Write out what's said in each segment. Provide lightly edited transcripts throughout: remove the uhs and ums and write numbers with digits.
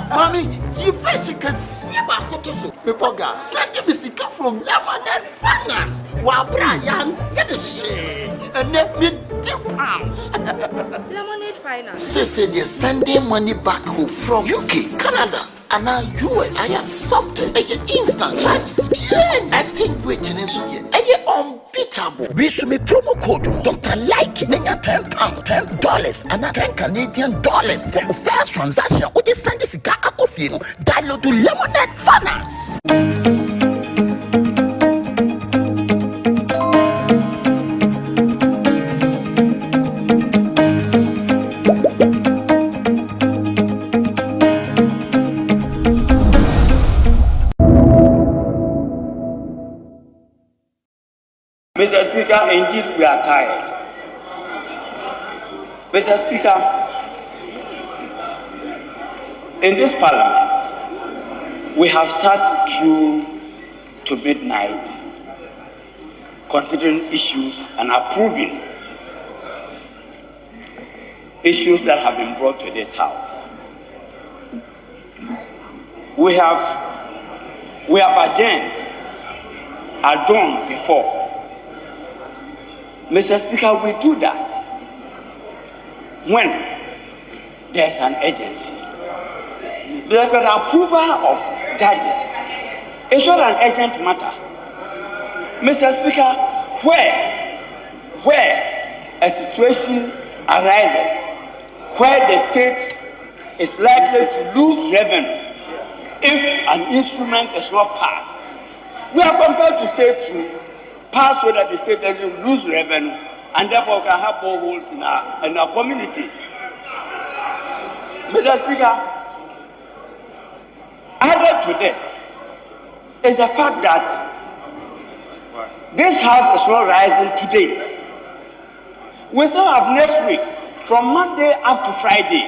Mommy, you basically see about Kotoso. People got sending me sick from Lemonade Finance. While Brian did the shit and let me £2. Lemonade Finance. Say they're sending money back home from UK, Canada, and now US. I accepted a instant charges. Exchange waiting in Suya. Unbeatable. We should be promo code Dr. Like Nanya £10, $10, and $10 Canadian for the first transaction. With this send this guy download to Lemonade Finance. Mr. Speaker, indeed we are tired. Mr. Speaker, in this parliament, we have sat through to midnight considering issues and approving issues that have been brought to this house. We have adjourned at dawn before. Mr. Speaker, we do that when there's an agency. The approval of judges is not an urgent matter. Mr. Speaker, where a situation arises where the state is likely to lose revenue if an instrument is not passed, we are compelled to stay true, pass so that the state doesn't lose revenue, and therefore we can have boreholes in our communities. Mr. Speaker, added to this is the fact that this house is not rising today. We still have next week, from Monday up to Friday.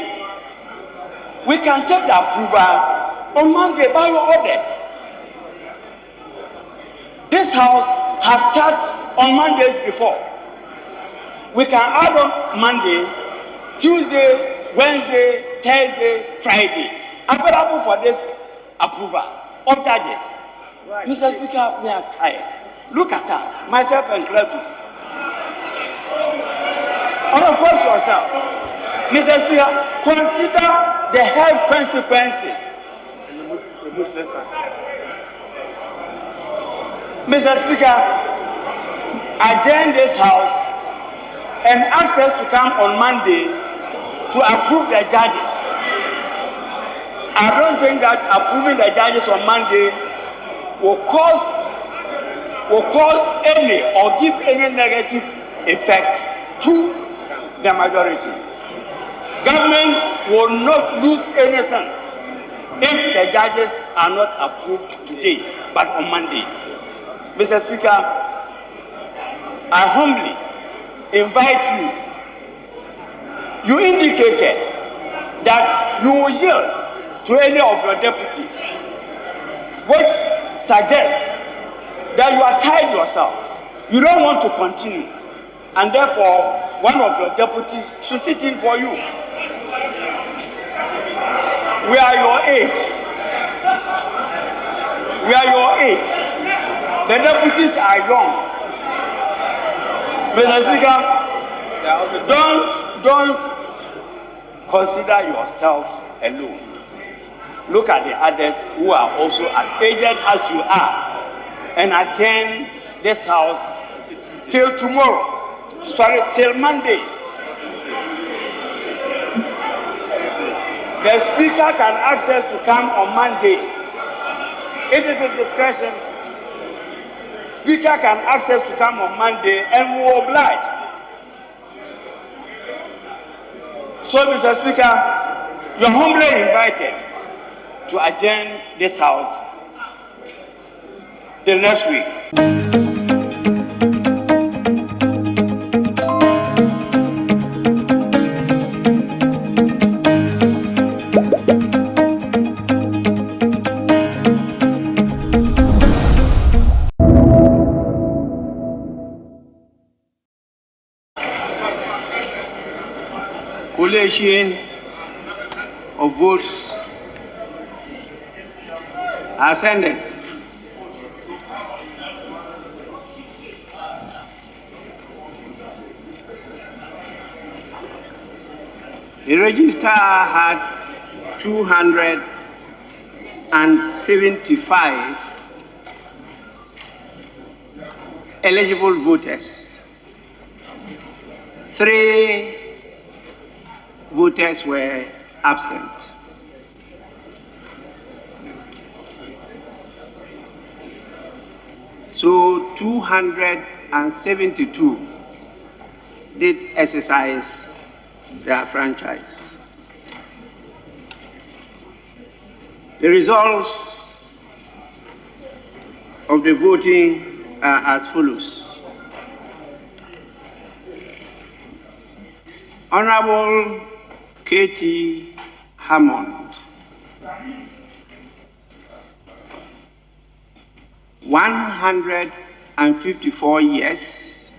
We can take the approval on Monday by your orders. This house has sat on Mondays before. We can add on Monday, Tuesday, Wednesday, Thursday, Friday, available for this approval of judges. Right. Mr. Speaker, we are tired. Look at us, myself and Cletus. Unforce yourself. Mr. Speaker, consider the health consequences. Mr. Speaker, adjourn this house and ask us to come on Monday to approve the judges. I don't think that approving the judges on Monday will cause any or give any negative effect to the majority. Government will not lose anything if the judges are not approved today, but on Monday. Mr. Speaker, I humbly invite you. You indicated that you will yield to any of your deputies, which suggests that you are tired yourself. You don't want to continue, and therefore one of your deputies should sit in for you. We are your age. We are your age. The deputies are young. Mr. Speaker, don't consider yourself alone. Look at the others who are also as aged as you are, and attend this house till tomorrow. Sorry, till Monday. The speaker can ask us to come on Monday. It is his discretion. Speaker can ask us to come on Monday, and we will oblige. So, Mr. Speaker, you are humbly invited to attend this house till next week. Collation of votes ascended. The register had 275 eligible voters. 3 voters were absent. So 272 did exercise their franchise. The results of the voting are as follows. Honorable K.T. Hammond, 154 yes,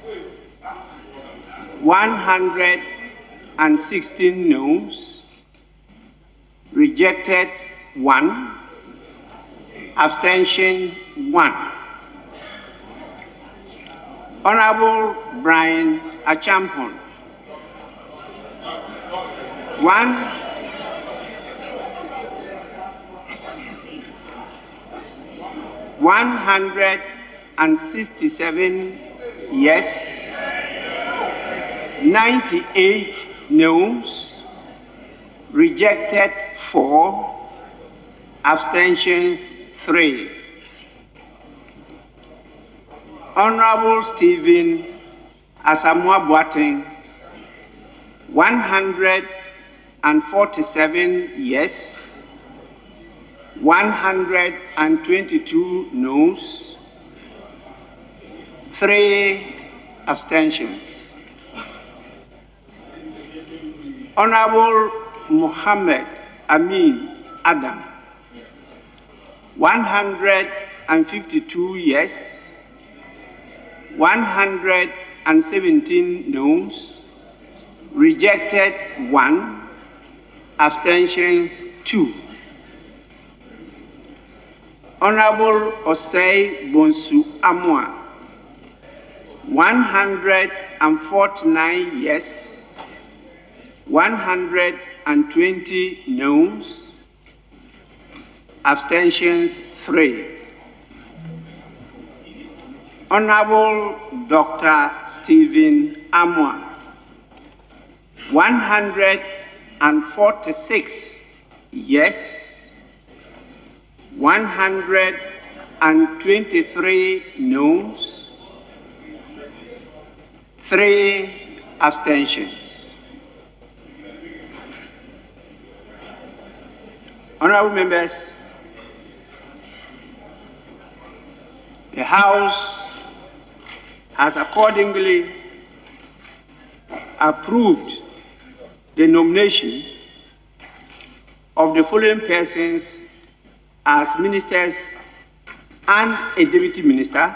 116 noes, rejected 1, abstention 1. Honorable Brian Achampon, 167 yes, 98 noes, rejected 4, abstentions 3. Honorable Stephen Asamoah Boateng, 147 yes, 122 noes, 3 abstentions. Honorable Muhammad Amin Adam, 152 yes, 117 noes, rejected 1, abstentions 2. Honorable Osei Bonsu Amwa, 149 yes, 120 noes, abstentions 3. Honorable Dr. Stephen Amwa, 146 yes, 123 noes, 3 abstentions. Honorable members, the House has accordingly approved the nomination of the following persons as ministers and a deputy minister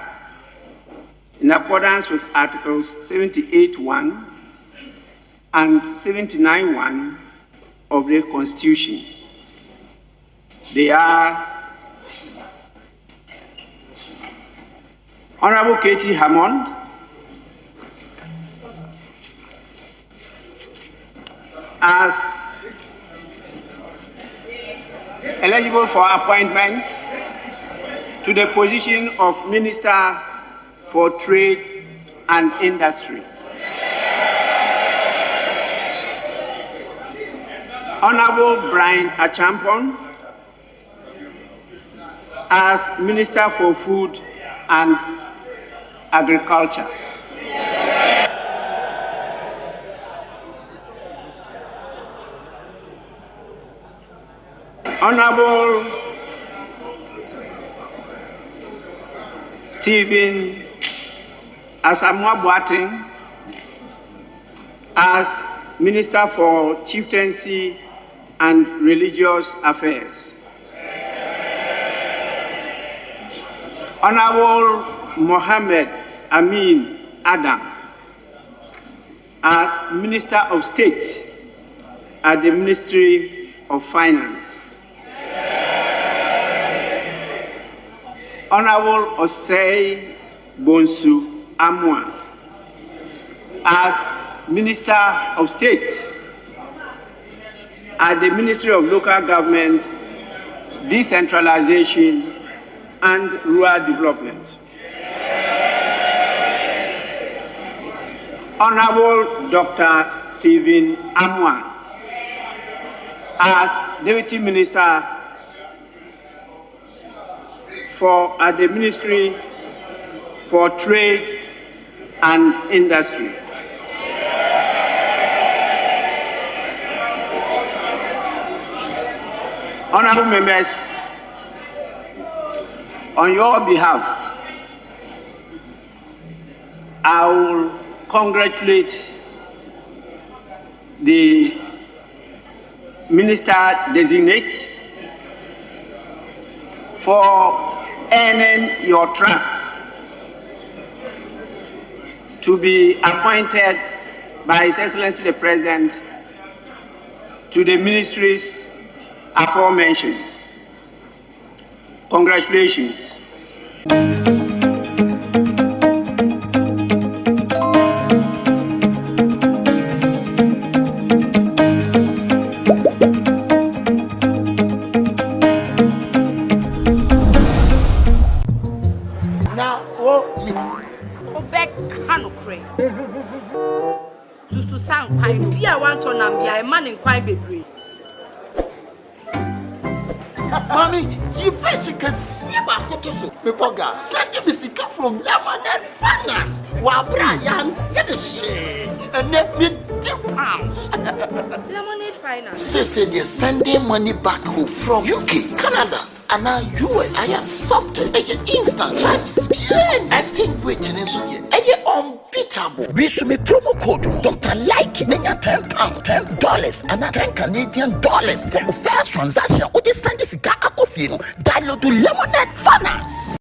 in accordance with Articles 78(1) and 79(1) of the Constitution. They are Honorable Katie Hammond, as eligible for appointment to the position of Minister for Trade and Industry. Honorable Brian Achampon, as Minister for Food and Agriculture. Honorable Stephen Asamoah Boateng, as Minister for Chieftaincy and Religious Affairs. Honorable Mohammed Amin Adam, as Minister of State at the Ministry of Finance. Honorable Osei Bonsu Amwa, as Minister of State at the Ministry of Local Government, Decentralization and Rural Development. Honorable Dr. Stephen Amwa, as Deputy Minister at the Ministry for Trade and Industry. Honorable members, on your behalf, I will congratulate the Minister-designate for earning your trust to be appointed by His Excellency the President to the ministries aforementioned. Congratulations. Now, oh, me. Obek Hanokre. Susu sang pine, Pia want to Nambia, a man in quite baby. Mommy, you first can see my cotoso. Pepoga, send me sick from Lemonade Finance. While Brian did the shade and let me £10. Lemonade Finance. Say they're sending money back home from UK, Canada, and now US. I accepted a instant charges. Extinguishing and so unbeatable. We should make promo code Dr. Like Nanya £10, $10 and $10 Canadian for the first transaction. What is send this guy a coffee? Download to Lemonade Finance.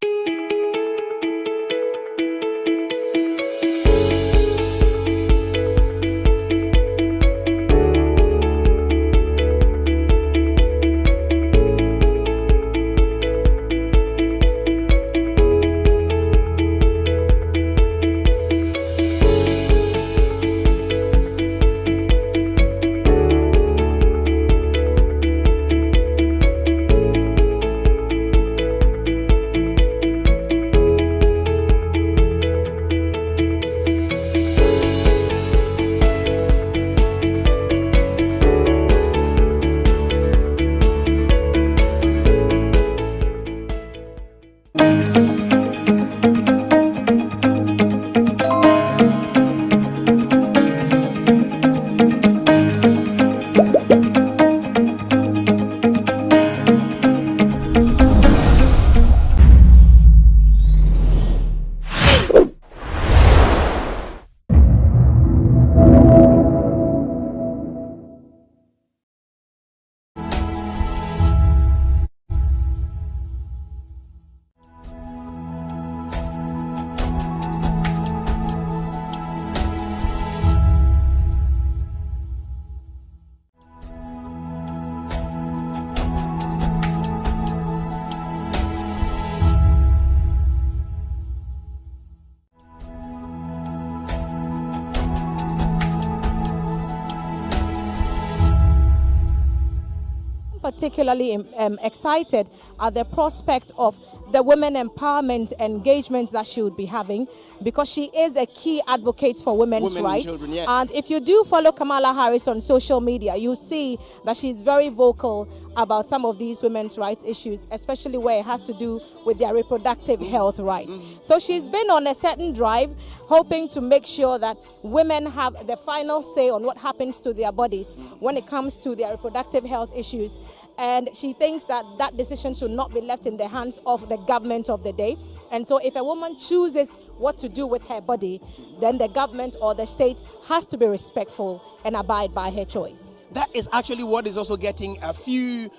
particularly excited at the prospect of the women empowerment engagement that she would be having, because she is a key advocate for women's rights. Children, yeah. And if you do follow Kamala Harris on social media, you see that she's very vocal about some of these women's rights issues, especially where it has to do with their reproductive health rights. So she's been on a certain drive, hoping to make sure that women have the final say on what happens to their bodies when it comes to their reproductive health issues. And she thinks that that decision should not be left in the hands of the government of the day. And so if a woman chooses what to do with her body, then the government or the state has to be respectful and abide by her choice. That is actually what is also getting a few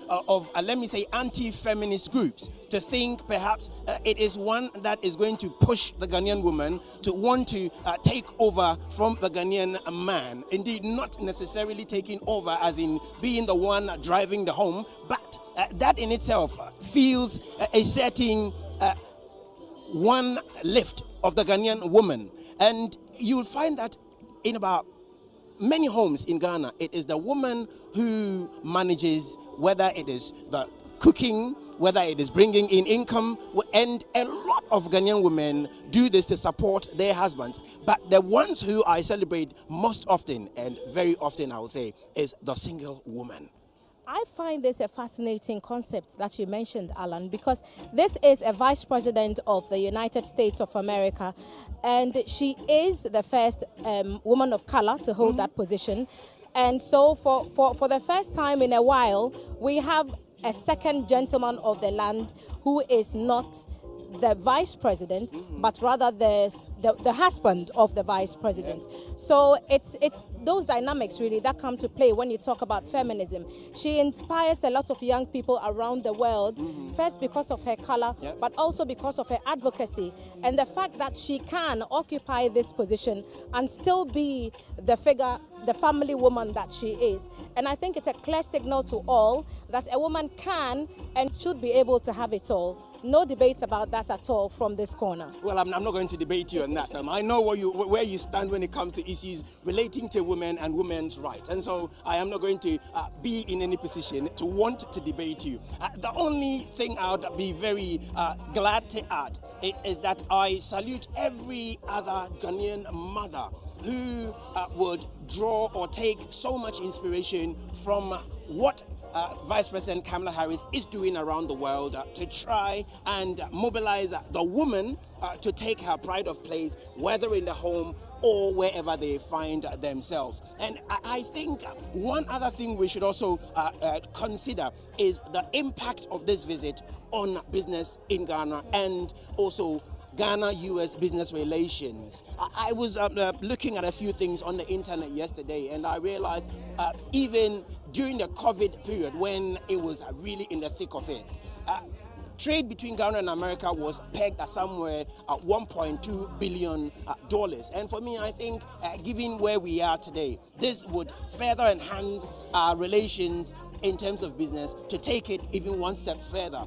let me say, anti-feminist groups to think perhaps it is one that is going to push the Ghanaian woman to want to take over from the Ghanaian man. Indeed, not necessarily taking over as in being the one driving the home, but that in itself feels a certain one lift of the Ghanaian woman. And you'll find that in about many homes in Ghana, it is the woman who manages, whether it is the cooking, whether it is bringing in income, and a lot of Ghanaian women do this to support their husbands. But the ones who I celebrate most often, and very often I will say, is the single woman. I find this a fascinating concept that you mentioned, Alan, because this is a vice president of the United States of America, and she is the first woman of color to hold that position. And so for the first time in a while, we have a second gentleman of the land who is not the vice president, but rather the husband of the vice president. So it's those dynamics really that come to play when you talk about feminism. She inspires a lot of young people around the world, first because of her color, but also because of her advocacy and the fact that she can occupy this position and still be the figure, the family woman that she is. And I think it's a clear signal to all that a woman can and should be able to have it all. No debate about that at all from this corner. Well, I'm not going to debate you on that. I know where you stand when it comes to issues relating to women and women's rights. And so I am not going to be in any position to want to debate you. The only thing I would be very glad to add is that I salute every other Ghanaian mother who would draw or take so much inspiration from what Vice President Kamala Harris is doing around the world to try and mobilize the woman to take her pride of place, whether in the home or wherever they find themselves. And I think one other thing we should also consider is the impact of this visit on business in Ghana and also Ghana-US business relations. I was looking at a few things on the internet yesterday, and I realized even during the COVID period, when it was really in the thick of it, trade between Ghana and America was pegged at somewhere at $1.2 billion. And for me, I think given where we are today, this would further enhance our relations in terms of business to take it even one step further.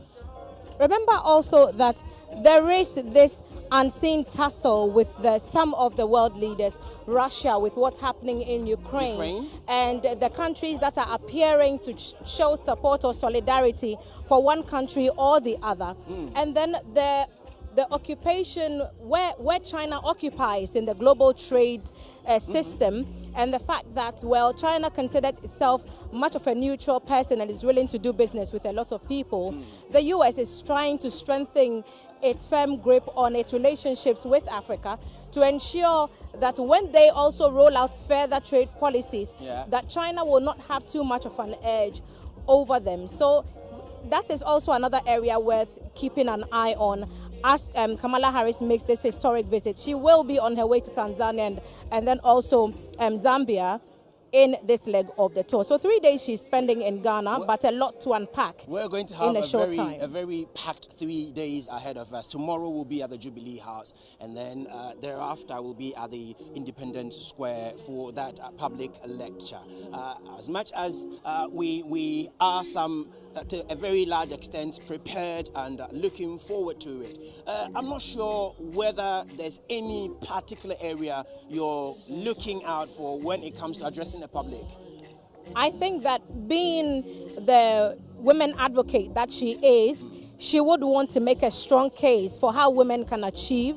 Remember also that there is this unseen tussle with some of the world leaders, Russia with what's happening in Ukraine, and the countries that are appearing to show support or solidarity for one country or the other. And then the occupation where China occupies in the global trade system, and the fact that, well, China considers itself much of a neutral person and is willing to do business with a lot of people. The US is trying to strengthen its firm grip on its relationships with Africa to ensure that when they also roll out further trade policies, that China will not have too much of an edge over them. So that is also another area worth keeping an eye on as Kamala Harris makes this historic visit. She will be on her way to Tanzania and then also Zambia in this leg of the tour. So 3 days she's spending in Ghana, but a lot to unpack. We're going to have in a very packed 3 days ahead of us. Tomorrow we'll be at the Jubilee House, and then thereafter we'll be at the Independence Square for that public lecture. As much as we are to a very large extent prepared and looking forward to it, I'm not sure whether there's any particular area you're looking out for when it comes to addressing the public. I think that being the women advocate that she is, she would want to make a strong case for how women can achieve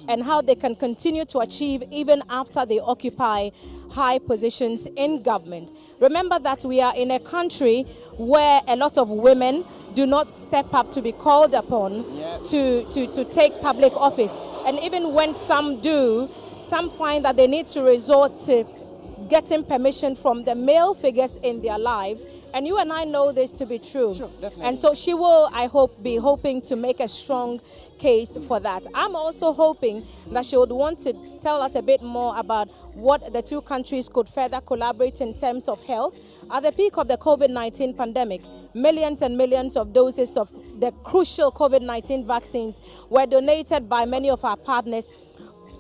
and how they can continue to achieve even after they occupy high positions in government. Remember that we are in a country where a lot of women do not step up to be called upon to take public office. And even when some do, some find that they need to resort to getting permission from the male figures in their lives. And you and I know this to be true. Sure, definitely. And so she will, I hope, be hoping to make a strong case for that. I'm also hoping that she would want to tell us a bit more about what the two countries could further collaborate in terms of health. At the peak of the COVID-19 pandemic, millions and millions of doses of the crucial COVID-19 vaccines were donated by many of our partners,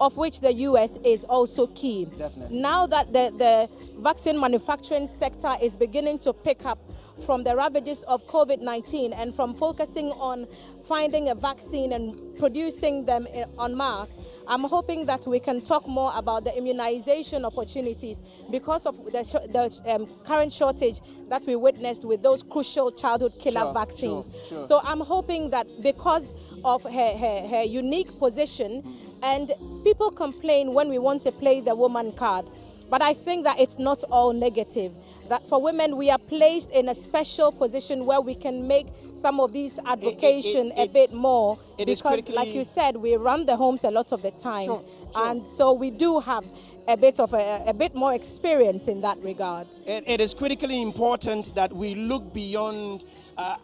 of which the US is also key. Definitely. Now that the vaccine manufacturing sector is beginning to pick up from the ravages of COVID-19 and from focusing on finding a vaccine and producing them en masse, I'm hoping that we can talk more about the immunization opportunities because of the current shortage that we witnessed with those crucial childhood killer vaccines. Sure. So I'm hoping that because of her unique position, and people complain when we want to play the woman card, but I think that it's not all negative. That for women, we are placed in a special position where we can make some of these advocation a bit more, because, like you said, we run the homes a lot of the times, Sure. and so we do have a bit more experience in that regard. It is critically important that we look beyond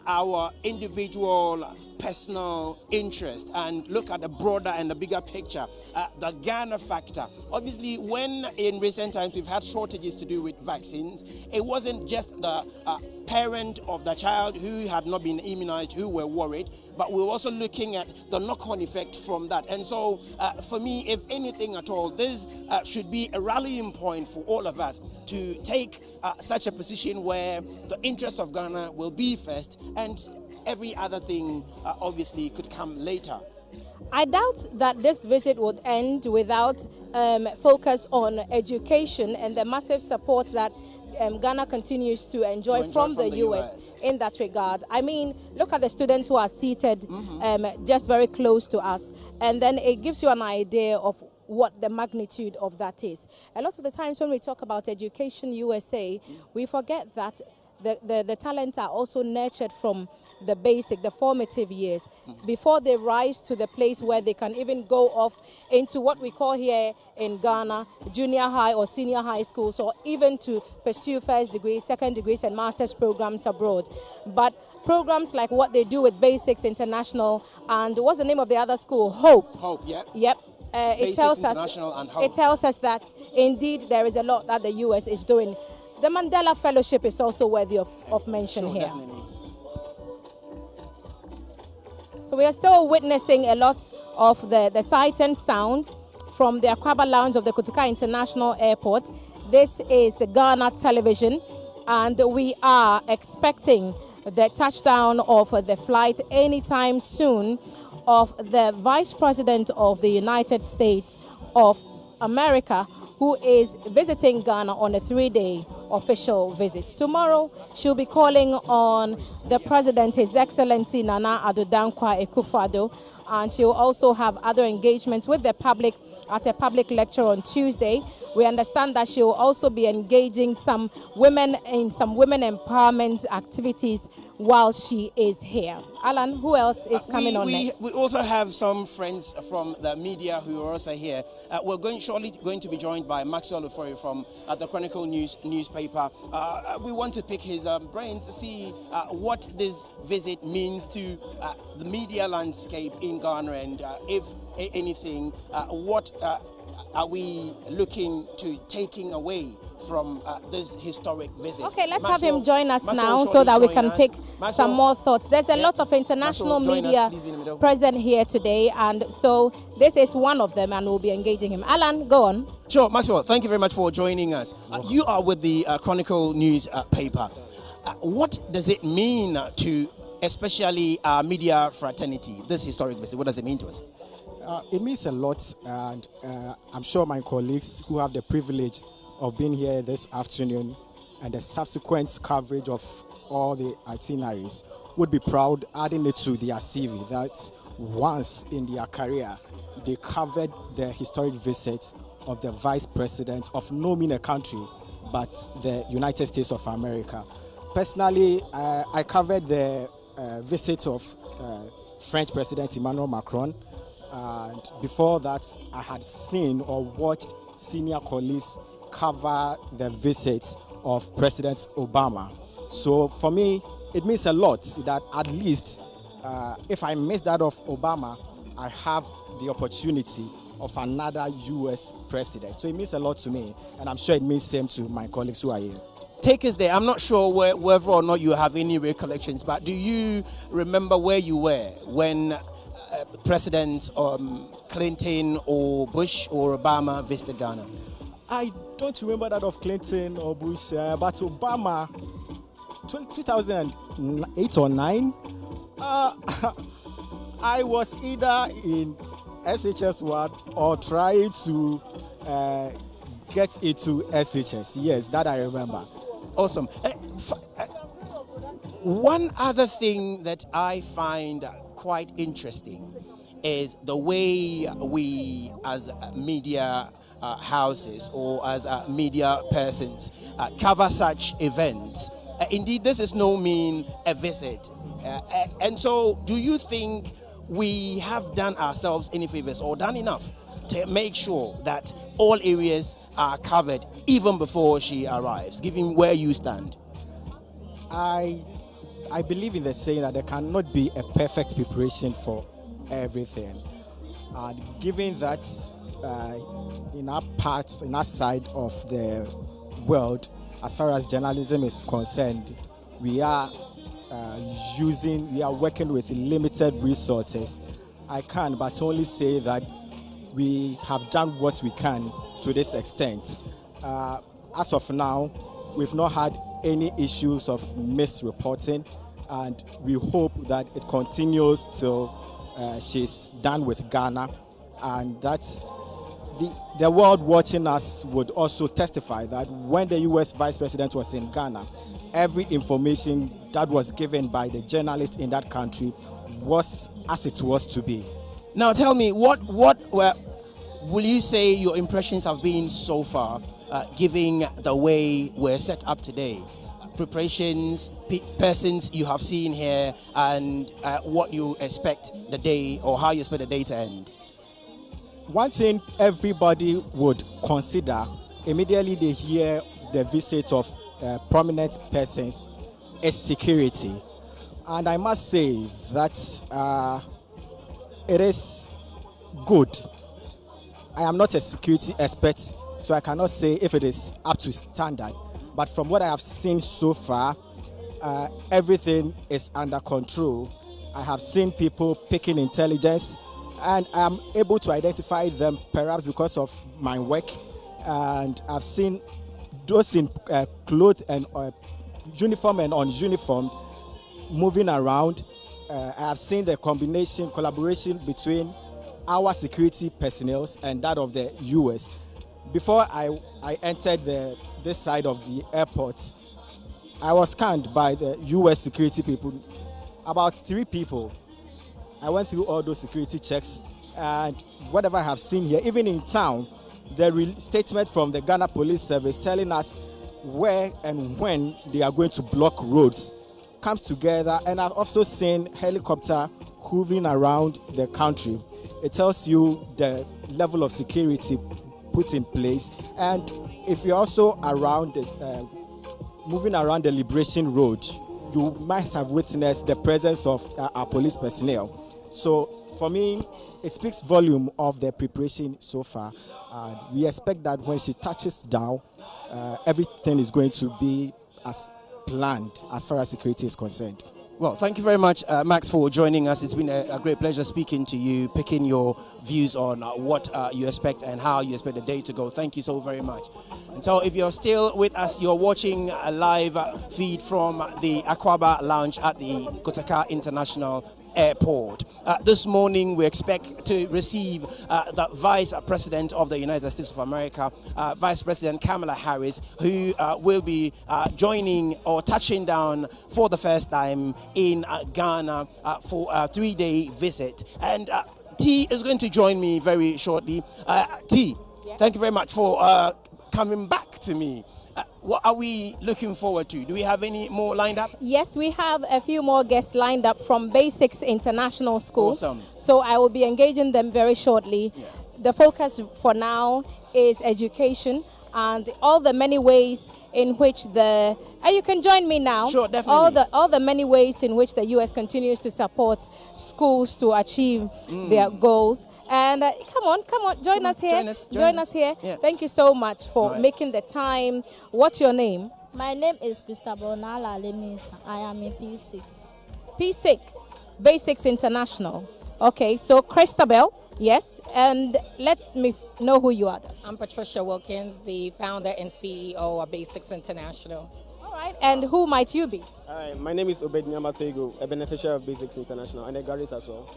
our individual personal interest and look at the broader and the bigger picture, the Ghana factor. Obviously, when in recent times we've had shortages to do with vaccines, it wasn't just the parent of the child who had not been immunized who were worried, but we were also looking at the knock-on effect from that. And so for me, if anything at all, this should be a rallying point for all of us to take such a position where the interest of Ghana will be first, and every other thing obviously could come later. I doubt that this visit would end without focus on education and the massive support that Ghana continues to enjoy from the US in that regard. I mean, look at the students who are seated just very close to us, and then it gives you an idea of what the magnitude of that is. A lot of the times when we talk about Education USA, we forget that the talents are also nurtured from the basic, the formative years, before they rise to the place where they can even go off into what we call here in Ghana junior high or senior high schools, or even to pursue first degrees, second degrees and master's programs abroad. But programs like what they do with Basics International and what's the name of the other school? Hope. Yep. It tells us that indeed there is a lot that the US is doing. The Mandela Fellowship is also worthy of mention here. Definitely. So we are still witnessing a lot of the sights and sounds from the Akwaba Lounge of the Kotoka International Airport. This is Ghana Television, and we are expecting the touchdown of the flight anytime soon of the Vice President of the United States of America, who is visiting Ghana on a 3-day official visit. Tomorrow, she'll be calling on the President, His Excellency Nana Addo Dankwa Akufo-Addo, and she'll also have other engagements with the public at a public lecture on Tuesday. We understand that she'll also be engaging some women in some women empowerment activities while she is here. Alan, who else is coming on next? We also have some friends from the media who are also here. We're shortly going to be joined by Maxwell Ofori from the Chronicle newspaper. We want to pick his brains to see what this visit means to the media landscape in Ghana, and if anything, what are we looking to taking away from this historic visit? Okay, let's have him join us now so that we can pick some more thoughts. There's a lot of international media present here today, and so this is one of them, and we'll be engaging him. Alan, go on. Sure, Maxwell, thank you very much for joining us. You are with the Chronicle newspaper. What does it mean to especially our media fraternity, this historic visit? What does it mean to us? It means a lot, and I'm sure my colleagues who have the privilege of being here this afternoon and the subsequent coverage of all the itineraries would be proud adding it to their CV that once in their career they covered the historic visit of the Vice President of no mean a country but the United States of America. Personally, I covered the visit of French President Emmanuel Macron, and before that I had seen or watched senior colleagues cover the visit of President Obama. So for me, it means a lot that at least if I miss that of Obama, I have the opportunity of another U.S. president. So it means a lot to me, and I'm sure it means same to my colleagues who are here. Take us there. I'm not sure whether or not you have any recollections, but do you remember where you were when Presidents Clinton or Bush or Obama visited Ghana? I don't remember that of Clinton or Bush, but Obama, 2008 or 9, I was either in SHS ward or trying to get into SHS. Yes, that I remember. Awesome. One other thing that I find quite interesting is the way we as media houses or as media persons cover such events. Indeed, this is no mean a visit. And so do you think we have done ourselves any favors or done enough to make sure that all areas are covered even before she arrives, given where you stand? I believe in the saying that there cannot be a perfect preparation for everything. And given that in our side of the world, as far as journalism is concerned, we are working with limited resources. I can but only say that we have done what we can to this extent. As of now, we've not had any issues of misreporting, and we hope that it continues till she's done with Ghana, and that's the world watching us would also testify that when the U.S. Vice President was in Ghana, every information that was given by the journalist in that country was as it was to be. Now tell me, what will you say your impressions have been so far, given the way we're set up today? Preparations, persons you have seen here, and what you expect the day, or how you expect the day to end? One thing everybody would consider immediately they hear the visit of prominent persons is security. And I must say that it is good. I am not a security expert, so I cannot say if it is up to standard. But from what I have seen so far, everything is under control. I have seen people picking intelligence, and I am able to identify them perhaps because of my work. And I've seen those in clothes and uniform and ununiformed moving around. I have seen the collaboration between our security personnel and that of the U.S. Before I entered this side of the airport, I was scanned by the U.S. security people, about 3 people. I went through all those security checks, and whatever I have seen here, even in town, the statement from the Ghana Police Service telling us where and when they are going to block roads comes together. And I've also seen helicopter hovering around the country. It tells you the level of security put in place. And if you're also around, moving around the Liberation Road, you might have witnessed the presence of our police personnel. So for me, it speaks volume of the preparation so far. We expect that when she touches down, everything is going to be as planned as far as security is concerned. Well, thank you very much, Max, for joining us. It's been a great pleasure speaking to you, picking your views on what you expect and how you expect the day to go. Thank you so very much. And so if you're still with us, you're watching a live feed from the Akwaba Lounge at the Kotaka International Airport. This morning we expect to receive the Vice President of the United States of America, Vice President Kamala Harris, who will be joining or touching down for the first time in Ghana for a 3-day visit. And T is going to join me very shortly. T, thank you very much for coming back to me. What are we looking forward to? Do we have any more lined up? Yes, we have a few more guests lined up from Basics International School. Awesome. So I will be engaging them very shortly. Yeah. The focus for now is education and all the many ways in which the you can join me now. Sure, definitely. All the many ways in which the U.S. continues to support schools to achieve their goals. And come on, join us here. Join us here. Yeah. Thank you so much for making the time. What's your name? My name is Christabel Nala Lemisa. I am in P6. P6, Basics International. Okay, so Christabel, yes, and let me know who you are then. I'm Patricia Wilkins, the founder and CEO of Basics International. All right, and who might you be? Hi, my name is Obed Nyamatego, a beneficiary of Basics International and a graduate as well.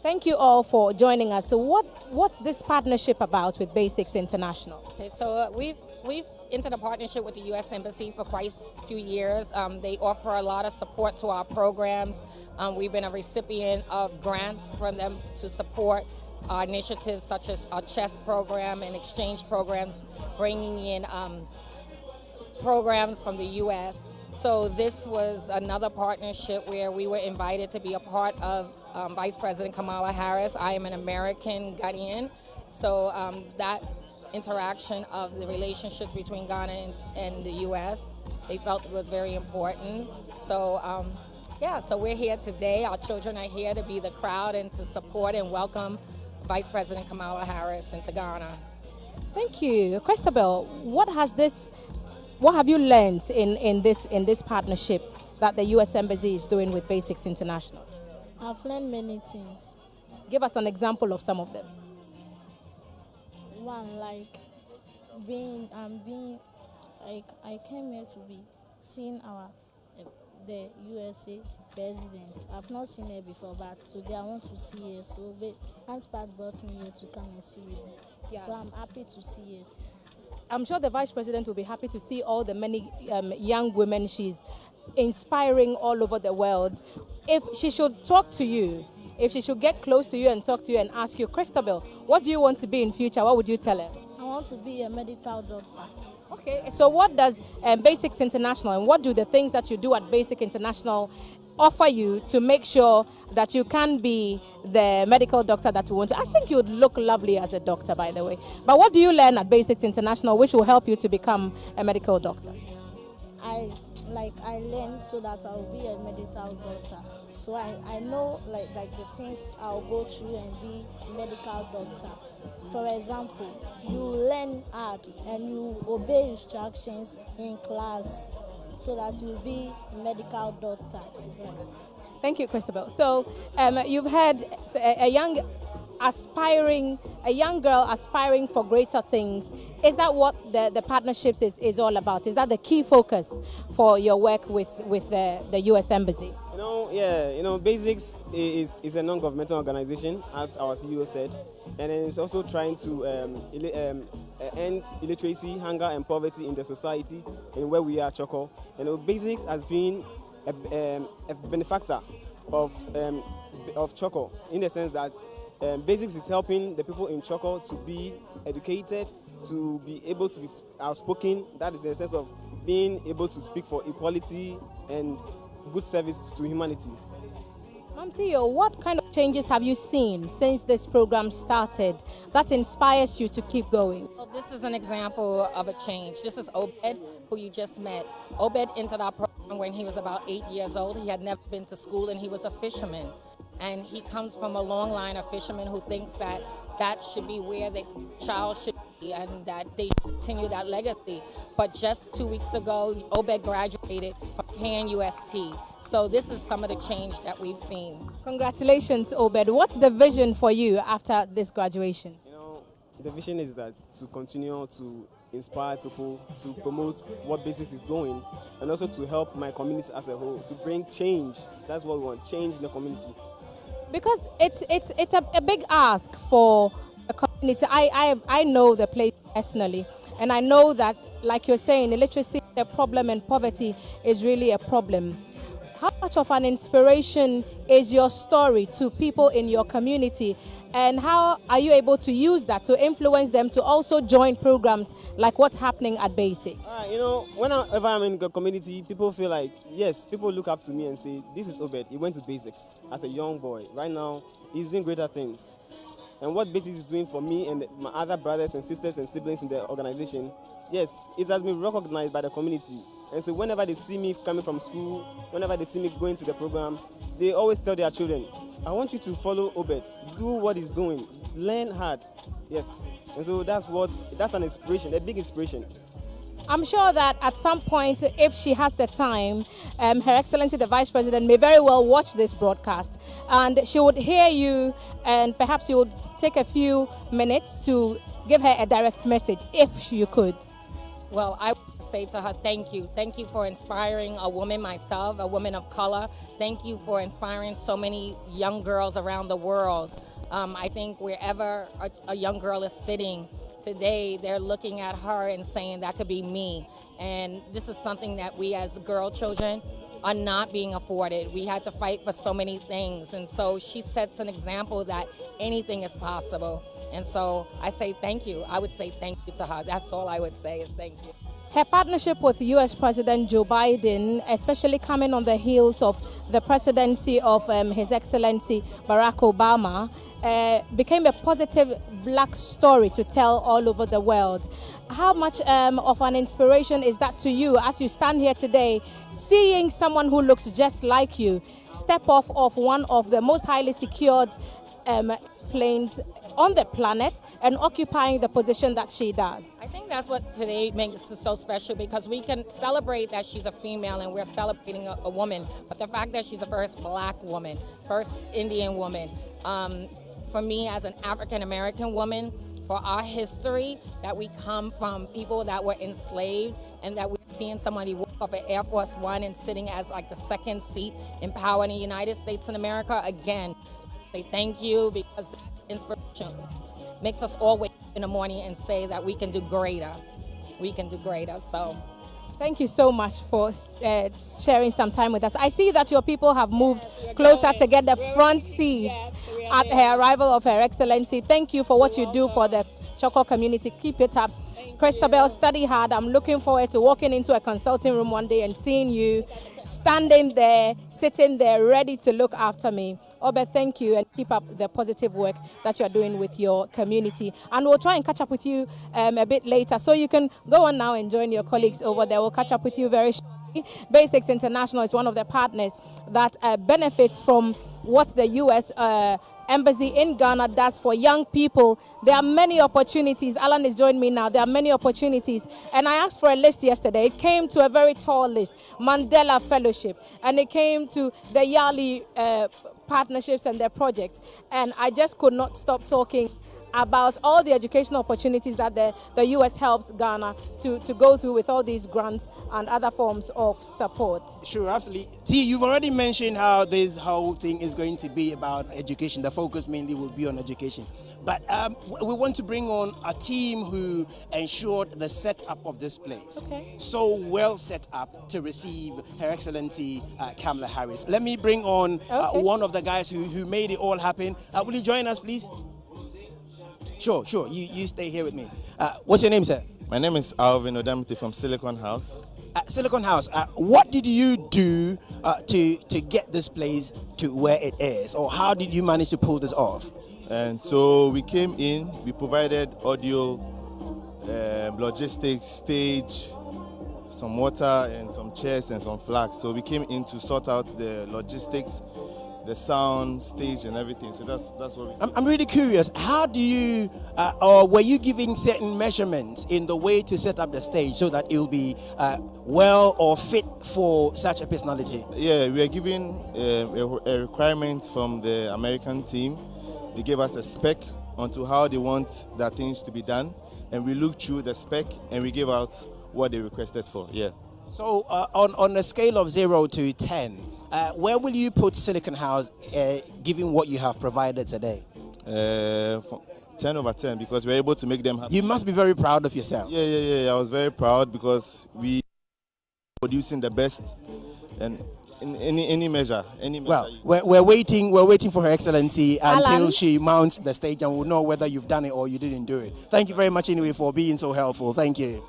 Thank you all for joining us. So what's this partnership about with Basics International? Okay, so we've entered a partnership with the U.S. Embassy for quite a few years. They offer a lot of support to our programs. We've been a recipient of grants from them to support our initiatives such as our chess program and exchange programs, bringing in programs from the U.S. So this was another partnership where we were invited to be a part of Vice President Kamala Harris. I am an American Ghanaian, so that interaction of the relationships between Ghana and the U.S., they felt was very important. So yeah, so we're here today. Our children are here to be the crowd and to support and welcome Vice President Kamala Harris into Ghana. Thank you. Christabel, what have you learned in this partnership that the U.S. Embassy is doing with Basics International? I've learned many things. Give us an example of some of them. One, like I came here to be seeing the USA president. I've not seen her before, but today I want to see her. So Hans Pat brought me here to come and see her. Yeah. So I'm happy to see it. I'm sure the Vice President will be happy to see all the many young women she's inspiring all over the world. If she should talk to you, if she should get close to you and talk to you and ask you, Christabel, what do you want to be in future? What would you tell her? I want to be a medical doctor. Okay, so what does Basics International and what do the things that you do at Basic International offer you to make sure that you can be the medical doctor that you want to? I think you would look lovely as a doctor, by the way. But what do you learn at Basics International which will help you to become a medical doctor? I learned so that I'll be a medical doctor. So I know like the things I'll go through and be a medical doctor. For example, you learn art and you obey instructions in class so that you'll be a medical doctor. Yeah. Thank you, Christabel. So you've had a young girl aspiring for greater things. Is that what the partnerships is all about? Is that the key focus for your work with the U.S. Embassy? Basics is a non-governmental organization, as our CEO said, and it's also trying to end illiteracy, hunger, and poverty in the society and where we are, Choco. Basics has been a benefactor of Choco in the sense that Basics is helping the people in Choco to be educated, to be able to be outspoken. That is in the sense of being able to speak for equality and good service to humanity. Ma'am CEO, what kind of changes have you seen since this program started that inspires you to keep going? Well, this is an example of a change. This is Obed, who you just met. Obed entered our program when he was about 8 years old. He had never been to school and he was a fisherman. And he comes from a long line of fishermen who thinks that should be where the child should be and that they should continue that legacy. But just 2 weeks ago, Obed graduated from KNUST. So this is some of the change that we've seen. Congratulations, Obed. What's the vision for you after this graduation? The vision is that to continue to inspire people, to promote what Basics is doing, and also to help my community as a whole, to bring change. That's what we want, change in the community. Because it's a big ask for a community. I know the place personally, and I know that, like you're saying, illiteracy is a problem and poverty is really a problem. How much of an inspiration is your story to people in your community, and how are you able to use that to influence them to also join programs like what's happening at Basic? You know, whenever I'm in the community, people feel like, yes, people look up to me and say, this is Obed. He went to Basics as a young boy. Right now, he's doing greater things. And what Basics is doing for me and my other brothers and sisters and siblings in the organization, yes, it has been recognized by the community. And so whenever they see me coming from school, whenever they see me going to the program, they always tell their children, I want you to follow Obed, do what he's doing, learn hard. Yes. And so that's an inspiration, a big inspiration. I'm sure that at some point, if she has the time, Her Excellency the Vice President may very well watch this broadcast, and she would hear you, and perhaps you would take a few minutes to give her a direct message, if you could. Well, I would say to her, thank you. Thank you for inspiring a woman myself, a woman of color. Thank you for inspiring so many young girls around the world. I think wherever a young girl is sitting today, they're looking at her and saying, that could be me. And this is something that we as girl children are not being afforded. We had to fight for so many things. And so she sets an example that anything is possible. And so I say thank you. I would say thank you to her. That's all I would say is thank you. Her partnership with U.S. President Joe Biden, especially coming on the heels of the presidency of His Excellency Barack Obama, became a positive black story to tell all over the world. How much of an inspiration is that to you as you stand here today, seeing someone who looks just like you step off of one of the most highly secured planes on the planet and occupying the position that she does? I think that's what today makes it so special, because we can celebrate that she's a female and we're celebrating a woman, but the fact that she's the first black woman, first Indian woman, for me as an African American woman, for our history, that we come from people that were enslaved, and that we're seeing somebody walk off an Air Force One and sitting as like the second seat in power in the United States in America. Again, say thank you, because it's inspirational. It makes us all wake up in the morning and say that we can do greater. We can do greater. So thank you so much for sharing some time with us. I see that your people have moved closer to get the front seats at her arrival of Her Excellency. Thank you for what you do for the Choco community. Keep it up. Christabel, study hard. I'm looking forward to walking into a consulting room one day and seeing you standing there, sitting there, ready to look after me. Obed, thank you, and keep up the positive work that you're doing with your community. And we'll try and catch up with you a bit later, so you can go on now and join your colleagues over there. We'll catch up with you very shortly. Basics International is one of the partners that benefits from what the U.S. Embassy in Ghana does for young people. There are many opportunities. Alan is joining me now. There are many opportunities. And I asked for a list yesterday. It came to a very tall list. Mandela Fellowship. And it came to the Yali partnerships and their projects. And I just could not stop talking about all the educational opportunities that the U.S. helps Ghana to go through with all these grants and other forms of support. Sure, absolutely. T, you've already mentioned how this whole thing is going to be about education. The focus mainly will be on education. But we want to bring on a team who ensured the setup of this place. Okay. So well set up to receive Her Excellency Kamala Harris. Let me bring on one of the guys who made it all happen. Will you join us, please? Sure. You stay here with me. What's your name, sir? My name is Alvin Odamiti from Silicon House. Silicon House, what did you do to get this place to where it is? Or how did you manage to pull this off? And so we came in, we provided audio, logistics, stage, some water and some chairs and some flags. So we came in to sort out the logistics, the sound, stage and everything. So that's what we did. I'm really curious, how do you, or were you giving certain measurements in the way to set up the stage so that it will be well or fit for such a personality? Yeah, we are giving a requirement from the American team. They gave us a spec onto how they want that things to be done. And we looked through the spec and we gave out what they requested for, yeah. So on a scale of 0 to 10, where will you put Silicon House given what you have provided today? 10 over 10 because we're able to make them happy. You must be very proud of yourself. Yeah. I was very proud because we producing the best and in any measure. Well, we're waiting for Her Excellency until Alan? she mounts the stage, and we'll know whether you've done it or you didn't do it. Thank you very much anyway for being so helpful. Thank you.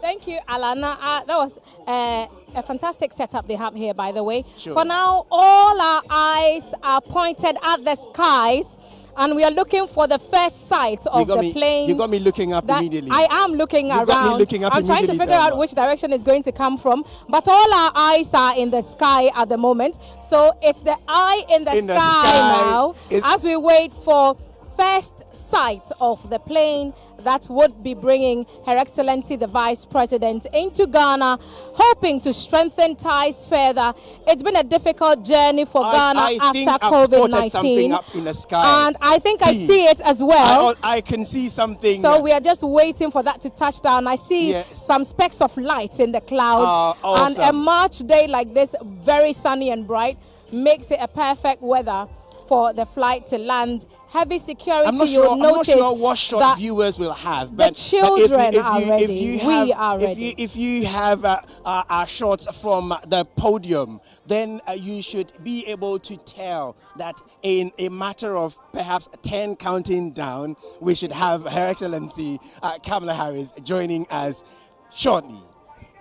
Thank you, Alana. That was a fantastic setup they have here, by the way. Sure. For now, all our eyes are pointed at the skies, and we are looking for the first sight of the plane. You got me looking up immediately. I am looking around. Got me looking up I'm trying to figure out which direction it's going to come from. But all our eyes are in the sky at the moment. So it's the eye in the sky now as we wait for first sight of the plane that would be bringing Her Excellency the Vice President into Ghana, hoping to strengthen ties further. It's been a difficult journey for Ghana after COVID-19. Up in the sky. And I think I see it as well. I can see something. So we are just waiting for that to touch down. I see some specks of light in the clouds. Awesome. And a March day like this, very sunny and bright, makes it a perfect weather for the flight to land. Heavy security, you'll notice. I'm not sure what shot viewers will have. But the children are ready. We are ready. If you have shots from the podium, then you should be able to tell that in a matter of perhaps 10 counting down, we should have Her Excellency Kamala Harris joining us shortly.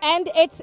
And it's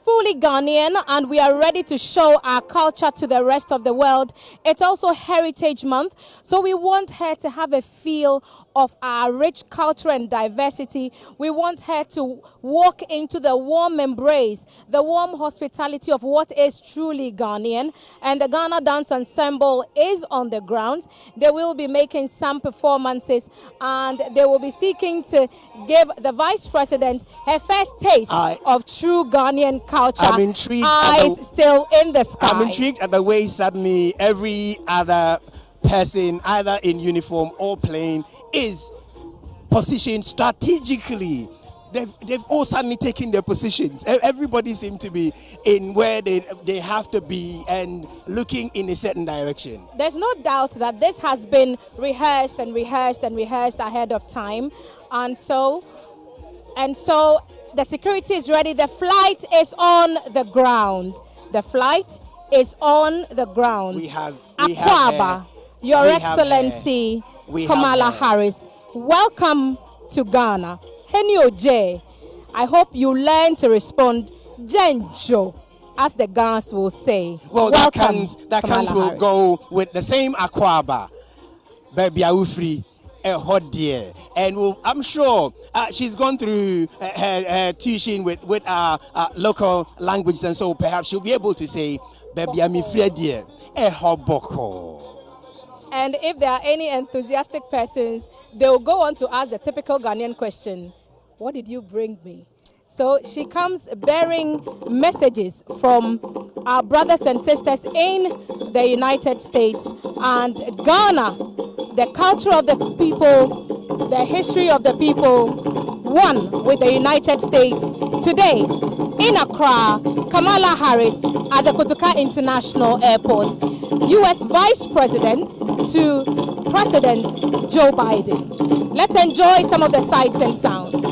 fully Ghanaian, and we are ready to show our culture to the rest of the world. It's also Heritage Month, so we want her to have a feel of our rich culture and diversity. We want her to walk into the warm embrace, the warm hospitality of what is truly Ghanaian. And the Ghana Dance Ensemble is on the ground. They will be making some performances, and they will be seeking to give the Vice President her first taste of true Ghanaian culture. I'm intrigued. Eyes still in the sky. I'm intrigued at the way suddenly every other person, either in uniform or plain, is positioned strategically. They've all suddenly taken their positions. Everybody seems to be in where they have to be and looking in a certain direction. There's no doubt that this has been rehearsed and rehearsed and rehearsed ahead of time. And so the security is ready. The flight is on the ground. The flight is on the ground. We have Akwaba, Your Excellency Kamala Harris, welcome to Ghana. Henny Oje, I hope you learn to respond Genjo, as the Ghans will say. Well, welcome, that cans will go with the same Akwaba, baby Awufri, a hot dear. And I'm sure she's gone through her tuition with local languages, and so perhaps she'll be able to say, baby Amifri dear, a hoboko. And if there are any enthusiastic persons, they will go on to ask the typical Ghanaian question, what did you bring me? So she comes bearing messages from our brothers and sisters in the United States and Ghana, the culture of the people, the history of the people, one with the United States. Today, in Accra, Kamala Harris at the Kotoka International Airport, U.S. Vice President to President Joe Biden. Let's enjoy some of the sights and sounds.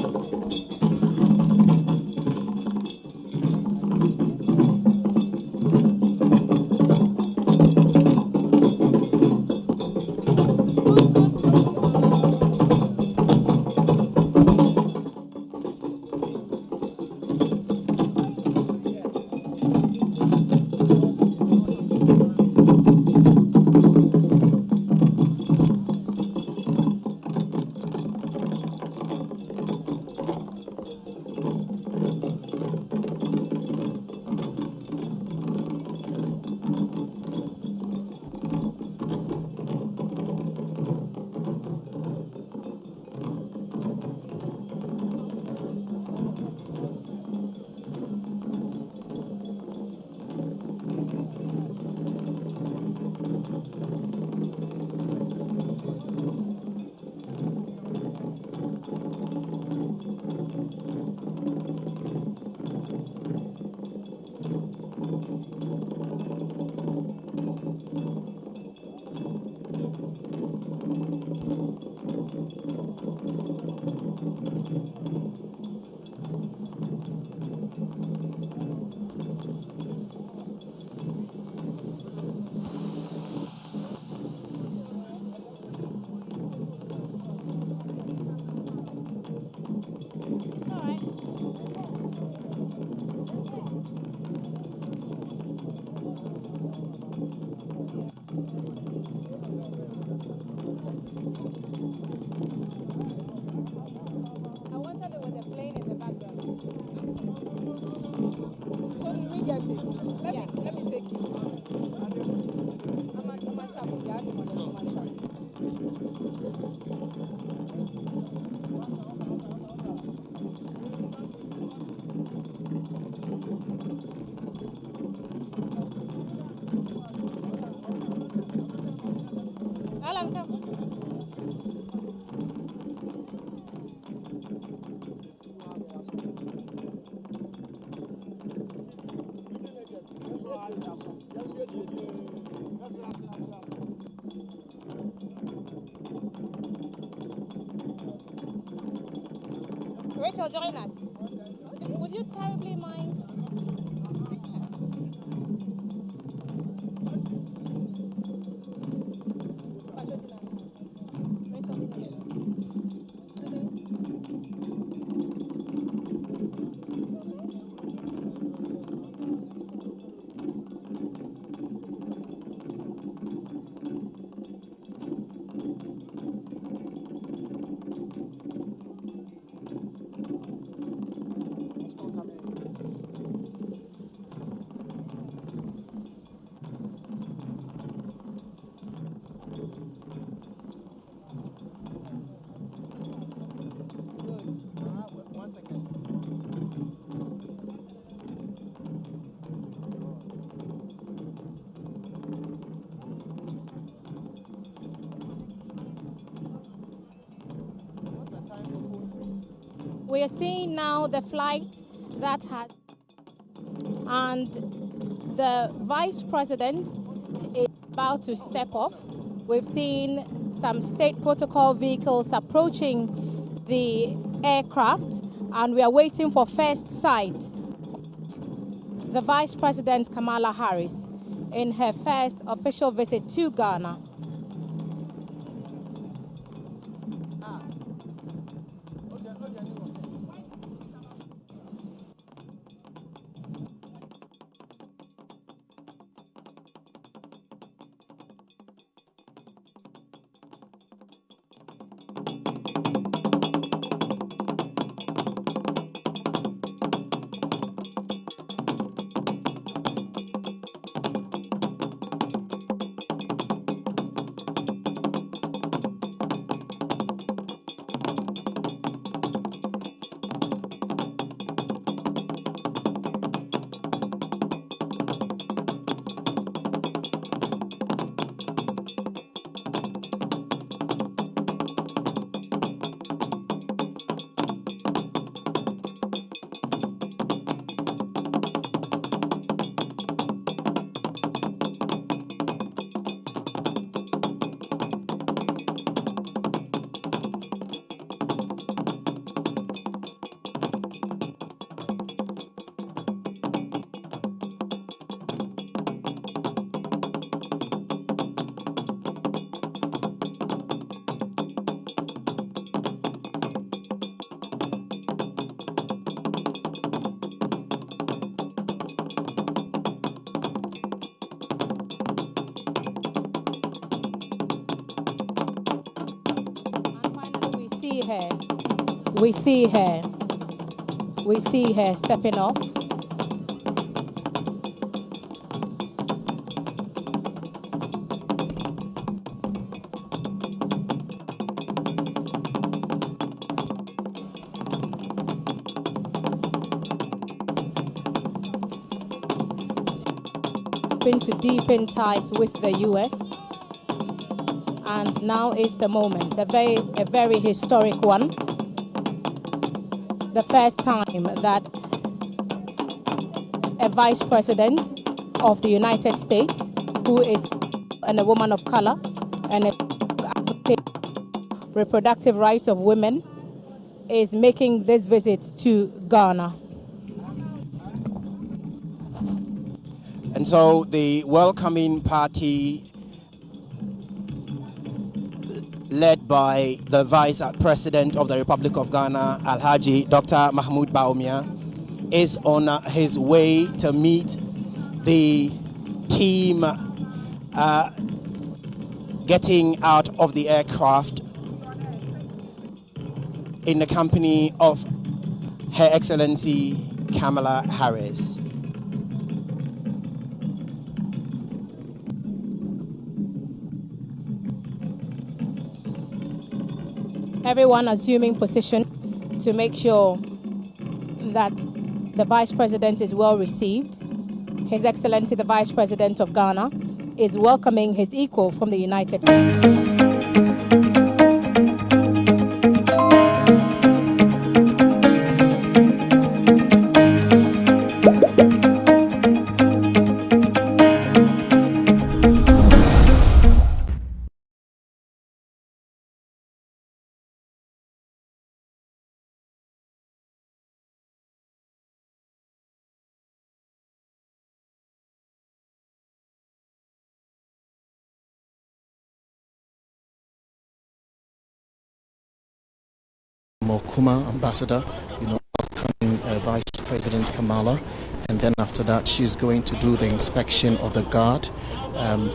Let me take you. I'm a sharp. Yeah, I'm a sharp. Alan, come. Rachel, join us. Would you terribly mind? We are seeing now the flight that had, and the vice president is about to step off. We've seen some state protocol vehicles approaching the aircraft, and we are waiting for first sight. The Vice President Kamala Harris in her first official visit to Ghana. We see her stepping off. To deepen ties with the U.S. and now is the moment, a very historic one. The first time that a vice president of the United States, who is a woman of color and advocates reproductive rights of women, is making this visit to Ghana. And so the welcoming party, led by the Vice President of the Republic of Ghana, Alhaji Dr. Mahmoud Bawumia, is on his way to meet the team getting out of the aircraft in the company of Her Excellency Kamala Harris. Everyone assuming position to make sure that the Vice President is well received. His Excellency, the Vice President of Ghana, is welcoming his equal from the United States. Kuma ambassador, welcoming Vice President Kamala, and then after that she's going to do the inspection of the guard.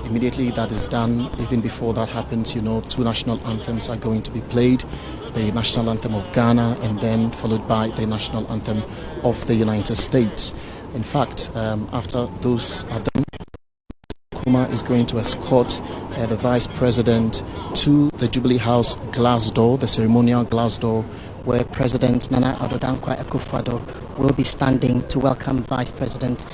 Immediately that is done, even before that happens, two national anthems are going to be played, the national anthem of Ghana and then followed by the national anthem of the United States. In fact, after those are done, Kuma is going to escort the Vice President to the Jubilee House glass door, the ceremonial glass door, where President Nana Addo Dankwa Akufo-Addo will be standing to welcome Vice President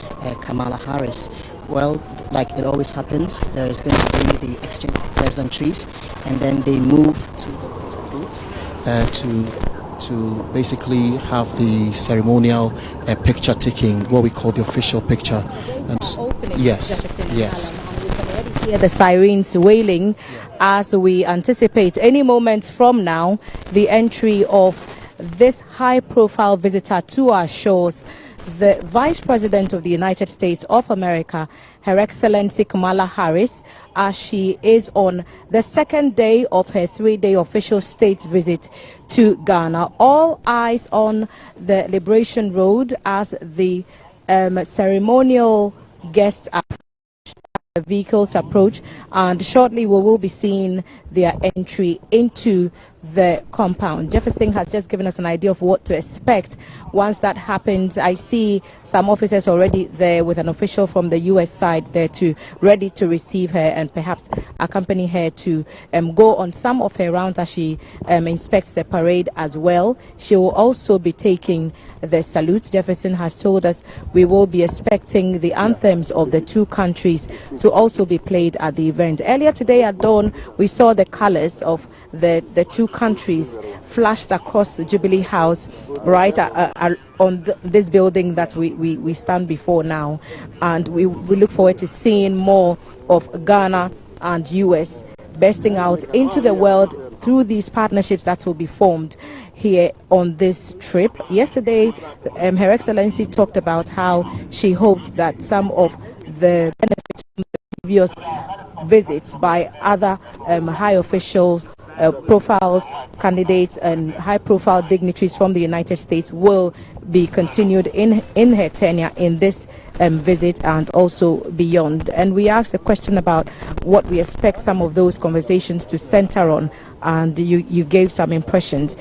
Kamala Harris. Well, like it always happens, there is going to be the exchange of pleasantries, and then they move to the booth to basically have the ceremonial picture taking, what we call the official picture. And yes. We can already hear the sirens wailing as we anticipate any moment from now the entry of this high-profile visitor to our shores, the Vice President of the United States of America, Her Excellency Kamala Harris, as she is on the second day of her 3-day official state visit to Ghana. All eyes on the Liberation Road as the ceremonial guests vehicles approach, and shortly we will be seeing their entry into the compound. Jefferson has just given us an idea of what to expect once that happens. I see some officers already there with an official from the US side there ready to receive her and perhaps accompany her to go on some of her rounds as she inspects the parade as well. She will also be taking the salute. Jefferson has told us we will be expecting the anthems of the two countries to also be played at the event. Earlier today at dawn, we saw the colors of the two countries flashed across the Jubilee House right on this building that we stand before now, and we look forward to seeing more of Ghana and US bursting out into the world through these partnerships that will be formed here on this trip. Yesterday, Her Excellency talked about how she hoped that some of the benefits from the previous visits by other high officials, profiles, candidates and high-profile dignitaries from the United States will be continued in her tenure in this visit and also beyond. And we asked a question about what we expect some of those conversations to center on, and you gave some impressions.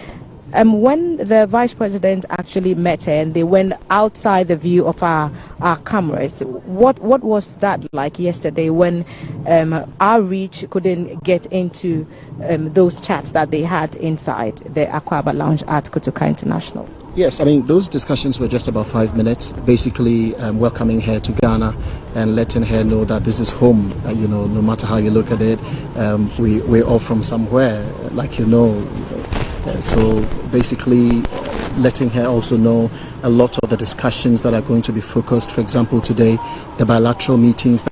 When the Vice President actually met her and they went outside the view of our cameras, what was that like yesterday when our reach couldn't get into those chats that they had inside the Akwaba Lounge at Kotoka International? Yes, I mean, those discussions were just about 5 minutes, basically welcoming her to Ghana and letting her know that this is home, no matter how you look at it. We're all from somewhere, so basically letting her also know a lot of the discussions that are going to be focused. For example, today, the bilateral meetings that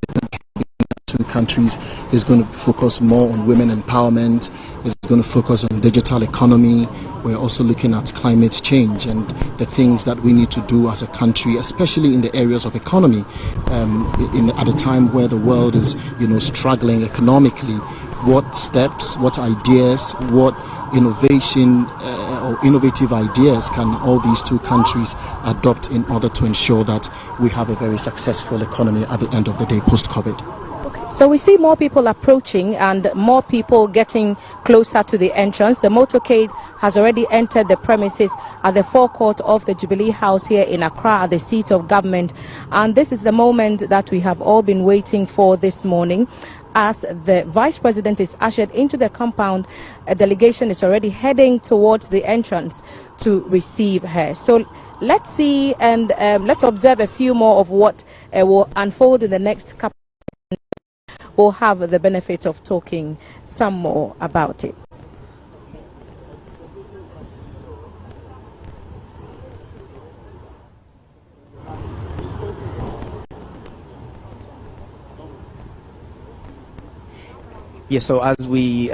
two countries is going to focus more on women empowerment, is going to focus on digital economy. We're also looking at climate change and the things that we need to do as a country, especially in the areas of economy, at a time where the world is struggling economically. What steps, what ideas, what innovation or innovative ideas can all these two countries adopt in order to ensure that we have a very successful economy at the end of the day post-COVID? So we see more people approaching and more people getting closer to the entrance. The motorcade has already entered the premises at the forecourt of the Jubilee House here in Accra, the seat of government. And this is the moment that we have all been waiting for this morning. As the vice president is ushered into the compound, a delegation is already heading towards the entrance to receive her. So let's see and let's observe a few more of what will unfold in the next couple of minutes. We'll have the benefit of talking some more about it. Yes, so as we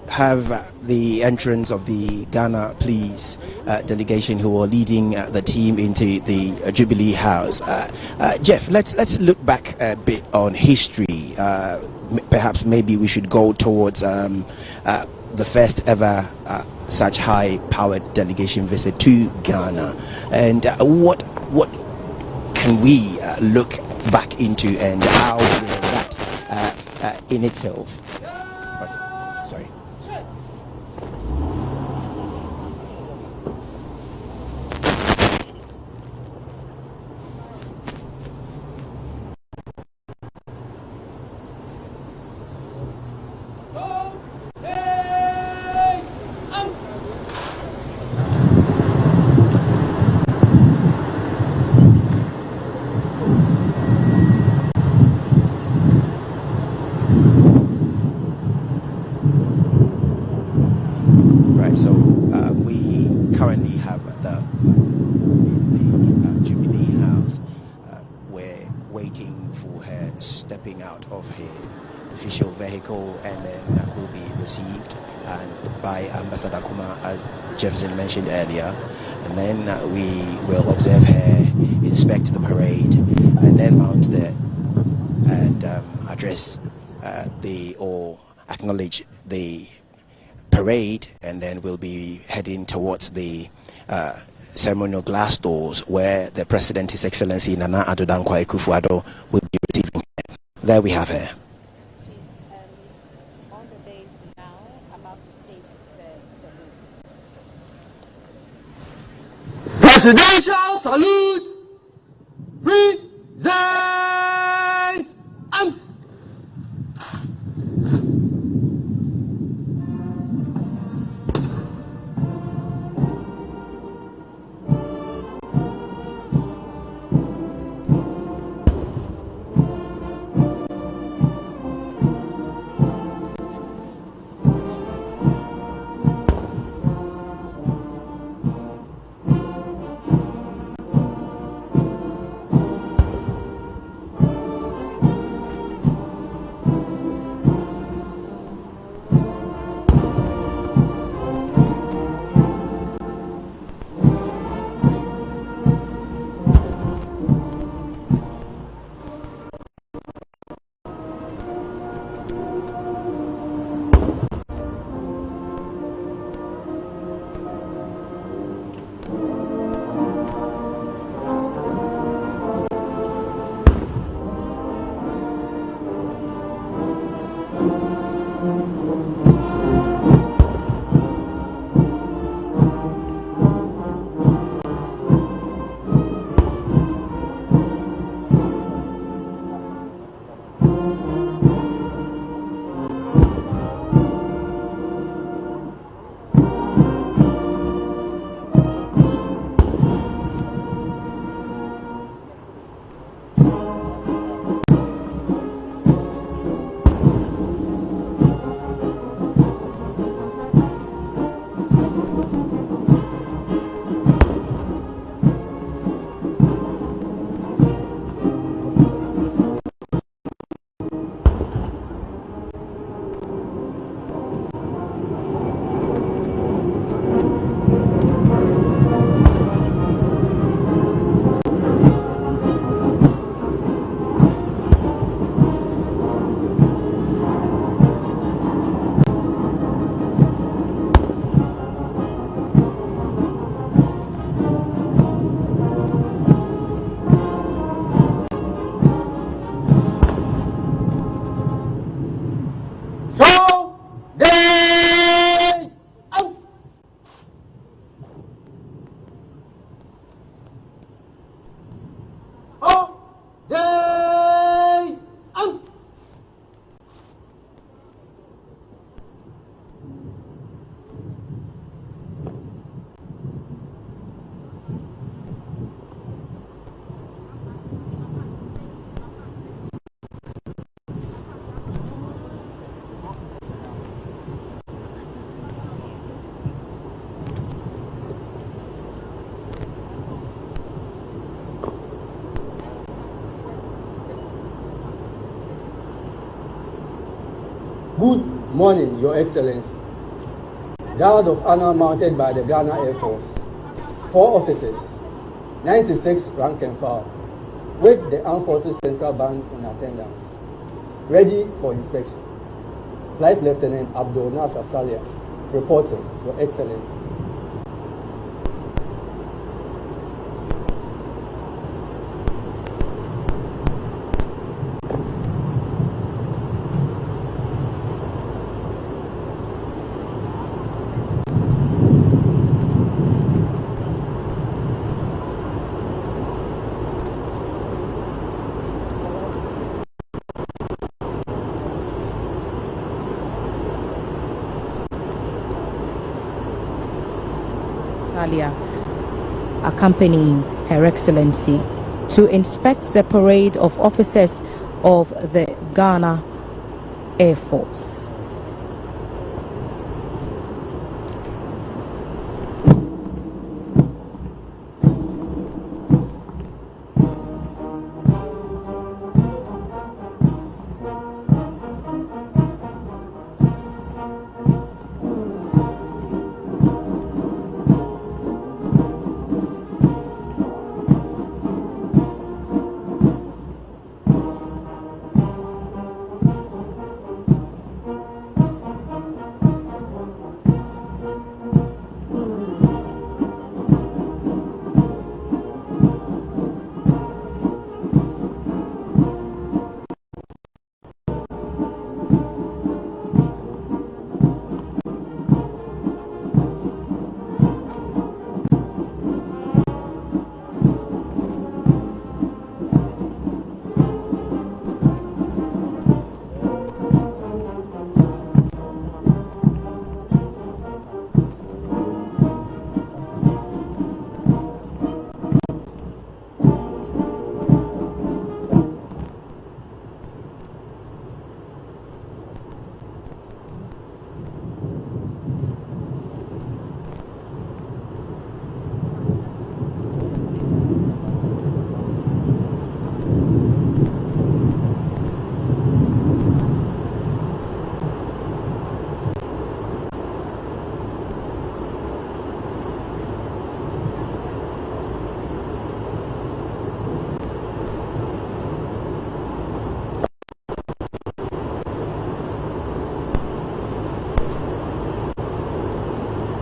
have the entrance of the Ghana Police delegation who are leading the team into the Jubilee House. Jeff, let's look back a bit on history. Perhaps maybe we should go towards the first ever such high-powered delegation visit to Ghana, and what can we look back into, and how will that in itself. Sorry. So we currently have the Jubilee House. We're waiting for her stepping out of her official vehicle, and then will be received by Ambassador Kuma, as Jefferson mentioned earlier. And then we will observe her inspect the parade, and then mount there and address or acknowledge the parade, and then we'll be heading towards the ceremonial glass doors where the President, His Excellency Nana Addo Dankwa Akufo-Addo, will be receiving her. There we have her. On the base now, about to take the salute. Presidential salute! Present arms! Good morning, Your Excellency. Guard of honor mounted by the Ghana Air Force. 4 officers, 96 rank and file, with the Armed Forces Central Band in attendance, ready for inspection. Flight Lieutenant Abdul Nasser Salia, reporting, Your Excellency. Accompanying Her Excellency to inspect the parade of officers of the Ghana Air Force.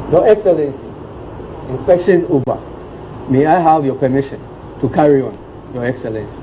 Your Excellency, inspection over. May I have your permission to carry on, Your Excellency?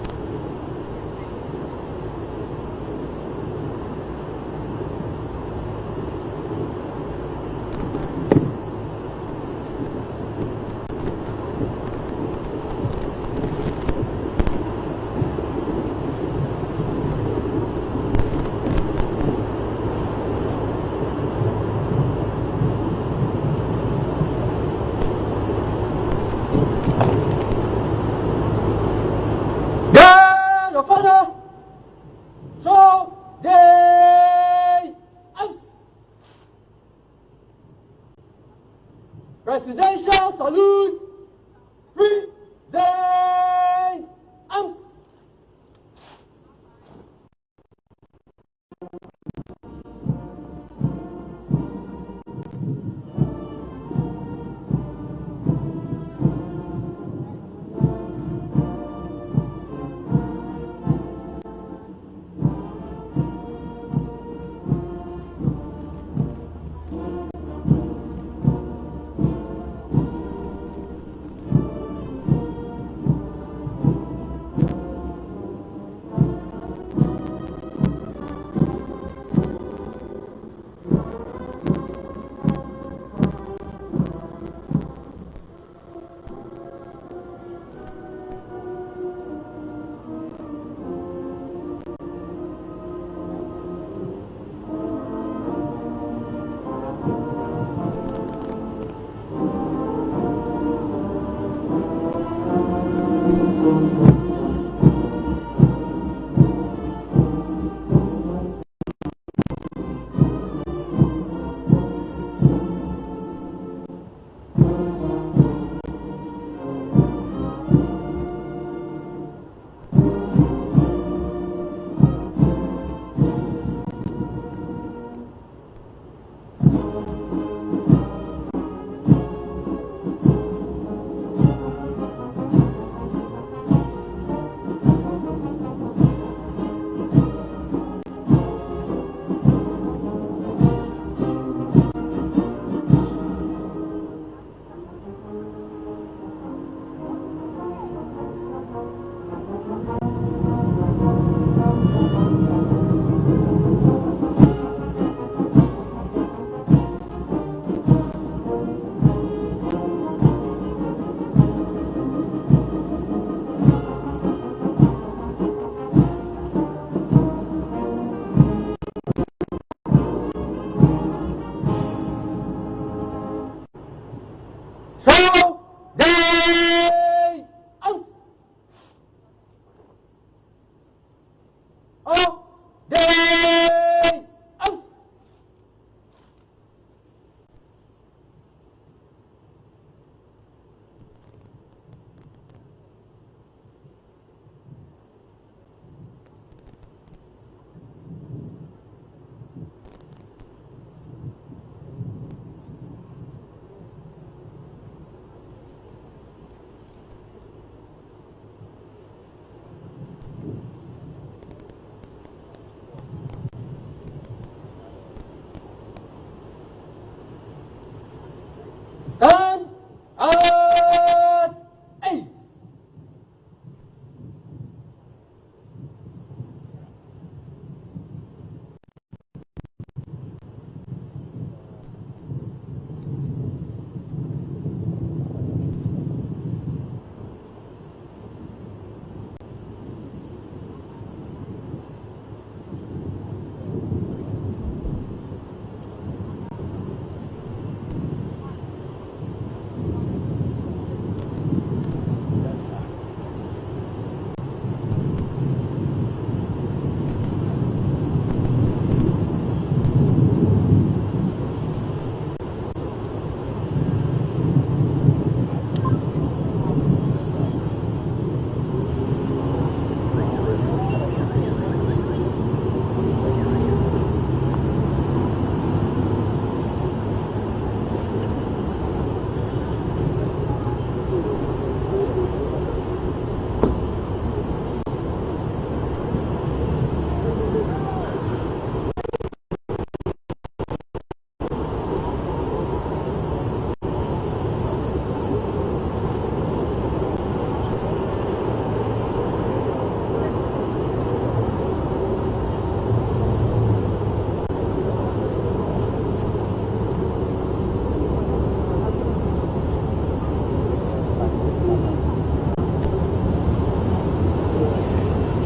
Presidential salute, present arms.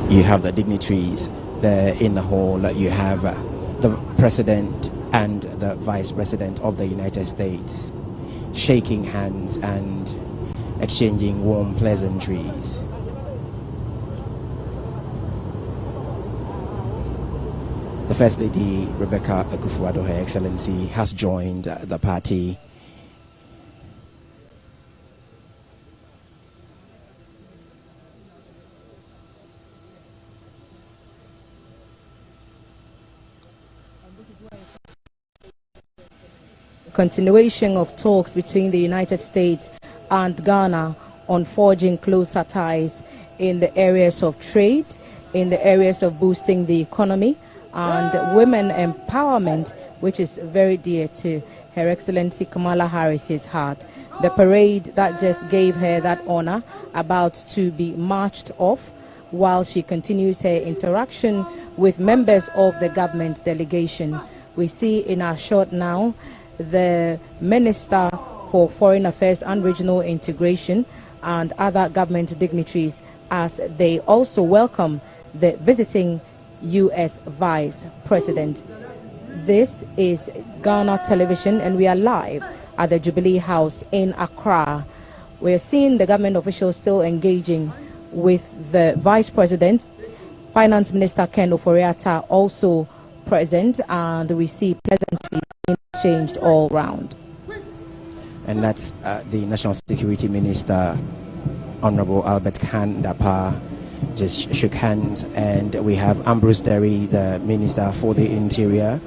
You have the dignitaries there in the hall. You have the President and the Vice President of the United States shaking hands and exchanging warm pleasantries. The First Lady, Rebecca Akufo-Addo, Her Excellency, has joined the party. Continuation of talks between the United States and Ghana on forging closer ties in the areas of trade, in the areas of boosting the economy, and women empowerment, which is very dear to Her Excellency Kamala Harris's heart. The parade that just gave her that honor, about to be marched off, while she continues her interaction with members of the government delegation. We see in our shot now the Minister for Foreign Affairs and Regional Integration and other government dignitaries as they also welcome the visiting U.S. Vice President. This is Ghana Television and we are live at the Jubilee House in Accra. We're seeing the government officials still engaging with the Vice President, Finance Minister Ken Ofori-Atta also present, and we see pleasantries exchanged all round. And that's the National Security Minister, Honorable Albert Khan Dapa, just shook hands, and we have Ambrose Derry, the Minister for the Interior,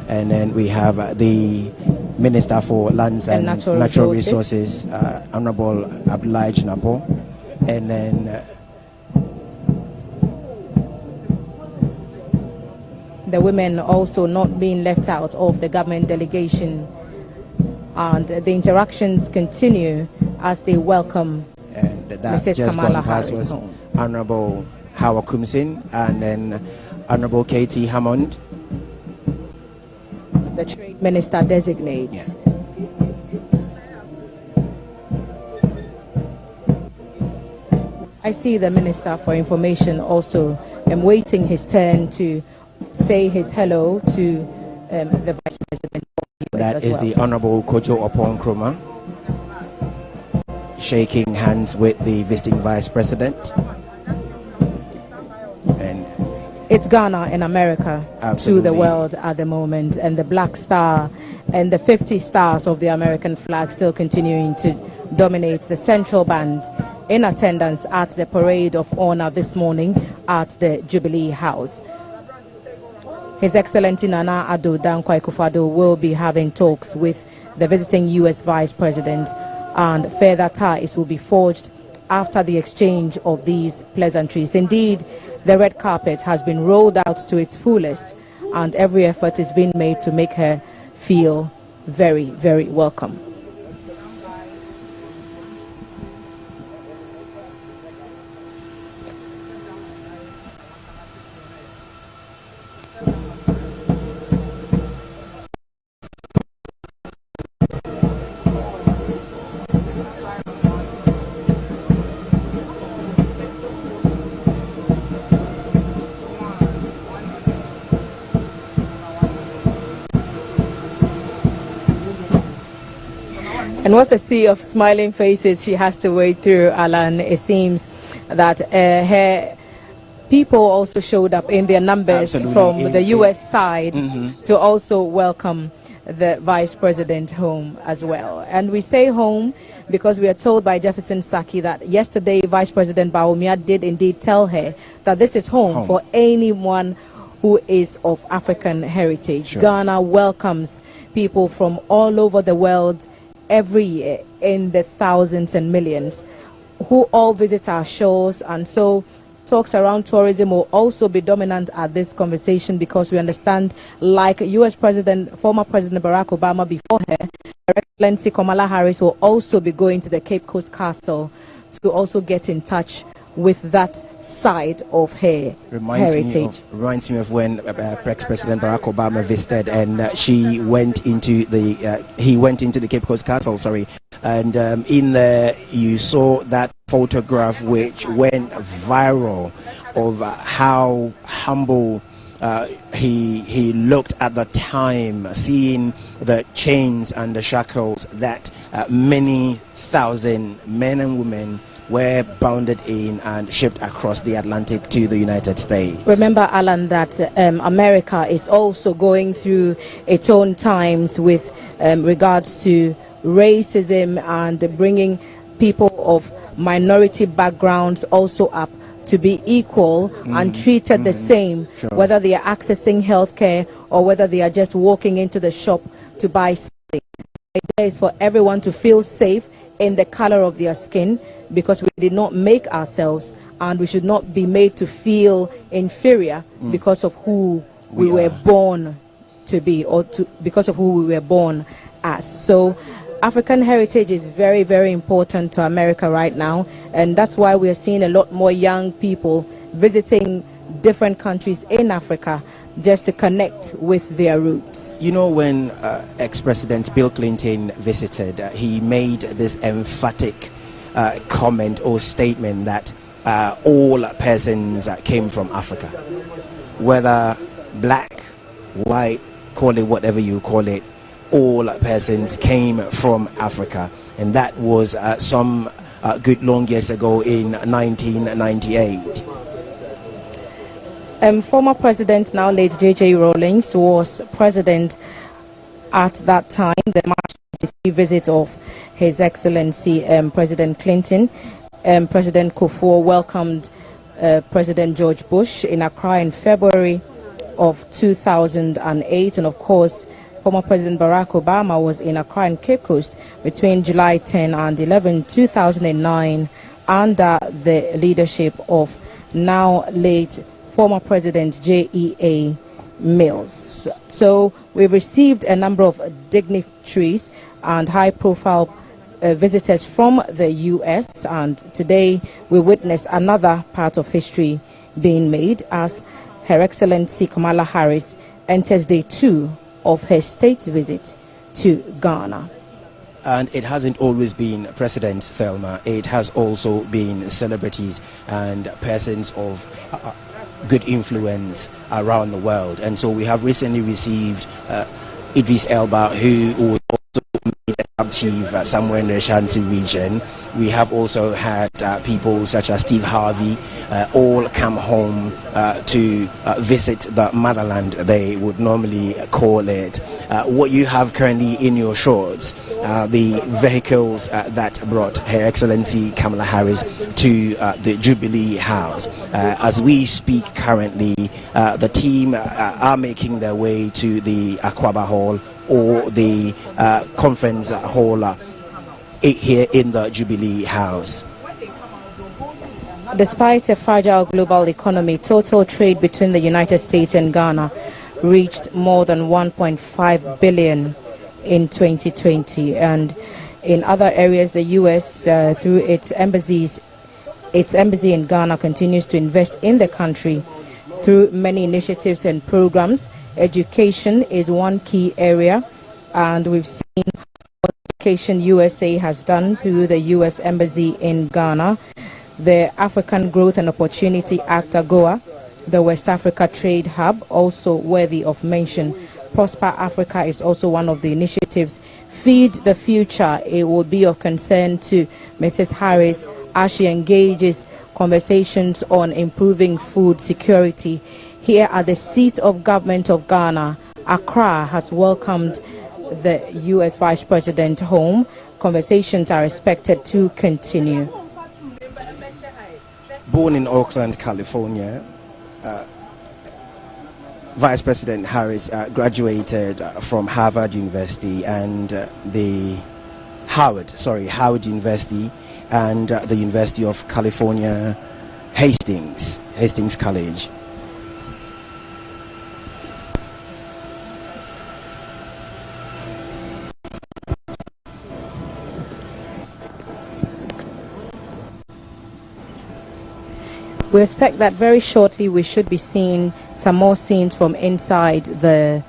and then we have the Minister for Lands and Natural Resources, Honorable Abdullahi Chinapo, and then the women also not being left out of the government delegation, and the interactions continue as they welcome Mrs. Kamala Harris home. Honorable Howard Kumsin and then Honorable Katie Hammond, the Trade Minister designate. Yeah. I see the Minister for Information also waiting his turn to say his hello to the Vice President. That is the Honorable Kojo Opon Nkrumah, shaking hands with the visiting Vice President. And it's Ghana and America absolutely to the world at the moment, and the black star and the 50 stars of the American flag still continuing to dominate the central band in attendance at the parade of honor this morning at the Jubilee House. His Excellency Nana Addo Dankwa Akufo-Addo will be having talks with the visiting U.S. Vice President, and further ties will be forged after the exchange of these pleasantries. Indeed, the red carpet has been rolled out to its fullest, and every effort is being made to make her feel very, very welcome. And what a sea of smiling faces she has to wade through, Alan. It seems that her people also showed up in their numbers from the U.S. side to also welcome the Vice President home as well. And we say home because we are told by Jefferson Saki that yesterday Vice President Bawumia did indeed tell her that this is home for anyone who is of African heritage. Sure. Ghana welcomes people from all over the world every year in the thousands and millions who all visit our shores, and so talks around tourism will also be dominant at this conversation, because we understand, like U.S. President, former President Barack Obama before her, Her Excellency Kamala Harris will also be going to the Cape Coast Castle to also get in touch with that side of her heritage. Reminds me of when ex-President Barack Obama visited, and he went into the Cape Coast Castle, And in there, you saw that photograph which went viral of how humble he looked at the time, seeing the chains and the shackles that many thousand men and women were bounded in and shipped across the Atlantic to the United States. Remember, Alan, that America is also going through its own times with regards to racism and bringing people of minority backgrounds also up to be equal and treated the same, whether they are accessing healthcare or whether they are just walking into the shop to buy something. The idea is for everyone to feel safe in the color of their skin, because we did not make ourselves, and we should not be made to feel inferior because of who we were born to be, or because of who we were born as. So African heritage is very, very important to America right now, and that's why we are seeing a lot more young people visiting different countries in Africa just to connect with their roots. You know, when ex-President Bill Clinton visited, he made this emphatic comment or statement that all persons came from Africa, whether black, white, call it whatever you call it, all persons came from Africa. And that was some good long years ago in 1998. Former President, now late J.J. Rawlings, was president at that time, the March 23 visit of His Excellency President Clinton. President Kufuor welcomed President George Bush in Accra in February of 2008, and of course former President Barack Obama was in Accra and Cape Coast between July 10 and 11, 2009, under the leadership of now late former President J.E.A. Mills. So we've received a number of dignitaries and high-profile visitors from the U.S., and today we witness another part of history being made as Her Excellency Kamala Harris enters day 2 of her state visit to Ghana. And it hasn't always been presidents, Thelma. It has also been celebrities and persons of good influence around the world. And so we have recently received Idris Elba, who was also made a sub-chief somewhere in the Ashanti region. We have also had people such as Steve Harvey all come home to visit the motherland, they would normally call it. What you have currently in your shorts, the vehicles that brought Her Excellency Kamala Harris to the Jubilee House. As we speak currently, the team are making their way to the Akwaba Hall or the conference hall here in the Jubilee House. Despite a fragile global economy, total trade between the United States and Ghana reached more than 1.5 billion in 2020. And in other areas, the U.S., through its embassy in Ghana, continues to invest in the country through many initiatives and programs. Education is one key area, and we've seen what Education USA has done through the U.S. Embassy in Ghana. The African Growth and Opportunity Act, AGOA, the West Africa Trade Hub, also worthy of mention. Prosper Africa is also one of the initiatives. Feed the Future, it will be of concern to Mrs. Harris as she engages conversations on improving food security. Here at the seat of government of Ghana, Accra has welcomed the U.S. Vice President home. Conversations are expected to continue. Born in Oakland, California, Vice President Harris graduated from Harvard University and Howard University and the University of California, Hastings College. We expect that very shortly we should be seeing some more scenes from inside the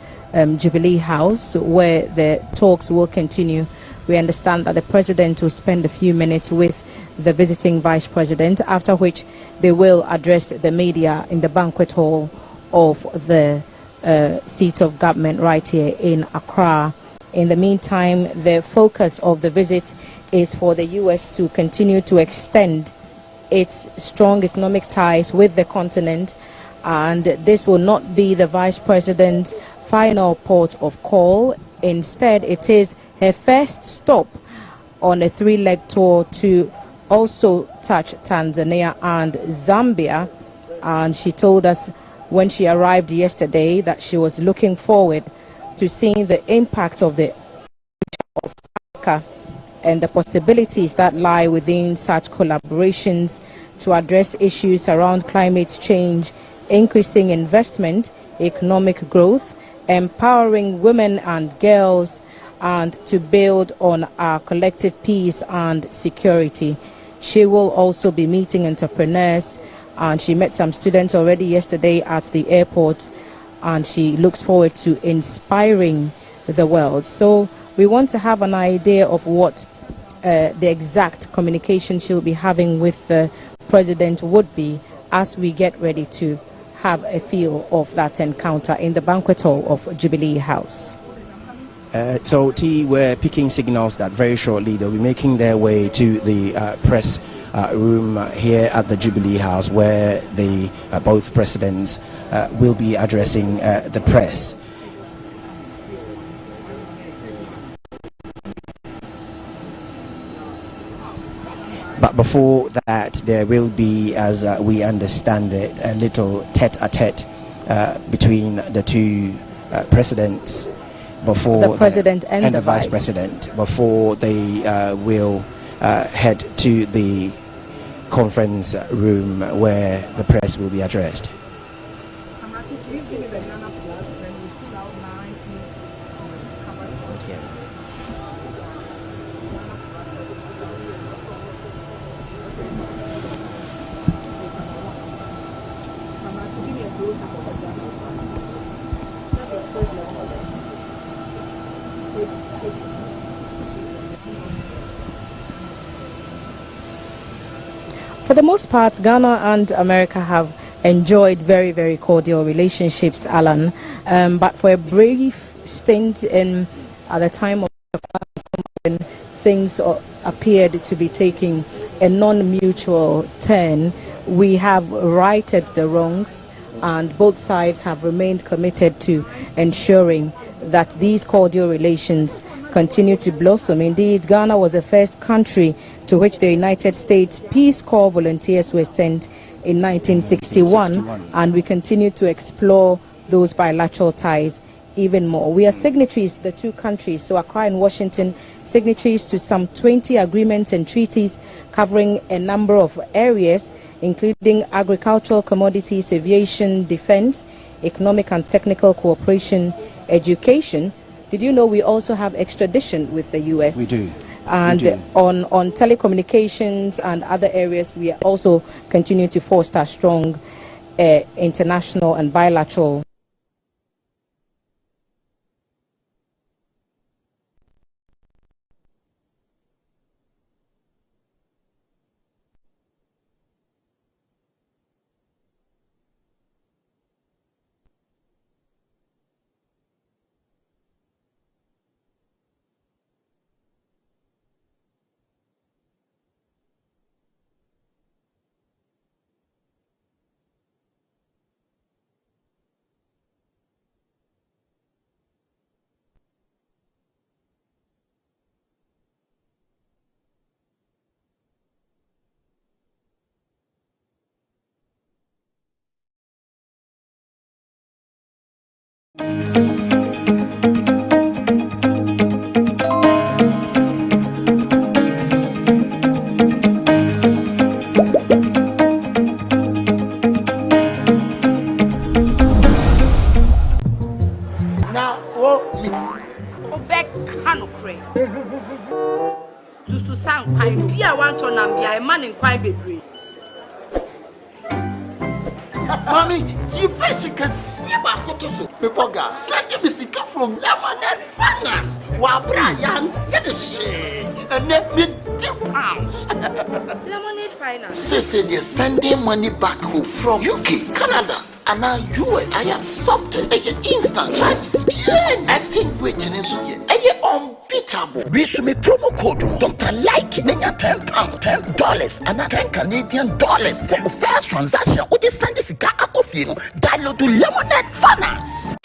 Jubilee House, where the talks will continue We understand that the president will spend a few minutes with the visiting vice president, after which they will address the media in the banquet hall of the seat of government right here in Accra. In the meantime, the focus of the visit is for the U.S. to continue to extend its strong economic ties with the continent, and this will not be the vice president's final port of call. Instead, it is her first stop on a three-leg tour to also touch Tanzania and Zambia. And she told us when she arrived yesterday that she was looking forward to seeing the impact of the of Africa and the possibilities that lie within such collaborations to address issues around climate change, increasing investment, economic growth, empowering women and girls, and to build on our collective peace and security. She will also be meeting entrepreneurs, and she met some students already yesterday at the airport, and she looks forward to inspiring the world. So we want to have an idea of what the exact communication she'll be having with the president would be as we get ready to have a feel of that encounter in the banquet hall of Jubilee House. So we're picking signals that very shortly they'll be making their way to the press room here at the Jubilee House, where the both presidents will be addressing the press. But before that, there will be, as we understand it, a little tete-a-tete between the two presidents before the president and the vice president, before they will head to the conference room where the press will be addressed. For the most part, Ghana and America have enjoyed very, very cordial relationships, Alan. But for a brief stint at the time of when things appeared to be taking a non-mutual turn, we have righted the wrongs, and both sides have remained committed to ensuring that these cordial relations continue to blossom. Indeed, Ghana was the first country to which the United States Peace Corps volunteers were sent in 1961, and we continue to explore those bilateral ties even more. We are signatories, the two countries, so Accra and Washington, signatories to some 20 agreements and treaties covering a number of areas, including agricultural commodities, aviation, defense, economic and technical cooperation, education. Did you know we also have extradition with the U.S.? We do. And on telecommunications and other areas, we also continue to foster strong international and bilateral Mommy, you first can see about Kotoso. Pepoga, send me Sika from Lemonade Finance. Wa Brian Tennessee and let me £10. Lemonade Finance. Say they're sending money back home from UK, Canada, and now US. I accepted a instant charges. Extinguishing in so unbeatable. We should make promo code Dr. Like Nanya £10, $10 and $10 Canadian for the first transaction. What is send this guy download to Lemonade Finance.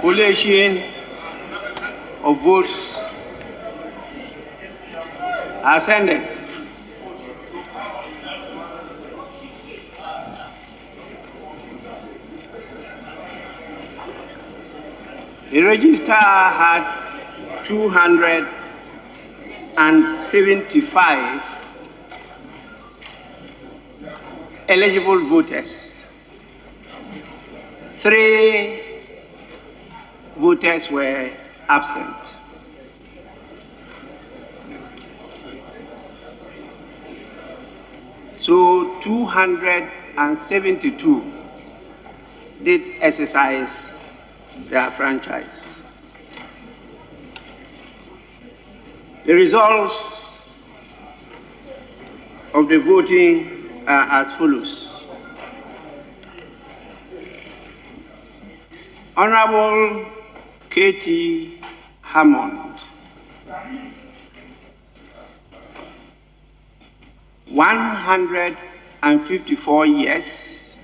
Collation of votes ascended. The register had 275 eligible voters. 3 voters were absent. So 272 did exercise their franchise. The results of the voting are as follows. Honorable Katie Hammond, 154 yes,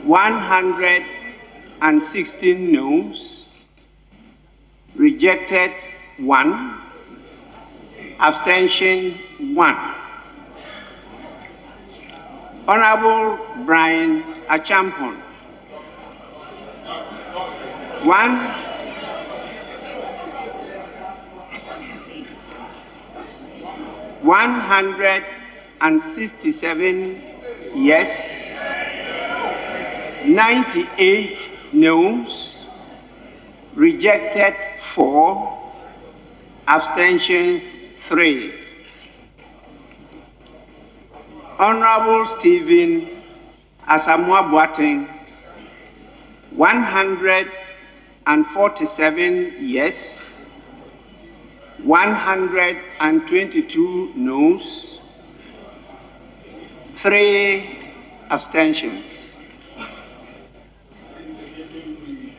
116 noes, rejected 1, abstention 1. Honorable Brian Achampon, 167 yes, 98 noes, rejected 4, abstentions 3. Honorable Stephen Asamoah Boateng, 147 yes, 122 noes, 3 abstentions.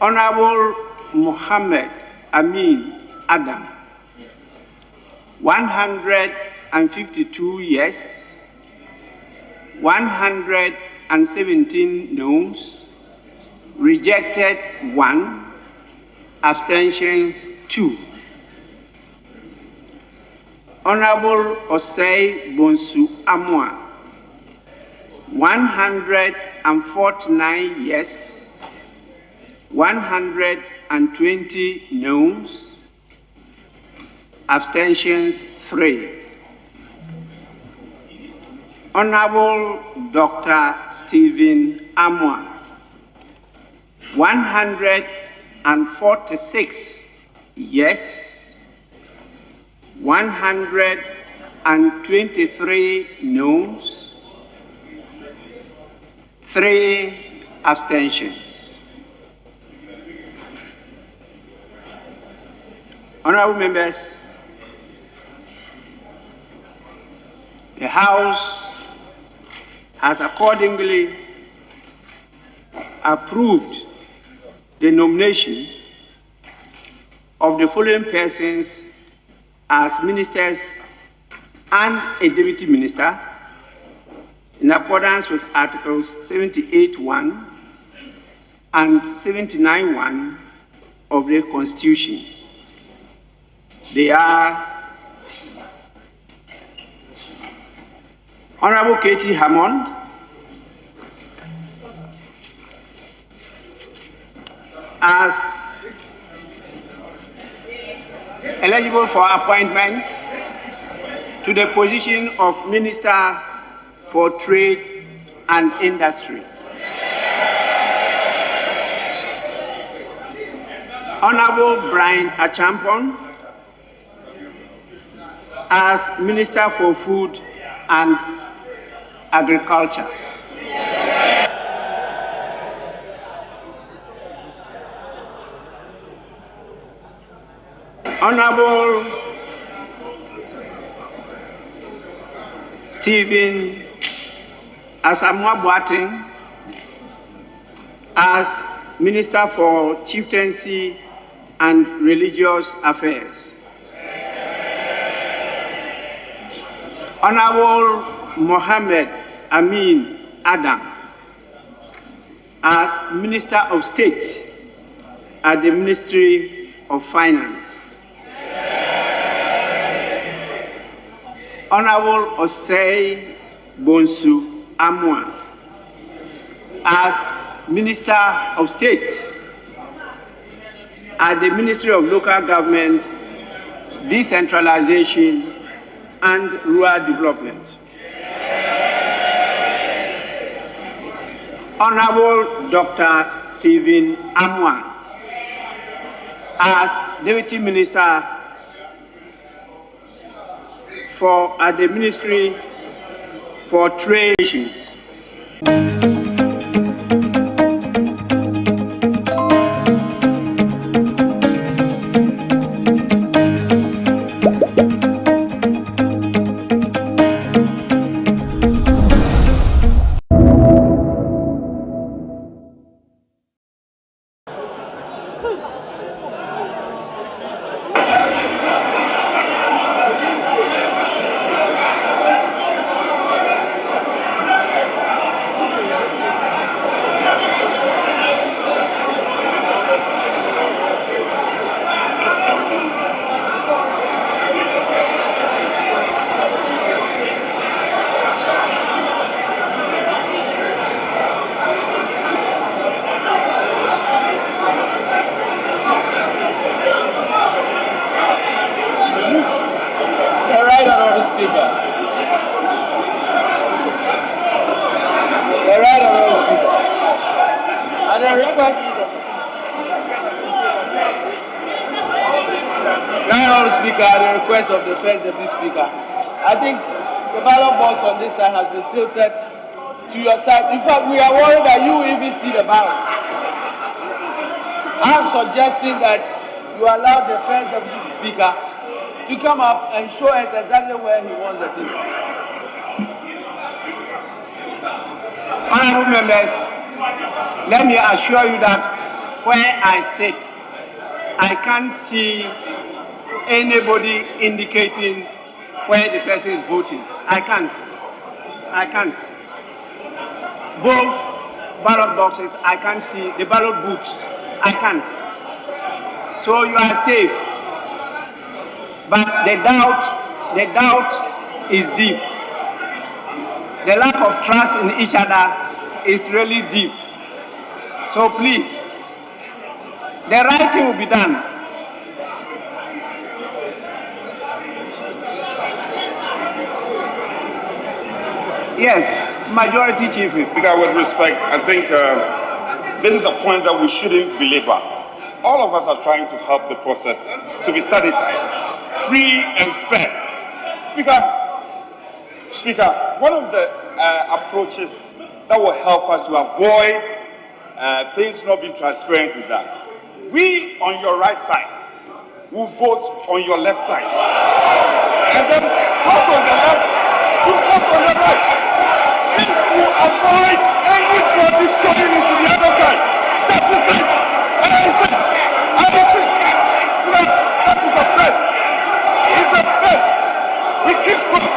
Honorable Muhammad Amin Adam, 152 yes, 117 noes, rejected 1, abstentions 2. Honorable Osei Bonsu Amwa, 149 yes, 120 noes, abstentions 3. Honorable Dr. Stephen Amwa, 146 yes, 123 noes, 3 abstentions. Honorable members, the House has accordingly approved the nomination of the following persons as ministers and a deputy minister in accordance with Articles 78(1) and 79(1) of the Constitution. They are Honorable Katie Hammond, as eligible for appointment to the position of Minister for Trade and Industry. Honorable Brian Achampon, as Minister for Food and Agriculture. Honorable Stephen Asamoah Boateng, as Minister for Chieftaincy and Religious Affairs. Honorable Mohammed Amin Adam, as Minister of State at the Ministry of Finance. Honorable Osei Bonsu Amwa, as Minister of State at the Ministry of Local Government, Decentralization and Rural Development. Honorable Dr. Stephen Amwa, as Deputy Minister at the Ministry for Trade. Of the first deputy speaker, I think the ballot box on this side has been tilted to your side. In fact, we are worried that you will even see the ballot. I'm suggesting that you allow the first deputy speaker to come up and show us exactly where he wants the thing. Honorable members, let me assure you that where I sit, I can't see anybody indicating where the person is voting. I can't. Both ballot boxes, I can't see. The ballot booths, I can't. So you are safe. But the doubt is deep. The lack of trust in each other is really deep. So please, the right thing will be done. Yes, Majority Chief. Speaker, with respect, I think this is a point that we shouldn't belabor. All of us are trying to help the process to be sanitized, free and fair. Speaker, one of the approaches that will help us to avoid things not being transparent is that we on your right side will vote on your left side. And then vote on the left, you vote on the right. We will avoid anybody showing into the other side. That is it. And that is it. And that is it. That is a fact. It's a fact. We keep quiet.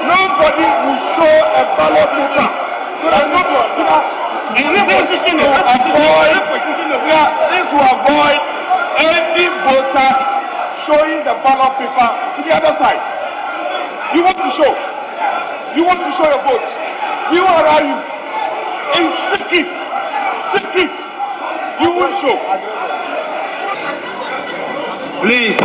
Nobody will show a ballot paper. So that in this position to avoid every voter showing the ballot paper to the other side. You want to show. You want to show your vote. We will allow you. In secret, you will show. Please.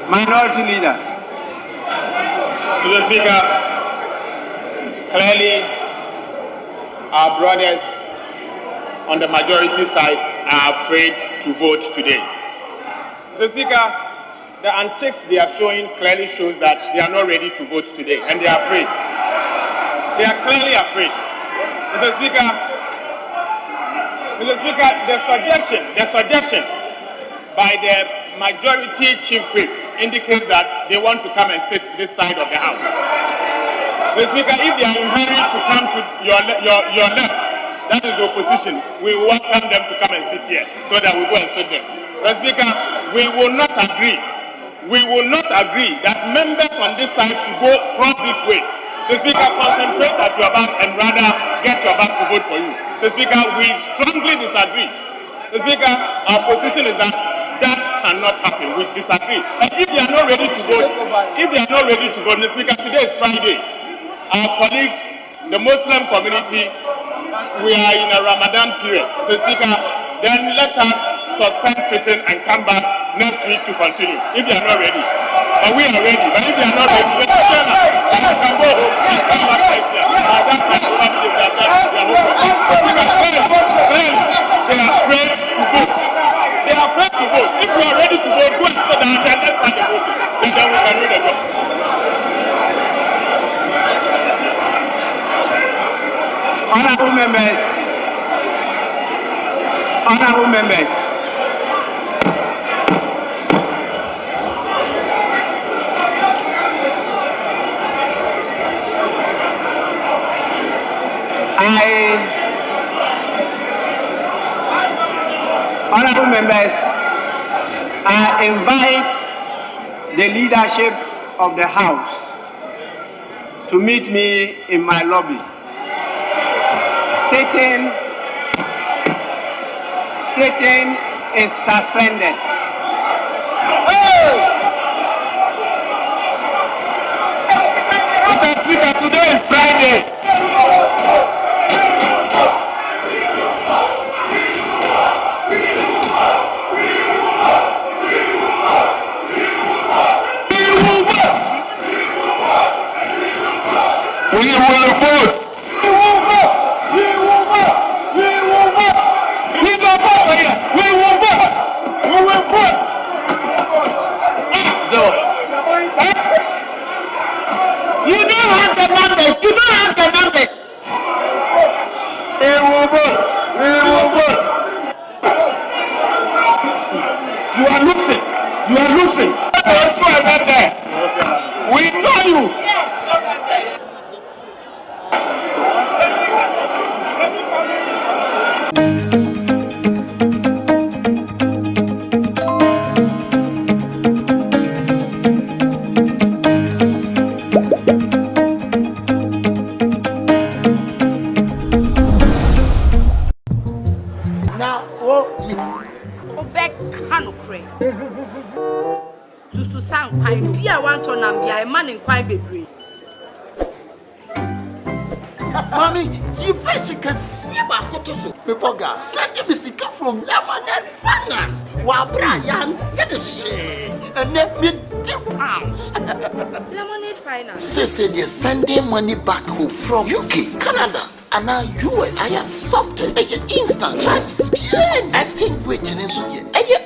Minority Leader. Mr. Speaker, clearly our brothers on the majority side are afraid to vote today. Mr. Speaker, the antics they are showing clearly shows that they are not ready to vote today, and they are afraid. They are clearly afraid. Mr. Speaker, the suggestion by the majority chief whip indicates that they want to come and sit this side of the house. Mr. Speaker, if they are in hurry to come to your left, that is the opposition, we welcome them to come and sit here so that we go and sit there. Mr. Speaker, we will not agree. We will not agree that members on this side should go cross this way. Mr. Speaker, concentrate at your back and rather get your back to vote for you. Mr. Speaker, we strongly disagree. Mr. Speaker, our position is that cannot happen. We disagree. And if they are not ready to vote, Mr. Speaker, today is Friday. Our colleagues, the Muslim community, we are in a Ramadan period. Mr. Speaker, then let us suspend sitting and come back next week to continue. If they are not ready. But we are ready. But if they are not ready, then we can go home and come back next year. That kind of family that they are afraid to vote. They are afraid to vote. If you are ready to vote, go and sit down and let's start the voting. Then we can do the job. Honorable members, I invite the leadership of the House to meet me in my lobby. Sitting is suspended. Mr. Speaker, today is Friday. We will vote. You are losing. We know you. Mommy, you basically see my kotoso. People got sending me sika from Lemonade Finance. While Brian did the shit and let me £2. Lemonade Finance. Say they're sending money back home from UK, Canada, and now US. I accepted a instant charges. Extinguishing in so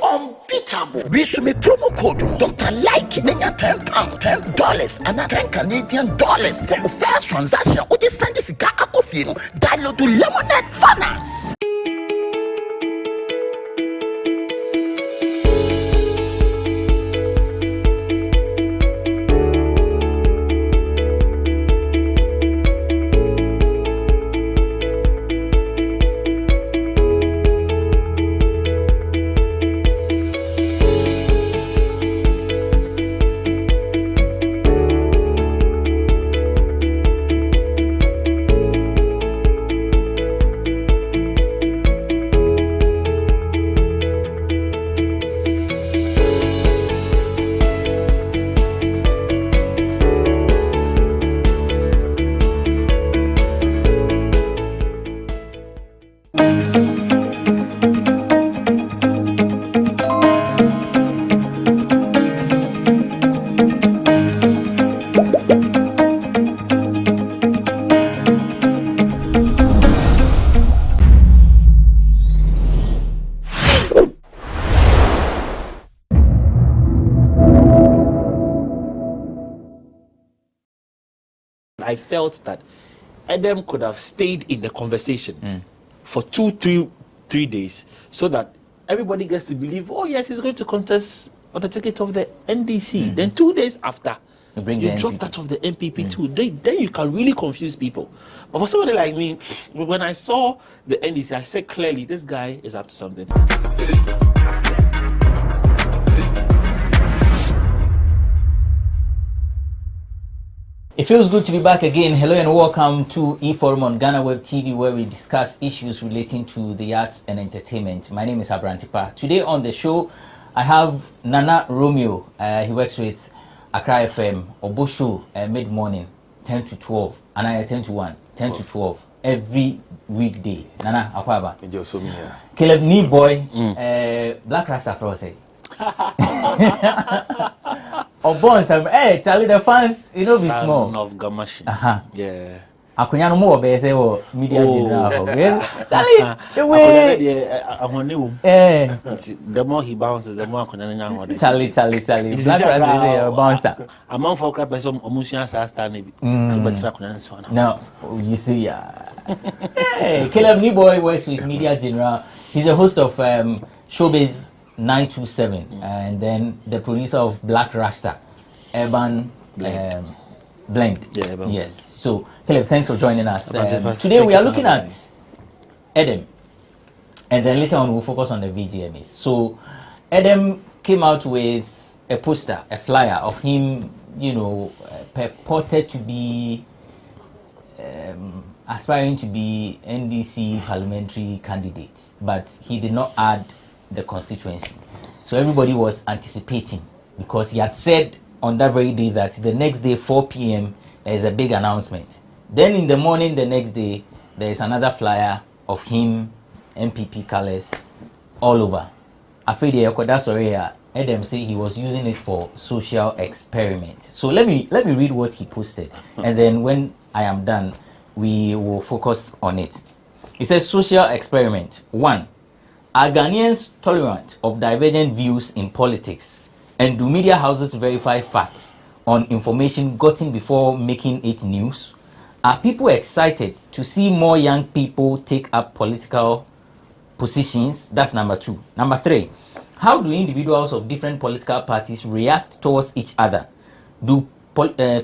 unbeatable. We should make promo code Dr. Like £10, $10 and $10 for the first transaction. Or they send this guy a coffee. Download to Lemonade Finance. I felt that Edem could have stayed in the conversation for 2-3 days so that everybody gets to believe, oh yes, he's going to contest on the ticket of the NDC. Then 2 days after, you drop that of the MPP too. Then you can really confuse people. But for somebody like me, when I saw the NDC, I said clearly, this guy is up to something. It feels good to be back again. Hello and welcome to eForum on GhanaWeb TV, where we discuss issues relating to the arts and entertainment. My name is Abrantipa. Today on the show, I have Nana Romeo. He works with Accra FM, Obosho, mid-morning, 10 to 12, and I 10 to 1, 10 to 12, every weekday. Nana, Akwaba. Caleb Boy, Black Rasta Frosty. Or born some, hey, Charlie, the fans, you know, be small. Son of Gamashi. Yeah. Akunya no more be say o media general. Charlie, the way the more he bounces, the more Akunya nya. Charlie. Black Rasta bouncer. Among for crap person omusia sa star na bi. But Akunya so na. No, you see Hey, Caleb Boy works with Media General. He's a host of Showbiz 927 and then the producer of Black Rasta, Urban Blend. Yeah, Urban yes. So, Caleb, thanks for joining us. Today we are looking at Edem, and then later on we'll focus on the VGMAs. So, Edem came out with a poster, a flyer of him, you know, purported to be aspiring to be NDC parliamentary candidate, but he did not add the constituency. So everybody was anticipating because he had said on that very day that the next day 4 p.m. there is a big announcement. Then in the morning the next day there is another flyer of him, MPP colors all over. Afia Schwar, Edem say he was using it for social experiment. So let me read what he posted, and then when I am done we will focus on it. It says social experiment 1. Are Ghanaians tolerant of divergent views in politics? And do media houses verify facts on information gotten before making it news? Are people excited to see more young people take up political positions? That's number 2. Number 3, how do individuals of different political parties react towards each other? Do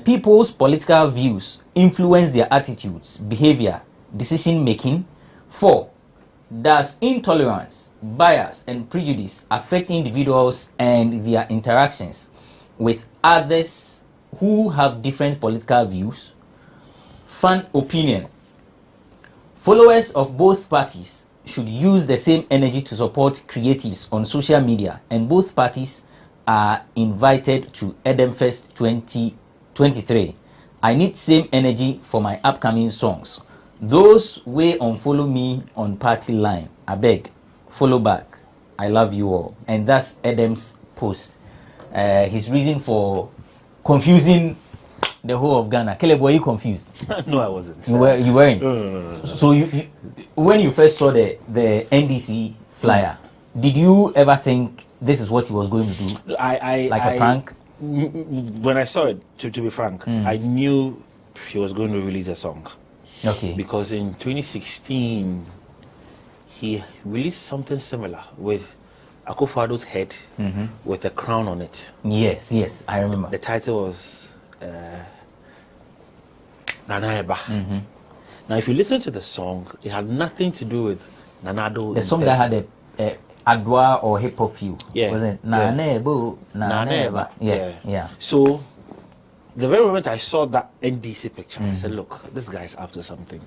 people's political views influence their attitudes, behavior, decision making? 4, does intolerance, bias, and prejudice affect individuals and their interactions with others who have different political views? Fan opinion. Followers of both parties should use the same energy to support creatives on social media, and both parties are invited to Edem Fest 2023. I need same energy for my upcoming songs. Those way unfollow me on party line, I beg, follow back. I love you all. And that's Edem's post. His reason for confusing the whole of Ghana. Caleb, were you confused? No, I wasn't. You weren't? No. So you, when you first saw the NDC flyer, did you ever think this is what he was going to do? Like a prank? When I saw it, to be frank, I knew he was going to release a song. Okay. Because in 2016, he released something similar with Akufo-Addo's head with a crown on it. Yes, I remember. The title was Nanayeba. Now, if you listen to the song, it had nothing to do with Nanado. The song that had a Adwa or hip hop feel. Yeah. Was it Nanayeba? Yeah. So, the very moment I saw that NDC picture, I said, look, this guy's up to something.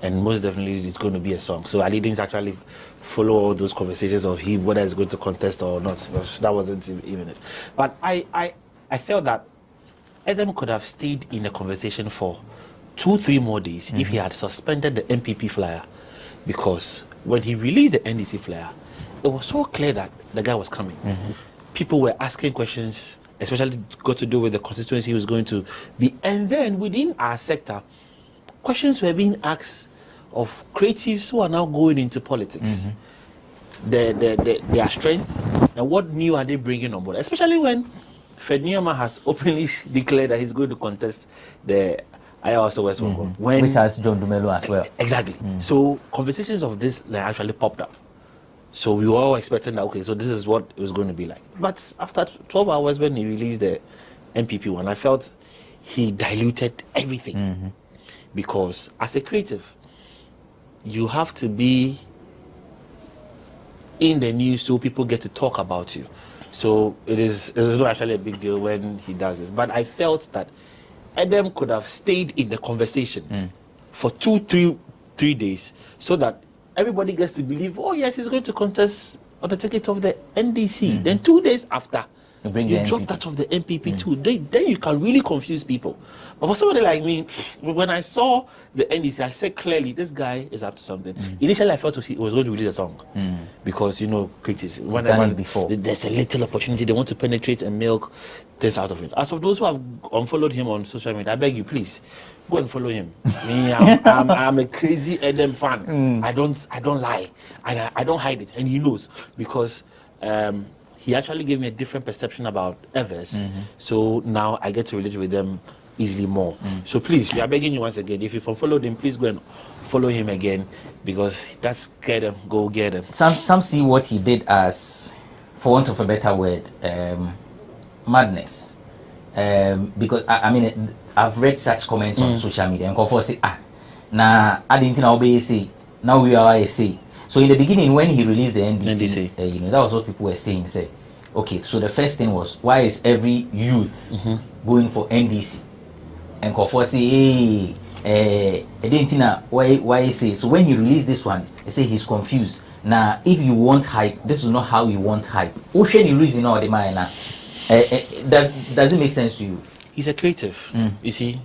And most definitely it's going to be a song. So I didn't actually follow all those conversations of him, whether he's going to contest or not. That wasn't even it. But I felt that Edem could have stayed in the conversation for 2-3 more days if he had suspended the MPP flyer. Because when he released the NDC flyer, it was so clear that the guy was coming. People were asking questions, especially got to do with the constituency he was going to be. And then within our sector, questions were being asked of creatives who are now going into politics. Their strength and what new are they bringing on board, especially when Fred Nyama has openly declared that he's going to contest the I also was which has John Dumelo as well. Exactly. So conversations of this actually popped up. So we were all expecting that, okay, so this is what it was going to be like. But after 12 hours when he released the MPP one, I felt he diluted everything. Because as a creative, you have to be in the news so people get to talk about you. So it is not actually a big deal when he does this. But I felt that Edem could have stayed in the conversation for 2-3 days so that everybody gets to believe, oh yes, he's going to contest on the ticket of the NDC. Then 2 days after, you drop that of the MPP too. Then you can really confuse people. But for somebody like me, when I saw the NDC, I said clearly, this guy is up to something. Initially, I felt he was going to release a song. Because, you know, critics, there's a little opportunity, they want to penetrate and milk this out of it. As of those who have unfollowed him on social media, I beg you, please, go and follow him. Me, I'm a crazy Edem fan. I don't lie. And I don't hide it. And he knows. Because he actually gave me a different perception about Evers. So now I get to relate with them easily more. So please, we are begging you once again, if you followed him, please go and follow him again, because that's get them, go get them. Some see what he did as, for want of a better word, madness. Because I mean, I've read such comments on social media and people say, nah, I didn't know what say. Now we are say. So in the beginning, when he released the NDC, you know, that was what people were saying. Say, okay, so the first thing was, why is every youth going for NDC? And Kofor say, hey, I didn't know why he say. So when he released this one, he say he's confused. Now, if you want hype, this is not how you want hype. Ocean you lose in all the mind now. Does it make sense to you? He's a creative. You see,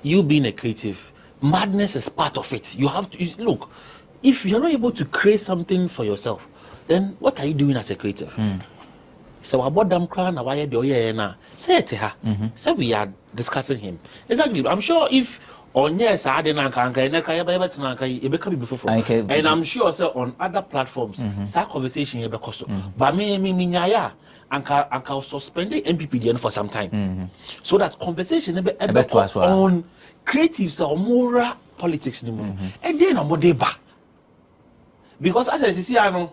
you being a creative, madness is part of it. You have to look. If you're not able to create something for yourself, then what are you doing as a creative? So about them crying, say it to her. So we are discussing him. Exactly. I'm sure if on yes, I didn't before, and I'm sure so on other platforms, that conversation here because but me I'll suspend the MPPDN for some time, so that conversation on creatives or moral politics anymore. And then I'm deba. Because as I see, I know,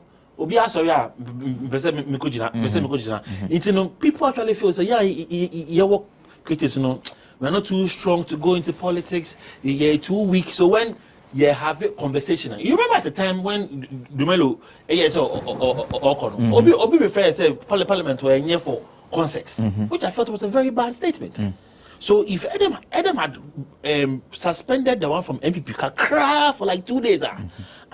people actually feel so. Yeah, your work critics, you know, we're not too strong to go into politics. You're too weak. So when you have a conversation, you remember at the time when Dumelo, Obi referred to Parliament to for concerts, which I felt was a very bad statement. So if Edem had suspended the one from MPP Kakra for like 2 days, and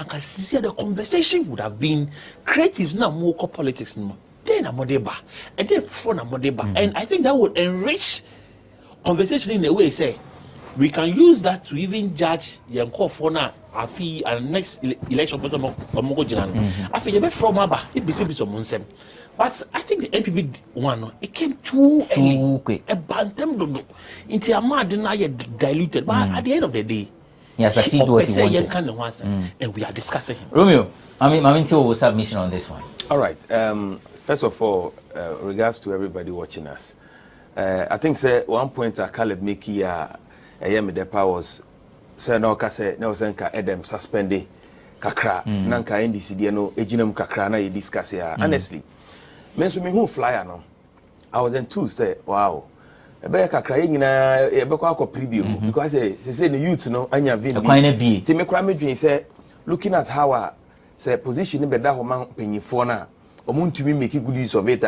can see the conversation would have been creatives now more politics no. Then a modeba, and then phone a modeba, and I think that would enrich conversation in a way. Say we can use that to even judge Yanko Fona Afi and next election. Afi you be from Aba, it be some Munsem. But I think the MPP one, it came too quick. A bantam dodo. Into a mad diluted. But at the end of the day, yes, achieved what he wanted. And we are discussing him. Romeo, I mean, to submission on this one. All right. First of all, regards to everybody watching us. I think say one point I Caleb make here, Depa was say no kase no senka Edem suspended kakra nanka NDC no ejinam kakra na ye discuss here. Honestly. Menso me who flyer no. I was enthused say wow. Ebe kakra ye nyina ebe kwa preview because say the youth no anya vin. Ti me kra medwin say looking at how say position be da ho man panyifo na omuntumi make good use of it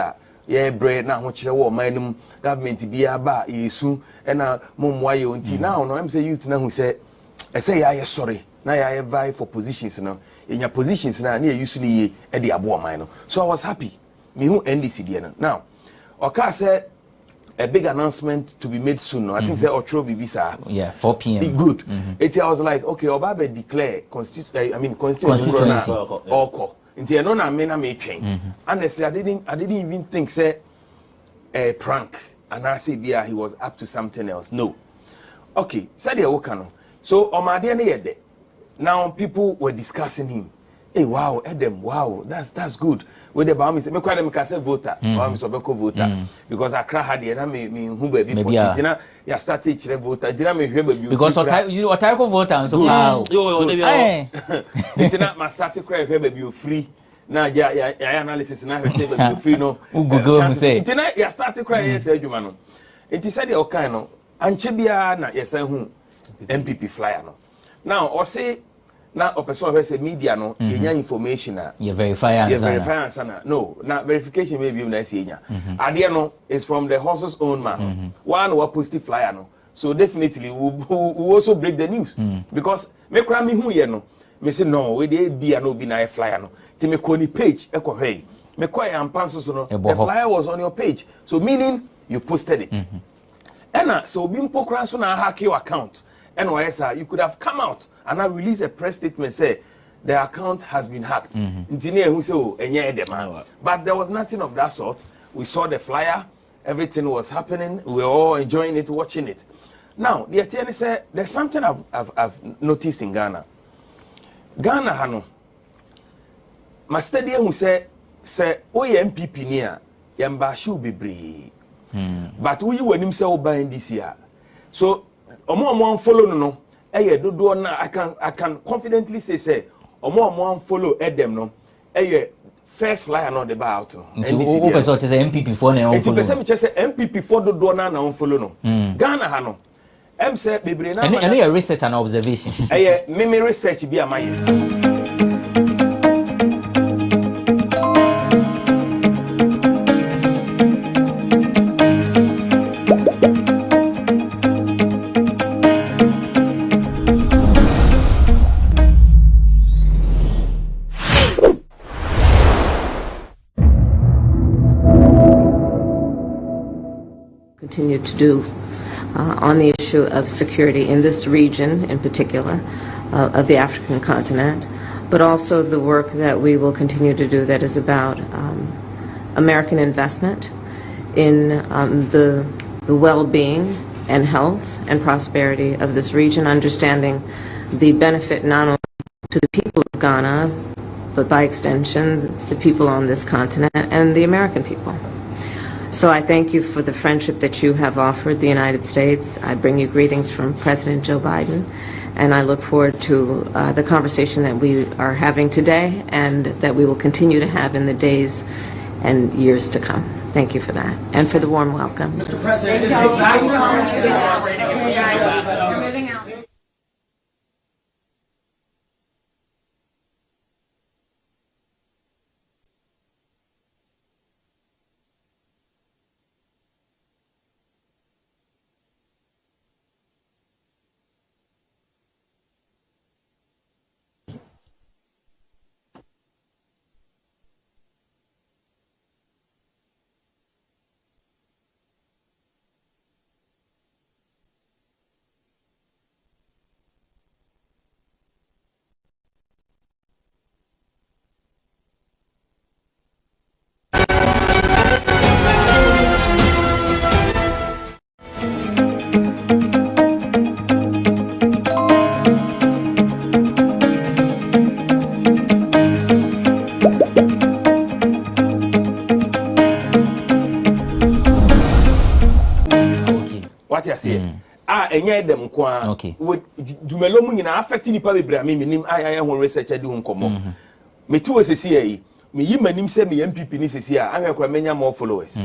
yeah bread na ho kire wo man government bia ba yesu na momwa ye onti now no am say youth na hu say say ya sorry na ya vie for positions no enya positions na na use ni ye e de abo man no. So I was happy me who NDC there now oka say a big announcement to be made soon no. I think say Otro Bibisa 4 p.m. good. I was like okay Obabe declare constitution oko nti no na me na me twen. Honestly I didn't even think say a prank and I say bia he was up to something else. No. Okay, said the woka no. So omade na yede. Now people were discussing him. hey, wow, Edem, wow, that's good. With the Bami say, me cry them can voter. Bami so be voter because Accra had the me who be important. Ya start teach voter. Dina me hwe baby. Because what type of voter so how? Dina ma start cry hwe baby free. Na ya analysis na hwe say baby free no. Google say. Dina ya start cry yes adwuma no. Enti said the kind no. Anche bia na yesan hu MPP flyer no. Now or say now, a person who says media no, you information you verify answer. No, now verification maybe you not Idea no is from the horse's own mouth. One will post the flyer no, so definitely we also break the news because me cry me who you know. Me say no, we dey be no be na flyer no. Ti me call the page eko hey. Me call am panso so no. The flyer was on your page, so meaning you posted it. And so being pokran so na hack your account. And you could have come out and now release a press statement say the account has been hacked. But there was nothing of that sort. We saw the flyer, everything was happening, we were all enjoying it, watching it. Now, the attorney said there's something I've noticed in Ghana. Ghana hano, my study who say MPP near Yambashu be brave. But we were himself buying this year. So omo follow no dodo na I can confidently say omo follow Edem no first flyer no the buy out no NDC person say MPP for na on follow person say MPP for dodo na on follow no Ghana ha no say bebre na and your research and observation me research bi amaye. Continue to do on the issue of security in this region in particular of the African continent, but also the work that we will continue to do that is about American investment in the well-being and health and prosperity of this region, understanding the benefit not only to the people of Ghana, but by extension the people on this continent and the American people. So I thank you for the friendship that you have offered the United States. I bring you greetings from President Joe Biden, and I look forward to the conversation that we are having today and that we will continue to have in the days and years to come. Thank you for that, and for the warm welcome. Mr. President, we're moving out. Enye dem kwa dumelo mu nyina affect ni pa bebre me nim ayaya ho research di ho nkomo me tu osesi yi me yi manim se me MPP ni sesi a ahwe kwa menya more followers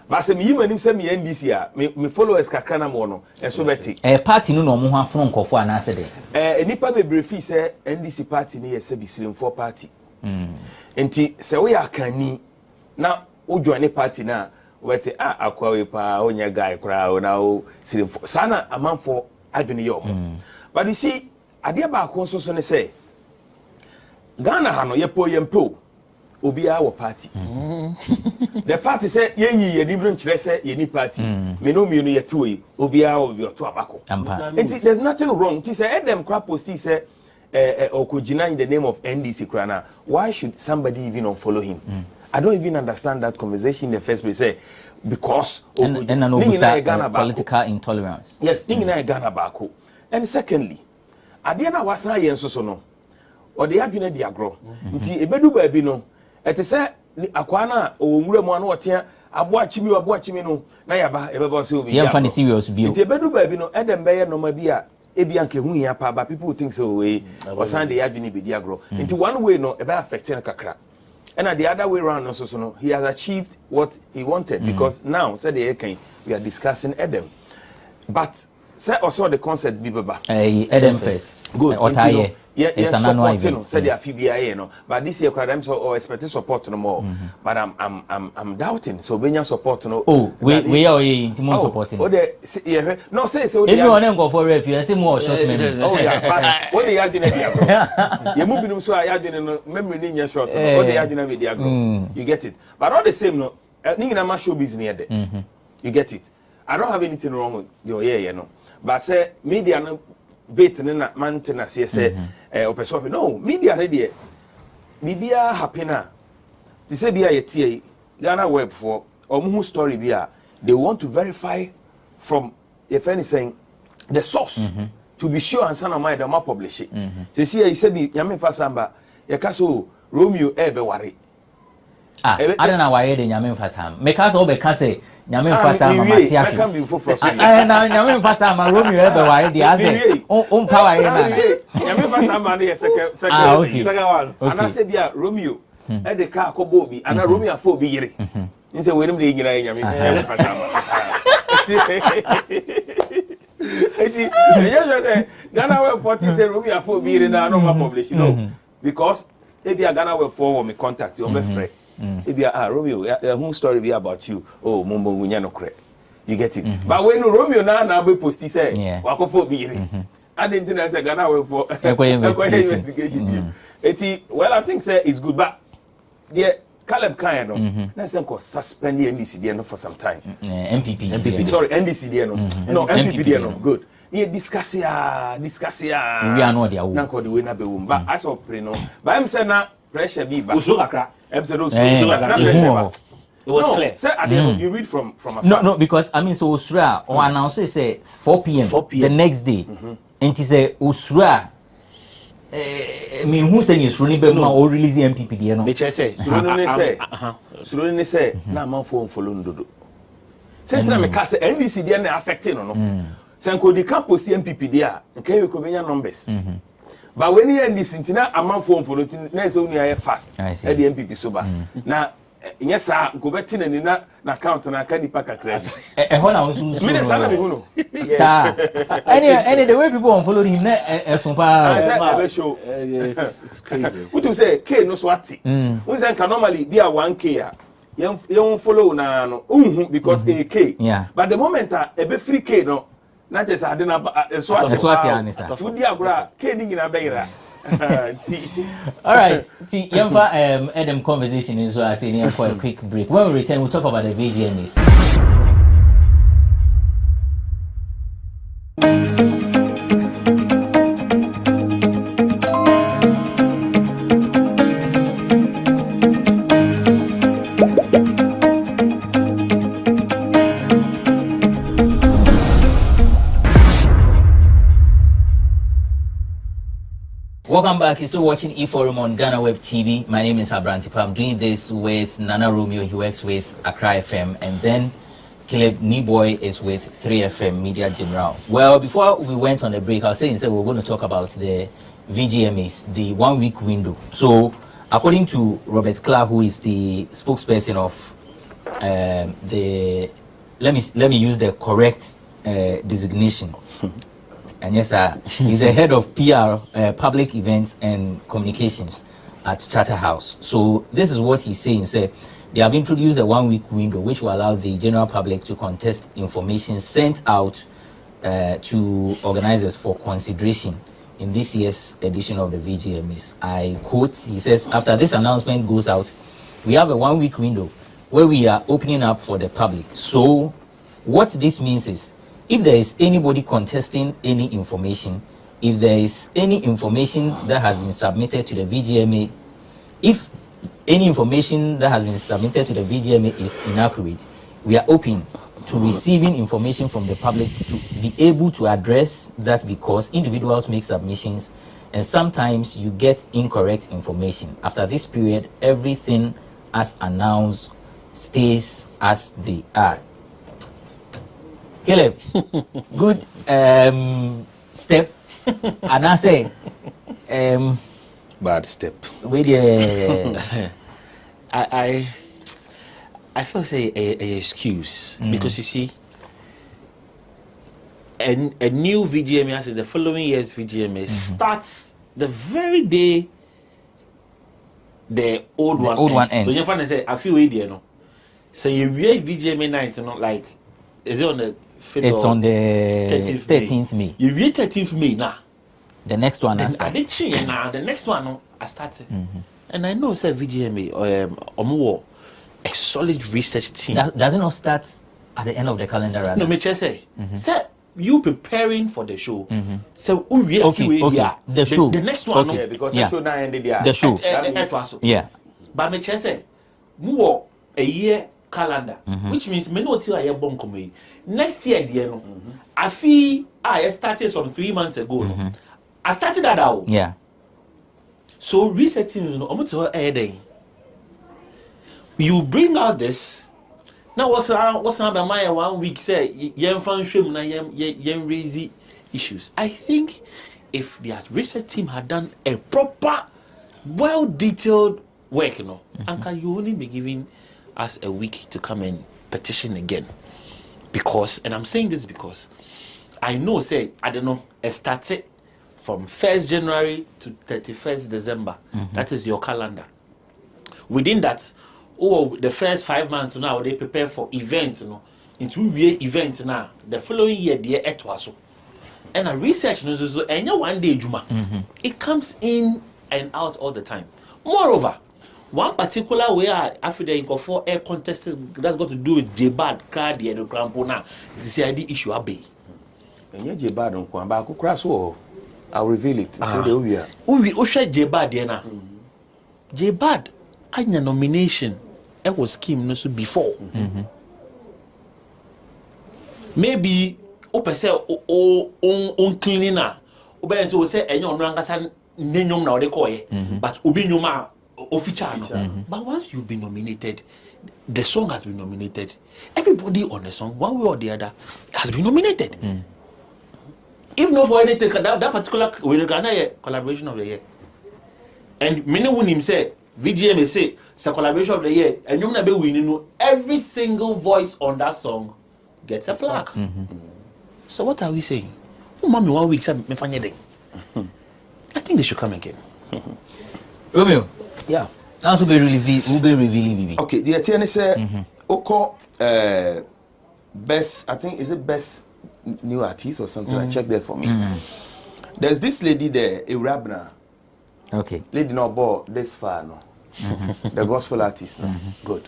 ba se me yi manim se me NDC a me followers kakra na mo no eso beti party no mo ho afro nkofo ana ase de nipa bebre fi se NDC party ni yese bisirim for party enti se we akani na o join party na wete akwawe pa onya guy kra na o sirim sana amanfo adwene yo but you see ade ba ko so ne say Ghana ha no yepo yempo obi a wo party the party say yenyi ye nibro nkire say ye ni party me no mi no yete we obi a wo bi oto abako there's nothing wrong it say Edem kra post say okojina in the name of NDC kra na why should somebody even unfollow him I don't even understand that conversation in the first place. Because political intolerance. Yes, Ghana Bako. And secondly, Adiana was no. or the adwene di agro nti ebedu ba bi no ete se akwa na owura mu anu otia abo achimi no na yaba ebeba so obi ya fa ni serious bi nti ebedu ba bi no Edem be ye no ma bi a ebi anke hu ya pa ba people think so we or Sunday adwene be di agro nti one way no ebe affecting kakra and the other way around also so no he has achieved what he wanted because now said the can we are discussing Edem but say also the concept be baba Edem first good it's an annual event said the FBA no but this year I'm so expecting support no more but I'm doubting so benya support no we are intimate supporting no say everyone go for ref you say more short memory but what they are doing you move them so I doing no memory ni short what they are doing with the you get it but all the same no ninga ma show business there you get it I don't have anything wrong with your you know but say media no bait na maintenance say opeso no media ready bibia happy na ti say bia yetie GhanaWeb for omu story bia they want to verify from if anything the source to be sure and sana my dem publish it say see say bi nyame fa samba ye ka so Romeo ebe ware I don't know why they nyame fa sam make us all be ka say nyame fa sam ma tia fi na nyame fa sam ma Romeo ebe ware dey say on power here na nyame fa sam ma dey second one and say bia Romeo e dey ka akobo obi and Romeo afọ obi yire nse wenim dey nyina nyame fa sam eti GhanaWeb 40 say Romeo afọ obi yire na no ma publish no because e bia GhanaWeb for me contact you me free if you are Romeo, whose story be about you? Oh, Mumbo no cre. You get it. But when Romeo na be post, he say, "Wakofo be here." I didn't think I said GhanaWeb for investigation. Well, I think say it's good, but the Caleb kind no, let's say suspend the NDC for some time. MPP. Sorry, NDC no MPP no good. Yeah, discuss ya. We are not there. Na ko the way na be wum. But as of pray no, but I'm saying na pressure be back. Episode it was clear. Sir, you read from a no, because I mean, so Usra or announce say 4 p.m. the next day, and he say Usra. I mean, who saying is running back or release the MPP? You know, which I say, Suruni say, na man phone follow Ndodo. Central me case NDC dey na affecting no. Senko di campus MPP there, okay, we could be numbers. But when you end this, a man phone for it, next only I fast at the MPP sober. Now, yes, sir, go back in and na account and I can't pack a credit. Any the way people unfollow him, it's crazy. What you say, K no swati. We can normally be a 1K. You don't follow now, because a K. Yeah. But the moment a be free K no. Not just I didn't swati. Food diagram, K in a beira. All right, Yamfa Edem conversation is so I say here for a quick break. When we return, we'll talk about the VGMs. Welcome back. You're still watching E-Forum on GhanaWeb TV. My name is Abrantipa. I'm doing this with Nana Romeo. He works with Accra FM. And then Caleb Niboy is with 3FM Media General. Well, before we went on the break, I was saying we're going to talk about the VGMAs, the 1 week window. So, according to Robert Clark, who is the spokesperson of let me use the correct designation. And yes, he's the head of PR, public events and communications at Charterhouse. So this is what he's saying. They have introduced a 1 week window which will allow the general public to contest information sent out to organizers for consideration in this year's edition of the VGMAs. I quote, he says, after this announcement goes out, we have a 1 week window where we are opening up for the public. So what this means is, if there is anybody contesting any information, if there is any information that has been submitted to the VGMA, if any information that has been submitted to the VGMA is inaccurate, we are open to receiving information from the public to be able to address that, because individuals make submissions And sometimes you get incorrect information. After this period, everything as announced stays as they are. Caleb, good step. And I say, bad step. With I feel say a excuse because you see, a new VGMA, as in the following year's VGMA, starts the very day the old one ends. So you find say I feel idea no. So you read VGMA night, you know, like is it on the 5th it's on the 13th May. You read 13th May now. The next one I did change now. The next one no, I started. And I know say VGMA a solid research team. Does it not start at the end of the calendar? Rather? No, me just say, say you preparing for the show. So the show. The next one, okay, because the show now ended there. The show. Yes. But me just say, more a year calendar, which means me no till I have bomb come next year. The no, I feel I started some 3 months ago. No? I started that out. Yeah. So resetting, you bring out this. Now what's about my 1 week? Say yen fan shame na yen raise issues. I think if the research team had done a proper, well detailed work, you know, Anka, you only be giving us a week to come and petition again. Because, and I'm saying this because I know, say I don't know, it started from 1st January to 31st December. That is your calendar. Within that, the first 5 months now they prepare for events, you know, into year event now. The following year they etwaso. And a research no so any 1 day juma. It comes in and out all the time. Moreover, one particular way after the go for air contest that's got to do with JBAD card the Grampona. This is the issue abe. And JBAD on kwamba ko crash o. I'll reveal it. We share JBAD na. JBAD anya nomination it was scheme no so before. Maybe open say on cleaning na. Oben so say enyo no angasa nenyom na ode koye. But obi nyoma official no. But once you've been nominated, the song has been nominated. Everybody on the song, one way or the other, has been nominated. If not for anything, that particular will Ghana collaboration of the year. And many would him say, VGMA say, it's a collaboration of the year, and you're not be winning. Every single voice on that song gets a plaque. So what are we saying? Oh, mommy, 1 week, I think they should come again. Romeo, yeah, that's will be revealing. Okay, the attorney said, Oko, best, I think, is it best new artist or something? I check there for me. There's this lady there, Irabna. Okay. Lady not bought this far, no. The gospel artist, no. Good.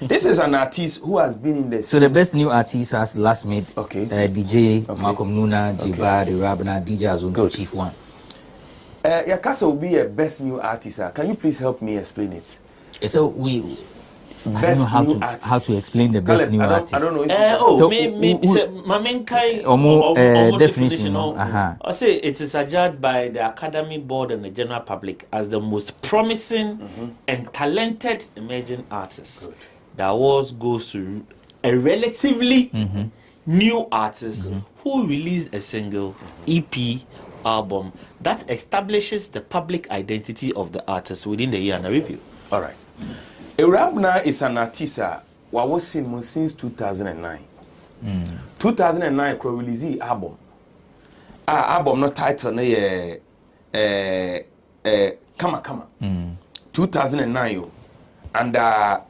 This is an artist who has been in the So the best new artist has last made DJ Malcolm Nuna, J-Bad, Irabna, DJ Azunto, Chief One. Yakasa will be a best new artist. Can you please help me explain it? So I don't know how to explain the best new artist. I don't know. Definition. I say it is adjudged by the Academy Board and the general public as the most promising and talented emerging artist. Good. The awards goes to a relatively new artist who released a single, EP, album that establishes the public identity of the artist within the year under review. All right. Irabna is an artist who was seen since 2009. 2009, she released an album. Album not title Kama. 2009 under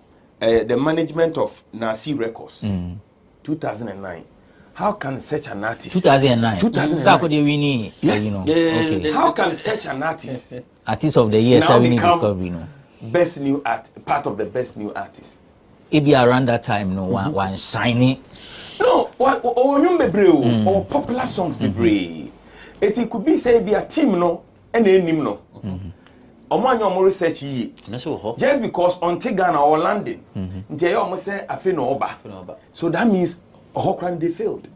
the management of Nasi Records. 2009. How can such an artist? 2009. 2009. Yes. Okay. How can such an artist? Artist of the year, now become best new art, part of the best new artist. It be around that time, no one shiny. No, or popular songs be brave. It could be say be a team no, and name no. Omanyo research ye. Just because on Ghana or London, they almost say Afia Schwar. So that means a whole crime they failed.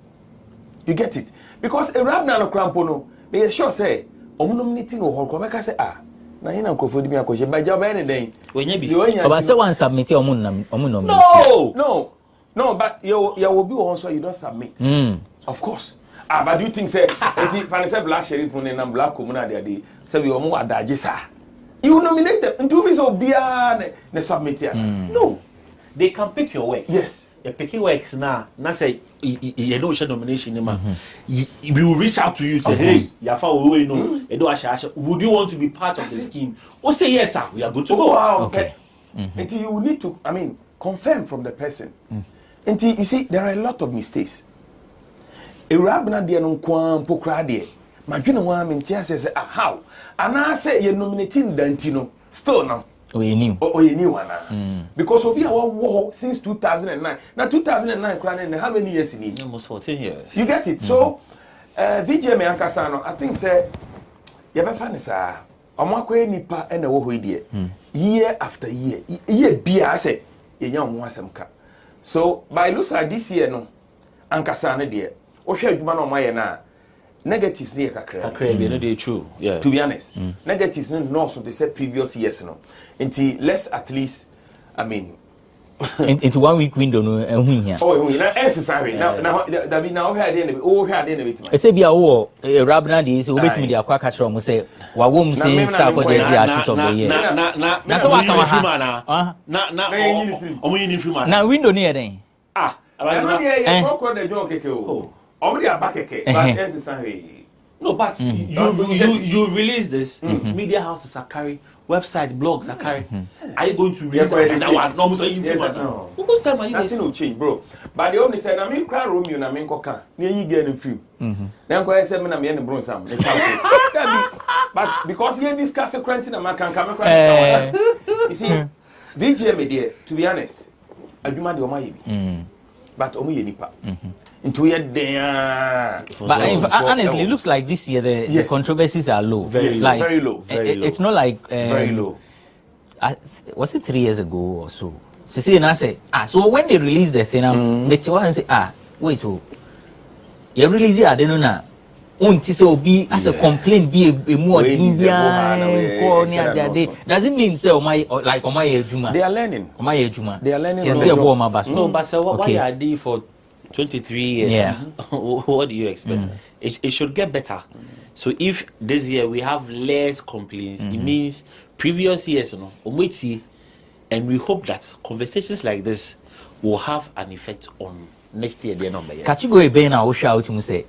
You get it? Because a rap nano crampono, may sure say nominating or Quebec say, ah, na hina nkofo di mi akoshe ba ja ba any den. Wenye bi. Oba say one submit omu nominate. No, but you will be also you don't submit. Of course. But do you think say if I say black sheriff and black communal they say we omo adaje sa. You nominate them into this obia ne submit here. No. They can pick your work. Yes. You pick your works now. Now say you know share nomination we will reach out to you say hey, Yafa we know. Would you want to be part of the scheme? Or say yes sir, we are good to go. Wow, okay. Until you need to confirm from the person. Until you see there are a lot of mistakes. Erabna de no kwan pokra de. Madwene wa mentia say how? And I say you nominating Dantino still now. You knew because we are war since 2009. Now 2009 and how many years in it? Almost 14 years. You get it. So VJ me ankasano I think say you be fan say omakwa nipa na wo hoidie year after year bia say yenya omo asem ka. So by looks like this year no ankasano de o hwe adwuma na omaye na negatives near kakra be no dey true. Yeah. To be honest, negatives no so they said previous years no. Until let's at least into 1 week window no here. Oh, na necessary. Now that be now here dey bit. I say bia wo Rabna dey say obetimi dey akwa catch am say wa wom say sa ko dey artist of the year. Na so what come na omo yin free man. Na window near den. About the joke keke o. Omo dey abakeke but necessary. No, but you release this, media houses are carrying, website, blogs are carrying. Are you going to release that one? No, no. Whose time are you wasting? Nothing will change, bro. But the only said, I mean, cry Romeo, I mean, coca, near you getting free. Then I said, I'm in the bronze. But because you discuss a quarantine, I can come. You see, VJ media, to be honest, I do my but only nipa. Into your there. But honestly, it looks like this year the controversies are low. Very low. It's not like very low. Was it 3 years ago or so? So when they release the thing, they say, wait, you release it, I don't know. Be as a complaint be a more doesn't mean say like they are learning. They are learning. No, but so what I did for 23 years. Yeah. What do you expect? It should get better. So if this year we have less complaints, it means previous years, and we hope that conversations like this will have an effect on next year. The number. Category being our shout to say,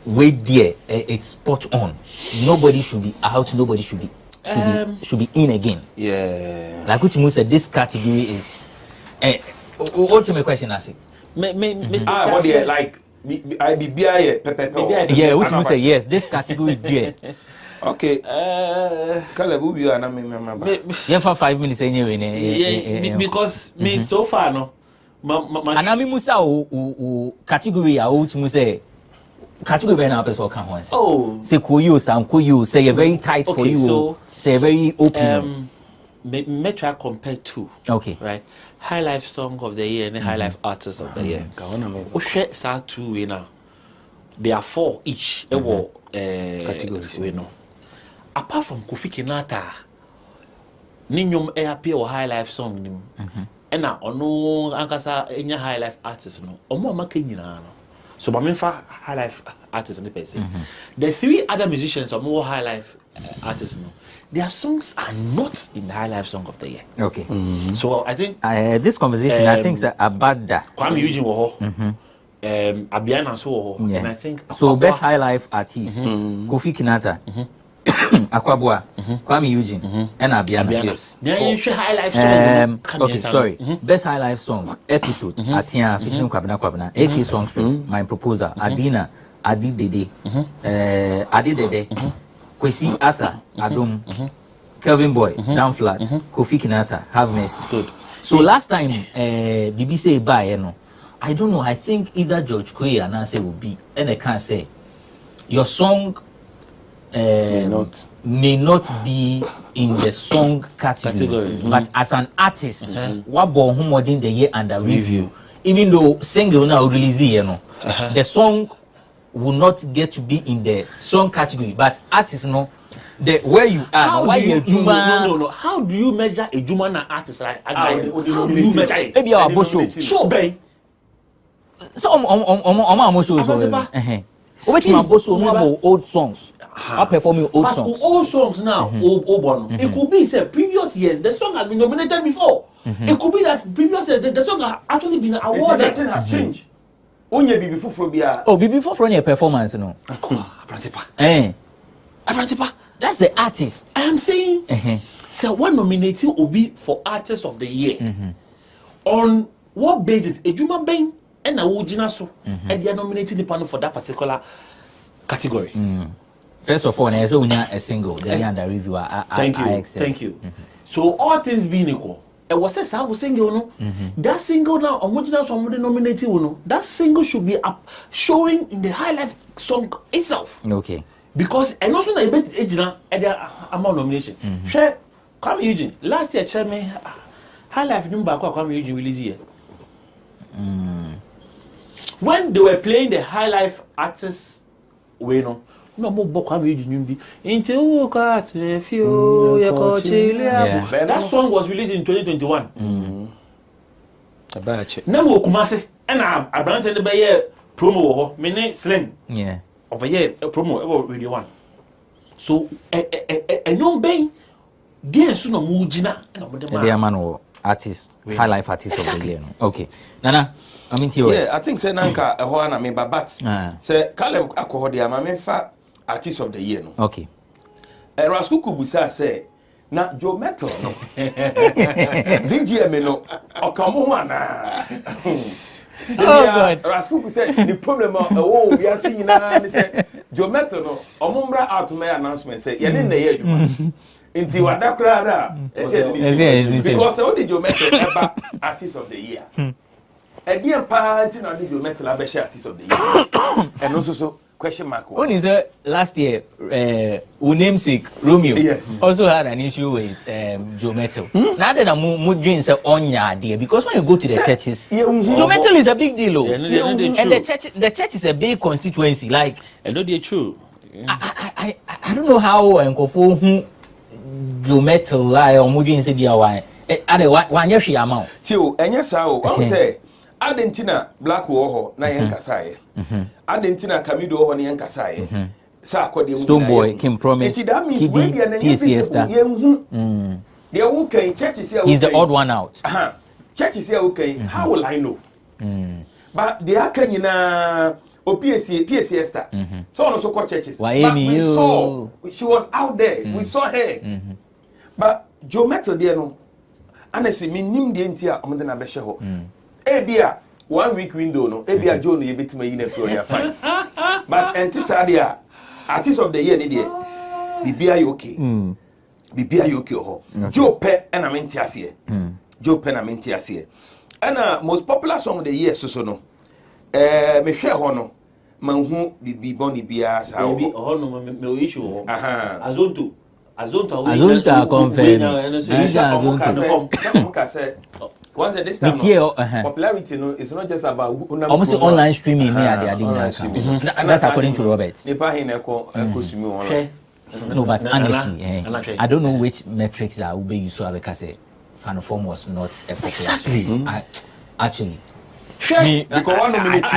wait there, it's spot on. Nobody should be out. Nobody should be in again. Yeah. Like what you said, this category is. Ultimate question, I see. What do you like? I be beer, yeah, which means say yes. This category there. Okay. Caleb, who you are not remember? Yeah, for 5 minutes anyway. Yeah, because me so far no. Anami Musa category I would say category when our person come once. Oh. Say Koyu say very tight for you. So say very open. Me try compare two. Okay. Right. High Life Song of the Year and High Life Artist of the Year. Oshé sa two now. There are 4 each. Categories. We know. Apart from Kofi Kinata, Ninyom appear or High Life Song nim. And now ono ankasa enya High Life Artist no. Omo amaka nyina no. So Bamenfa High Life Artist in the person. The 3 other musicians are more High Life artists no. Their songs are not in the High Life Song of the Year. Okay. So I think this conversation I think is about that. Kwame Eugene wo Abiana so wo and I think so best High Life artist Kofi Kinata Akwabua Kwame Eugene and Abiana. Then you High Life song. Okay, sorry. Best High Life song episode Atia featuring Kwabena AK Songstress My Proposal Adina Adi Dede Adi Dede Kwesi Asa Adom Kelvin Boy Down Flat Kofi Kinata Have Mercy. Good. So last time BBC by I don't know, I think either George Kwe and Nancy will be and I can't say your song may not be in the song category. But as an artist what born who more the year under review even though single now release the song will not get to be in the song category, but artists no. The where you are, why you no. How do you measure a Juma and artist like how do you measure it? Maybe our boss show. Show bay. So shows. Which my boss show old songs. I performing old songs. Old songs now, old one. It could be say previous years the song has been nominated before. It could be that previous years the song has actually been awarded. Nothing has changed. Onye Bibi Fufrobia. Oh, Bibi Fufro performance no. That's the artist. I am saying, so one nominating will be for artist of the year. On what basis? A Juma Bain and a Wujina so, and they are nominating the panel for that particular category. First of all, there's only a single. Then the reviewer. Thank you. So all things being equal, it was a single. No, that single now, original somebody nominating. No, that single should be up showing in the highlight song itself. Okay. Because and also na bet ejina e dey amount nomination. Share Kwame Eugene last year chairman high life number Kwame Eugene release here. When they were playing the high life artists we no more Kwame Eugene bi into cat fio ya ko chilia. That song was released in 2021. Abache. Na mo Kumase na Abrante de be promo ho me ne Slim. Yeah. Over here, promo about Radio 1. So, a young bang, dear soon, Mujina, and man artist, high life artist of the year. Okay, Nana, I mean, yeah, I think say Nanka a Hoana me but say Caleb Akohodia, my main artist of the year. Okay, Raskuku Busa say, na Joe Metal, no, VGM, no, or come Raskuku said the problem oh we are seeing now they said Joe Metal no omumbra out to my announcement say ye na ye adwuma nti wada kra because all the Joe Metal ever artist of the year again party na the Joe Metal abesha artist of the year and also so question mark one is last year namesake Romeo also had an issue with Joe Metal. Now that I'm dreams are on your day because when you go to the churches, Joe Metal is a big deal, and the church is a big constituency. Like I know they're true. I don't know how and go Joe Metal lie or moving say the why. One year she amount. Till and yes, I will say. Argentina Black War na yankasaye. Argentina Camido ho na yankasaye. Sa akode mu Stoneboy Kim Promise. That means when they are na they are okay churches here. He's the odd one out. Churches here okay. How will I know? But they are kanyina PSC Esther. So on so called churches. But we saw she was out there. We saw her. But Joe Metal there no. Honestly, me nim de ntia omde na behye ho. Ebia 1 week window no ebia Joe no yebetima yi na fro ya fine but entisadia artist of the year ni de bibia you okay bibia you okay ho Joe pe na menti ase Joe pe na menti ase and most popular song of the year so no me hwe ho no manhu bibi boni bia sa ho no me issue ho azonto confirm once this time popularity no it's not just about almost online streaming that's according to Robert. No, but honestly I don't know which metrics that will be used so because fan form was not a popular exactly actually I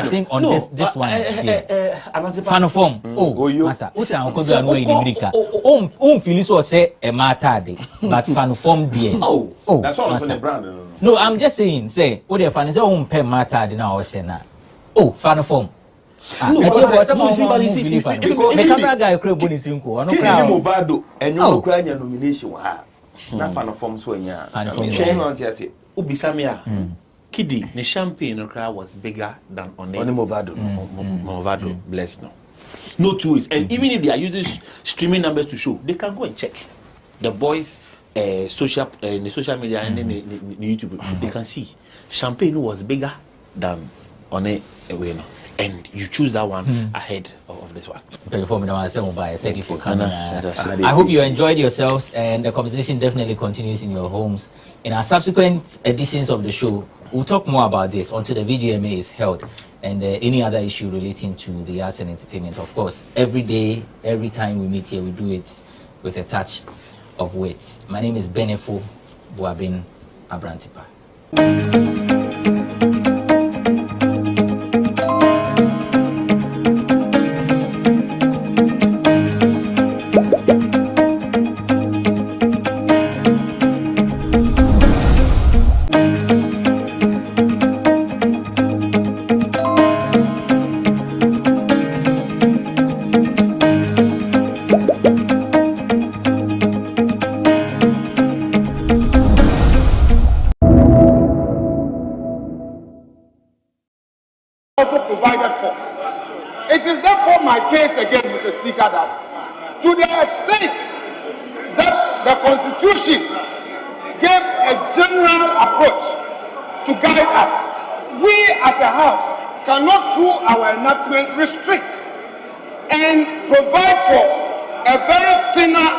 think on this one fan form master master no in America feel so say a matter but fan form there that's all on the brand no I'm just saying say what the fan say pay matter na o say na fan form because the camera guy crave bonus nko ono kra Movado enyo kra nya nomination ha na fan form so nya shey no tia say ubisamia Kiddy, the champagne crowd was bigger than on Movado. Movado, bless no. No two ways. And even if they are using streaming numbers to show, they can go and check the boys' the social media and then the YouTube. They can see champagne was bigger than on a winner. And you choose that one ahead of this one. Thank you for coming. I hope you enjoyed yourselves and the conversation definitely continues in your homes. In our subsequent editions of the show, we'll talk more about this until the VGMA is held and any other issue relating to the arts and entertainment. Of course, every day, every time we meet here, we do it with a touch of wit. My name is Benefo Boabin Abrantipa. Again, Mr. Speaker, that to the extent that the Constitution gave a general approach to guide us, we as a House cannot, through our enactment, restrict and provide for a very thinner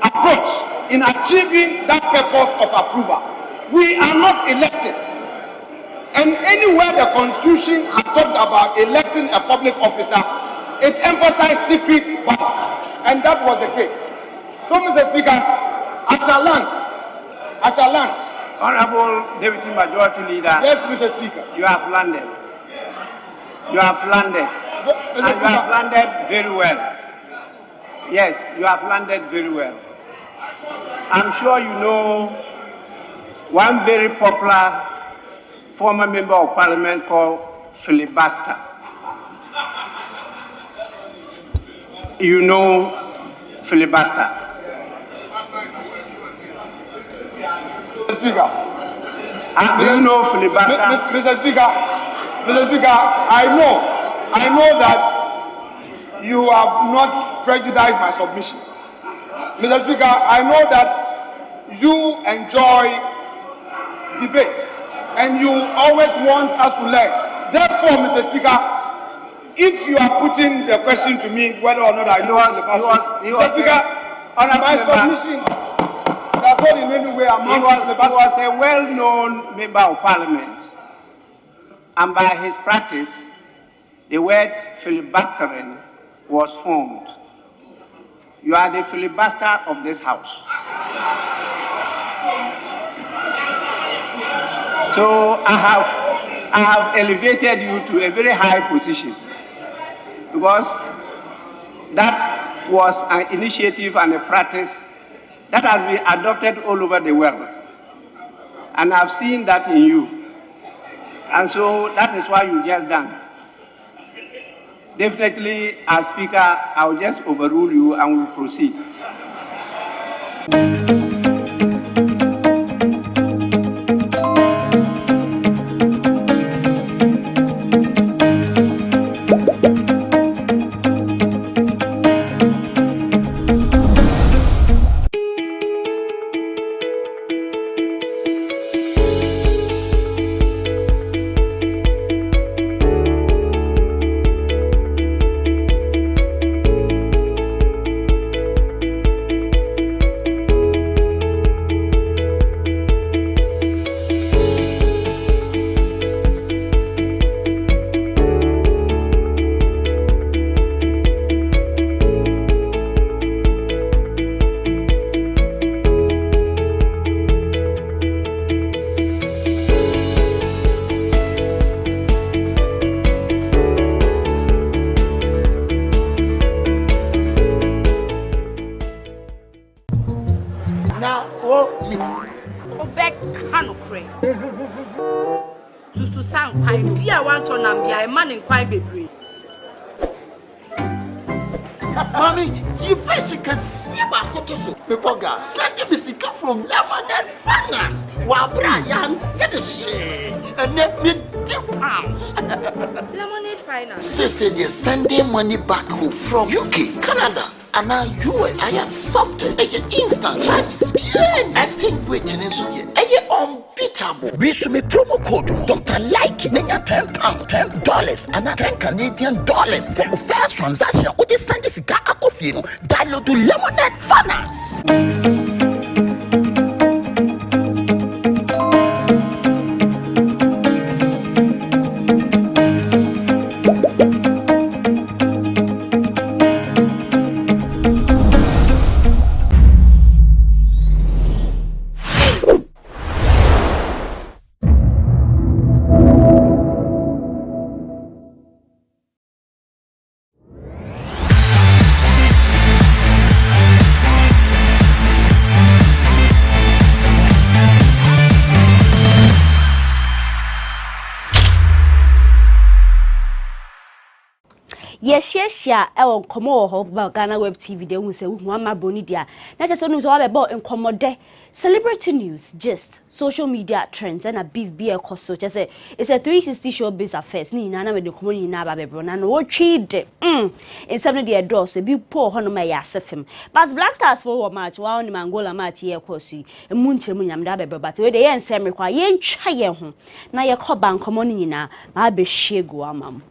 approach in achieving that purpose of approval. We are not elected. And anywhere the Constitution has talked about electing a public officer, it emphasized secret ballot, and that was the case. So, Mr. Speaker, I shall land. Honorable Deputy Majority Leader. Yes, Mr. Speaker. You have landed. You have landed. And you have landed very well. Yes, you have landed very well. I'm sure you know one very popular former member of Parliament called Filibuster. You know filibuster. Mr. Speaker. Do you know filibuster? Mr. Speaker, I know that you have not prejudiced my submission. Mr. Speaker, I know that you enjoy debates and you always want us to learn. Therefore, Mr. Speaker, if you are putting the question to me whether or not I know Mr. Speaker, my submission does not in any way amount to he was a well-known member of Parliament, and by his practice, the word filibustering was formed. You are the filibuster of this House. So I have elevated you to a very high position, because that was an initiative and a practice that has been adopted all over the world. And I've seen that in you. And so that is why you just done. Definitely, as Speaker, I'll just overrule you and we'll proceed. Mommy, you basically see about Kotoso. People got sending me sicker from Lemonade Finance. While Brian did the shit and let me £10. Lemonade Finance. Say they're sending money back home from UK, Canada, and now US. I accepted a instant charges. Extinguishing in so unbeatable. We should make promo code Dr. Like £10, $10, and $10 Canadian for the first transaction. With this send this guy download to Lemonade Finance. share on Como Hope about GhanaWeb TV. They will say, one my bonidia. Not just news all about in commode celebrity news, just social media trends, and a beef beer cost. So just say it's a 360 showbiz affairs. Nina with the community now, and what cheat in some of the doors, a big poor honor yasefim. But Black Stars for match, one in Angola match here, course, a moonchim, but where they ain't same require yen chaya home. Now your coban commonina, my be shego, mam.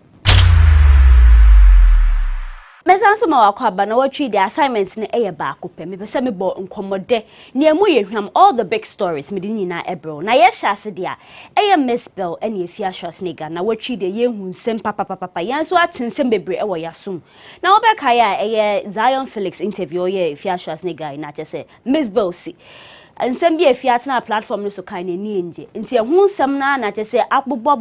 Mesanso ma wakwa na watri the assignments na eye ba ko pe me pese me bo nkomode na emu ye hwam all the big stories me din na ebro na ye hyase dia eye Mzbel ene Afia Schwar na watri de ye hu nsem papa yanso atensem bebre e wo yasum na obeka ya eye Zion Felix interview ye Afia Schwar na chese Mzbel si nsem bi Afia na platform no so kan na ni nje nti hu nsem na chese akbobo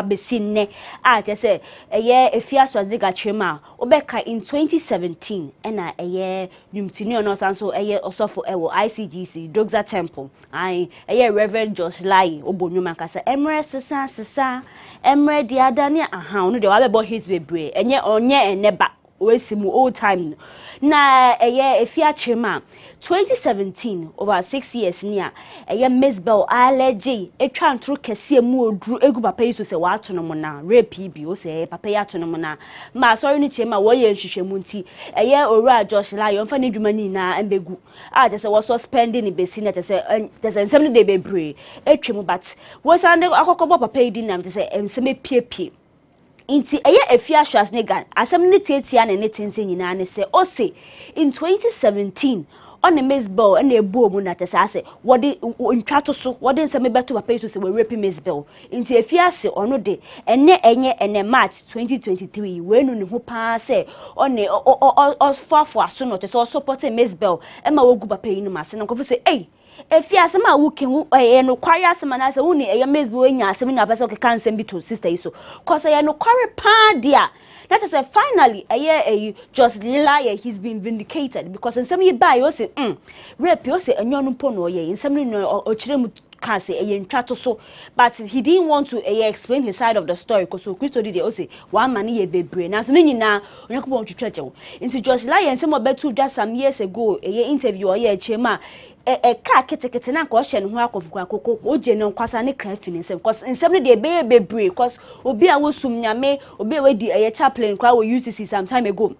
besi nne a chese eye Afia Schwar chema obeka in 2017 ena eye nyumtini ono sanso eye osofo ewo ICGC Dogza Temple eye Reverend Josh Laryea obonyuma kasa emre sisa emre diadane aha ono de wabebo hits bebre enye onye eneba wesimu old time na eye Afia chema 2017 over 6 years near eye Mzbel allergy etwa ntro kese mu odru egu papa yiso se wa atono mo na rape bi o se papa ya atono mo na ma sorry ni chema wo ye nhwehwemu nti eye owura Josh Laryea mfa ne dwuma ni na embegu a je se wo suspending ni besi na je se nsem ne de bebre etwemu but wo sande akokobo papa yi na je se nsem epiepie inti eye Afia Schwar asem ne tietia na ne tenten nyina ne se o se in 2017 on the Mzbel and a boom na tese ase wodi ntwato so wodi nsem beto papa yiso se we rape Mzbel inti Afia se ono de ene March 2023 we nu ne ho pa se one osfafo aso no tese o support Mzbel e ma wogu papa yi no mase na nkofo se Afia asem a wuke no kware asem na se woni eye Mzbel enya asem na pese o keka nsem bi to sister yiso cause eye no kware pa dia. That is finally Josh Laryea he's been vindicated because in some year by you say rape you say enyo no po no ye in some no ochiremu can say ntwato so but he didn't want to explain his side of the story because so Christo did say one man ye bebre na so nyina onyakobo ntwetweche into Josh Laryea some betu just some years ago interview chema ka ketekete na ko hye ne ho akofukwa akoko oje ne nkwasa ne kra fini nsem cause nsem ne de bebre cause obi a wosum nyame obi a wadi chaplain kwa we UCC some time ago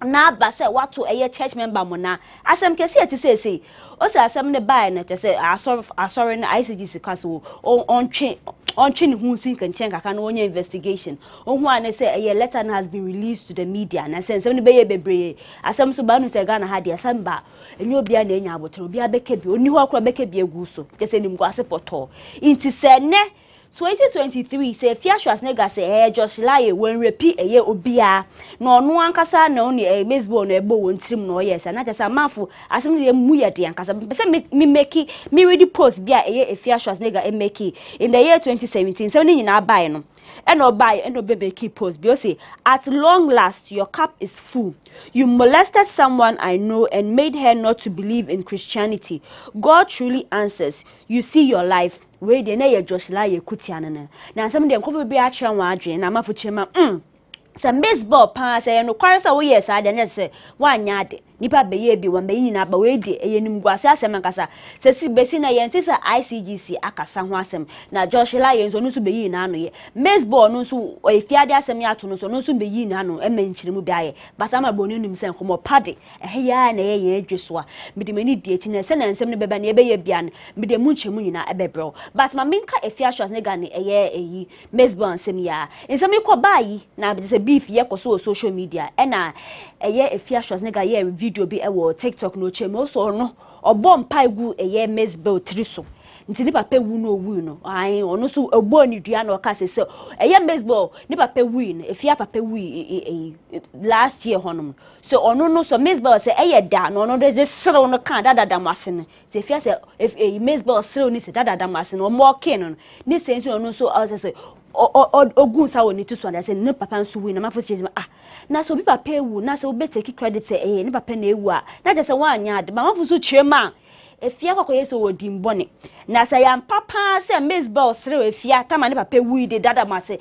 na ba say wato church member mo na asem kese ati say o say asem ne bai na che say asori na ICGC kwaso ontwe ne hu sin kan kaka na onye investigation ohu ane say letter has been released to the media na say nsem ne be bebre asem so ba no say Ghana ha de asem ba enyo bia na enya abotre obi abeke bi oni ho akora beke bi egu so je say nim kwase poto inti say ne 2023 say Afia Schwar say Josh Laryea when repeat obia no no ankasa na oni Mzbel no ebo wontirim no yes na just amafo asem de mu ye de ankasa be say me ready post bia Afia Schwar make in the year 2017 so ni nyina bai no and obey key post because say at long last your cup is full. You molested someone I know and made her not to believe in Christianity. God truly answers. You see your life. Where the na Josh Laryea kutiana na some dem ko be a twa wa adwen na mafo chema some Mzbel pa say no kwaresa wo yes ade na say wanya ade nipa beye bi wan bayi na ba we de eyenim guase asem nkasa se si besi na yente se ICGC akasa ho asem na Josh Laryea nso no so beyi na ano ye Mzbel no so efiade asem ya to no so beyi na ano emanchiremu bi aye but ama bonu nim se nkomo pade ya na ye adweso a mede mani die ti na se na nsem ne beba na ebeye bia na mede mu nchemu nyina ebebro but ma minka Afia Schwar ne eye Mzbel nsem ya nsem ikọ bayi na be se beef ye koso social media na eye Afia Schwar ne ye video bi ewo TikTok no chemo so no obom paigu Mzbel triso nti ni papa wu no ai ono so ogbo ni dua na oka se Mzbel ni papa wu no Afia papa wu last year honum so ono no so Mzbel se da no ono de sero no kan dada mase no se Afia se Mzbel sero ni se dada mase no mo ke no ni se nso ono so se ogun sa woni to so na say no papa nso wi na mafo cheze na so bi papa ewu na so be take credit say ni papa na ewu a na je say wan nya de ma mafo so chirema efia kwakoye so wodimbone na say yam papa say Mzbel sere efia tama ne papa wi de dada ma say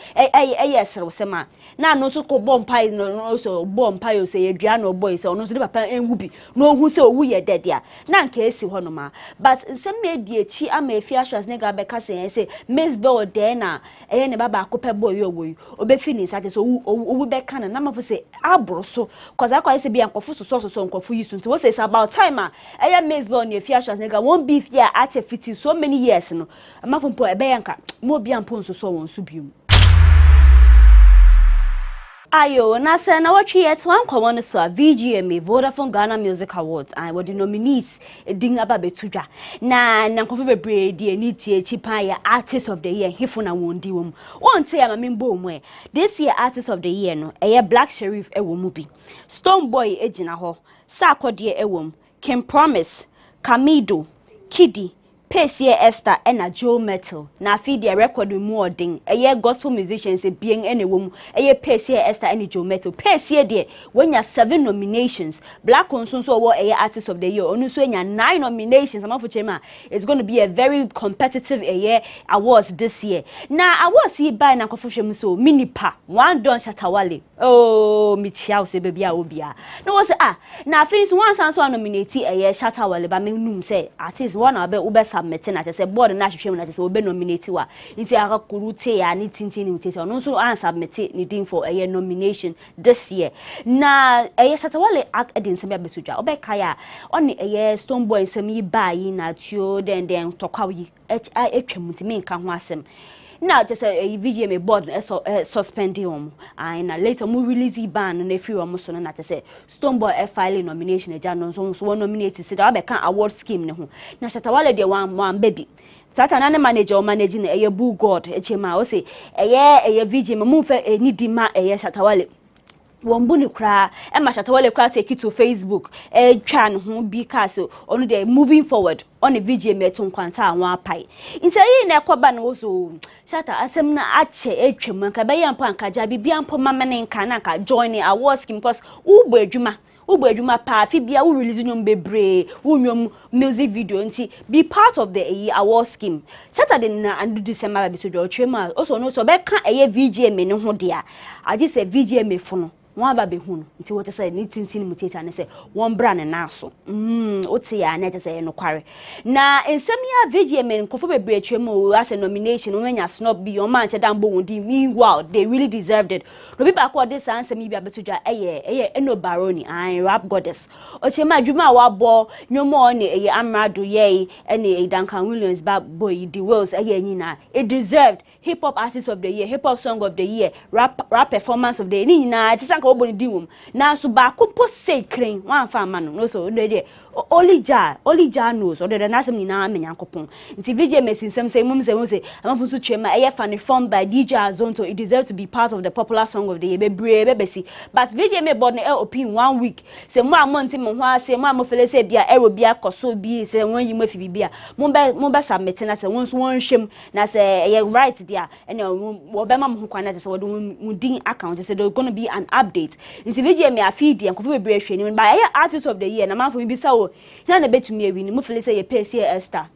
sere sema na no so ko bompai no so bompai o say edua no boy say ono so de papa enwu bi no hu say owu ye dedea na nka esi ho no ma but nsem me die chi ama Afia Schwar ne ga be ka say Mzbel de na ne baba akopa boy owo obefi ni sa so owu be kana na mafo say abro so cause akwa say bi ankofo so ankofo yisu nti wo say it's about time Mzbel ni Afia Schwar ne ga won beef ya ache fiti so many years no amafo mpo ebe yanka mo bi ampo so won so bium ayo na se na watchi yet wan common so VGMA Vodafone Ghana Music Awards and what the nominees edin aba betudwa na nyankofo bebre die ni tie chipa ya artist of the year hifu na wondi wom wonte ya mamembo mu this year artist of the year no Black Sheriff ewo mu bi Stone Boy ejina ho Sarkodie ewom Kim Promise Kamido Kidi Pesie Esther ena Joe Metal na fi the record mu odin gospel musicians bien enewom Pesie Esther ena Joe Metal Pesie de wenya 7 nominations Black Onsunso wo artist of the year onu so enya 9 nominations amafo chema it's going to be a very competitive awards this year na awards yi by na kofo hwem so minipa one don Shatawale oh mi chiao se bebia obia no was na fi so one sanso nominate Shatawale ba me num say artist one abe submit na say board na hwehwem na say obe nominate wa nti akakurute ya ni tintin ni tete no so an submit ni din for nomination this year na Shatawale ak edin se be betudwa obe kaya on Stone Boy nsem yi bayi na tio den tokwawi etwam ntimi nka ho asem na just a VGMA board suspending and later mu release ban na free so na say Stone Boy file nomination e ja no so nominate sit da be kan award scheme ne ho na Shatawale de one baby tata na manager o manage na Boo God echema o say VGMA mu fa ni di ma Shatawale wombuni kra ma Shatawale kra take it to Facebook twan ho because onu dey moving forward on a VGMA to nkwanta anwa apai nti yi na ekoba na so Shata asem na ache etwem nka be yampo ankaja bibia mpo mamene nka na nka join award scheme because ugbo adwuma pa fi bia we release nyom bebre nyom music video nti be part of the award scheme Shata de na and December be to do twema also no so be ka VGMA ne ho dia agi say VGMA fo no one baby hun nti what say ni tintin muteta ne say one brand na so ote ya na say no kware na ensem ya VGMA nkofo bebre atwem as a nomination wenya snob bi o man chedam bo wondi meanwhile they really deserved it no be back what this answer me bi abetudwa eno baroni rap goddess o chema adwuma wa bo nyomo ne amrado ye ene Duncan Williams ba boy the Wells nyina it deserved hip hop artist of the year hip hop song of the year rap performance of the year nyina oboni diwum na so ba kompo sekren wan fa ma no so de only ja knows or the nasem ni na menyankopon nti VGMA sinsem say mum say amafo so chema fan formed by DJ Azonto it deserves to be part of the popular song of the year bebesi but VGMA board na open 1 week say mo amonti mo ho ase mo amofele say bia bia koso bi say won yi mafi bibia mo be submit na say won so won hwem na say right there and wo be ma mo ho kwana say wo din account say there going to be an update nti VGMA afidi nkofo bebre hwe ni ba artist of the year na manfo bi sa na betumi awini mo fele say Pesie Esther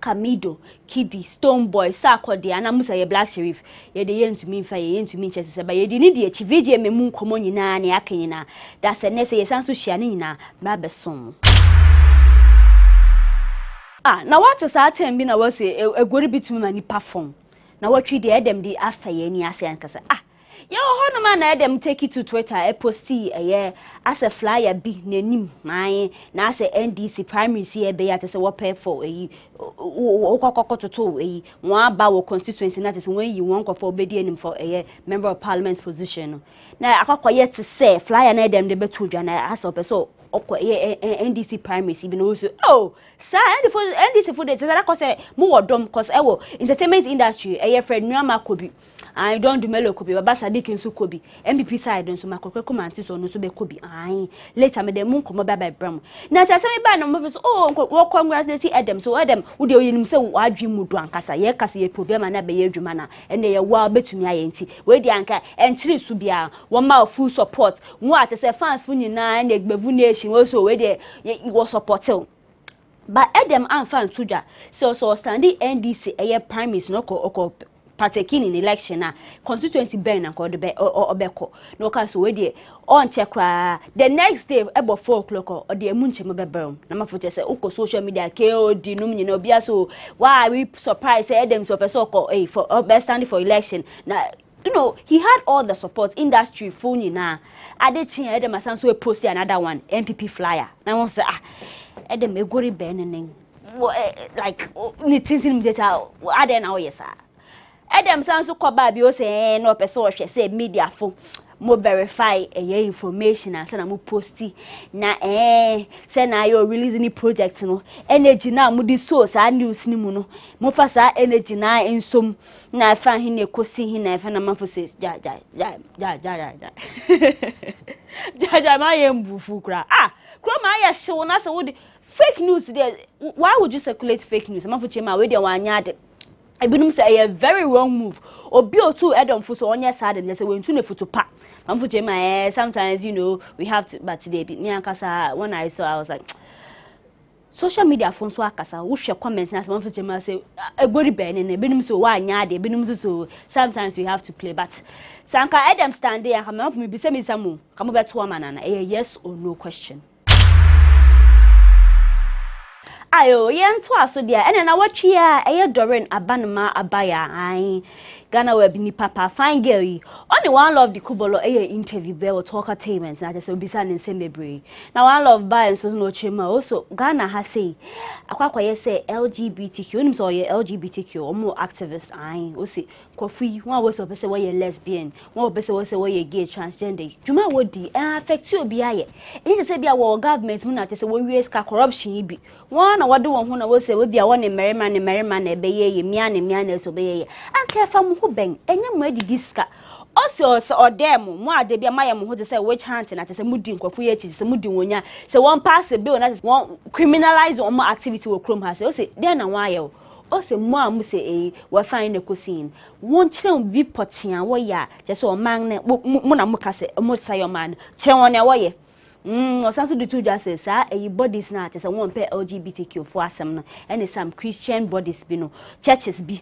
Kamido Kidi Stone Boy Sarkodie na musa Black Sheriff ye de yentumi mfa ye yentumi nche se ba ye di ni de chi VGMA mu nkomo nyina na yakanyina da se ne se ye sanso hia ne nyina ma besom na what sa tem bi na wo se egori bitumi mani perform na watwi de Edem di Afia ye ni ase ankasa yo hono man na Edem take it to Twitter posti as a flyer bi nanim man na as NDC primary see be at say what pay for okokokototo one ba wo constituency na say when you want for obedi anim for member of parliament position na akokoye to say flyer na Edem de betu dwa na as so NDC primary see be no so sir NDC for the say say mo wodom cause entertainment industry friend Nuama Kobi I don't do melo Kobi baba Sadiq nso Kobi MPP side nso makokwe komanti so no so be Kobi later me dem nkomo baba bram na cha se me ba no mo so wo congratulate Edem so Edem wo de oyinim se wadwi mudu ankasa ye kasa ye problem na be ye adwuma na ene ye wa betumi ayenti we di anka enchiri su bia wo ma full support wo ate se fans fu nyina na egbevu nation wo so we de wo support But Edem Anfan Tuja, so standing NDC a primaries no ko partaking in election constituency burn and called the or beko no can so we on check the next day about 4 o'clock or the munche burn. Nama for say uko social media KOD no you know bia so why we surprised Edem so person for standing for election now. You know, he had all the support industry phone na. I did change Edem asan so post another one MPP flyer. Now I say Edem e gori benening. Like ni tintin mjeta ade na oyesa. Edem san so koba bi o say no person o hwe say media phone mo verify information and say na mo posti na say na you releasing the project no energy na mo di source and news ni mu no mo fa sa energy na ensom na fa hin ekosi hin na fa na ma fo say ja ma yembu fu kra kro ma ya show na say would fake news there. Why would you circulate fake news? Ma fo chema we dey wan nya I believe say a very wrong move. Obi o too Edem for so onya sad and say we ntu ne photo pa. Sometimes you know we have to but today me and Kasa when I saw I was like social media phone so akasa wo hwe comments na some for say e body burn and ebinim so wa nya de ebinim so sometimes we have to play but sanka Edem stand there and come me be say me samu come beto amana a yes or no question. Ayo yen to aso dia ene na watwe a Doreen Abanma Abaya ai GhanaWeb ni papa fine girl yi only one love the kubolo interview be or talk attainment na just obisa ne nsem na one love buy so no chema also Ghana ha say akwa say LGBTQ nim so ye LGBTQ omo activist ai o say kofi one was so say we lesbian one was say we gay transgender juma wodi affect you obi aye e say bia wo government mu na say we waste corruption bi one na wode won ho na we say we bia won ne merima na ebeye ye mia na so beye anka fa who bang enya mo adidi ska also odem mo ade bia maye mo ho say witch hunt na say mudi nkofo ye chi say mudi wonya say one pass bill na one criminalize on activity we chrome has say then na waye o say mo am say we find the cuisine won kire bi potia wo ya just o man na mo na mo ka say mo say o man kire won na wo ye osanso do two just say bodies na say one pair LGBTQ for asem no and some Christian bodies bi no churches bi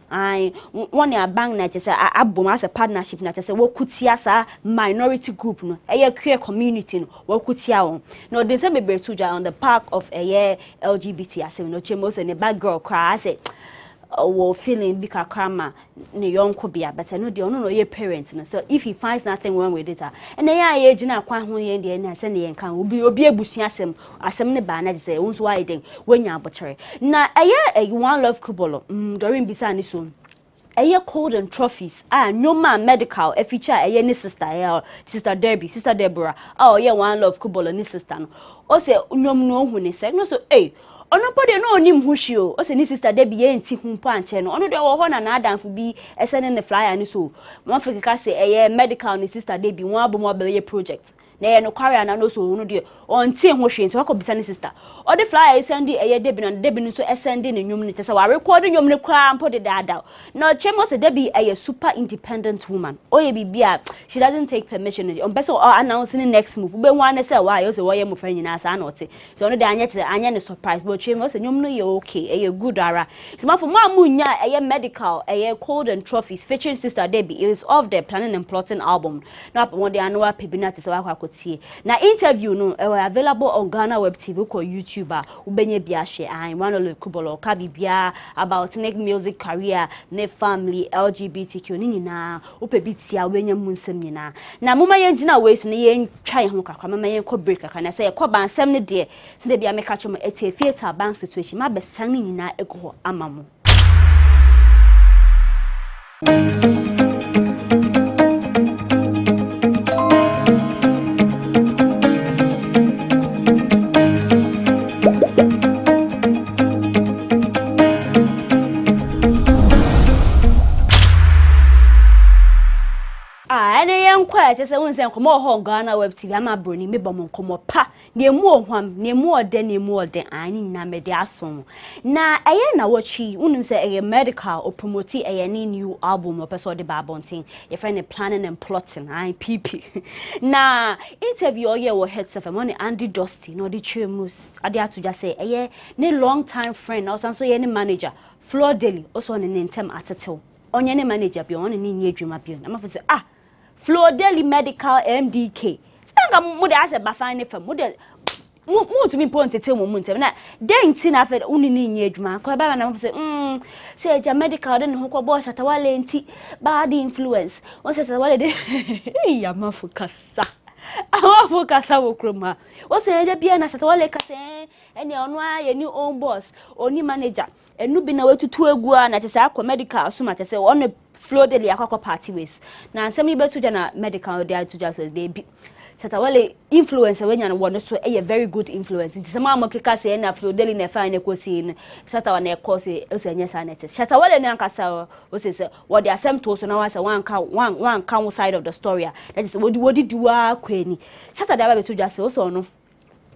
one ya bang na say abom as a partnership na say wo kutia sa minority group no queer community no wo kutia won no they say be two on the park of LGBT asem no chemo say ne bad girl cry say or feeling bika krama ne yonko bia but no de ono no ye parent no so if he finds nothing wrong with it and then ya age na kwa ho ye de na se ne yen kan obi abusua asem ne ba na de say wonso why den wanya abochere na one love kubolo during bisa ni so cold and trophies no man medical a feature ne sister Deborah one love kubolo ni sister no o say nyom no hu ne say no so onopode no onim hushi o se ni sister Debbie enti humpo anche no ono de wo ho na adamfo bi esene ne flyer ni so mo afrika say medical ni sister Debbie won abomo abeye project na ye no kware na no so ono de ontie ho hwe nti wakobisa ni sister o de flyer send Debbie na Debbie no so send ne nwum ni tese wa record nwum ni kwa ampo de dada no chemo se Debbie super independent woman o ye bibia she doesn't take permission on person announcing the next move be wan say why you say why you friend nyina sa na ote so no de anya ne surprise but chemo se nwum no ye okay good ara so ma for mo amunya medical cold and trophies featuring sister Debbie is of the planning and plotting album na one de anwa pebina tese wa na interview no available on GhanaWeb TV ko YouTuber ubenye bia share one of kubolo ka bibia about neck music career ne family LGBTQ ni nyina upebitia wenye munsem nyina na moma yenjina we so ne yen twa ho kakra mama yen ko break kakra na say ko bansem ne de so de bia meka chom theater bank situation ma besan ni nyina ego amamo just say won say komo ho GhanaWeb TV ama broni me bom komo pa Nemu ohwam, nemu ode ani na mede aso. Na eye na wachi, unum se eye medical or promote eye ni new album or person de babontin. Your friend planning and plotting, PP. Na interview oye wo heads of money Andy Dusty, no di chemus. Ade atu just say eye ne long time friend, or so ye ne manager. Floor Daily, also on an intem atatil. On any manager be on any new dream appeal. I'm say Floor Daily Medical MDK. Spanga mother as a bafine for model. More to me point to tell moment. Na then tin after only new dream. Kwa baba na say a medical then who bosh at a walenti bad influence. Once as a wallet Yamafukasa. Amafukasa wokroma. What's a piano at a wallet? And your new own boss or new manager, and you been away to 2 guan at a medical so much as a on a floor daily a party ways. Now, some people to medical there to just as they be. Satawale influence when you want to a very good influence. It's a mamma say and a floor daily in a fine equation. Satawane course is a yes and it is. Shatawale Nankasa was what they are sent to so now as a one count side of the story. That is what did you are queenie. Satadawa to just also no.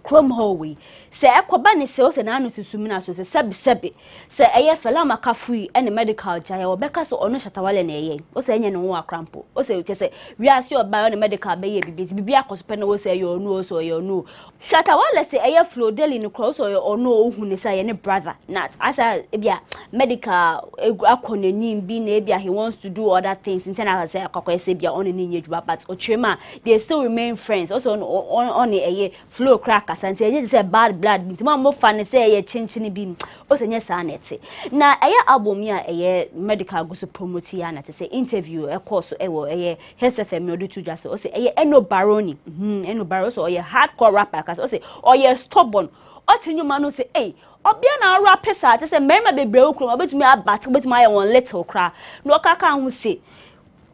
Chrome hallway. Say Aquabani sales and anus sumina so sebi. Say a fella macafui and a medical jaya or becas or no shatawale ne. O say any no crampo. O say just say we are sure by a medical baby. Be a cospeno will say your nose or your no. Shatawale say a flow daily no cross or no who say any brother. Not as a medical aquanin being abia he wants to do other things in China say a coquesabia on an age but or chima they still remain friends also on a flow crack. And say bad blood means more fun say a chinchini beam or say sanity. Now a album ya medical goes to promote and to say interview a course a HSFM no do to just or say a no baroni no barroso or a hardcore rapper cause or say or a stubborn or tell you man say hey Obiana rapper just a member be broke but me a battle but my one little cry no kaka who say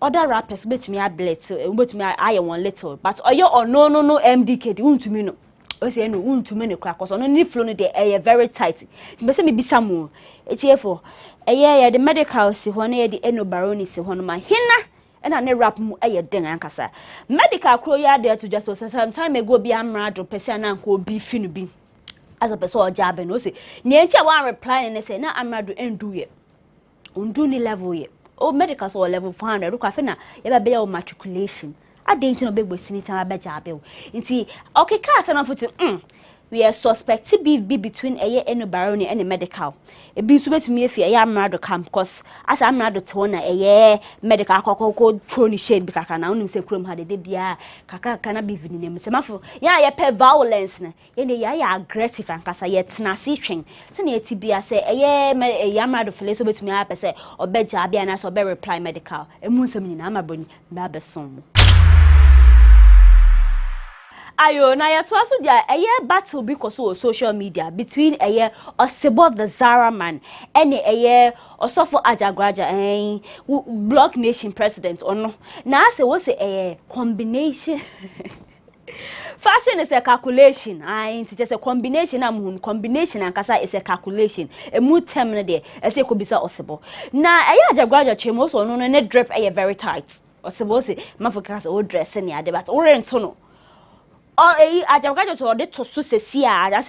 other rappers bet me a blitz but me I one little but or you or no MDK won't to me no. O say no won too many crackers on any flow no dey very tight. Me say me bi samu. Etiefo. The medical si ho na the eno baroni si ho no ma hina e na ne rap mu den ankasa. Medical kro ya there to just some time ago bi amrado pese na nko bi fi no bi. As a person ojabe no say. Ne enti a wan reply ne say na amrado endu ye. Undu ni level ye. O medical so level 400 ro kwa fe na ye ba be matriculation. I didn't know big wasting time about Jabel. Inti, okay, cast and put we are suspect to be between a year and a barony and a medical. It be to me if I am mad camp, cause as I'm not to a year medical cocoa trony shade because I now say chrome had a debia, Kaka cannot be in him. Semafu, ya pay violence, ya aggressive and cassa yet snazzy train. Send to be I say a year a yamad of Felicity to me up, I say, or bed jabby and I saw better reply medical. A moon in Amabun, Babeson. Ayo na ya to aso dia battle because of social media between Osebo the Zara man and Osofo Ajagraja Block Nation president or no na say was a combination. Fashion is a calculation. It's just a combination. Combination and kasa is a calculation. A mood terminal there. I say could be so Osebo. Na Ajagraja chemos or no net drip very tight. Osebo say mafocus old dress and but oriental. Ajagraja so de to so sesia that's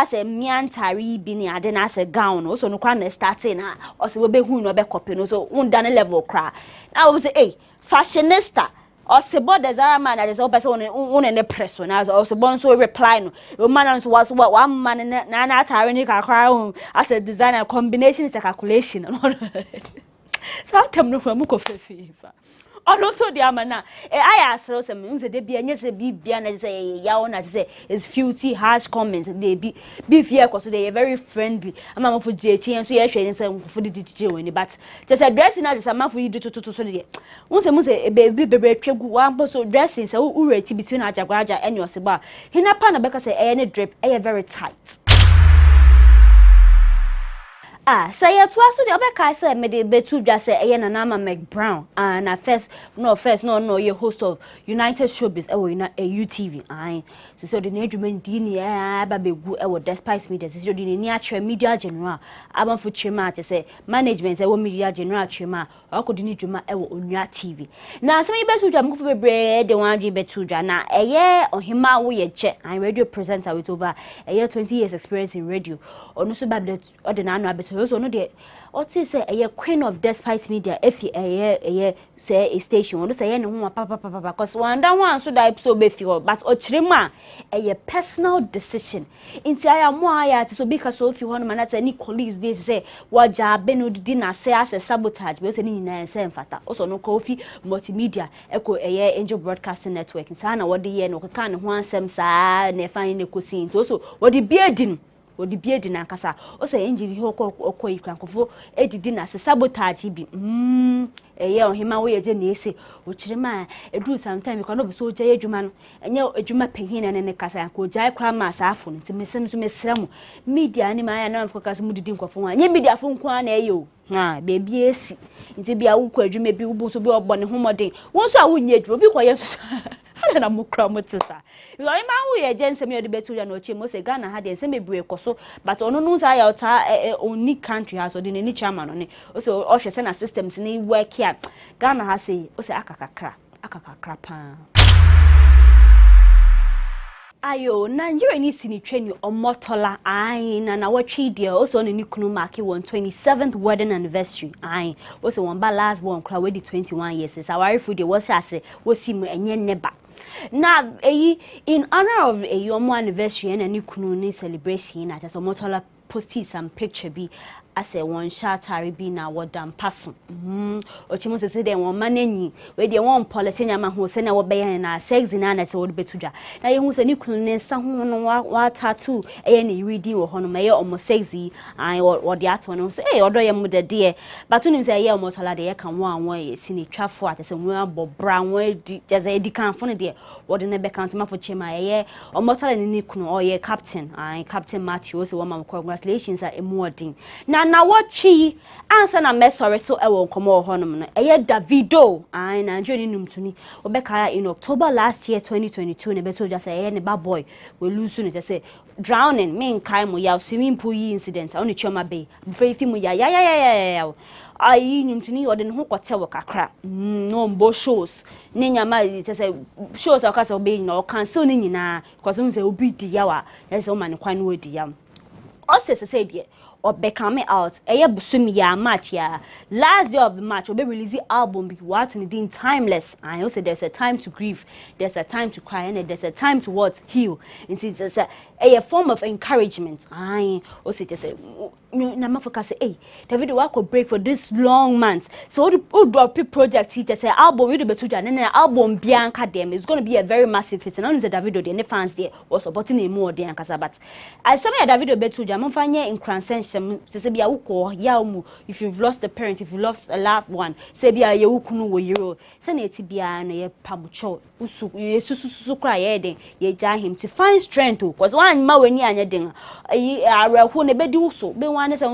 say miantari bi ni ade na say gown no so no kwa na starting na o se we be hu no be copy no so unda na level cra na we say fashionista or se bod the Zara man that is all person on ne press na so bon so reply no o man so was one man na atare ni kakra as a designer combination is a calculation so atem no mu ko fefi also the amana I ask some means they be any say be na say ya na say is filthy harsh comments they be fear cause they are very friendly am for JT and so you share say for the DJ when but just a dressing na just am for you to so dey won say baby twegu one so dressing say who rate between Ajagraja and Oseba hina pa na beka say any drip very tight. say ya to aso de obeka say me de betu dwa say eye na nama Meg Brown na first no ye host of United Showbiz na UTV so de adwuma di ni ba begu Despite Media so de ni atwe media general abanfo chema say management say media general chema akodi ni dwuma Onua TV na some betu dwa mkofo bebre de wan dwi betu dwa na eye ohima wo ye che radio presenter with over 20 years experience in radio ono so ba de ordinary abeto so no de oti say eye queen of Despite Media efi eye say a station ono say ne ho papa because wanda wan so da so be fi but ochirema eye personal decision inti aya mo aya ti so be ka so fi ho no manata ni colleagues be say waja benu di na say as sabotage be say ni nyina say mfata so no ko fi multimedia eko eye Angel Broadcasting Network sa na wode ye no ka ne ho ansem sa na fa ne ko sin so wode biedin na kasa o say enjiri ho okọ ikwankofo edidi na sabotage bi eye ohima wo ye je na ese o kirema edu sometime ko no be so je adwuma no enye adwuma pehin na ne kasa ko jai kwa ma asafo no timesem so mesramo media ni ma ya na ko kasa mudidi nkofo wa nye media fo nko na eye o baby esi nti bia wo kwa adwuma bi wo so bi obone homodin won so a wo nye adwuma bi ko ye so na mukra mutisa yo ima wo ye jensem yo de betu ya no chi mo se Ghana ha de ensem ebre koso but ono no sa ya ota oni country has o de ni chairman no ne o se o hwe se na systems ni work here Ghana ha se o se akakakra pa ayo Nigeria ni sinitweni omotola na watchi dia also ni kunu mark 27th wedding anniversary also one ba last born kra we 21 years is our food dey was ase wosi mu enye neba na in honor of omo anniversary na ni kunu ni celebration na just omotola posted some picture bi ase won shatari bi na wodam paso ochimo se de won mananyi we de won politician ma ho se na wo be na sex na na se wo betudwa na ye hu se ni kunu ne nsa ho no wa tattoo eye na reading wo ho no me ye omo sexy wo de ato no se odo ye mu de de but unu se ye omo tola de ye kan wo anwo ye sini twafo ate se wo abobra won di jeze edi kan fo ne de wo de ne be kan ma fo chema ye omo tola ni kunu o ye captain Captain Matthew se wo ma congratulations a emodin na watchi answer na mesore so ewo nkomo honum no eye Davido na njoni numtuni obeka in October last year 2022 ne beto just say ne bad boy we lose no just say drowning mean kai mo ya swimming pool incident on Choma Bay before fi mo ya ayi numtuni ode ne ho kotewo kakra no mbo shows ne nyama just say shows akasa obe no cancel ni nyina because we say obi di yawa yes o man kwan wo di yam also say die or coming out busumi ya match ya last day of the match obe release the album be what in timeless I also there's a time to grieve, there's a time to cry, and there's a time to what heal. It's a form of encouragement. I also just say na mafaka say hey David wa ko break for this long months so o drop project he just say album we do betu na album bianca dem is going to be a very massive hit and only the David the fans there was supporting him more than kasa but I some David betu ja mo fanye in cransence say bia wo ya mu if you've lost a parent, if you lost a loved one say bia ye wukunu wo yiro say na eti bia na ye pamucho usu yesusu kra ye den ye ja him to find strength because one ma weni anya den areho na bedi uso be wan say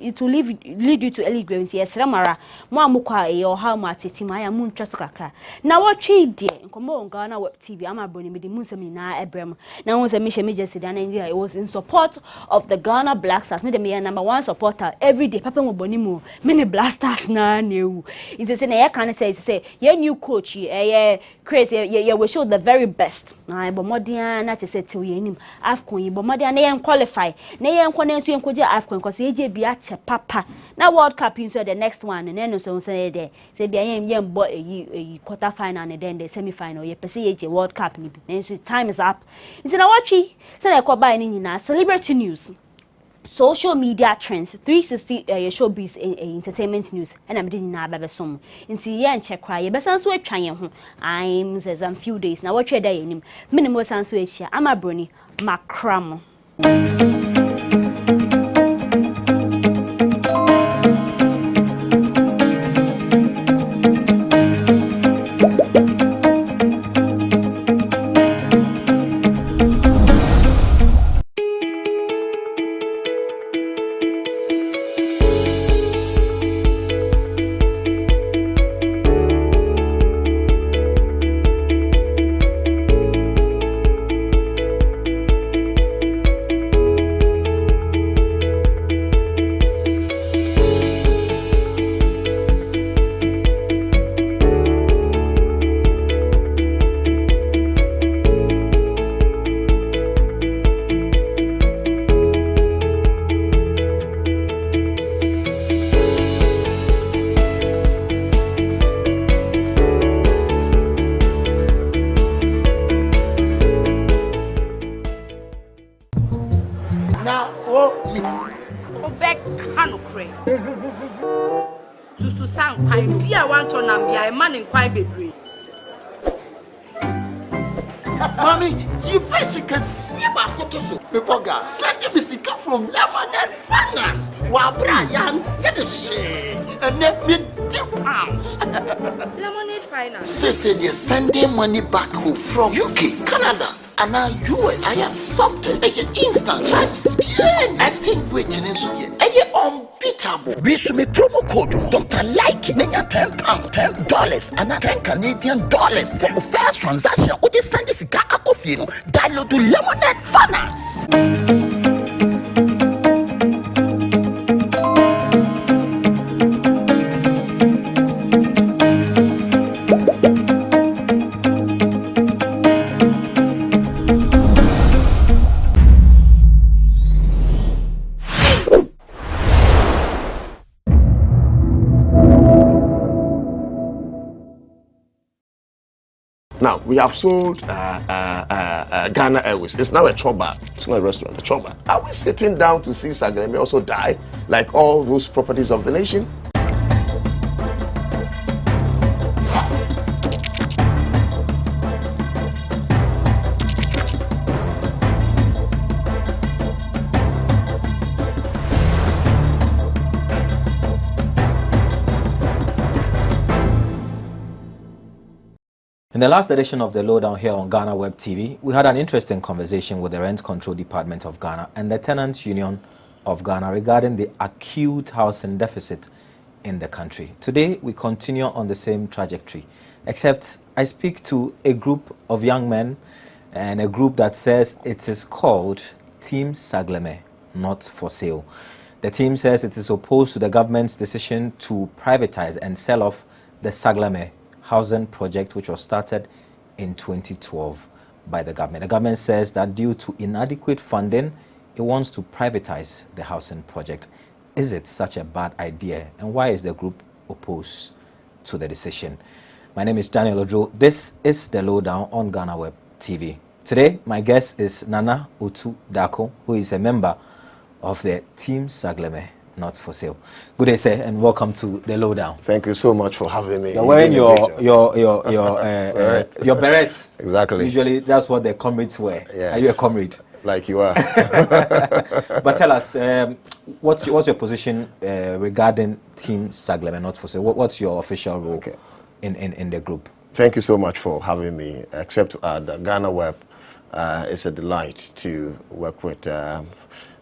it will lead you to early grave yes ramara mo amukwa ye oha mo atetima ya mu ntwa kakra na watwe die nkomo GhanaWeb TV amaboni me di munsem na ebrem na won say me she me just dan Nigeria. It was in support of the Ghana Black Stars me the number one supporter every day papa mo boni mu me Black Stars na newu it say na ye kan say ye new coach ye crazy ye we show the very best na bo modern na say te we nim AFCON ye bo modern na ye qualify na ye nkọ na nso ye nkọje AFCON cause ye je bia che papa na World Cup in so the next one and then so say there say bia ye mbo quarter final and then the semi final ye pese ye je World Cup ni bi so time is up it's na watchi say na ko buy ni nyina celebrity news, social media trends, 360 showbiz entertainment news and I'm doing na babesom nti ye nche kra ye besan so atwan ye ho I'm says some few days now what trade nim minimum san so ehia amabroni makram. Anna, oh, me. Obek Canocre. Susan Quine, be a want to be a man in Quine Bedry. Mommy, you basically see about Kotoso. Bepoga, send me Sika from Lemonade Finance. While Brian did the shade and let me £2. Lemonade Finance. Say they're sending money back home from UK, Canada, and now US. I accepted a instant charges. Extinguishing in Suya. Unbeatable. We should make promo code Dr. Like Menya £10, $10, and $10 Canadian for the first transaction. What is send this guy Akofino? Download to Lemonade Finance. Now, we have sold Ghana Airways. It's now a choba. It's not a restaurant, a choba. Are we sitting down to see Sagleme also die like all those properties of the nation? In the last edition of the Lowdown here on GhanaWeb TV, we had an interesting conversation with the Rent Control Department of Ghana and the Tenants Union of Ghana regarding the acute housing deficit in the country. Today, we continue on the same trajectory, except I speak to a group of young men and a group that says it is called Team Sagleme, not for sale. The team says it is opposed to the government's decision to privatize and sell off the Sagleme housing project, which was started in 2012 by the government. The government says that due to inadequate funding, it wants to privatize the housing project. Is it such a bad idea? And why is the group opposed to the decision? My name is Daniel Ojo. This is the Lowdown on GhanaWeb TV. Today, my guest is Nana Otu Dako, who is a member of the Team Sagleme, not for sale. Good day, sir, and welcome to the Lowdown. Thank you so much for having me. You're wearing your beret. Exactly. Usually, that's what the comrades wear. Yes. Are you a comrade? Like you are. But tell us, what's your position regarding Team Sagleme, not for sale? What's your official role in the group? Thank you so much for having me. Except to add, GhanaWeb is a delight to work with.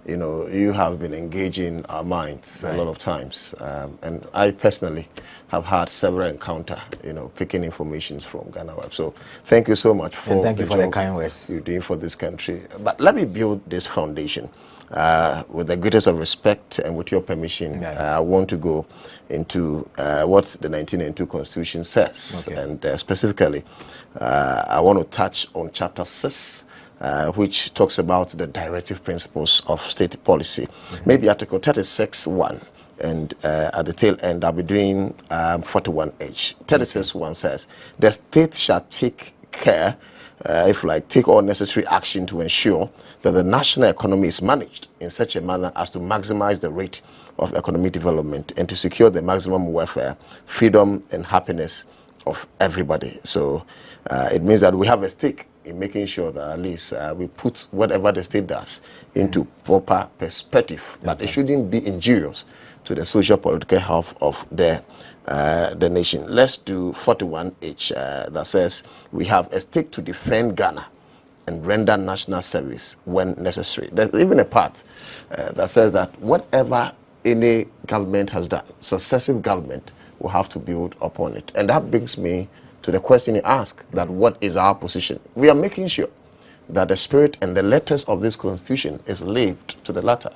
You know, you have been engaging our minds a lot of times, and I personally have had several encounters, you know, picking information from GhanaWeb. So thank you so much for the kind words you're doing for this country. But let me build this foundation with the greatest of respect, and with your permission, I want to go into what the 1992 Constitution says, and specifically, I want to touch on Chapter 6. Which talks about the directive principles of state policy. Maybe Article 36(1), and at the tail end I'll be doing 41H. 36(1) says, the state shall take care, take all necessary action to ensure that the national economy is managed in such a manner as to maximize the rate of economic development and to secure the maximum welfare, freedom, and happiness of everybody. So it means that we have a stake in making sure that at least we put whatever the state does into proper perspective, but it shouldn't be injurious to the social political health of the nation. Let's do 41H that says we have a stake to defend Ghana and render national service when necessary. There's even a part that says that whatever any government has done, successive government will have to build upon it. And that brings me to the question you ask, that what is our position? We are making sure that the spirit and the letters of this constitution is lived to the latter.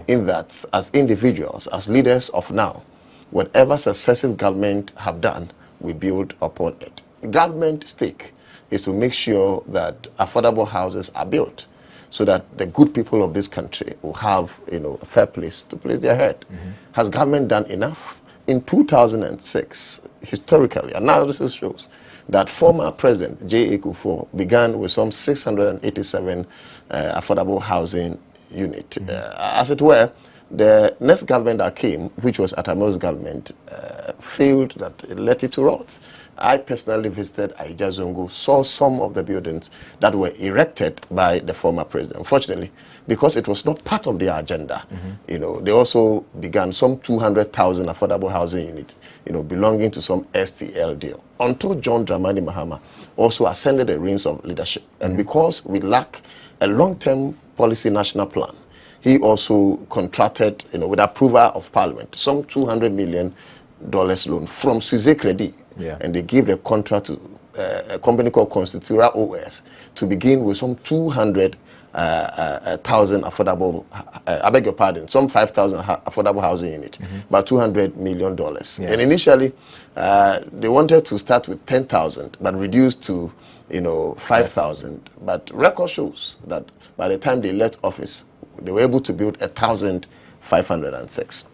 In that, as individuals, as leaders of now, whatever successive government have done, we build upon it. Government stake is to make sure that affordable houses are built, so that the good people of this country will have, you know, a fair place to place their head. Has government done enough? In 2006, historically, analysis shows that former President J.A. Kufuor began with some 687 affordable housing unit. As it were, the next government that came, which was Atamo's government, failed, that let it to rot. I personally visited Aija Zongo, saw some of the buildings that were erected by the former president. Unfortunately, because it was not part of their agenda, you know, they also began some 200,000 affordable housing units, you know, belonging to some STL deal. Until John Dramani Mahama also ascended the reins of leadership. And because we lack a long-term policy national plan, he also contracted, you know, with approval of Parliament, some $200 million loan from Suisse Credit. And they gave the contract to a company called Constitura OS to begin with some 200,000 affordable, I beg your pardon, some 5,000 affordable housing units, about $200 million. And initially, they wanted to start with 10,000, but reduced to, you know, 5,000. But record shows that by the time they left office, they were able to build 1,506.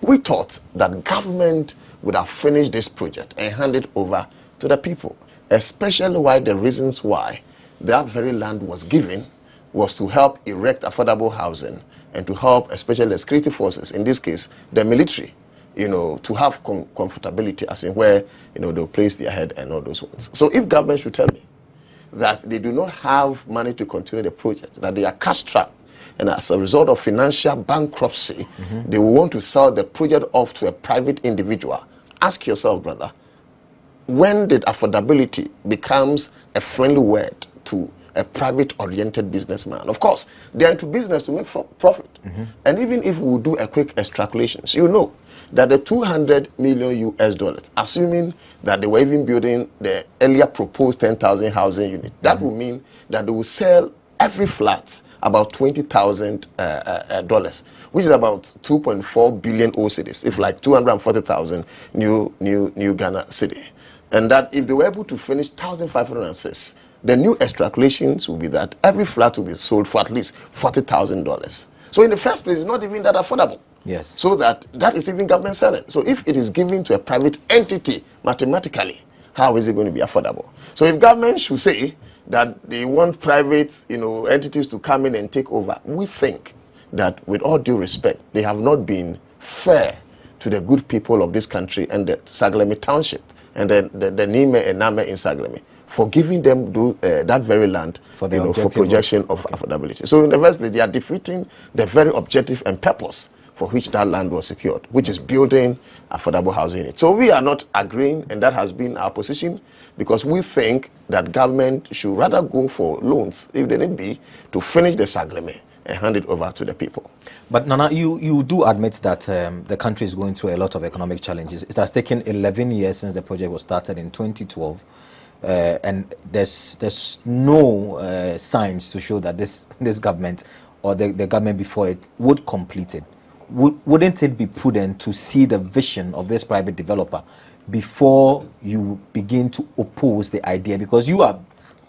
We thought that government would have finished this project and handed over to the people, especially why the reasons why that very land was given was to help erect affordable housing and to help especially the security forces, in this case the military, you know, to have comfortability, as in where, you know, they'll place their head and all those ones. So if government should tell me that they do not have money to continue the project, that they are cash strapped, and as a result of financial bankruptcy, they will want to sell the project off to a private individual. Ask yourself, brother, when did affordability becomes a friendly word to a private-oriented businessman? Of course, they are into business to make profit. And even if we do a quick extrapolations, you know that the $200 million, assuming that they were even building the earlier proposed 10,000 housing unit, that would mean that they will sell every flat about $20,000, which is about 2.4 billion cedis, if like 240,000 new Ghana cedi. And that if they were able to finish 1,506, the new extrapolations will be that every flat will be sold for at least $40,000. So in the first place, it's not even that affordable. Yes. So that is even government selling. So if it is given to a private entity, mathematically, how is it going to be affordable? So if government should say that they want private, you know, entities to come in and take over, we think that, with all due respect, they have not been fair to the good people of this country and the Saglemi Township and the Nime and Name in Saglemi for giving them that very land for, you know, for projection of affordability. So in the first place, they are defeating the very objective and purpose for which that land was secured, which is building affordable housing units. So we are not agreeing, and that has been our position, because we think that government should rather go for loans, if they need be, to finish the Sagleme and hand it over to the people. But Nana, you do admit that the country is going through a lot of economic challenges. It has taken 11 years since the project was started in 2012, and there's no signs to show that this government or the government before it would complete it. Wouldn't it be prudent to see the vision of this private developer before you begin to oppose the idea? Because you are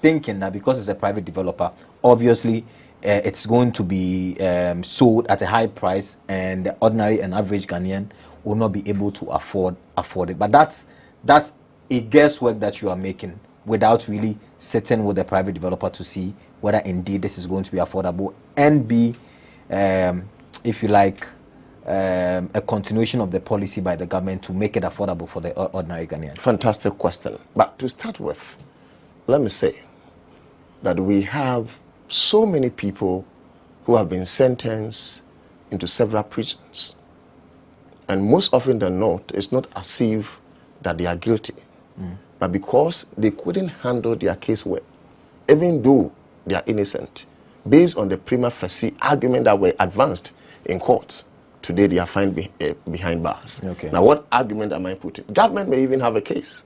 thinking that because it's a private developer, obviously it's going to be sold at a high price, and the ordinary and average Ghanaian will not be able to afford it. But that's a guesswork that you are making without really sitting with the private developer to see whether indeed this is going to be affordable and be, if you like, a continuation of the policy by the government to make it affordable for the ordinary Ghanaian? Fantastic question. But to start with, let me say that we have so many people who have been sentenced into several prisons. And most often than not, it's not as if that they are guilty, but because they couldn't handle their case well, even though they are innocent, based on the prima facie argument that were advanced in court. Today they are found behind bars. Okay. Now, what argument am I putting? Government may even have a case.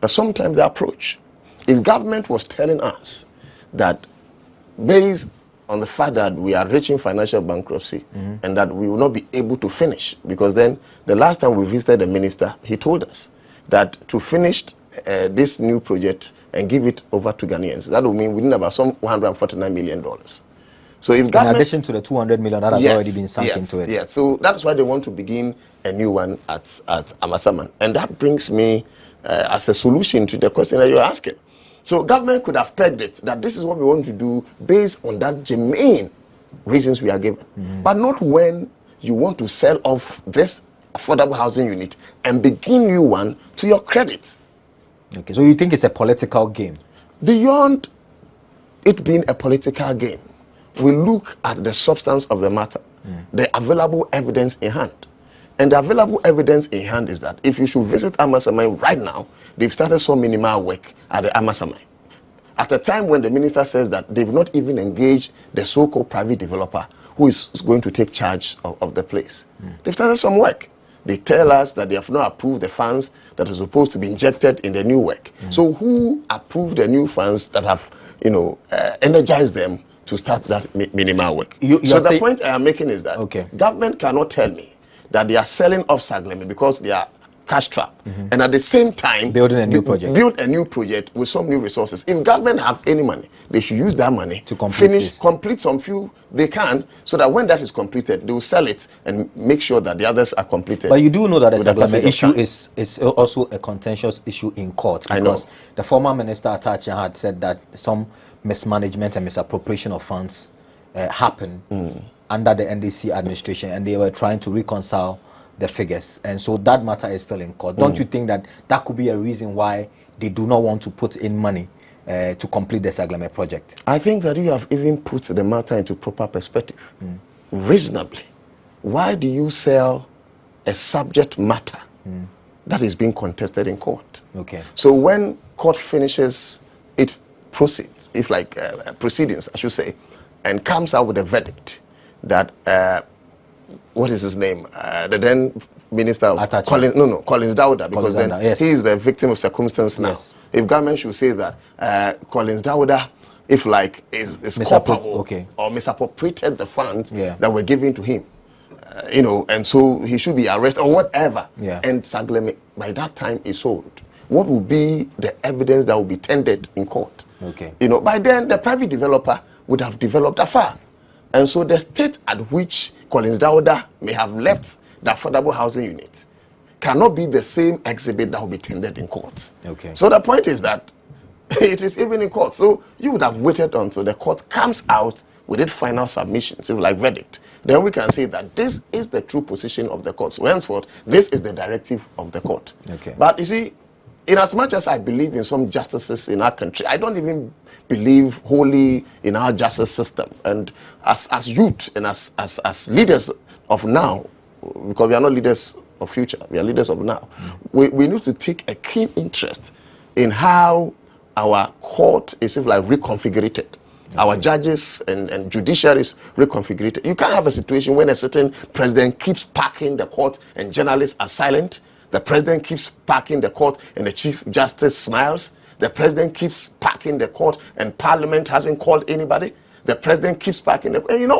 But sometimes the approach, if government was telling us that based on the fact that we are reaching financial bankruptcy and that we will not be able to finish, because then the last time we visited the minister, he told us that to finish this new project and give it over to Ghanaians, that will mean we need about some $149 million. So if government, in addition to the 200 million that has already been sunk into it. Yes, so that's why they want to begin a new one at Amasaman. And that brings me as a solution to the question that you're asking. So government could have pegged it, that this is what we want to do based on that germane reasons we are given. But not when you want to sell off this affordable housing unit and begin new one to your credit. Okay, so you think it's a political game? Beyond it being a political game, we look at the substance of the matter, the available evidence in hand. And the available evidence in hand is that if you should visit Amasaman right now, they've started some minimal work at the Amasaman. At a time when the minister says that they've not even engaged the so-called private developer who is going to take charge of the place. They've started some work. They tell us that they have not approved the funds that are supposed to be injected in the new work. So who approved the new funds that have, energized them to start that minimal work? So the point I am making is that government cannot tell me that they are selling off Saglemi because they are cash trap, and at the same time building a new project. Build a new project with some new resources. If government have any money, they should use that money to complete some few they can, so that when that is completed, they will sell it and make sure that the others are completed. But you do know that the Saglemi issue is also a contentious issue in court, because the former minister Atachi had said that some mismanagement and misappropriation of funds happened under the NDC administration, and they were trying to reconcile the figures, and so that matter is still in court. Don't you think that that could be a reason why they do not want to put in money to complete the Saglemi project? I think that you have even put the matter into proper perspective. Reasonably, why do you sell a subject matter that is being contested in court? Okay. So when court finishes its proceedings, proceedings, I should say, and comes out with a verdict that what is his name? The then minister, Collins Dawda, because he is the victim of circumstance now. Yes. If government should say that Collins Dawda, is culpable or misappropriated the funds that were given to him, and so he should be arrested or whatever, and Saglemi by that time is sold, what will be the evidence that will be tendered in court? Okay. By then the private developer would have developed afar. And so the state at which Collins Dawda may have left the affordable housing unit cannot be the same exhibit that will be tendered in court. Okay. So the point is that it is even in court. So you would have waited until the court comes out with its final submission, so like verdict. Then we can say that this is the true position of the court. So henceforth, this is the directive of the court. Okay. But you see, in as much as I believe in some justices in our country, I don't even believe wholly in our justice system. And as youth and as leaders of now, because we are not leaders of future, we are leaders of now, we need to take a keen interest in how our court is reconfigured. Our judges and judiciary is reconfigured. You can't have a situation when a certain president keeps packing the court and journalists are silent. The president keeps packing the court and the Chief Justice smiles. The president keeps packing the court and Parliament hasn't called anybody. The president keeps packing the court. And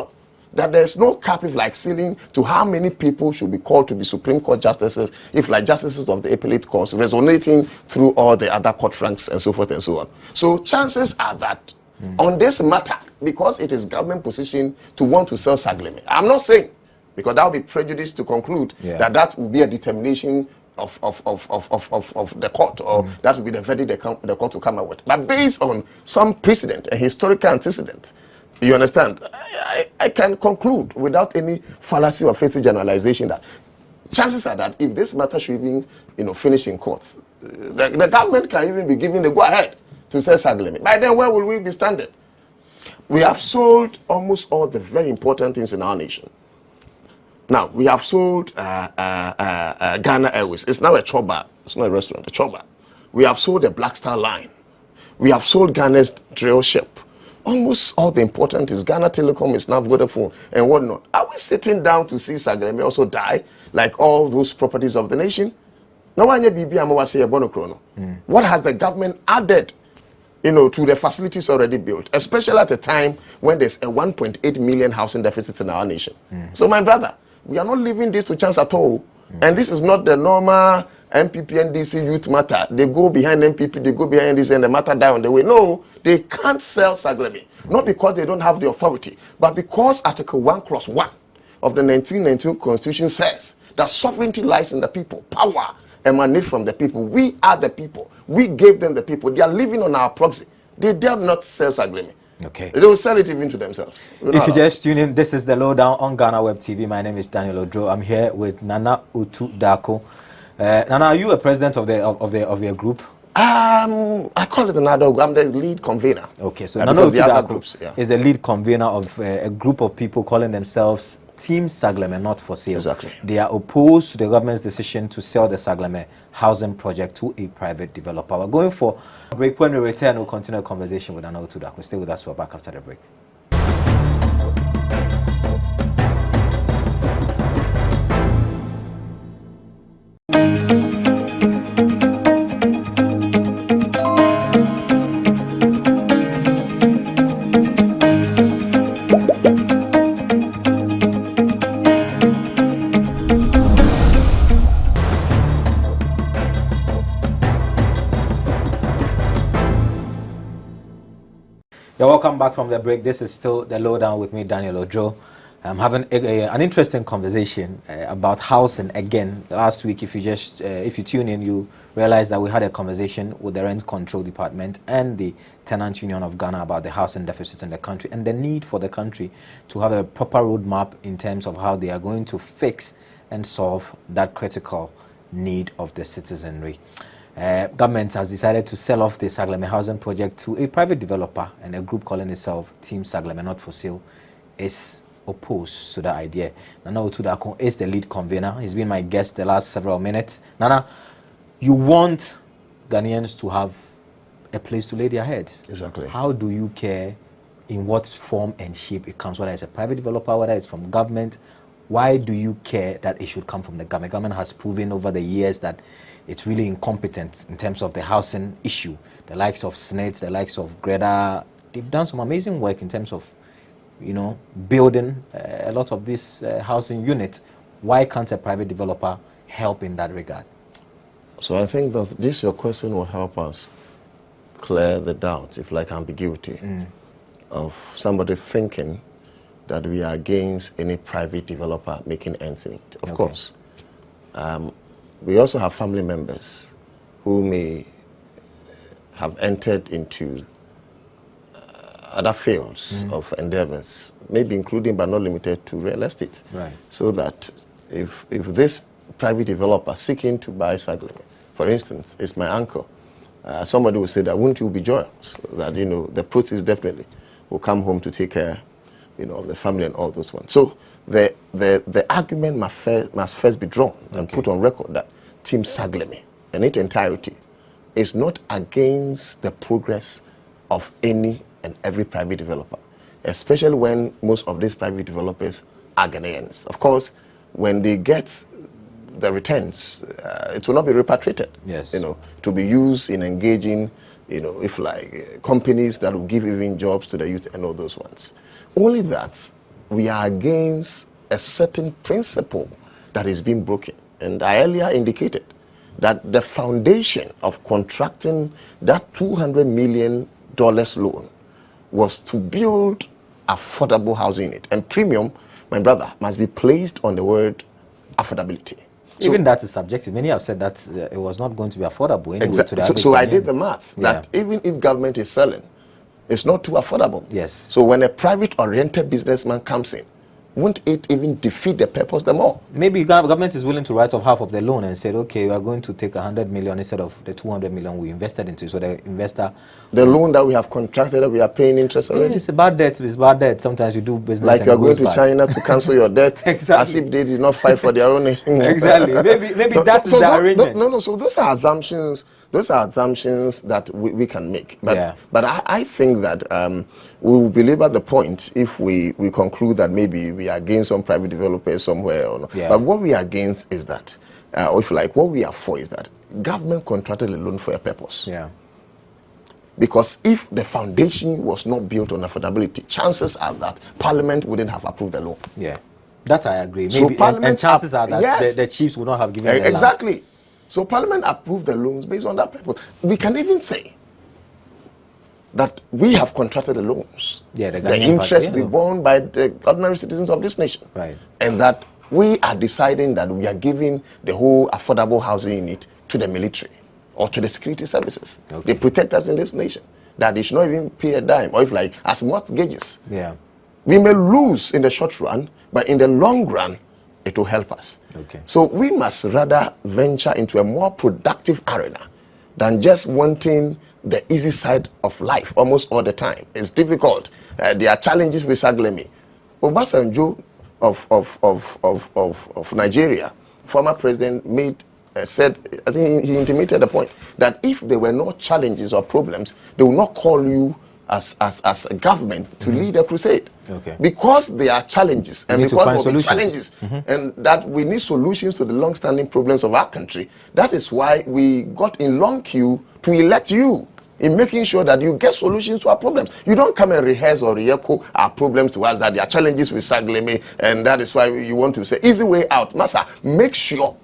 that there's no cap ceiling to how many people should be called to be Supreme Court justices, justices of the appellate courts, resonating through all the other court ranks and so forth and so on. So chances are that on this matter, because it is government position to want to sell Saglemi, I'm not saying, because that would be prejudice to conclude that will be a determination of the court, or that will be the verdict the court will come out with. But based on some precedent, a historical antecedent, you understand, I can conclude without any fallacy or hasty generalization that chances are that if this matter should even finish in courts, the government can even be given the go-ahead to sell Saglemi. By then, where will we be standing? We have sold almost all the very important things in our nation. Now, we have sold Ghana Airways. It's now a choba. It's not a restaurant, a choba. We have sold the Black Star Line. We have sold Ghana's drill ship. Almost all the important is Ghana Telecom is now Vodafone and whatnot. Are we sitting down to see Saglemi also die like all those properties of the nation? Now, what has the government added to the facilities already built, especially at a time when there's a 1.8 million housing deficit in our nation? So, my brother, we are not leaving this to chance at all. And this is not the normal MPP NDC youth matter. They go behind MPP, they go behind this, and the matter die on the way. No, they can't sell Saglemi. Not because they don't have the authority, but because Article 1, Clause 1 of the 1992 Constitution says that sovereignty lies in the people. Power emanates from the people. We are the people. We gave them the people. They are living on our proxy. They dare not sell Saglemi. Okay. They will sell it even to themselves. If you just tune in, this is the Lowdown on GhanaWeb TV. My name is Daniel Odro. I'm here with Nana Utu Dako. Nana, are you a president of the group? I call it another group. I'm the lead convener. Okay, so Nana Utu Dako is the lead convener of a group of people calling themselves Team Sagleme Not For Sale. Exactly. They are opposed to the government's decision to sell the Sagleme housing project to a private developer. We're going for a break. When we return, we'll continue a conversation with Nana Utu Dako. Stay with us. We're back after the break. Welcome back from the break. This is still the Lowdown with me, Daniel Odro. I'm having an interesting conversation about housing again. Last week, if you tune in, you realize that we had a conversation with the Rent Control Department and the Tenant Union of Ghana about the housing deficit in the country and the need for the country to have a proper roadmap in terms of how they are going to fix and solve that critical need of the citizenry. Government has decided to sell off the Sagleme housing project to a private developer, and a group calling itself Team Sagleme Not For Sale is opposed to that idea. Nana Utu Dako is the lead convener. He's been my guest the last several minutes. Nana, you want Ghanaians to have a place to lay their heads. Exactly. How do you care in what form and shape it comes, whether it's a private developer, whether it's from government? Why do you care that it should come from the government? Government has proven over the years that it's really incompetent in terms of the housing issue. The likes of SNET, the likes of Greta, they've done some amazing work in terms of, building a lot of these housing units. Why can't a private developer help in that regard? So I think that your question will help us clear the doubts, if like ambiguity, of somebody thinking that we are against any private developer making ends meet. Of course. We also have family members who may have entered into other fields of endeavors, maybe including but not limited to real estate. Right. So that if this private developer seeking to buy Sagleme, for instance, is my uncle, somebody will say that wouldn't you be joyous that the proceeds definitely will come home to take care of the family and all those ones. So the argument must first be drawn and put on record that Team Sagleme in its entirety is not against the progress of any and every private developer, especially when most of these private developers are Ghanaians. Of course, when they get the returns, it will not be repatriated. Yes. To be used in engaging, if like companies that will give even jobs to the youth and all those ones. Only that we are against a certain principle that is being broken. And I earlier indicated that the foundation of contracting that $200 million loan was to build affordable housing unit. And premium, my brother, must be placed on the word affordability. Even that is subjective. Many have said that it was not going to be affordable anyway. Exactly. So I did the maths that even if government is selling, it's not too affordable. Yes. So when a private-oriented businessman comes in, won't it even defeat the purpose the more? Maybe government is willing to write off half of the loan and said, okay, we are going to take 100 million instead of the 200 million we invested into. So the investor... The loan that we have contracted, that we are paying interest already? It's a bad debt. It's bad debt. Sometimes you do business like and you are going to bad. China to cancel your debt. Exactly. As if they did not fight for their own... Exactly. Maybe that's the arrangement. No. So those are assumptions. Those are assumptions that we can make. But I think that we will belabor the point if we conclude that maybe we are against some private developers somewhere or not. But what we are against is that, what we are for is that government contracted a loan for a purpose. Yeah. Because if the foundation was not built on affordability, chances are that Parliament wouldn't have approved the loan. Yeah. That I agree. So Maybe, and chances are that the chiefs would not have given the exactly. Land. So Parliament approved the loans based on that purpose. We can even say that we have contracted the loans. Yeah, the interest will be borne by the ordinary citizens of this nation. Right. And that we are deciding that we are giving the whole affordable housing unit to the military or to the security services. They protect us in this nation. that they should not even pay a dime, or if like as mortgages. Yeah. We may lose in the short run, but in the long run, it will help us. Okay. So we must rather venture into a more productive arena than just wanting the easy side of life almost all the time. It's difficult. There are challenges with Saglemi. Obasanjo of Nigeria, former president, said, I think he intimated the point that if there were no challenges or problems, they will not call you as a government to lead a crusade. Okay. Because there are challenges, and because there will be challenges, Mm-hmm. and that we need solutions to the long-standing problems of our country. That is why we got in long queue to elect you, in making sure that you get solutions to our problems. You don't come and rehearse or re-echo our problems to us, that there are challenges with Saglemi, and that is why you want to say, easy way out. Massa, make sure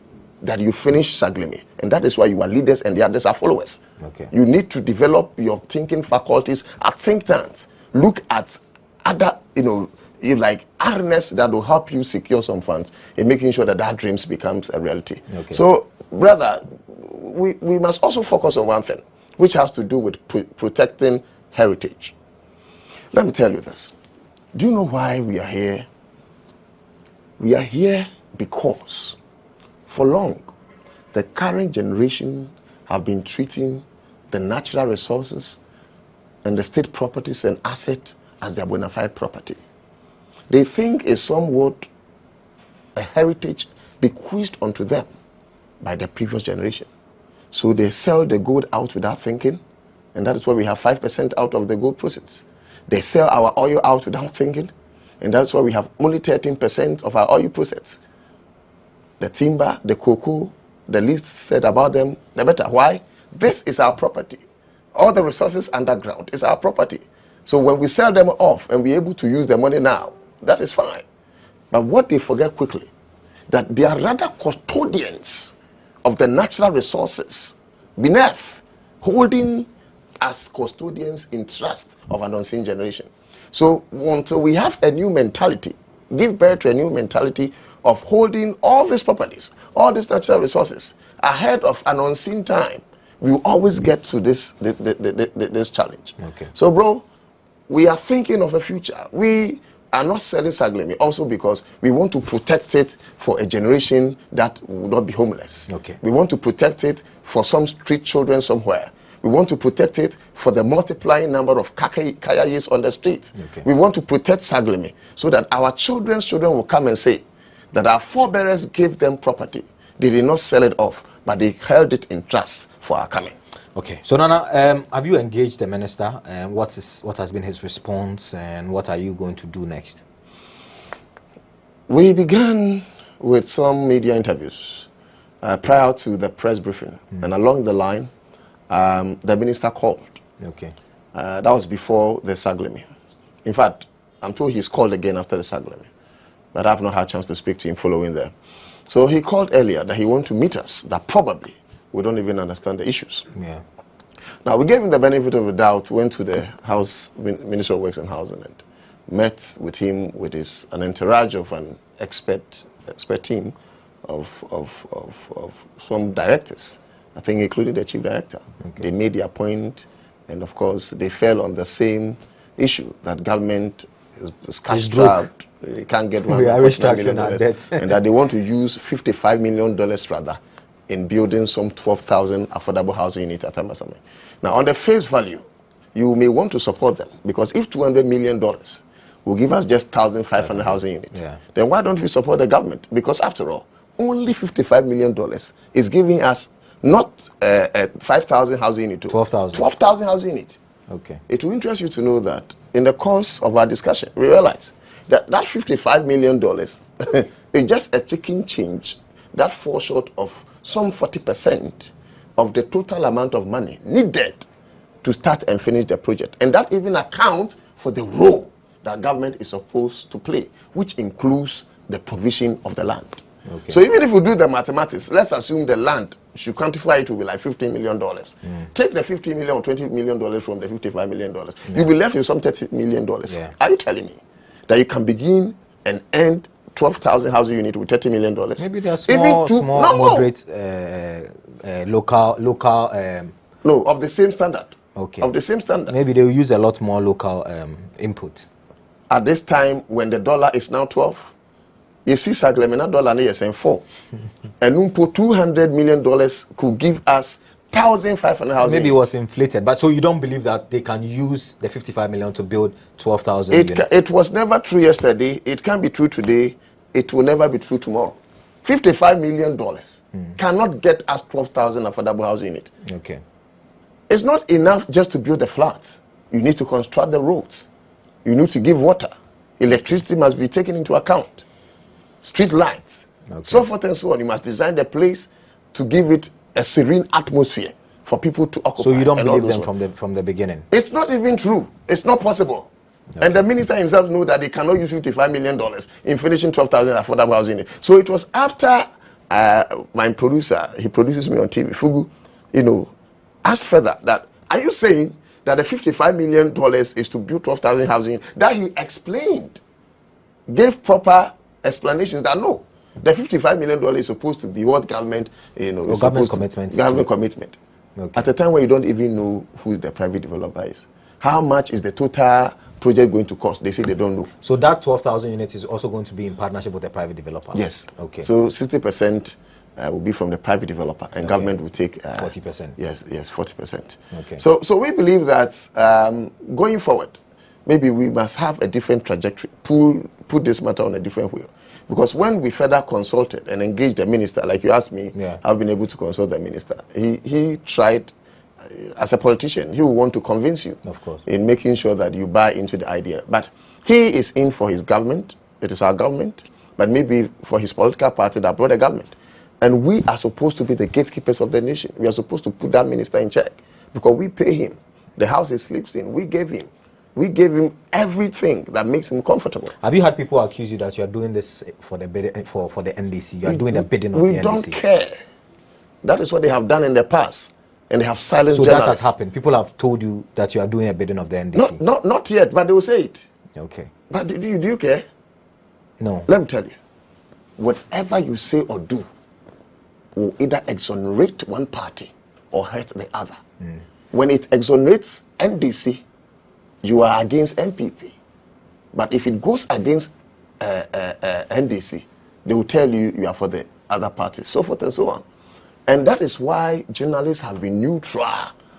that you finish Saglemi, and that is why you are leaders and the others are followers. Okay. You need to develop your thinking faculties at think tanks. Look at other, like arenas that will help you secure some funds in making sure that that dreams becomes a reality. Okay. So, brother, we must also focus on one thing, which has to do with protecting heritage. Let me tell you this. Do you know why we are here? We are here because for long, the current generation have been treating the natural resources and the state properties and assets as their bona fide property. They think it's somewhat a heritage bequeathed onto them by the previous generation. So they sell the gold out without thinking, and that is why we have 5% out of the gold proceeds. They sell our oil out without thinking, and that's why we have only 13% of our oil proceeds. The timber, the cocoa, the least said about them, the better. Why? This is our property. All the resources underground is our property. So when we sell them off and we're able to use the money now, that is fine. But what they forget quickly, that they are rather custodians of the natural resources beneath, holding as custodians in trust of an unseen generation. So until we have a new mentality, give birth to a new mentality of holding all these properties, all these natural resources ahead of an unseen time, we will always get to this challenge. Okay. So, bro, we are thinking of a future. We are not selling Saglemi also because we want to protect it for a generation that will not be homeless. Okay. We want to protect it for some street children somewhere. We want to protect it for the multiplying number of kayayis on the streets. Okay. We want to protect Saglemi so that our children's children will come and say that our forebears gave them property. They did not sell it off, but they held it in trust for our coming. Okay. So Nana, have you engaged the minister? What has been his response, and what are you going to do next? We began with some media interviews prior to the press briefing, and along the line, the minister called. Okay. That was before the Saglemi. In fact, I'm told he's called again after the Saglemi, but I've not had a chance to speak to him following there. So he called earlier that he wanted to meet us, that probably we don't even understand the issues. Yeah. Now, we gave him the benefit of the doubt, went to the House, Minister of Works and Housing, and met with him with an entourage of an expert team of some directors, I think including the chief director. Okay. They made their point, and of course, they fell on the same issue, that government is cash strapped. They can't get $1 million, and that they want to use $55 million rather in building some 12,000 affordable housing units at Amasame. Now, on the face value, you may want to support them, because if $200 million will give us just 1,500 housing units, then why don't we support the government? Because after all, only $55 million is giving us not 5,000 housing units, 12,000 housing units. Okay. It will interest you to know that in the course of our discussion, we realize that $55 million is just a chicken change that falls short of some 40% of the total amount of money needed to start and finish the project. And that even accounts for the role that government is supposed to play, which includes the provision of the land. Okay. So even if we do the mathematics, let's assume the land should quantify it to be like $15 million. Take the $50 million or $20 million from the $55 million. You'll be left with some $30 million. Are you telling me that you can begin and end 12,000 housing units with $30 million? Maybe they're small, moderate, local. No, of the same standard. of the same standard. Maybe they will use a lot more local input. At this time, when the dollar is now 12, you see, Saglemina dollar is in 4. And $200 million could give us 1,500 houses. Maybe it was inflated, but so you don't believe that they can use the 55 million to build 12,000 units? It was never true yesterday. It can't be true today. It will never be true tomorrow. $55 million cannot get us 12,000 affordable housing units. Okay. It's not enough just to build the flats. You need to construct the roads. You need to give water. Electricity must be taken into account. Street lights. So forth and so on. You must design the place to give it a serene atmosphere for people to occupy. So you don't believe them from the beginning? It's not even true. It's not possible. Okay. And the minister himself knew that they cannot use $55 million in finishing 12,000 affordable housing. So it was after my producer, he produces me on TV, Fugu, asked further that, are you saying that the $55 million is to build 12,000 housing? That he explained, gave proper explanations that no, the $55 million is supposed to be what government, government commitment. Government commitment. Okay. At a time where you don't even know who the private developer is. How much is the total project going to cost? They say they don't know. So that 12,000 units is also going to be in partnership with the private developer? Yes. Okay. So 60% will be from the private developer, and government will take 40%. Yes, 40%. Okay. So we believe that going forward, maybe we must have a different trajectory, put this matter on a different wheel. Because when we further consulted and engaged the minister, like you asked me, I've been able to consult the minister. He tried, as a politician, he will want to convince you, of course, in making sure that you buy into the idea. But he is in for his government. It is our government, but maybe for his political party that brought the government. And we are supposed to be the gatekeepers of the nation. We are supposed to put that minister in check because we pay him. The house he sleeps in, we gave him. We gave him everything that makes him comfortable. Have you had people accuse you that you are doing this for the for the NDC? You are doing the bidding of the NDC. We don't care. That is what they have done in the past, and they have silenced journalists. So that has happened. People have told you that you are doing a bidding of the NDC. Not yet, but they will say it. Okay. But do you care? No. Let me tell you, whatever you say or do will either exonerate one party or hurt the other. When it exonerates NDC, you are against MPP. But if it goes against NDC, they will tell you you are for the other parties, so forth and so on. And that is why journalists have been neutral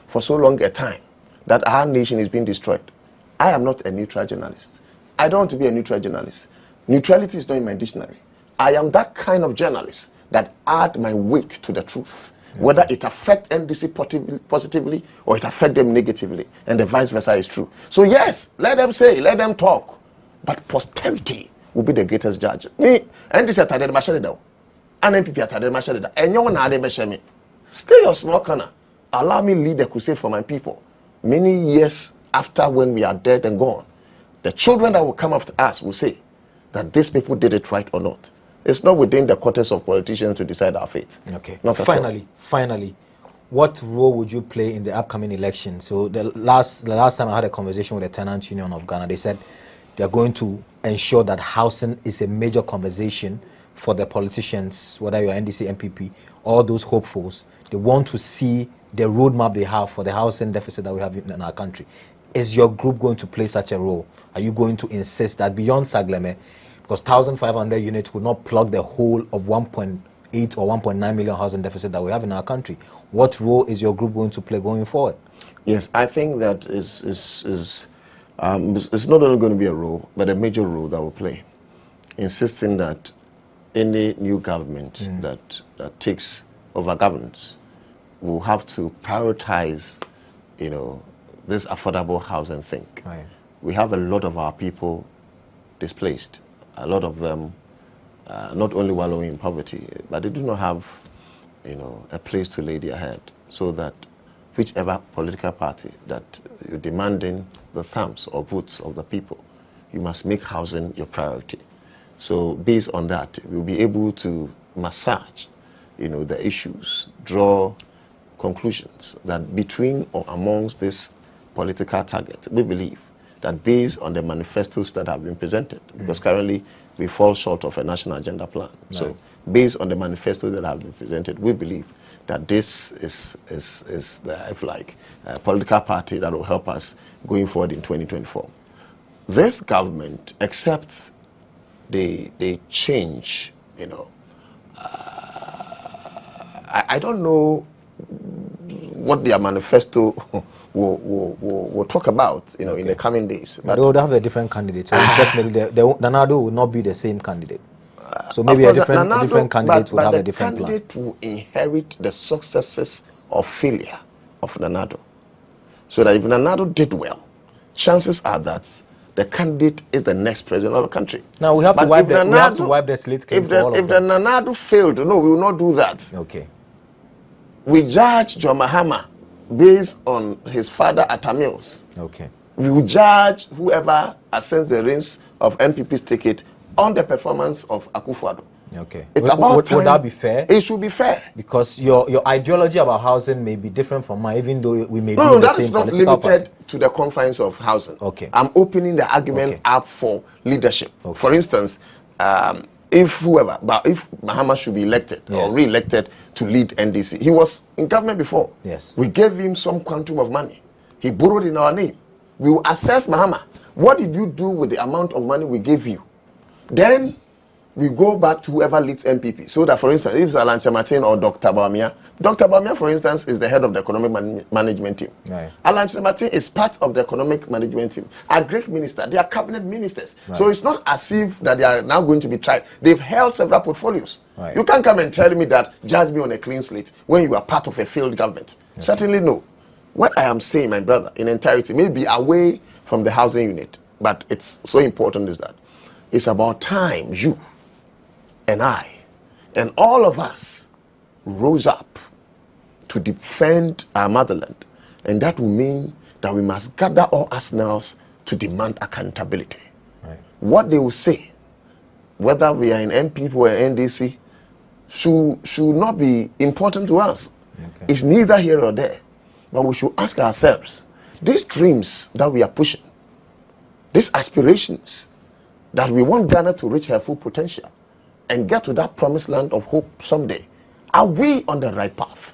for so long a time, that our nation is being destroyed. I am not a neutral journalist. I don't want to be a neutral journalist. Neutrality is not in my dictionary. I am that kind of journalist that add my weight to the truth. Whether it affects NDC positively or it affects them negatively, and the vice versa is true. So yes, let them say, let them talk, but posterity will be the greatest judge. Me, NDC atade de mashare da, and MPP atade de mashare da. Enyo na ade be me. Stay your small corner. Allow me lead the crusade for my people. Many years after, when we are dead and gone, the children that will come after us will say that these people did it right or not. It's not within the quarters of politicians to decide our fate. Okay. Finally, what role would you play in the upcoming election? So the last time I had a conversation with the Tenants Union of Ghana, they said they're going to ensure that housing is a major conversation for the politicians, whether you're NDC, MPP, all those hopefuls. They want to see the roadmap they have for the housing deficit that we have in our country. Is your group going to play such a role? Are you going to insist that beyond Sagleme, because 1,500 units will not plug the whole of 1.8 or 1.9 million housing deficit that we have in our country? What role is your group going to play going forward? Yes, I think that it's not only going to be a role, but a major role that will play, insisting that any new government that takes over governance will have to prioritize, this affordable housing thing. Right. We have a lot of our people displaced. A lot of them not only wallowing in poverty, but they do not have, a place to lay their head. So that whichever political party that you're demanding the thumbs or votes of the people, you must make housing your priority. So based on that, we'll be able to massage, the issues, draw conclusions that between or amongst this political target, we believe that based on the manifestos that have been presented, because currently we fall short of a national agenda plan. Right. So based on the manifestos that have been presented, we believe that this is the, if like, political party that will help us going forward in 2024. This government, except they change, you know, I don't know what their manifesto will talk about, you know, in the coming days. But they would have a different candidate. So definitely, Nanado will not be the same candidate. So maybe a different candidate will have a different plan. The candidate will inherit the successes or failure of Nanado. So that if Nanado did well, chances are that the candidate is the next president of the country. Now we have to wipe the slate clean for all of them. If the Nanado failed, no, we will not do that. Okay. We judge John Mahama based on his father Atamils. Okay. We will judge whoever ascends the reins of MPP's ticket on the performance of Akufo-Addo. Okay. It's about time. Would that be fair? It should be fair. Because your ideology about housing may be different from mine, even though we may be No, in the that same is not political limited party. to the confines of housing. Okay. I'm opening the argument up for leadership. Okay. For instance, if Mahama should be elected or re-elected to lead NDC, he was in government before. Yes. We gave him some quantum of money. He borrowed in our name. We will assess Mahama. What did you do with the amount of money we gave you? Then we go back to whoever leads MPP. So that, for instance, if it's Alanche Martin or Dr. Bawumia, for instance, is the head of the economic management team. Right. Alanche Martin is part of the economic management team. A great minister, they are cabinet ministers. Right. So it's not as if that they are now going to be tried. They've held several portfolios. Right. You can't come and tell me that, judge me on a clean slate when you are part of a failed government. Okay. Certainly no. What I am saying, my brother, in entirety, may be away from the housing unit, but it's so important is that it's about time you and I and all of us rose up to defend our motherland. And that will mean that we must gather all arsenals to demand accountability. Right. What they will say, whether we are in MPP or NDC, should not be important to us. Okay. It's neither here or there. But we should ask ourselves, these dreams that we are pushing, these aspirations that we want Ghana to reach her full potential and get to that promised land of hope someday, are we on the right path?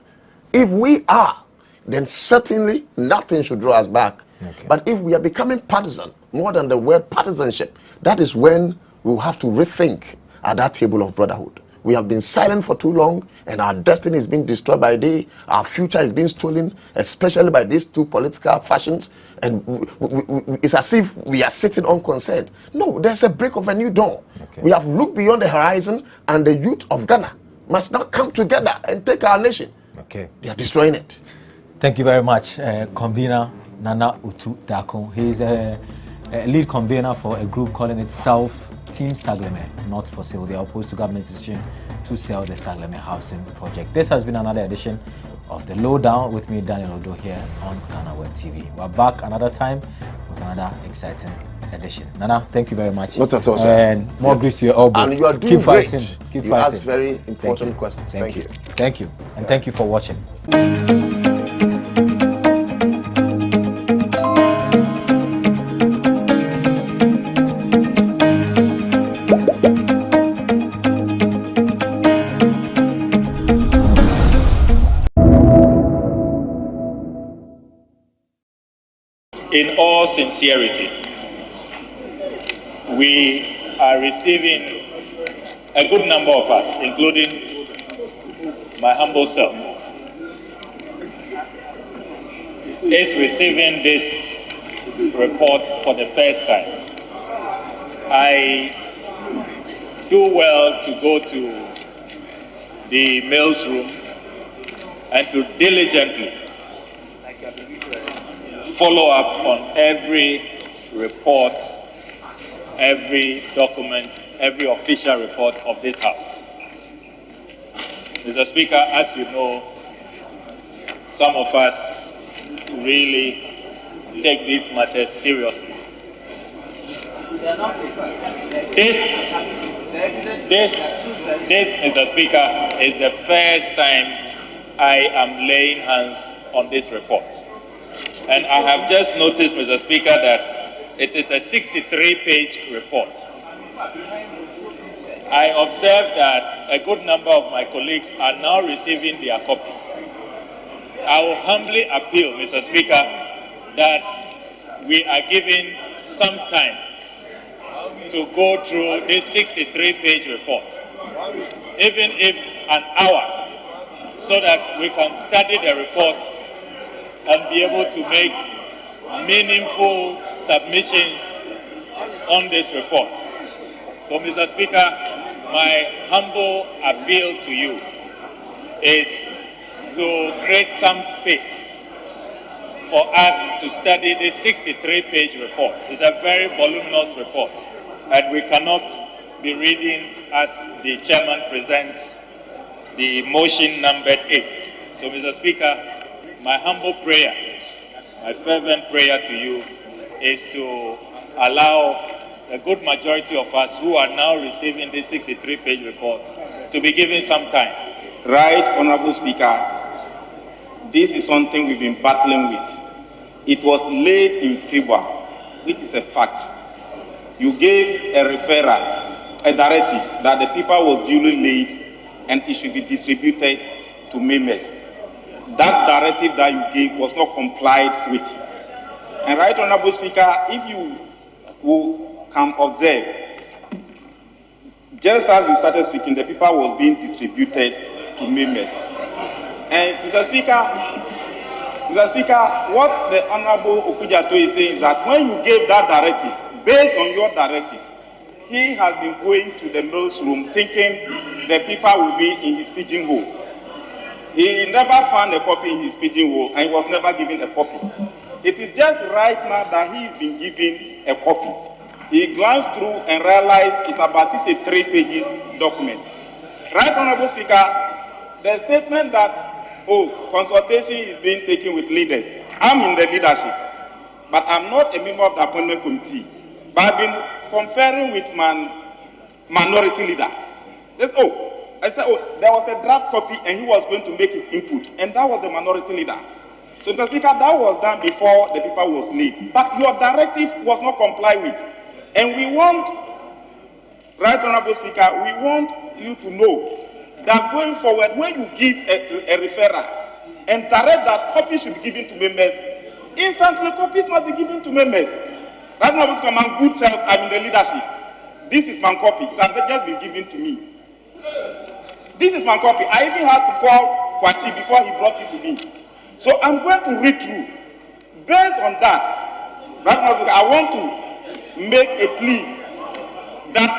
If we are, then certainly nothing should draw us back. Okay. But if we are becoming partisan, more than the word partisanship, that is when we will have to rethink at that table of brotherhood. We have been silent for too long, and our destiny is being destroyed by day. Our future is being stolen, especially by these two political factions. And it's as if we are sitting unconcerned. No, there's a break of a new dawn. Okay. We have looked beyond the horizon, and the youth of Ghana must now come together and take our nation. Okay. They are destroying it. Thank you very much, convener Nana Utu Dako. He's a lead convener for a group calling itself Team Sagleme, not for sale. They are opposed to government's decision to sell the Sagleme housing project. This has been another edition of The Lowdown with me, Daniel Odo, here on GhanaWeb TV. We're back another time with another exciting edition. Nana, thank you very much. Not at all, sir. And more grace to your elbow. And you are doing great. Keep you fighting. ask very important questions. Thank you. Thank you. And thank you for watching. In all sincerity, we are receiving, a good number of us, including my humble self, is receiving this report for the first time. I do well to go to the mails room and to diligently follow up on every report, every document, every official report of this House. Mr. Speaker, as you know, some of us really take these matters seriously. This, Mr. Speaker, is the first time I am laying hands on this report. And I have just noticed, Mr. Speaker, that it is a 63-page report. I observed that a good number of my colleagues are now receiving their copies. I will humbly appeal, Mr. Speaker, that we are given some time to go through this 63-page report, even if an hour, so that we can study the report and be able to make meaningful submissions on this report. So, Mr. Speaker, my humble appeal to you is to create some space for us to study this 63-page report. It's a very voluminous report, and we cannot be reading as the chairman presents the motion numbered 8. So, Mr. Speaker, my humble prayer, my fervent prayer to you is to allow a good majority of us who are now receiving this 63-page report to be given some time. Right, Honorable Speaker, this is something we've been battling with. It was late in February, which is a fact. You gave a referral, a directive that the paper was duly laid and it should be distributed to members. That directive that you gave was not complied with. And right, Honorable Speaker, if you will can observe, just as we started speaking, the paper was being distributed to members. And Mr. Speaker, what the Honorable Okujato is saying is that when you gave that directive, based on your directive, he has been going to the mails room thinking the paper will be in his pigeonhole. He never found a copy in his pigeonhole and he was never given a copy. It is just right now that he has been given a copy. He glanced through and realized it's about 63 pages document. Right, Honorable Speaker, the statement that, oh, consultation is being taken with leaders. I'm in the leadership, but I'm not a member of the appointment committee. But I've been conferring with my minority leader. I said, oh, there was a draft copy and he was going to make his input, and that was the minority leader. So, Mr. Speaker, that was done before the paper was laid. But your directive was not complied with. And we want, Right Honorable Speaker, we want you to know that going forward, when you give a referral and direct that copies should be given to members, instantly copies must be given to members. Right Honorable Speaker, my good self, I'm in the leadership. This is my copy. It has just been given to me. This is my copy. I even had to call Kwachi before he brought it to me. So I'm going to read through. Based on that, Right Honorable Speaker, I want to make a plea that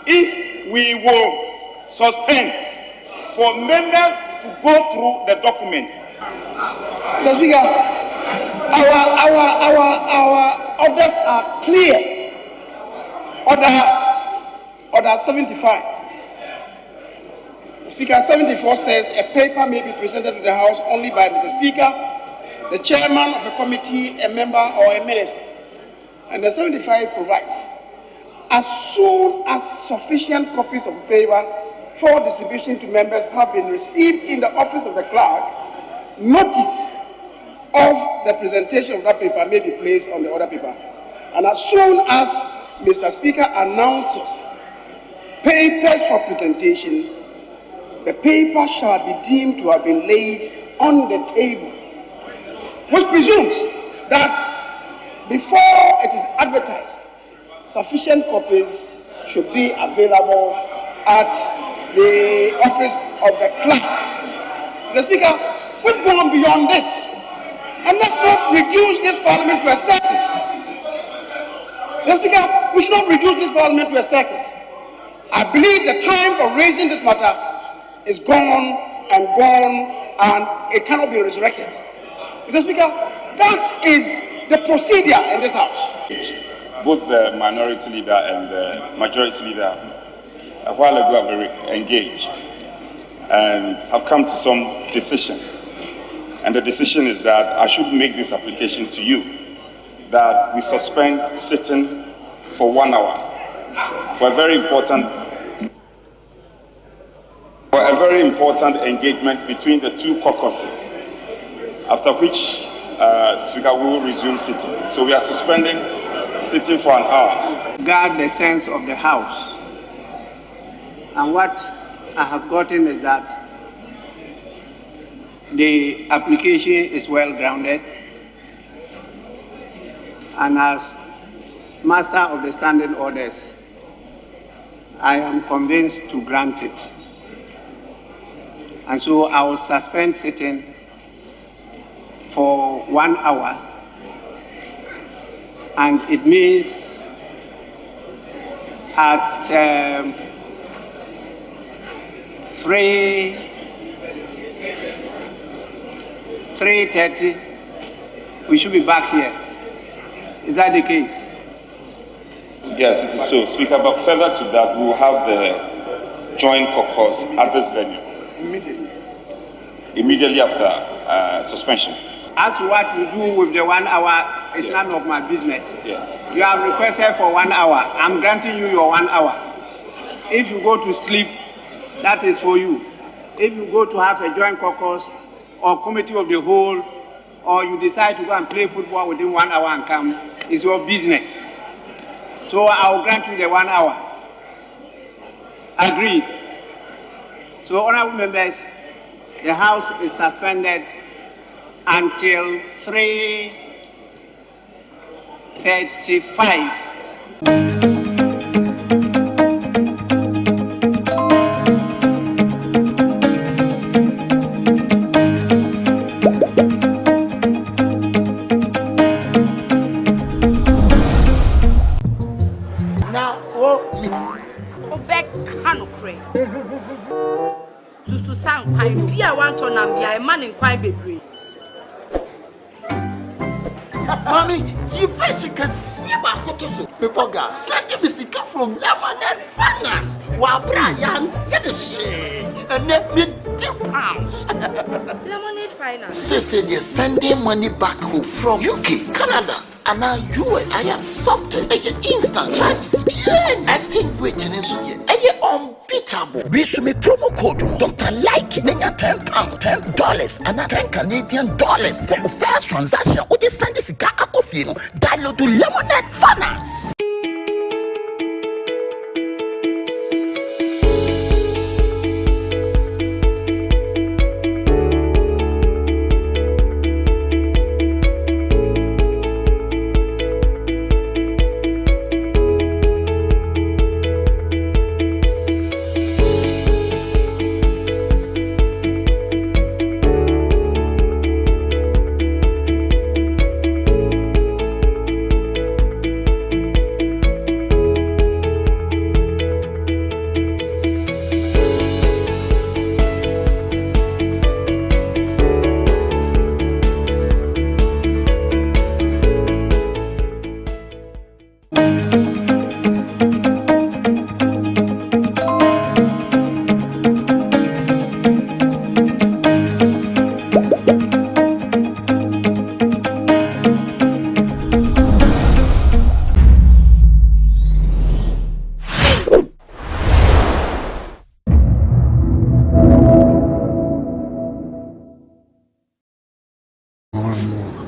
if we will suspend for members to go through the document. Mr. Speaker, our orders are clear. Order 75. Speaker 74 says a paper may be presented to the House only by Mr. Speaker, the chairman of a committee, a member, or a minister. And the 75 provides, as soon as sufficient copies of paper for distribution to members have been received in the office of the clerk, notice of the presentation of that paper may be placed on the other paper. And as soon as Mr. Speaker announces papers for presentation, the paper shall be deemed to have been laid on the table, which presumes that before it is advertised, sufficient copies should be available at the office of the clerk. The Speaker, we've gone beyond this, and let's not reduce this Parliament to a circus. The Speaker, we should not reduce this Parliament to a circus. I believe the time for raising this matter is gone, and it cannot be resurrected. Mr. Speaker, that is the procedure in this House. Both the minority leader and the majority leader a while ago are very engaged and have come to some decision. And the decision is that I should make this application to you, that we suspend sitting for 1 hour for a very important engagement between the two caucuses, after which Speaker, we will resume sitting. So we are suspending sitting for an hour. Guard the sense of the House. And what I have gotten is that the application is well grounded, and as Master of the Standing Orders, I am convinced to grant it. And so I will suspend sitting for 1 hour, and it means at 3:30 we should be back here. Is that the case? Yes, it is so, Speaker. But further to that, we will have the joint caucus at this venue immediately after suspension. As to what you do with the 1 hour, it's none of my business. You have requested for 1 hour. I'm granting you your 1 hour. If you go to sleep, that is for you. If you go to have a joint caucus or committee of the whole, or you decide to go and play football within 1 hour and come, it's your business. So I will grant you the 1 hour. Agreed. So, honorable members, the House is suspended until 3:35. Mommy, you first can see about Kotoso. People got sending me sika from Lemonade Finance. Brian did the shit and let me £10. Lemonade Finance. Say they're sending money back home from UK, Canada, and now US. I accepted a instant charges. Extinguishing in so unbeatable. We should make promo code Dr. Like £10, $10, and $10 Canadian for the first transaction. What is send this guy download to Lemonade Finance.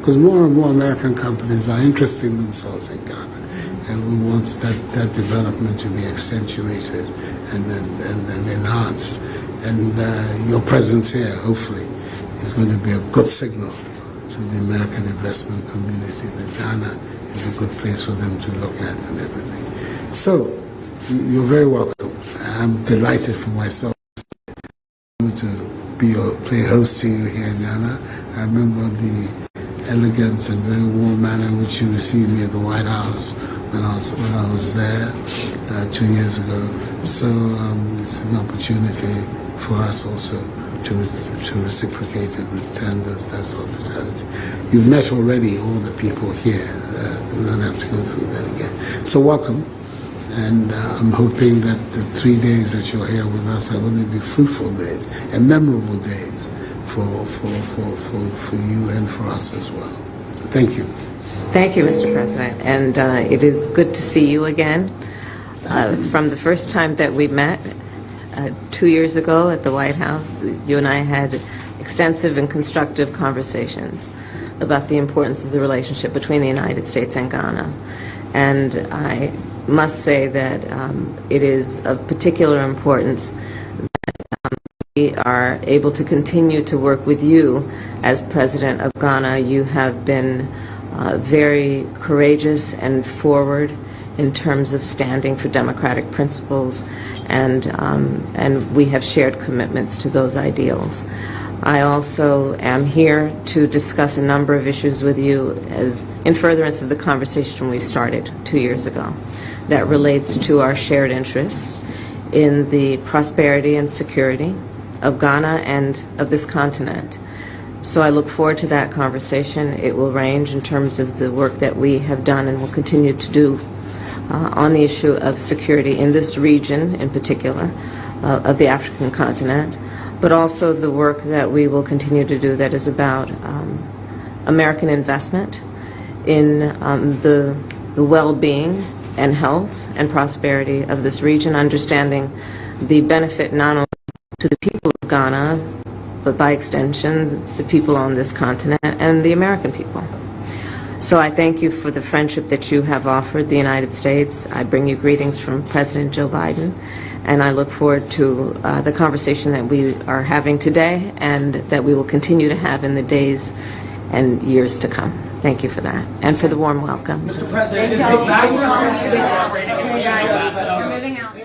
Because more and more American companies are interesting themselves in Ghana, and we want that development to be accentuated and enhanced. And your presence here, hopefully, is going to be a good signal to the American investment community that Ghana is a good place for them to look at and everything. So, you're very welcome. I'm delighted for myself to play host to you here in Ghana. I remember the elegant and very warm manner in which you received me at the White House when I was there 2 years ago. So it's an opportunity for us also to reciprocate and return that hospitality. You've met already all the people here. We don't have to go through that again. So welcome. And I'm hoping that the 3 days that you're here with us are going to be fruitful days and memorable days for you and for us as well. So thank you. Thank you, Mr. President. And it is good to see you again. From the first time that we met 2 years ago at the White House, you and I had extensive and constructive conversations about the importance of the relationship between the United States and Ghana. And I must say that it is of particular importance that we are able to continue to work with you as President of Ghana. You have been very courageous and forward in terms of standing for democratic principles, and we have shared commitments to those ideals. I also am here to discuss a number of issues with you as in furtherance of the conversation we started 2 years ago that relates to our shared interests in the prosperity and security of Ghana and of this continent. So I look forward to that conversation. It will range in terms of the work that we have done and will continue to do on the issue of security in this region in particular of the African continent, but also the work that we will continue to do that is about American investment in the well-being and health and prosperity of this region, understanding the benefit not only to the people of Ghana, but by extension, the people on this continent and the American people. So I thank you for the friendship that you have offered the United States. I bring you greetings from President Joe Biden, and I look forward to the conversation that we are having today and that we will continue to have in the days and years to come. Thank you for that, and for the warm welcome. Mr. President, We're moving out.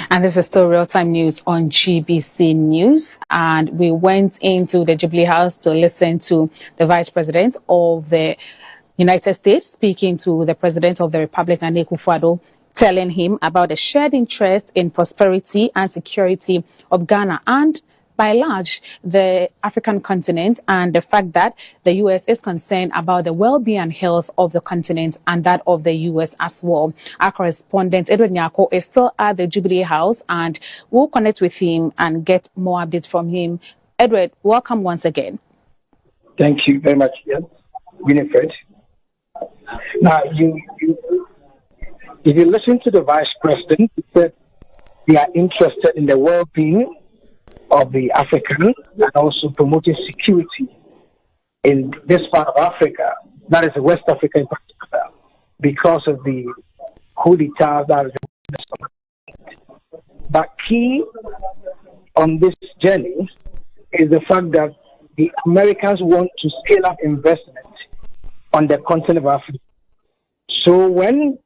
And this is still real-time news on GBC News. And we went into the Jubilee House to listen to the Vice President of the United States speaking to the President of the Republic, Nana Akufo-Addo, telling him about the shared interest in prosperity and security of Ghana and, by and large, the African continent, and the fact that the U.S. is concerned about the well-being and health of the continent and that of the U.S. as well. Our correspondent, Edward Nyako, is still at the Jubilee House, and we'll connect with him and get more updates from him. Edward, welcome once again. Thank you very much, Winifred. Now, if you listen to the Vice President, he said we are interested in the well-being of the African and also promoting security in this part of Africa, that is West Africa in particular, because of the coup d'etat that is. But key on this journey is the fact that the Americans want to scale up investment on the continent of Africa. So when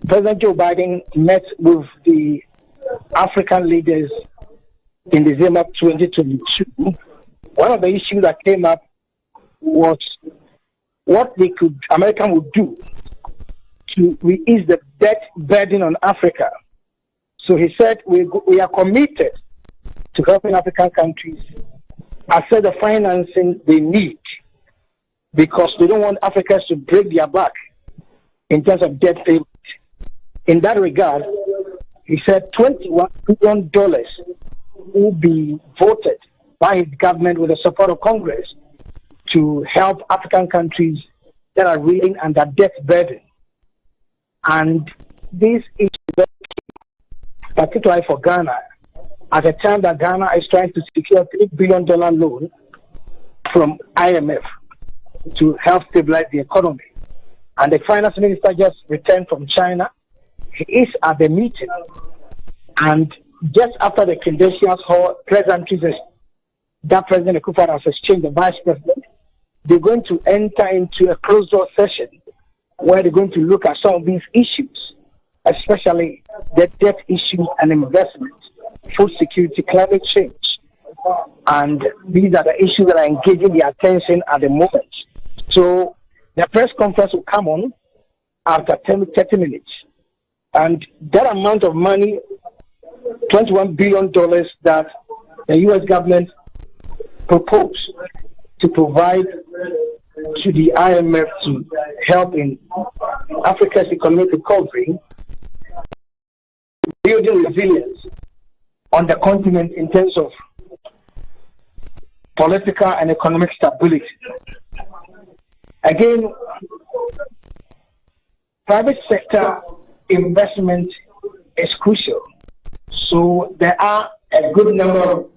President Joe Biden met with the African leaders in December 2022, one of the issues that came up was what America would do to ease the debt burden on Africa. So he said, we are committed to helping African countries access the financing they need, because they don't want Africans to break their back in terms of debt payment. In that regard, he said $21 billion will be voted by his government with the support of Congress to help African countries that are reeling under debt burden. And this is particularly for Ghana, at a time that Ghana is trying to secure a $3 billion loan from IMF to help stabilize the economy. And the finance minister just returned from China. He is at the meeting. And just after the credentials hall pleasantries that President Akufo-Addo has exchanged the vice president, they're going to enter into a closed-door session where they're going to look at some of these issues, especially the debt issues and investment, food security, climate change. And these are the issues that are engaging the attention at the moment. So the press conference will come on after 30 minutes. And that amount of money, $21 billion that the U.S. government proposed to provide to the IMF to help in Africa's economic recovery, building resilience on the continent in terms of political and economic stability. Again, private sector investment is crucial. So there are a good number of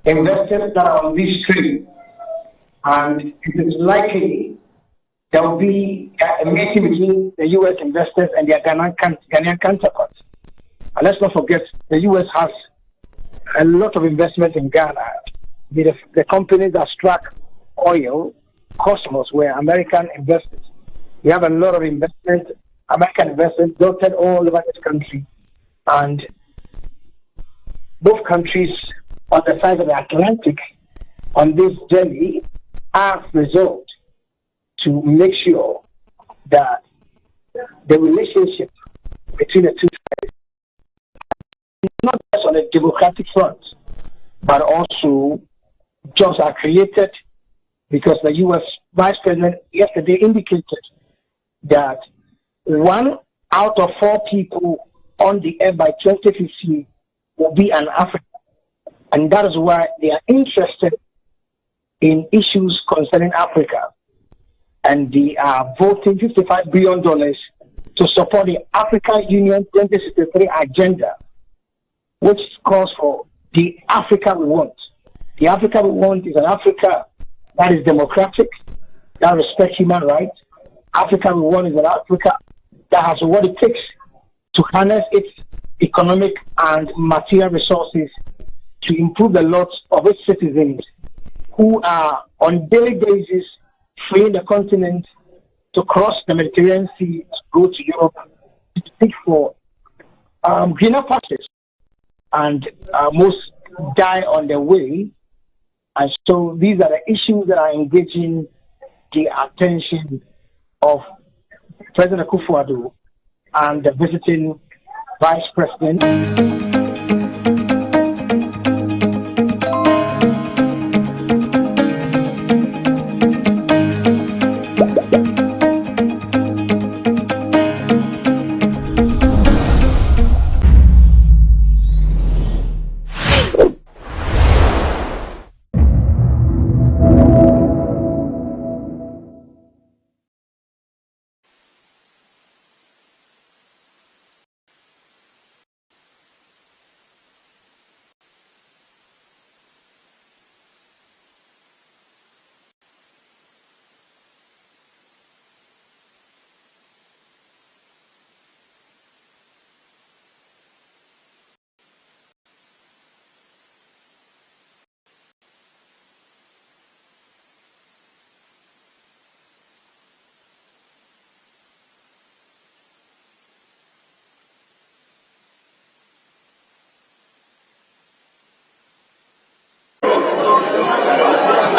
investors that are on this train, and it is likely there will be a meeting between the U.S. investors and their Ghanaian counterparts. And let's not forget, the U.S. has a lot of investment in Ghana. The companies that struck oil, Cosmos, were American investors. We have a lot of investment, American investment dotted all over this country. And both countries on the side of the Atlantic on this journey have resolved to make sure that the relationship between the two sides, not just on a democratic front, but also jobs are created, because the U.S. Vice President yesterday indicated that 1 out of 4 people on the air by 2050 will be an African. And that is why they are interested in issues concerning Africa. And they are voting $55 billion to support the African Union 2063 agenda, which calls for the Africa we want. The Africa we want is an Africa that is democratic, that respects human rights. Africa we want is an Africa that has what it takes to harness its economic and material resources to improve the lot of its citizens who are on daily basis fleeing the continent to cross the Mediterranean Sea to go to Europe to seek for greener pastures. And most die on their way. And so these are the issues that are engaging the attention of President Akufo-Addo and the visiting Vice President.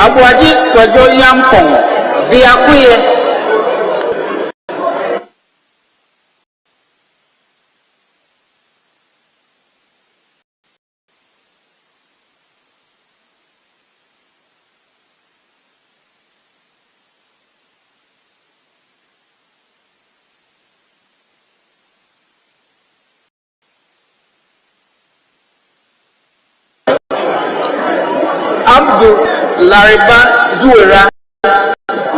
Abuaji Kwajo Yampong, Biakuye. Abdul Lariba Zuera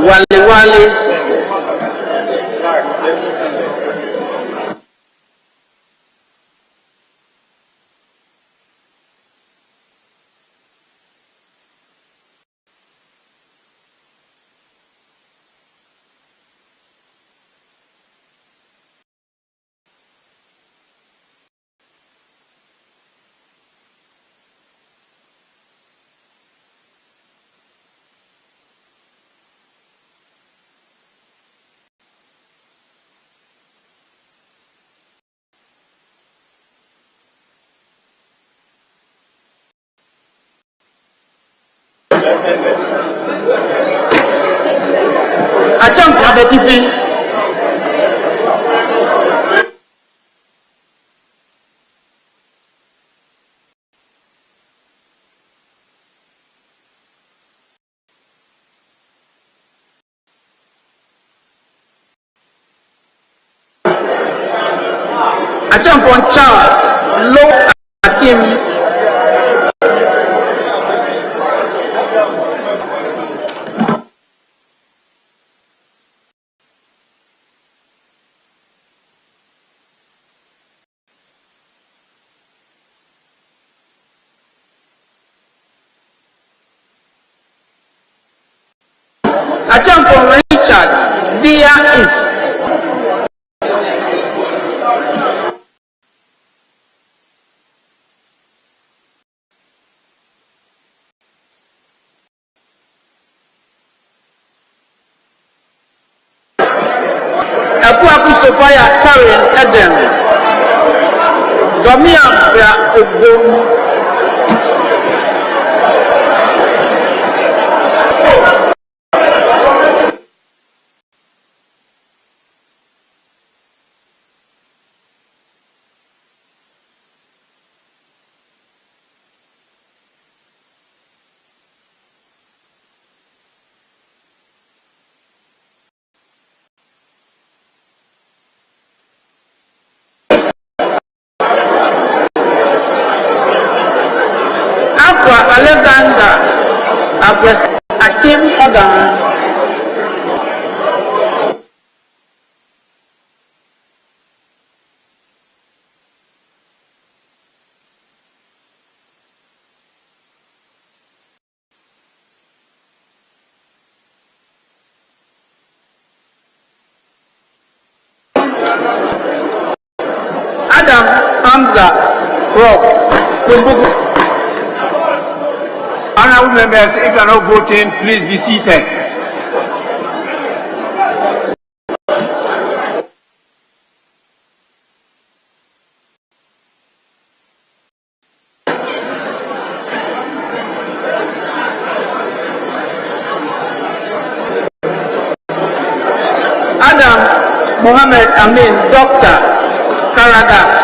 Wale. Ajam Abetifi. Ajam Charles Low Akim. Ajampo Richard Via East. Akuaku Sophia Karen Edem. Domia Bra Ogbom. Alexander Abres Akim Ogan. Adam Hamza Prof. Kumbugu. Honorable members, if you are not voting, please be seated. Adam Mohammed Amin, Doctor, Karaga.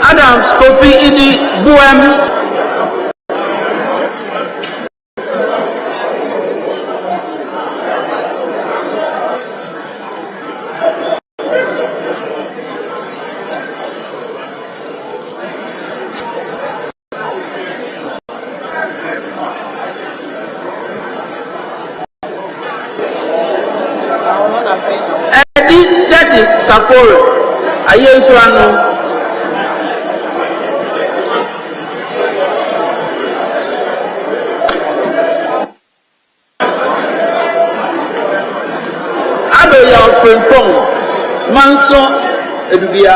Adams Kofi Idi Buem. Edi Jadi Safori Ayensuano. Frimpong Manso Edubia.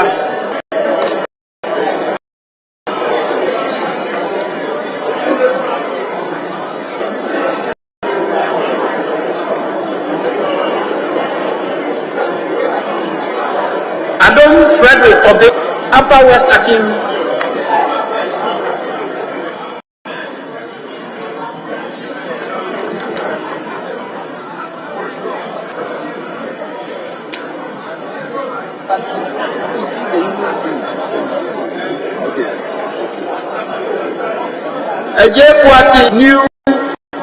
Adam Frederick of the Upper West Akim. Ajay Puati New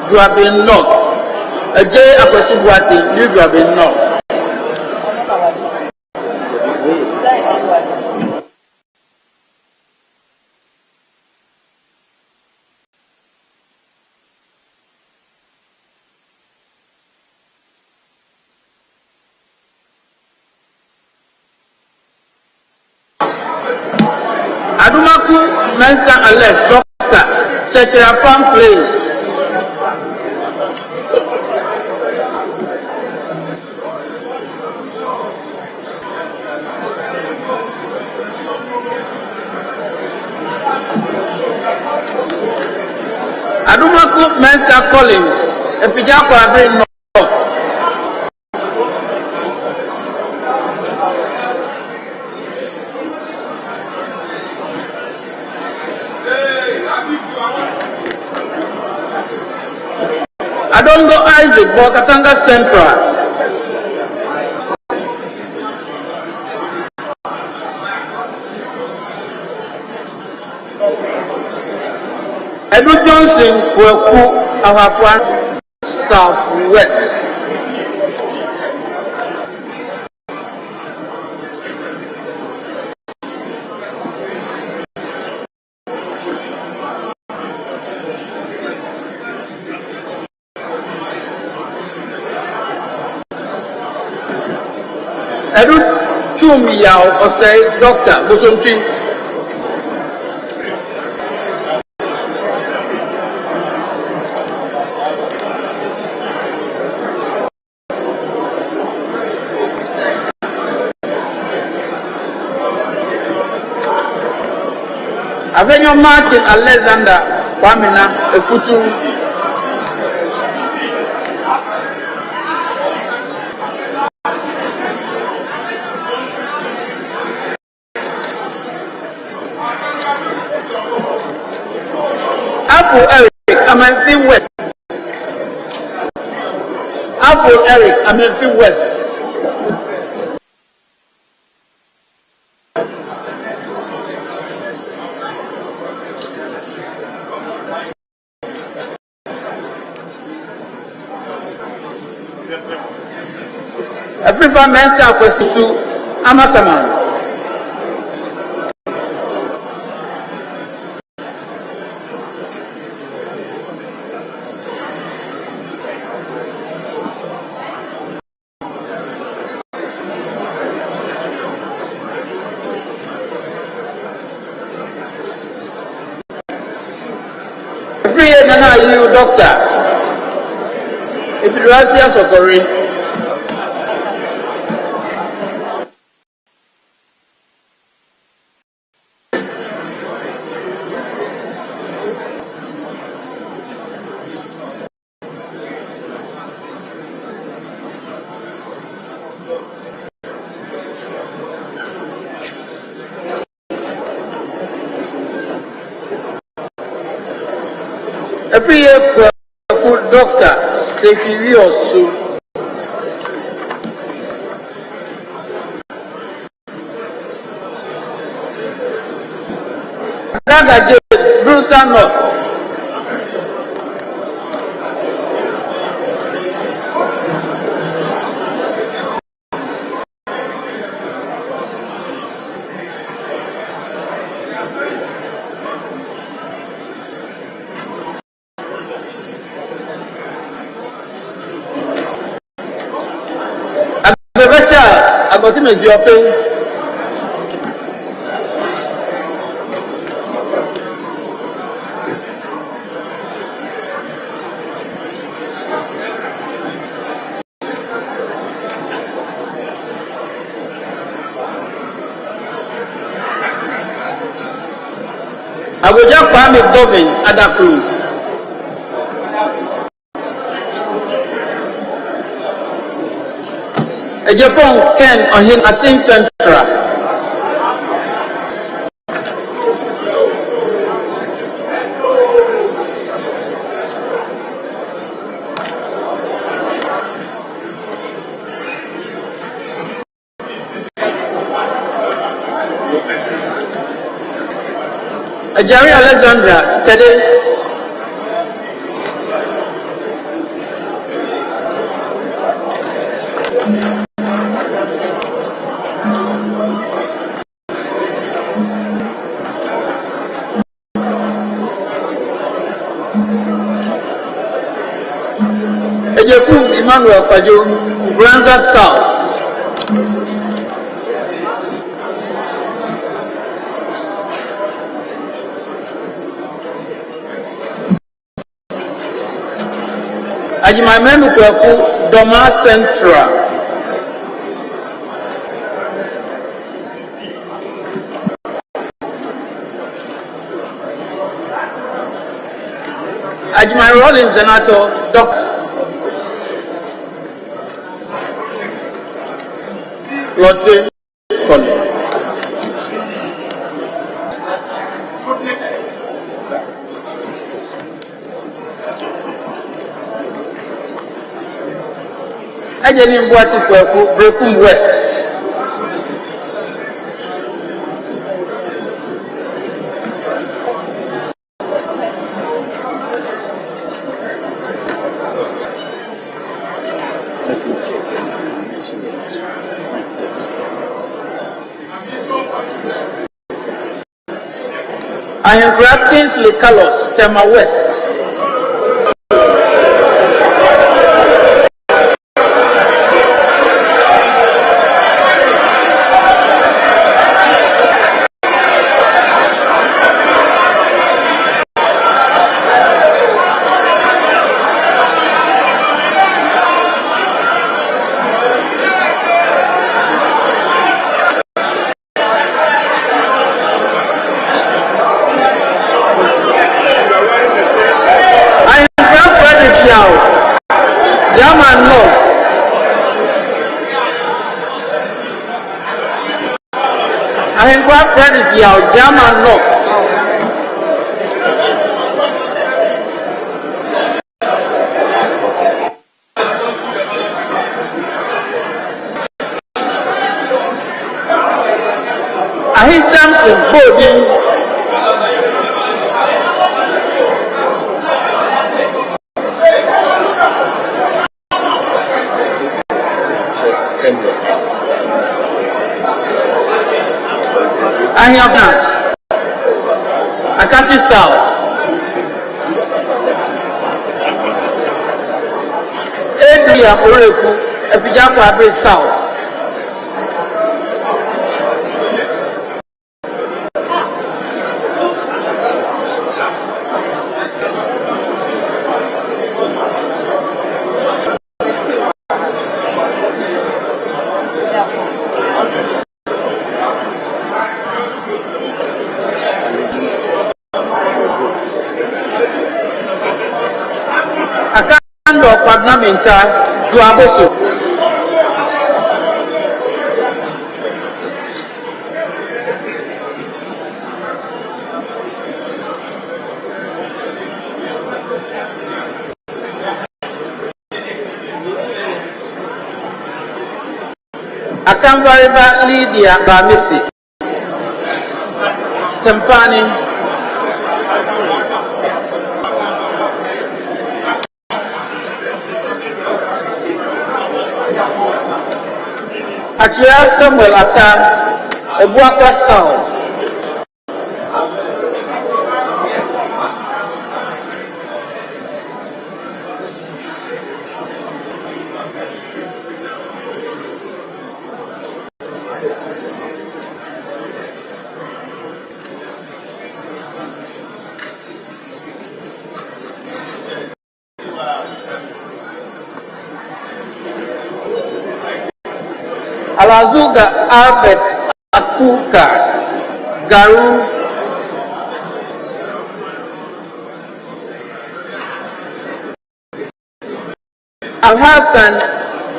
Drabin North. Ajay Akwesi Puati New Drabin North. Adumaku Mensa Alex Dr. Setira Farm Place. Adumaku Mensa Collins, Efijako Abre North. Adongo Isaac, Bokatanga Central. Edu Johnson, Kweku, Ahafwan, Southwest. Edu Chumi Yao Osei Dr. Bosompi. Avenue Martin Alexander Kwamina Efutu. Apple Eric Amenfi West. Apple Eric Amenfi West. Afrifa Mensa Kwesisu Amasaman. Every year, Nana, you doctor. If you are serious or correct. Every year, doctor, Sefivi Osu. Naga James, Bruce North. I got him as your pay. I will just buy me Dobbins at that crew. A Japan Ken on him as in Central. Jerry Alexandra, today. Ejekum Emmanuel Pajo, Granza South. Ajimamenu Kwaku, Doma Central. Ajimai Rollins Zenato, Dr. Lotte College. Ajeni Mbwati Kwaku, Brekum West. I am Kingsley Carlos, Tema West. Credit Yao German Lock. Ahi Samson Bodin. I have not. I can't see South. Adria Oreku, if you jump a bit South. Parliamentar do Abosso. Akamvariba Lydia Bamisi. Tempani. Achia Samuel Ata, Ebuaka South. Alazuga Albert Akuka Garu Al-Hassan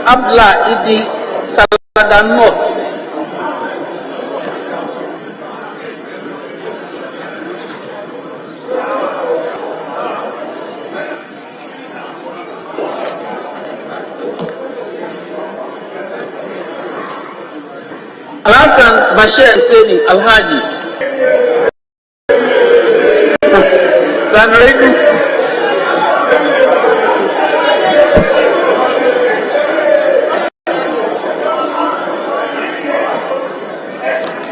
Abdullah Idi Salada North. Al-Hassan Bashir Seni Al-Haji.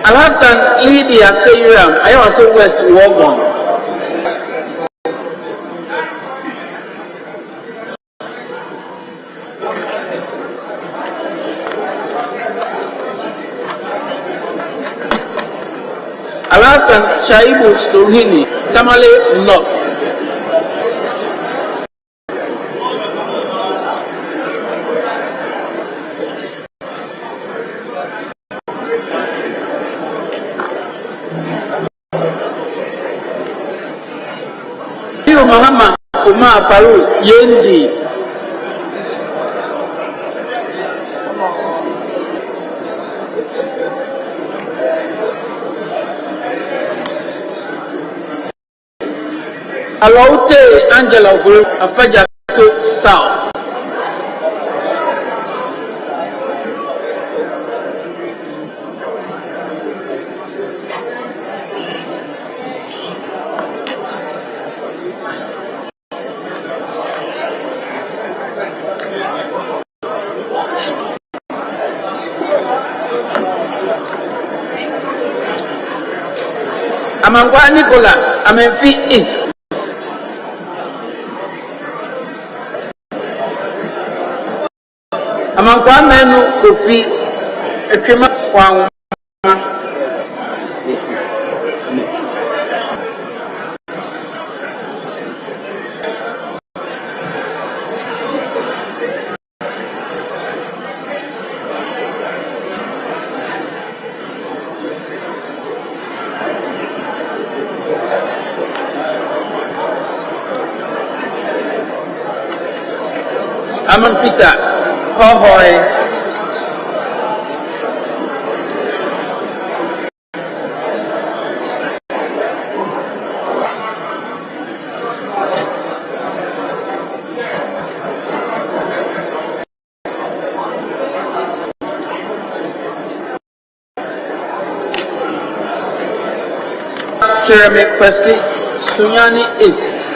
Alhassan Lydia Seyram, I also West Wogon. Alhassan Shaibu Suhini, Tamale North. Muhammad Umar Faru Yendi. Alaute Angela Furu Afaja to South. Amangwa Nicholas, Amenfi East. Amangwa Menu Kofi, Ekima Wang. Aman Peter, Hohoy. Jeremy Percy, Sunyani East.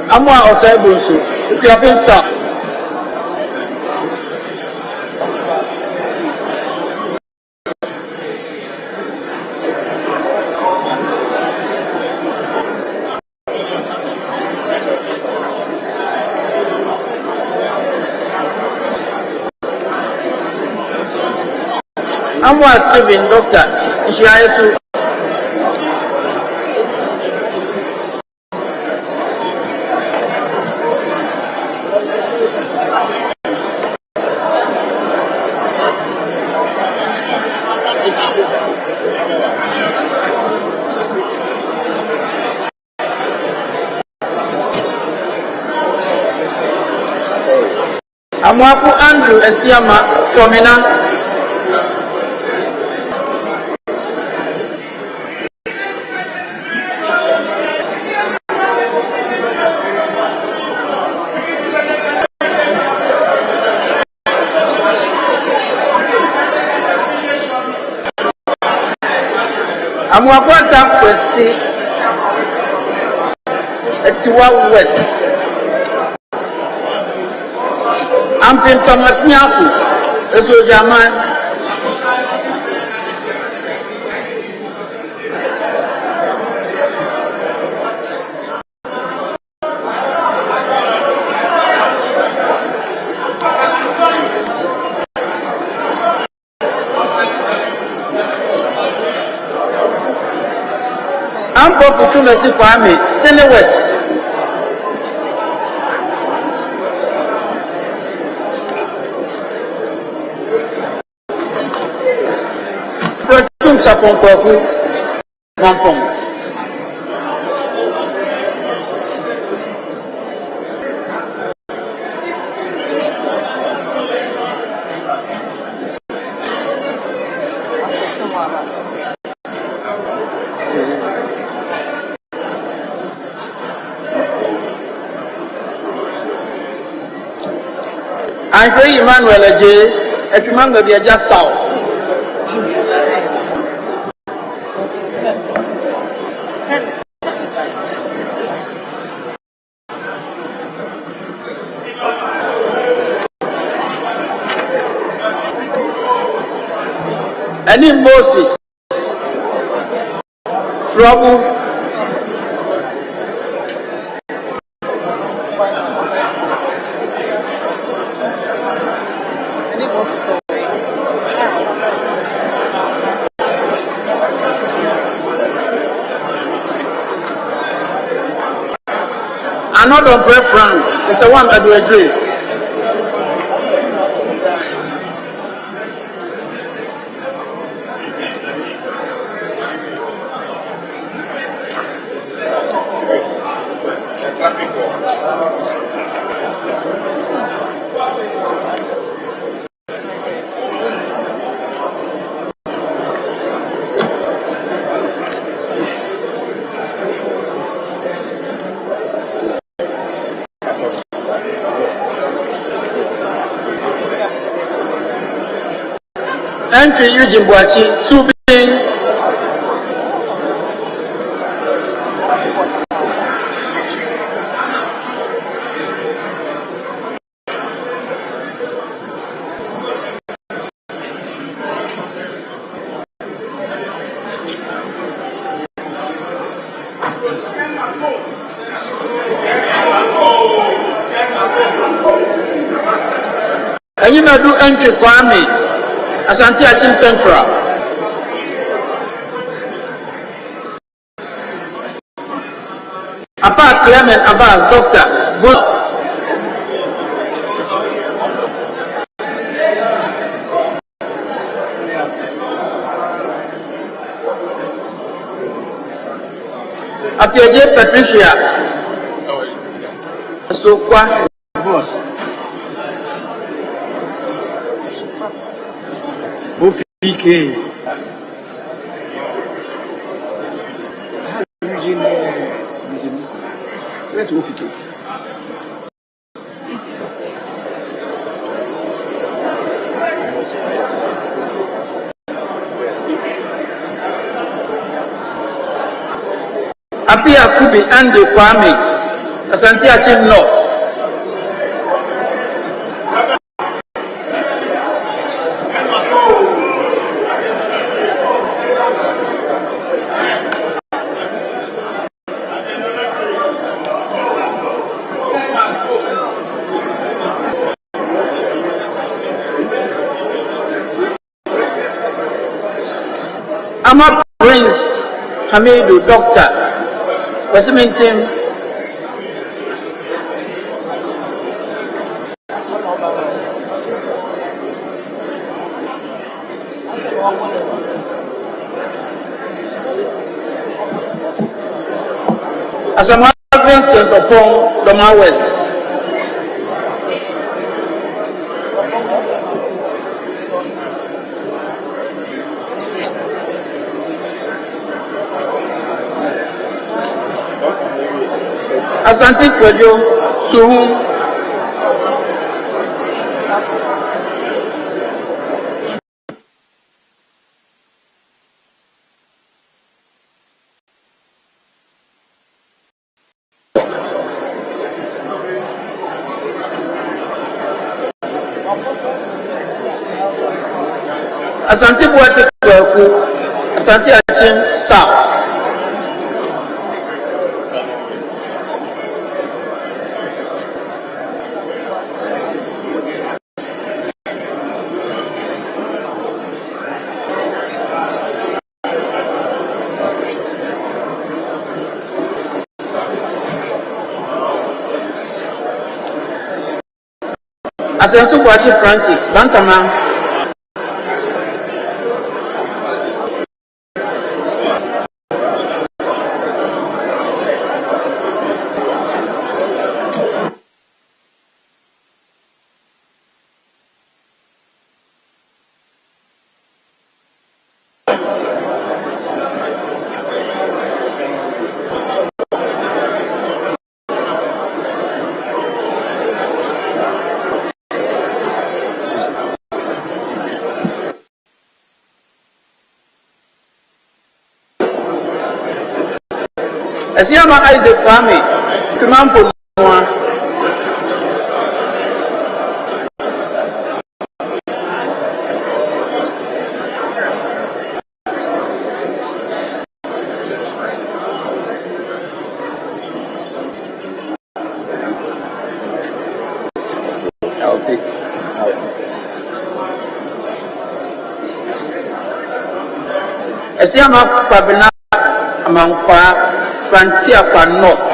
Amwa Osaibusu, if you have been sir. Amwa Stephen, Doctor, Ishiayesu. Amwaku Andrew Esiama Fomina. Amwaku Atakwesi Etiwa West. Ampin Thomas Nyaku, Eso Jaman. Ampo Kutumesi Kwame, Sene West. Sapon Kofu, Mampong. I'm free Emmanuel J. At Manga be just south. Any Moses, trouble, another preference is the one that we agree. Entry Eugene Boachi, Subi. And you may do entry Kwame. Asante Achim Central. Apa Clement Abbas, Doctor. Good. Afia J. Patricia. So kwa boss. PK. Let's go PK. Apia Kubi Andy Kwame, Asante Achim North. Ama Prince Hamidu, Doctor. What's the main team? As a Vincent upon Doma West. Asante Kwejo Suhun. Asante Boate Kwaku, Asante Achim South. Asensu Boachi Francis, Bantama. Esiama Isaac Kwame, Tumampo Noa. Esiama Pabina Amankwa Frontier kwa North.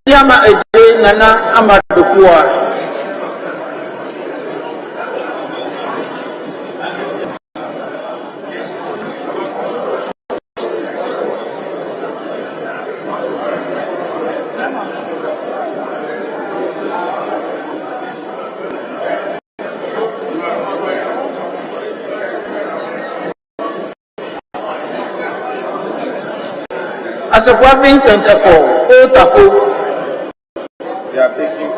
Siama Eje Nana Amadukua. Asafwa Vincent Eko, Otafo. They are taking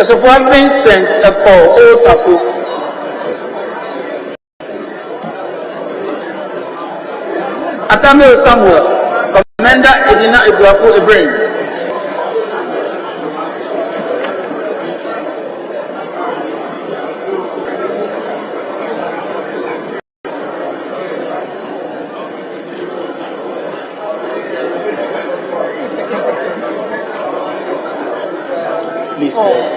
Asafwa Vincent Eko, Otafo. Atamil Samuel, Commander Edina Ibuafu Ibrahim. please pause.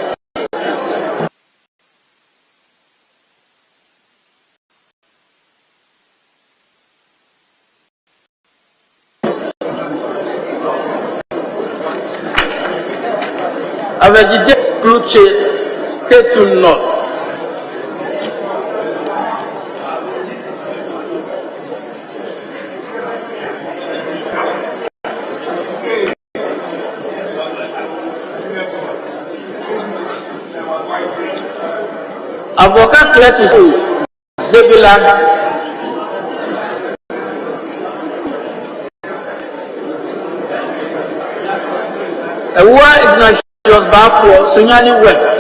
Avejije Kluche Ketul North. Avocat Cletus Zebila. Ewa Ignatius Bafo, Sunyani West.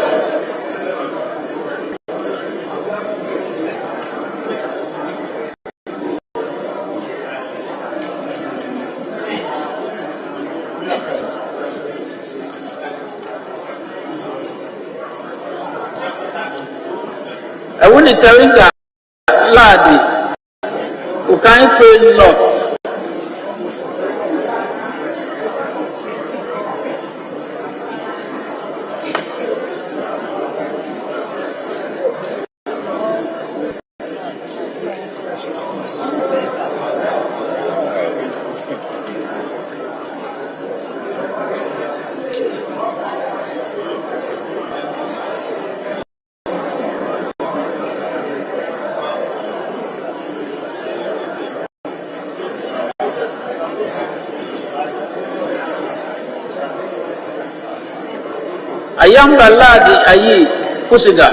Ewuni Teresa Ladi, Ukaikwe North. Ayamba Ladi Ayi Kusiga.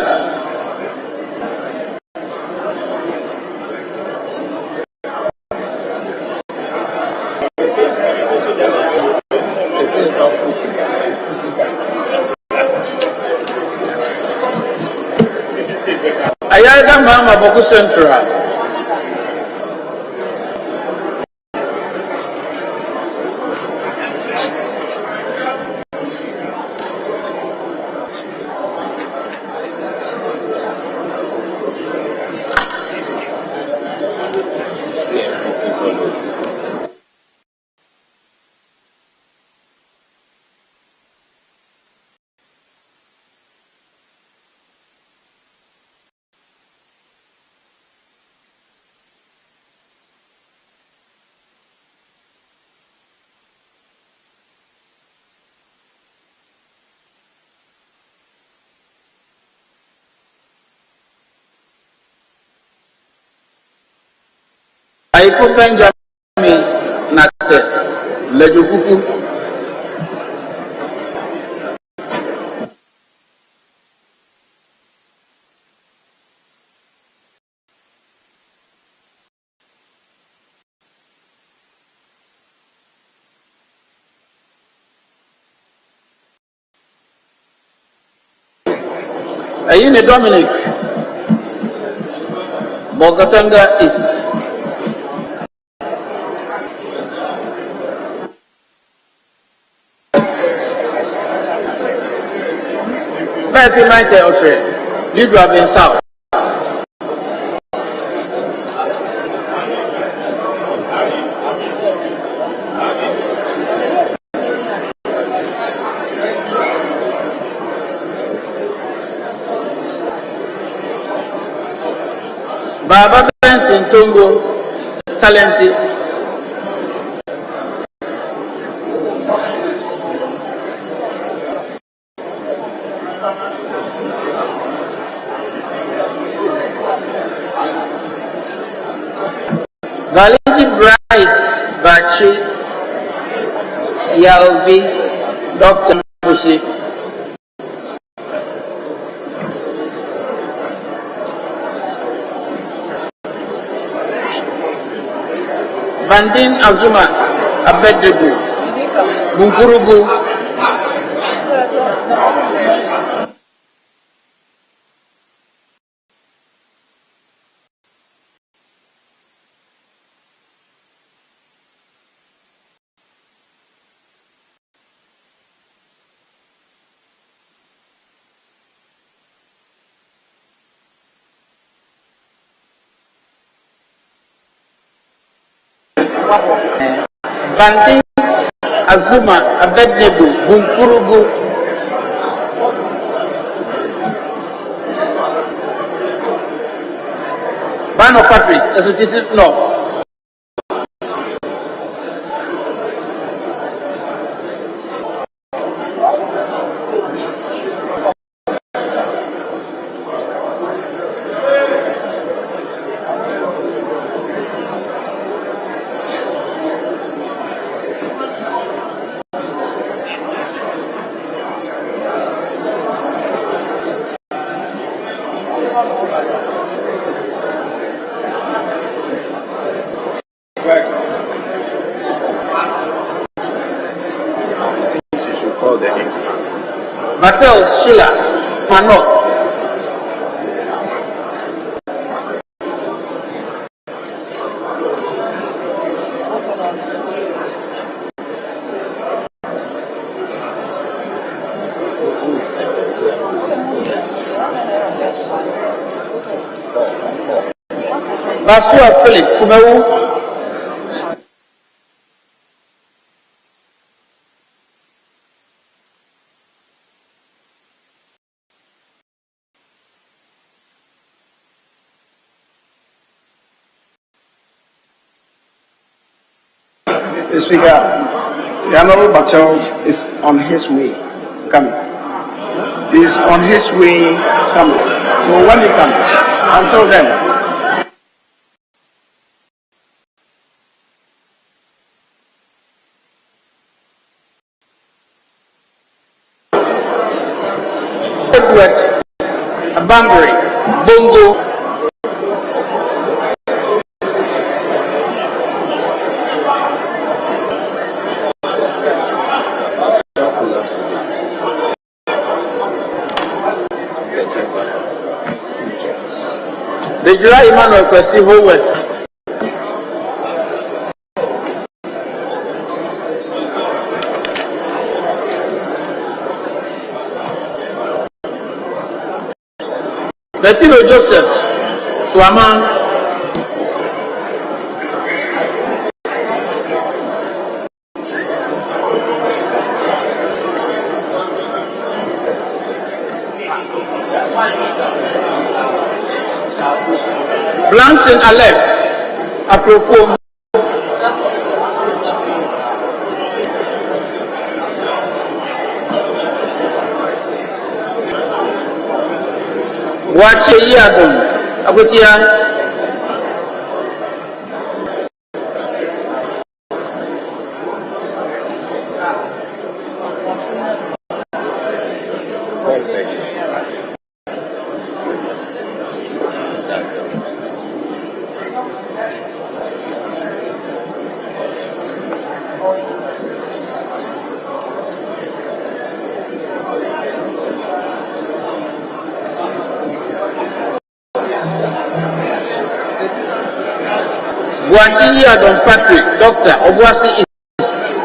Ayaga Mama Boku Central. Taiku Benjamin Nate Lejukuku. Ayine Dominic Bogatanga East. Betty Michael Otre, you drive in South. Baba Benson Tongo Talensi. Valenti Bright Bachi Yalvi Dr. Mushi. Bandin Azuma Abedebu Bunkurubu Banding Azuma Abednego Bunkurubu Bano Patrick Associated North. Mattel Sheila Manok. Basua Philip Kumewu. The Speaker, the Honorable Battles is on his way coming. He is on his way coming. So when he comes, until then, Edward Abambari Bongo. The July Emmanuel Kwesi Whole West. Bettino Joseph Swaman. Blanson Alex Aprofo. Wache Yadon Abutia. Buachi Adon Patrick, Dr. Obuasi East.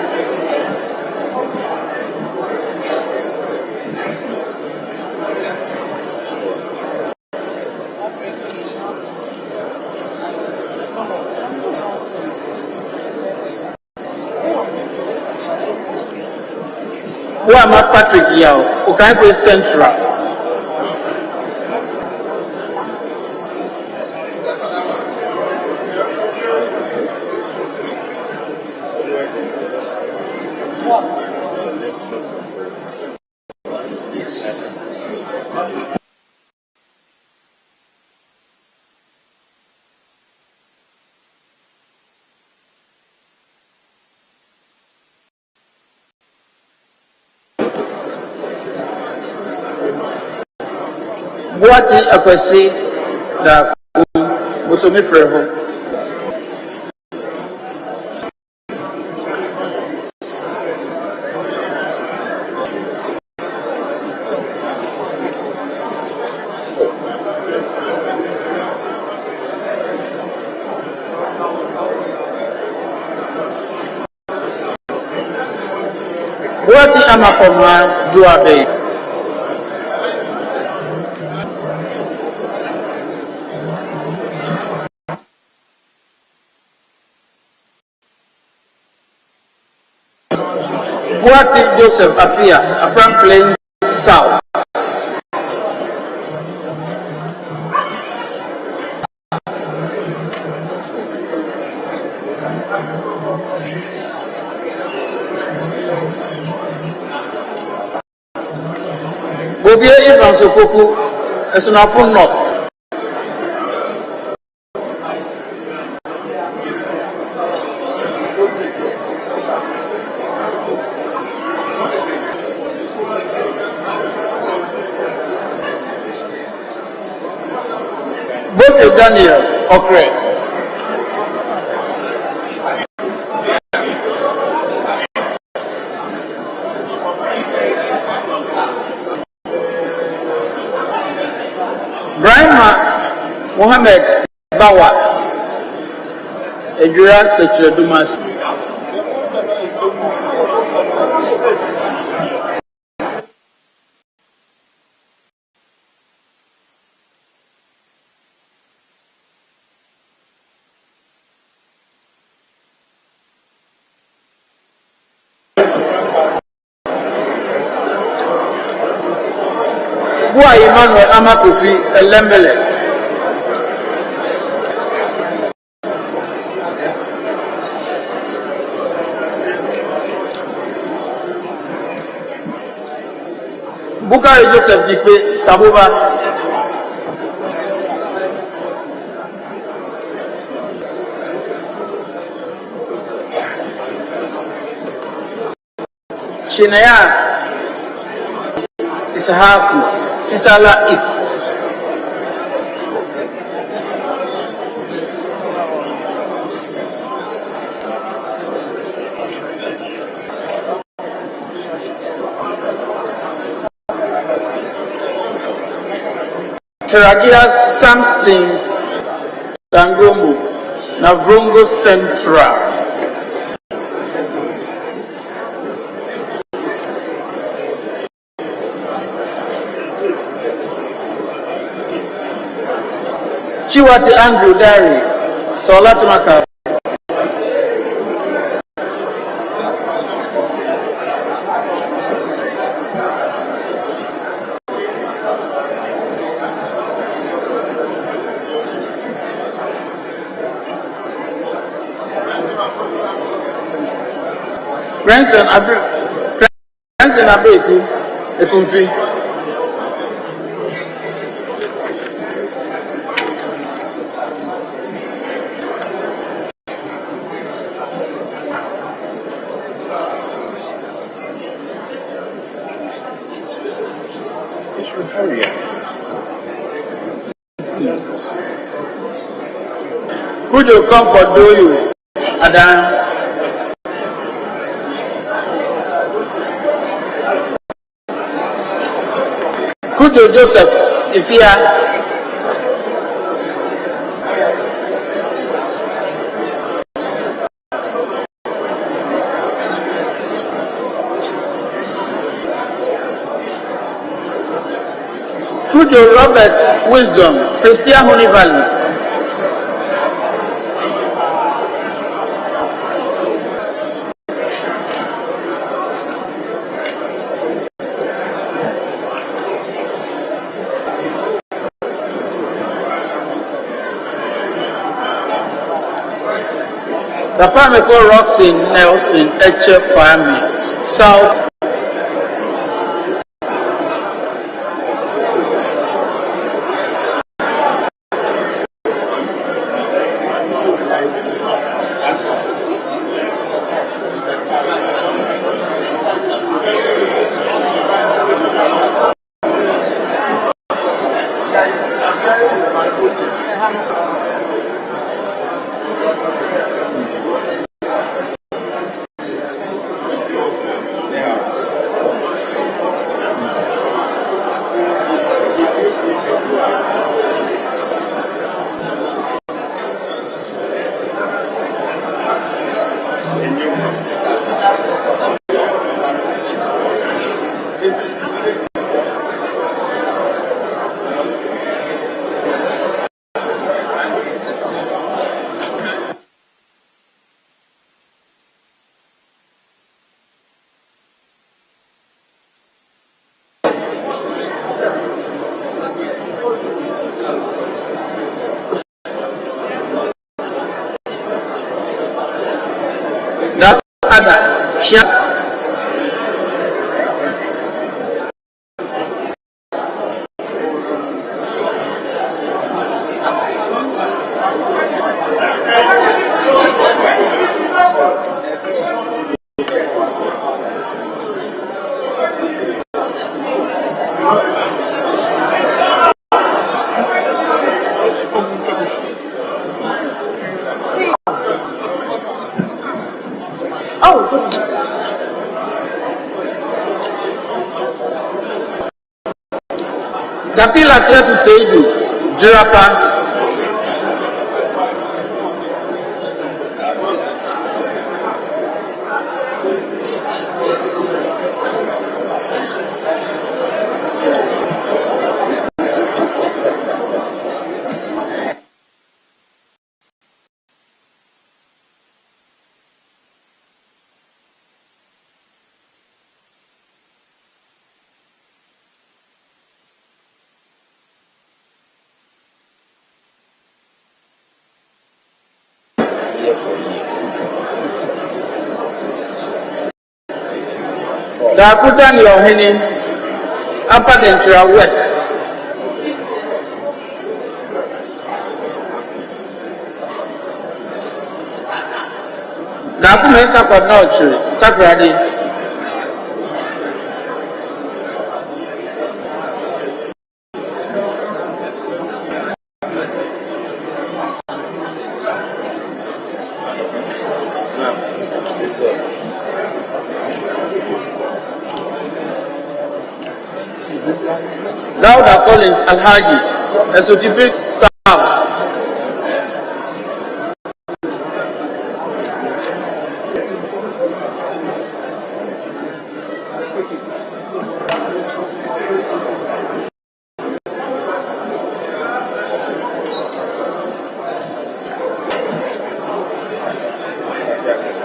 Buama Patrick Yao, Okaigwe Central. Buati Akwesi da Busomi Freho. Buati Amakoma Juabe. Buati Joseph Afia, Afran Plains South. Bobie Ivan Sokoku, Esunafun North. Bote Daniel Okre. Brahma Mohammed Bawa Ejura Sechedumas. Bua Emmanuel Amakofi Elembele. Bukari Joseph Dikpe Sabuba. Chinaya Isahaku Sisala East. Teragia Samson Tangomu Navrongo Central. Chiwati Andrew Dari, Solatimaka. Grandson Abeku, Ekunfi. Could you come for do you, Adam? Could you Joseph Afia? Kujo Robert Wisdom, Christian Honey Valley. Papa Meko Roxy Nelson Eche Kwame, South. That's other. Kapila tried to say you, Jirapa. Dakutan Yohini, Upper Dentra West. Dakumesa kwa North, Takradi. Dauda Collins Alhaji, Esotipic South.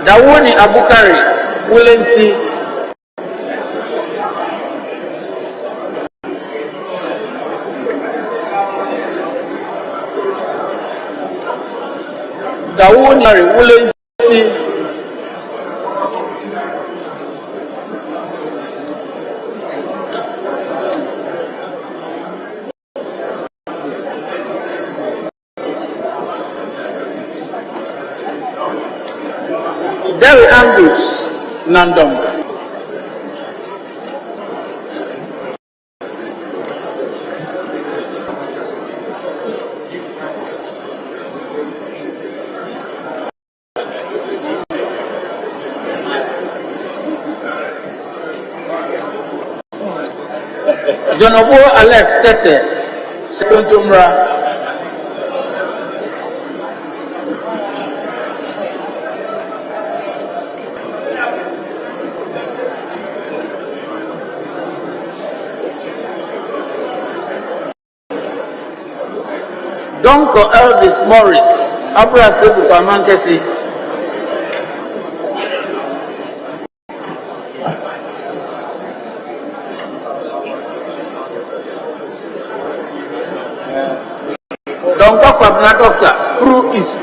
Dawoni Abukari, Willensi. Dawoni Willensi. Derry Andrews, Nandom. Jonobo Alex Tete, Sekuntumra. Donko Elvis Morris, Abra Sebu Pamankesi. Donko Kwabna Doctor, Pro East.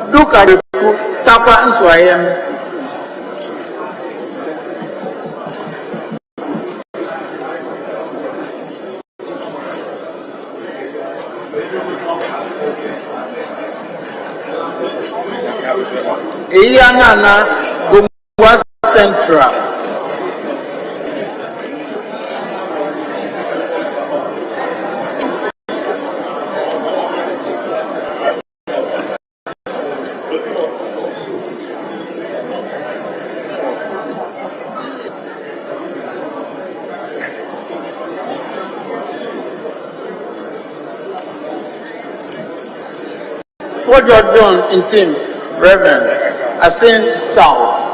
Duka Tapa Nswayem. Iyanana Gumwa Central. Fort John in team, Reverend. Asin South.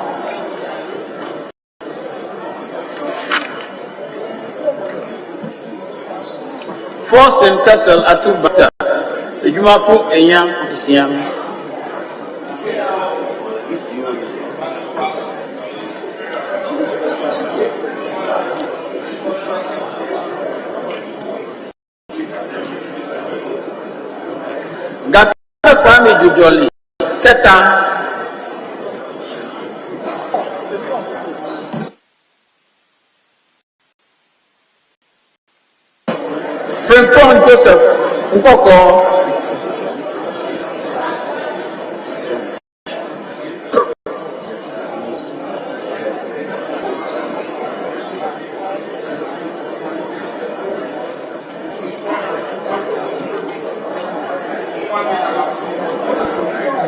Force and Castle Atubata. Jumapu Enyam Isiam. Gata Kwame Jujoli. Keta. Frimpon Joseph Nkoko.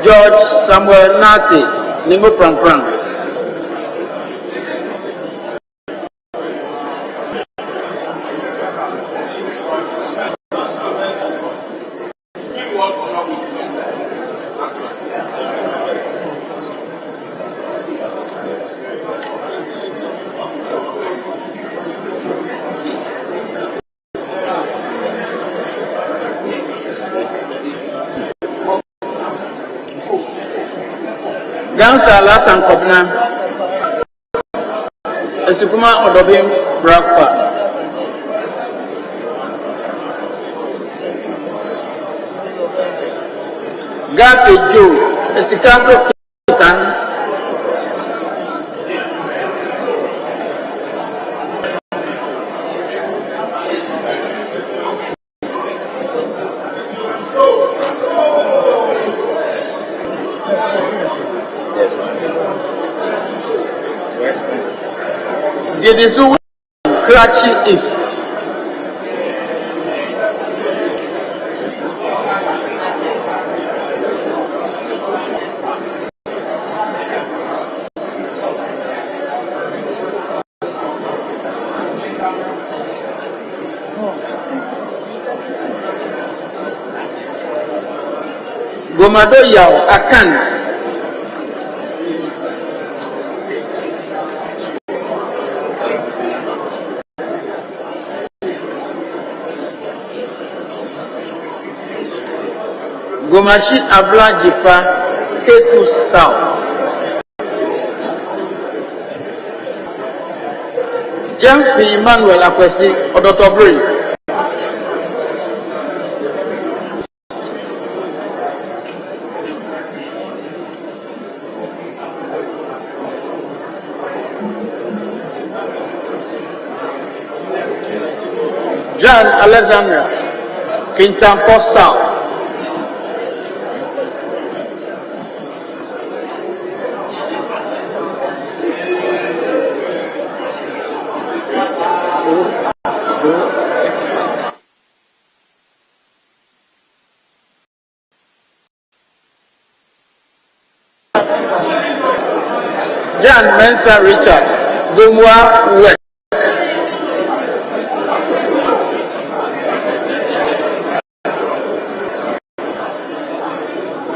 George Samuel Nati, Nimo Pranpran. Gansa Lasan Kopna Esikuma Odobim Brakpa Gate Joe Esikako Kitan Gedisu Karachi East. Gomado Yao Akan. Gomashi Abla Jifa K2 South. Jemfi Emmanuel Akwesi Odotobri. John Alexander Kintampo South. John Mensa Richard, Gomwa West.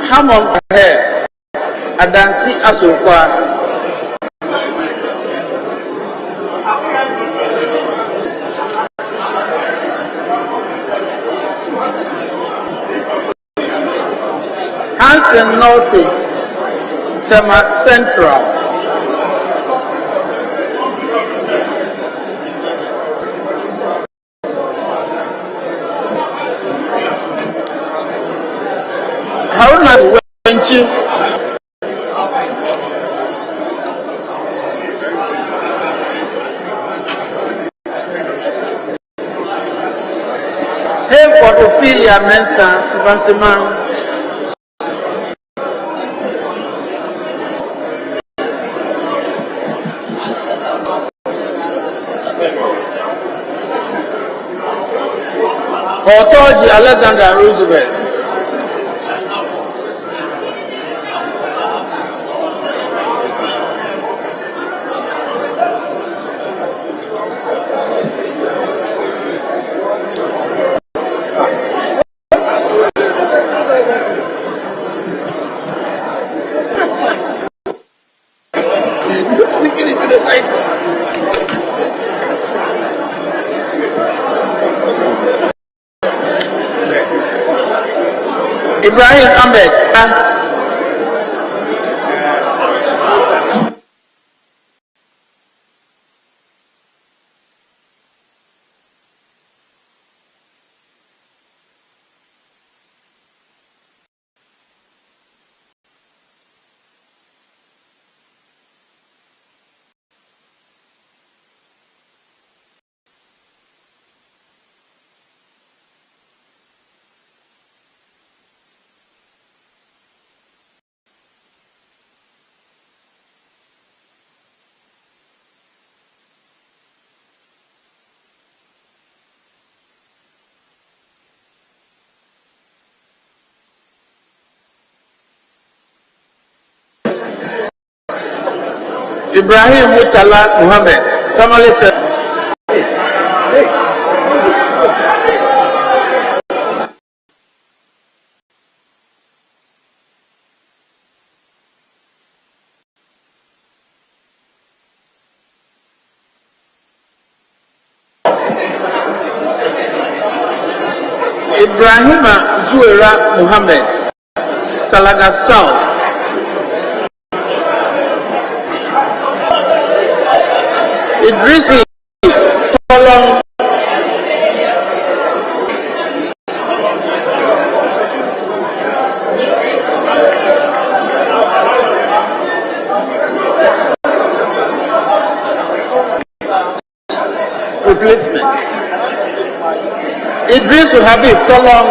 Hamon Ahe, Adansi Asokwa. Asin Norte, Tema Central. Haruna Wenchi, Hayford Ophelia Mensa, Zanziman. Otoji Alexander Roosevelt. Speaking into the mic. Ibrahim Ahmed. Ibrahim Mutala Muhammad. Family said. Ibrahima Zuera Muhammad. Salagasao. Idrisi Tolong replacement. Idris Habib Tolong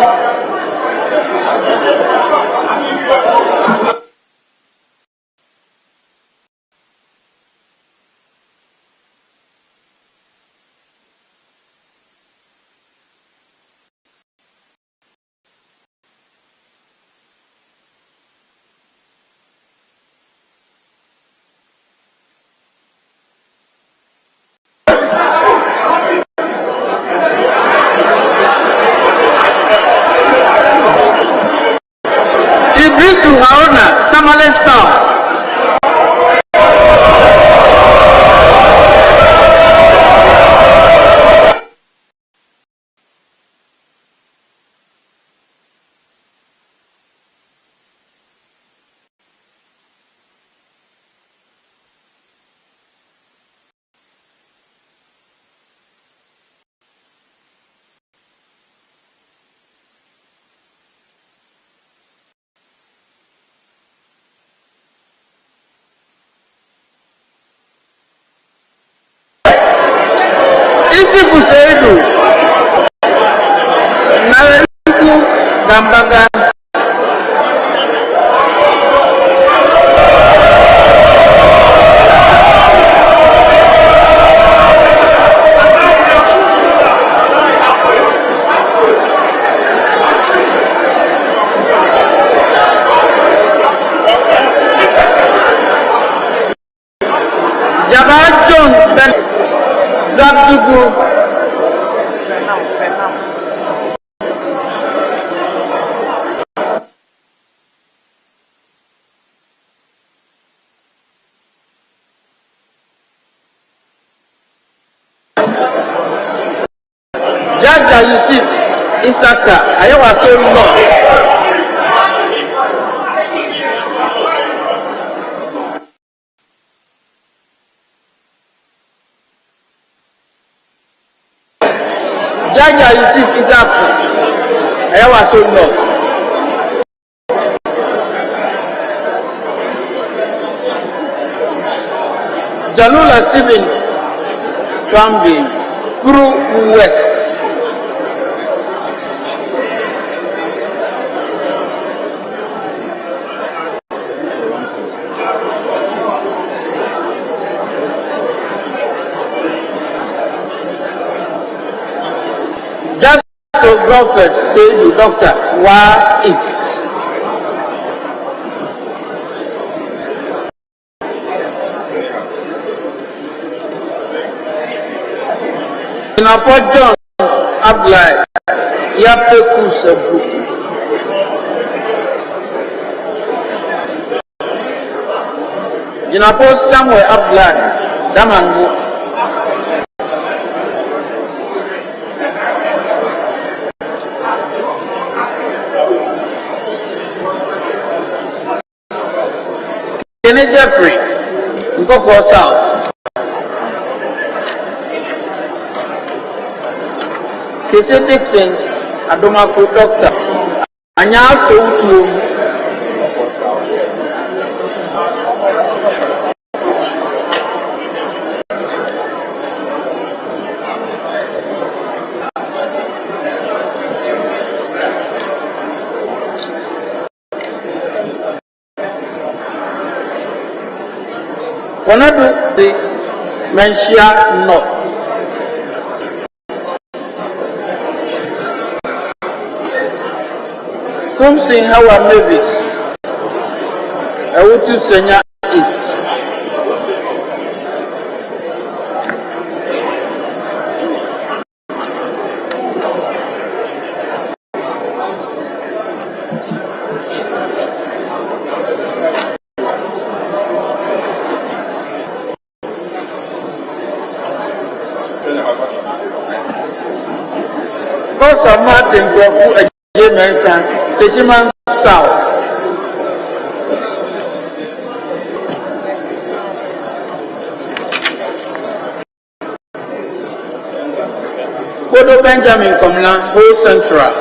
Haruna Tamale Sound. Seidu Nareku Gambaga Jabal John Ben Zabzugu Jaja Yusuf Isaka Ayawa so no Jaja Yusuf Isaac, I was so low. Jalula Stephen Twambi, Kuru West. Just so Crawford said to doctor, why is it? Singapore John Ablai, Yapeku Sabu. Singapore Samuel Ablai, Damango. Kenny Jeffrey, Nkoko South. Kese Dixon, Adomako Doctor. Anya so to Konadu the Menshia North. Kumsing Howard Mavis, Awutu Senya East. Bosa Martin Kwaku Ejemensa, Techiman South. Bodo Benjamin Komla, Whole Central.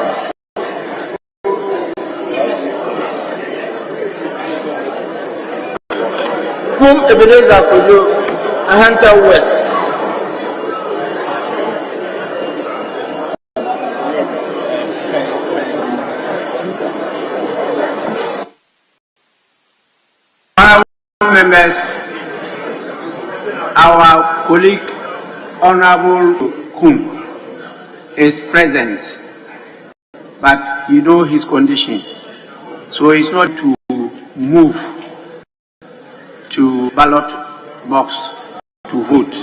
Kum Ebenezer Kojo, Ahanta West. Members, our colleague Honorable Kum is present, but you know his condition, so he's not to move to ballot box to vote.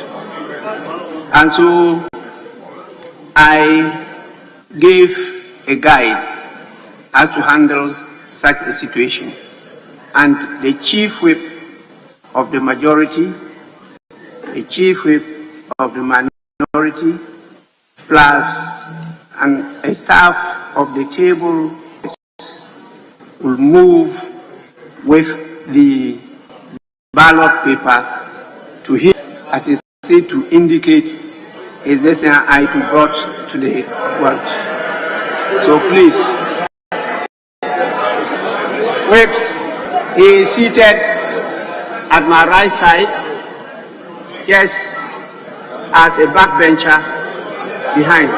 And so I gave a guide as to handle such a situation. And the chief whip of the majority, the chief whip of the minority, plus a staff of the table will move with the ballot paper to him, as is said to indicate is this an item brought to the world. So please, whips. He is seated at my right side, just as a backbencher behind.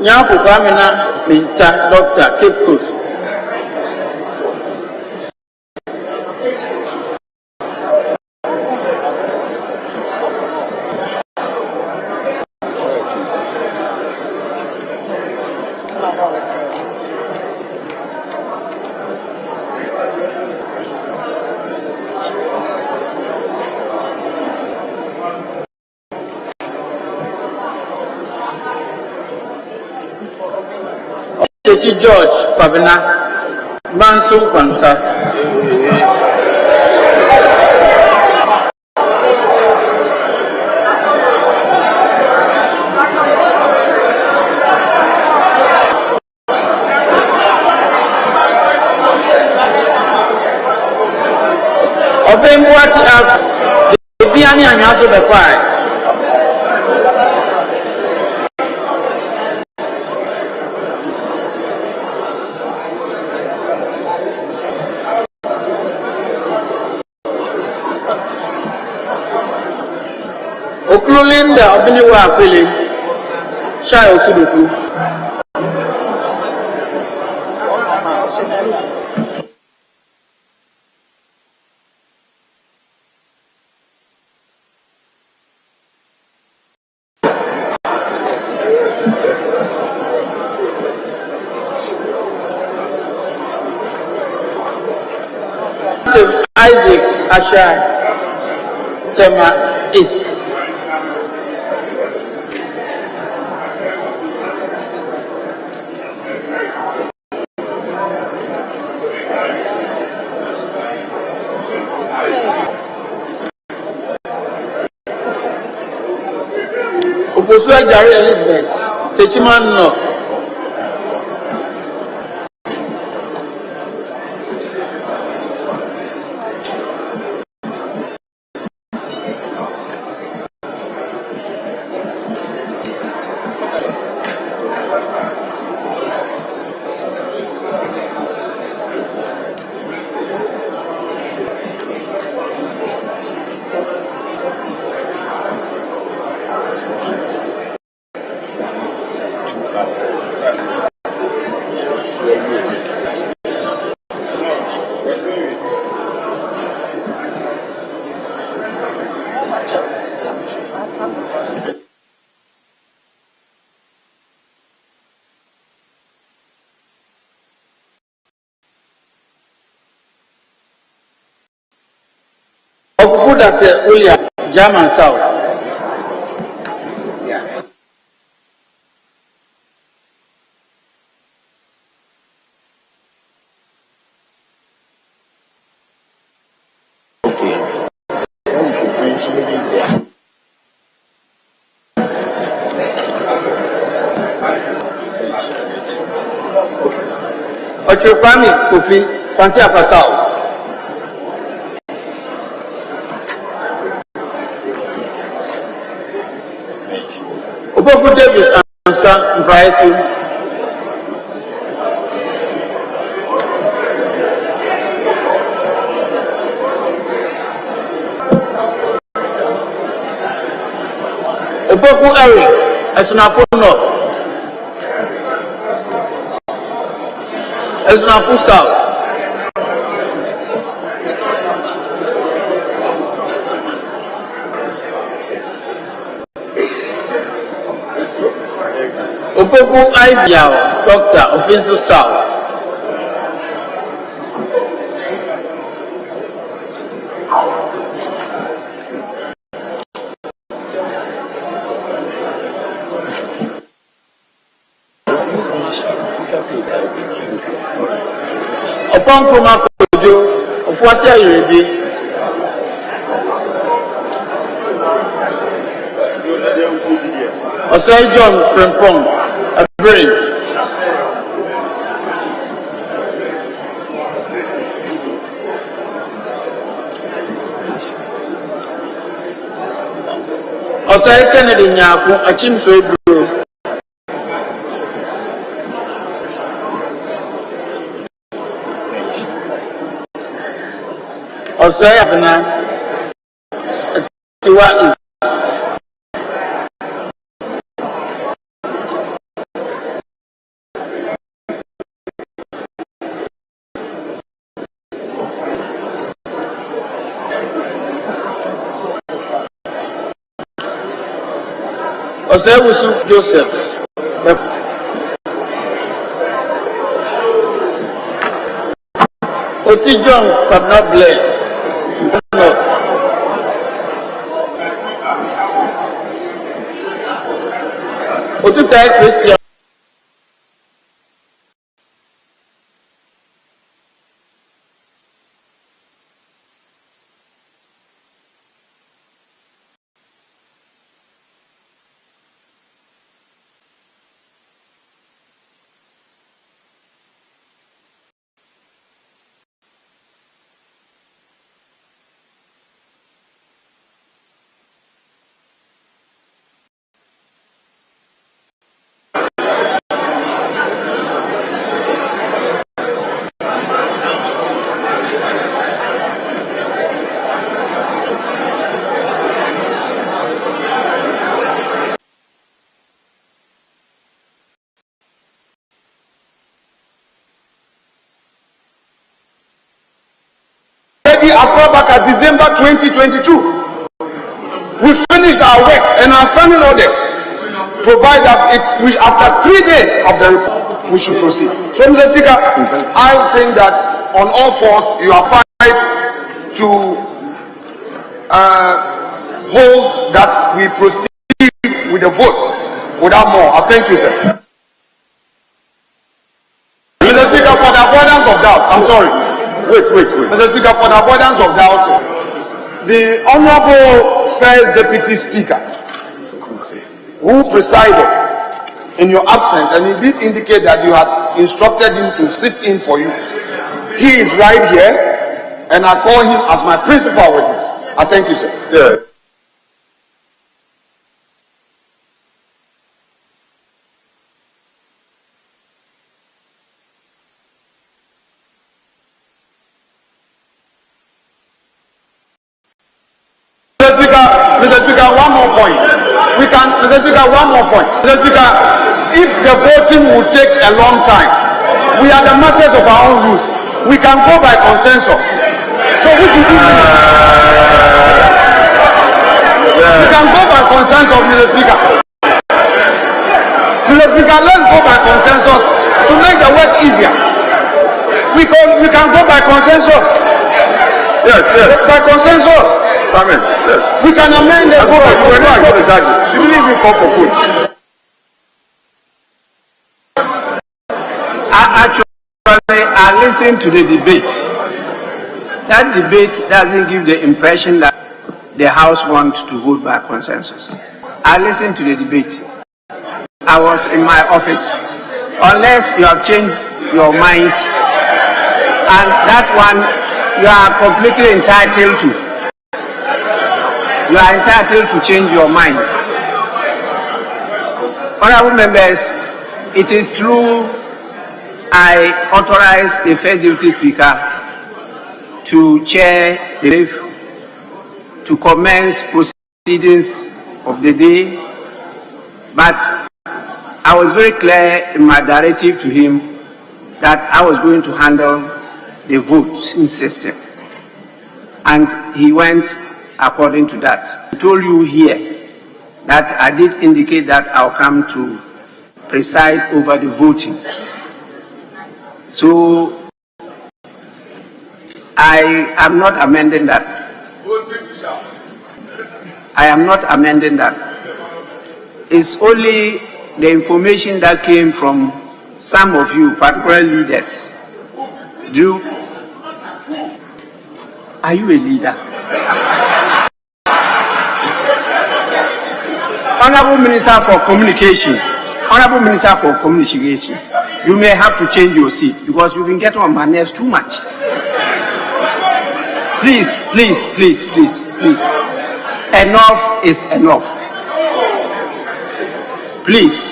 Nyanko Kwamina Minta, Doctor, Cape Coast. George Pabina Manso Kwanta. Obey what the Biani and also the choir. Okululinda obiniwa apele shy osudoku Isaac Asha Tema East. Ofosua Jare Elizabeth, Techiman North. Food at William, German South. Ochokwami Kofi, Fantiapa South. Oboku Davis Ansa Mbraisu. Oboku Eric Esunafu North. Esunafu South. Oboku Ivy, Doctor, Offensive South. Upon Kuma Kojo, of Wasia Yurebi. Osai John Frempong, a brain. Osai Kennedy Nyaku, a chim so blue. Osai Abena, Tiwa is. Osewusu Joseph. Oti John cannot bless. Otutai Christian. As far back as December 2022, we finished our work and our standing orders provide that after 3 days of the report, we should proceed. So, Mr. Speaker, I think that on all fours, you are fine to hold that we proceed with the vote without more. I thank you, sir. Mr. Speaker, for the avoidance of doubt, I'm sorry. Wait. Mr. Speaker, for the avoidance of doubt, the Honorable First Deputy Speaker, who presided in your absence, and he did indicate that you had instructed him to sit in for you. He is right here, and I call him as my principal witness. I thank you, sir. Yeah. Mr. Speaker, one more point. Mr. Speaker, one more point. Mr. Speaker, if the voting will take a long time, we are the masters of our own rules. We can go by consensus. So which you do? We can go by consensus, Mr. Speaker. Mr. Speaker, let's go by consensus to make the work easier. We can go by consensus. Yes. By consensus. Amen. Yes. We can amend the vote. We were not against the charges. You didn't even call for votes. I listened to the debate. That debate doesn't give the impression that the House wants to vote by consensus. I listened to the debate. I was in my office. Unless you have changed your mind, and that one you are completely entitled to. You are entitled to change your mind. Honorable members, it is true I authorized the First Deputy Speaker to chair the brief to commence proceedings of the day, but I was very clear in my directive to him that I was going to handle the voting system, and he went according to that. I told you here that I did indicate that I'll come to preside over the voting. So I am not amending that. I am not amending that. It's only the information that came from some of you, particularly leaders. Are you a leader? Honorable Minister for Communication, Honorable Minister for Communication, you may have to change your seat because you've been getting on my nerves too much. Please. Enough is enough. Please.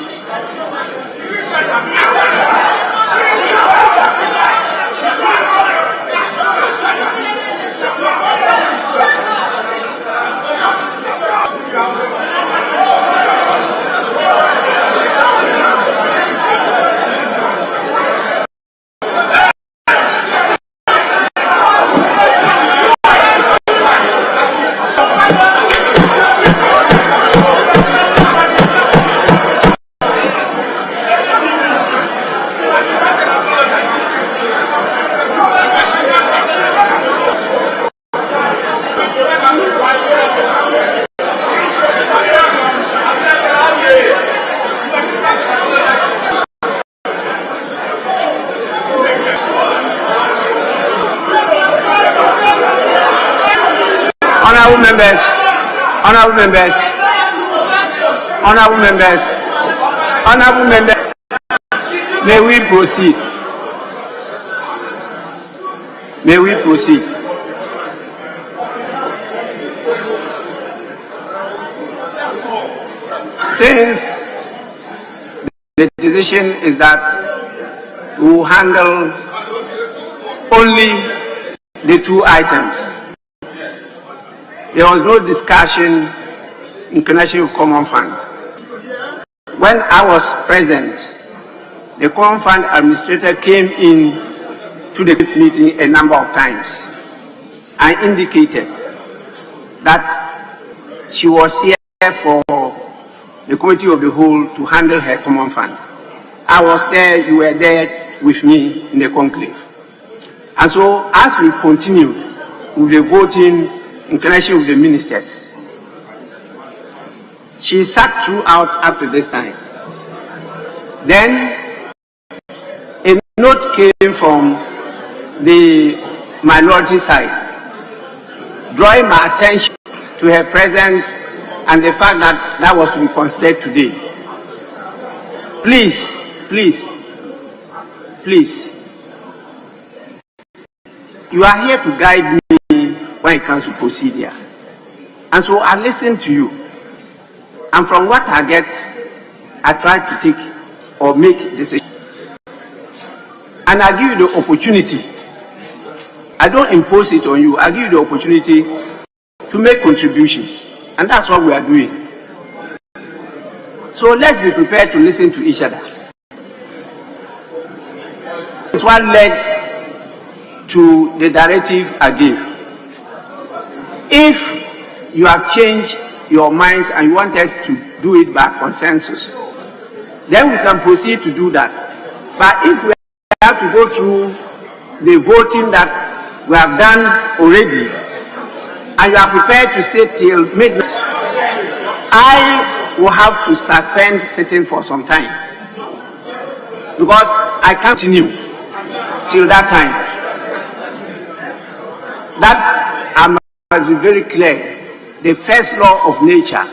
Honorable members, honorable members, honorable members, honorable members, may we proceed? May we proceed? Since the decision is that we will handle only the 2 items, there was no discussion in connection with Common Fund. When I was present, the Common Fund administrator came in to the meeting a number of times and indicated that she was here for the Committee of the Whole to handle her Common Fund. I was there, you were there with me in the conclave. And so as we continue with the voting in connection with the ministers, she sat throughout up to this time. Then a note came from the minority side, drawing my attention to her presence and the fact that that was to be considered today. Please, please, please, you are here to guide me when it comes to procedure. And so I listen to you. And from what I get, I try to take or make decisions. And I give you the opportunity. I don't impose it on you. I give you the opportunity to make contributions. And that's what we are doing. So let's be prepared to listen to each other. It's what led to the directive I gave. If you have changed your minds and you want us to do it by consensus, then we can proceed to do that. But if we have to go through the voting that we have done already, and you are prepared to sit till midnight, I will have to suspend sitting for some time, because I can't continue till that time. That I must be very clear. The first law of nature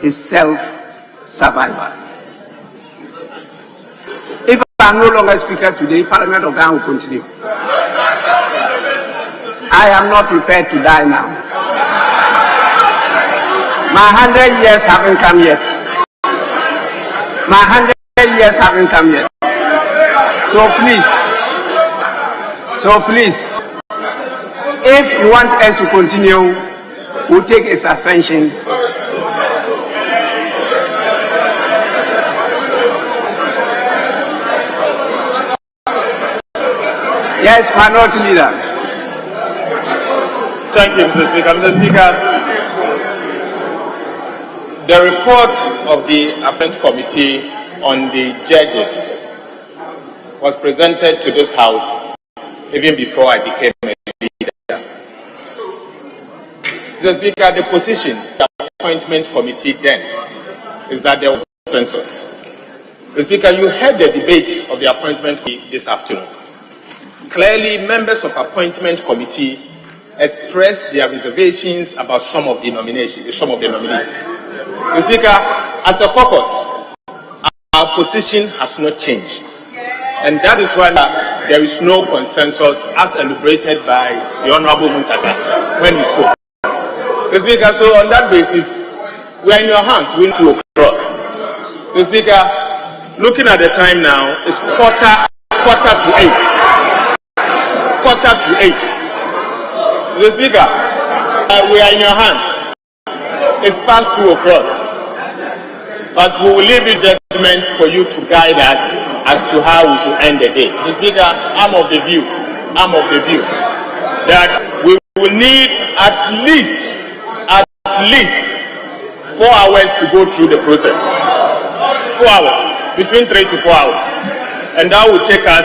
is self-survival. If I am no longer speaker today, Parliament of Ghana will continue. I am not prepared to die now. My 100 years haven't come yet. My 100 years haven't come yet. So please, if you want us to continue, we'll take a suspension. Yes, Minority Leader. Thank you, Mr. Speaker. Mr. Speaker, the report of the Appointment Committee on the judges was presented to this House even before I became a leader. Mr. Speaker, the position of the Appointment Committee then is that there was consensus. Mr. Speaker, you heard the debate of the Appointment Committee this afternoon. Clearly, members of Appointment Committee expressed their reservations about some of the nominees. Mr. Speaker, as a caucus, our position has not changed. And that is why there is no consensus as elaborated by the Honorable Muntaga when he spoke. Mr. Speaker, so on that basis, we are in your hands. We need to o'clock. Mr. Speaker, looking at the time now, it's quarter to 8. Quarter to 8. Mr. Speaker, we are in your hands. It's past 2 o'clock. But we will leave the judgment for you to guide us as to how we should end the day. Mr. Speaker, I'm of the view that we will need at least 4 hours to go through the process. 4 hours, between 3 to 4 hours. And that will take us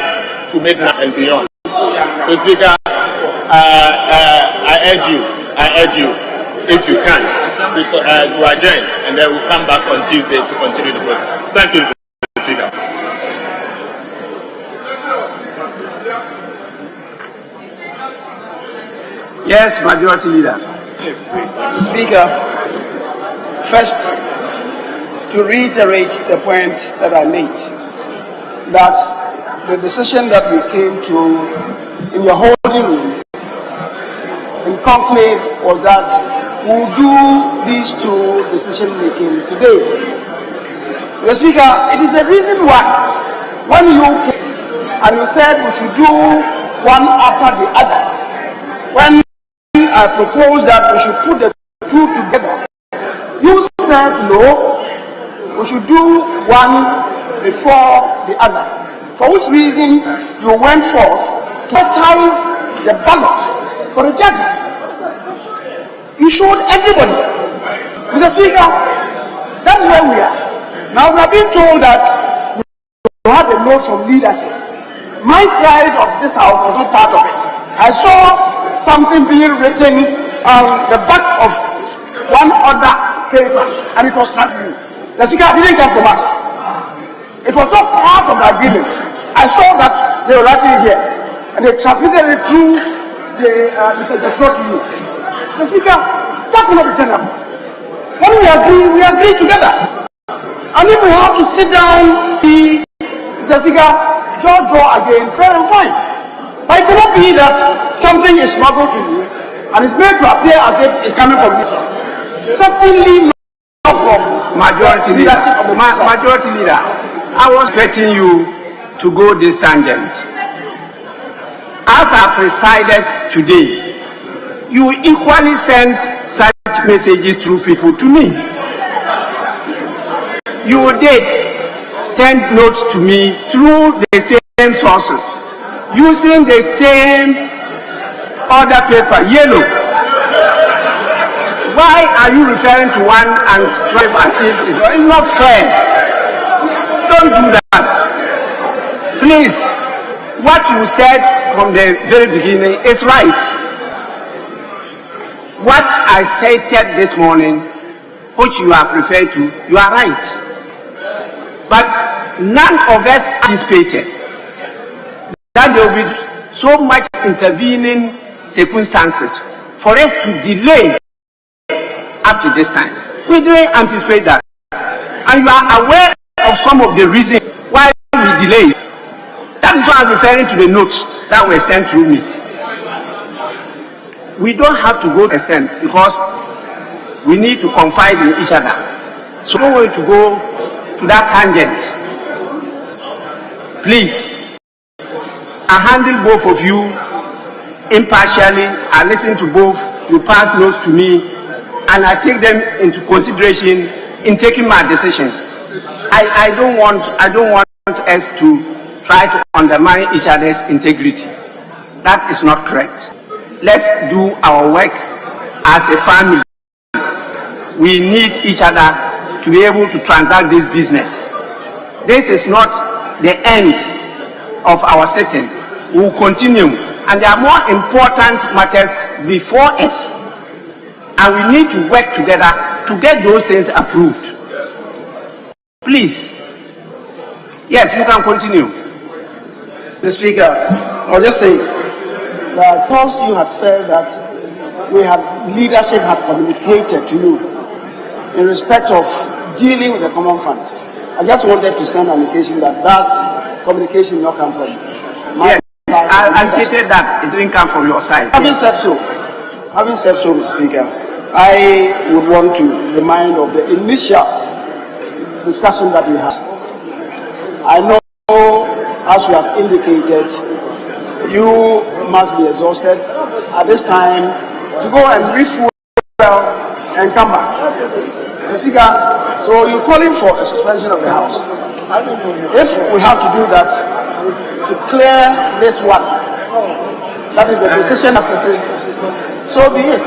to midnight and beyond. So, Speaker, I urge you, if you can, to adjourn, and then we'll come back on Tuesday to continue the process. Thank you, Mr. Speaker. Yes, Majority Leader. Speaker, first, to reiterate the point that I made, that the decision that we came to in your holding room in conclave was that we'll do these two decision making today. Mr. Speaker, it is a reason why when you came and you said we should do one after the other, when I proposed that we should put the two together, you said no, we should do one before the other. For which reason you went forth to advertise the ballot for the judges. You showed everybody. Mr. Speaker, that's where we are. Now we have been told that we have a note from leadership. My side of this house was not part of it. I saw something being written on the back of one other paper, and it was not you. The Speaker, didn't come from us. It was not part of the agreement. I saw that they were writing it here, and they transmitted it through the Mr. Joshua to you. The Speaker, that cannot be tenable. When we agree together. And if we have to sit down, Mr. Speaker, draw again, fair and fine. But it cannot be that something is smuggled to you and it's made to appear as if it's coming from this one. Certainly not from majority leader. Majority leader, I was expecting you to go this tangent. As I presided today, you equally sent such messages through people to me. You did send notes to me through the same sources, using the same other paper, yellow. Why are you referring to one and trying as if it's not fair? Don't do that. Please, what you said from the very beginning is right. What I stated this morning, which you have referred to, you are right. But none of us anticipated that there will be so much intervening circumstances for us to delay up to this time. We didn't anticipate that. And you are aware of some of the reasons why we delayed. That is why I'm referring to the notes that were sent through me. We don't have to go to extent because we need to confide in each other. So we're going to go to that tangent. Please, I handle both of you impartially. I listen to both. You pass notes to me, and I take them into consideration in taking my decisions. I don't want us to try to undermine each other's integrity. That is not correct. Let's do our work as a family. We need each other to be able to transact this business. This is not the end of our sitting. We will continue, and there are more important matters before us, and we need to work together to get those things approved. Please. Yes, you can continue. The Speaker, I'll just say that first you have said that leadership had communicated to you in respect of dealing with the common fund. I just wanted to send an indication that that communication did not come from my side. I stated that it didn't come from your side. Having said so, Mr. Speaker, I would want to remind of the initial discussion that we had. I know, as you have indicated, you must be exhausted at this time to go and refuel and come back. Mr. Speaker, so you're calling for a suspension of the House. If we have to do that to clear this one, that is the decision assesses, so be it.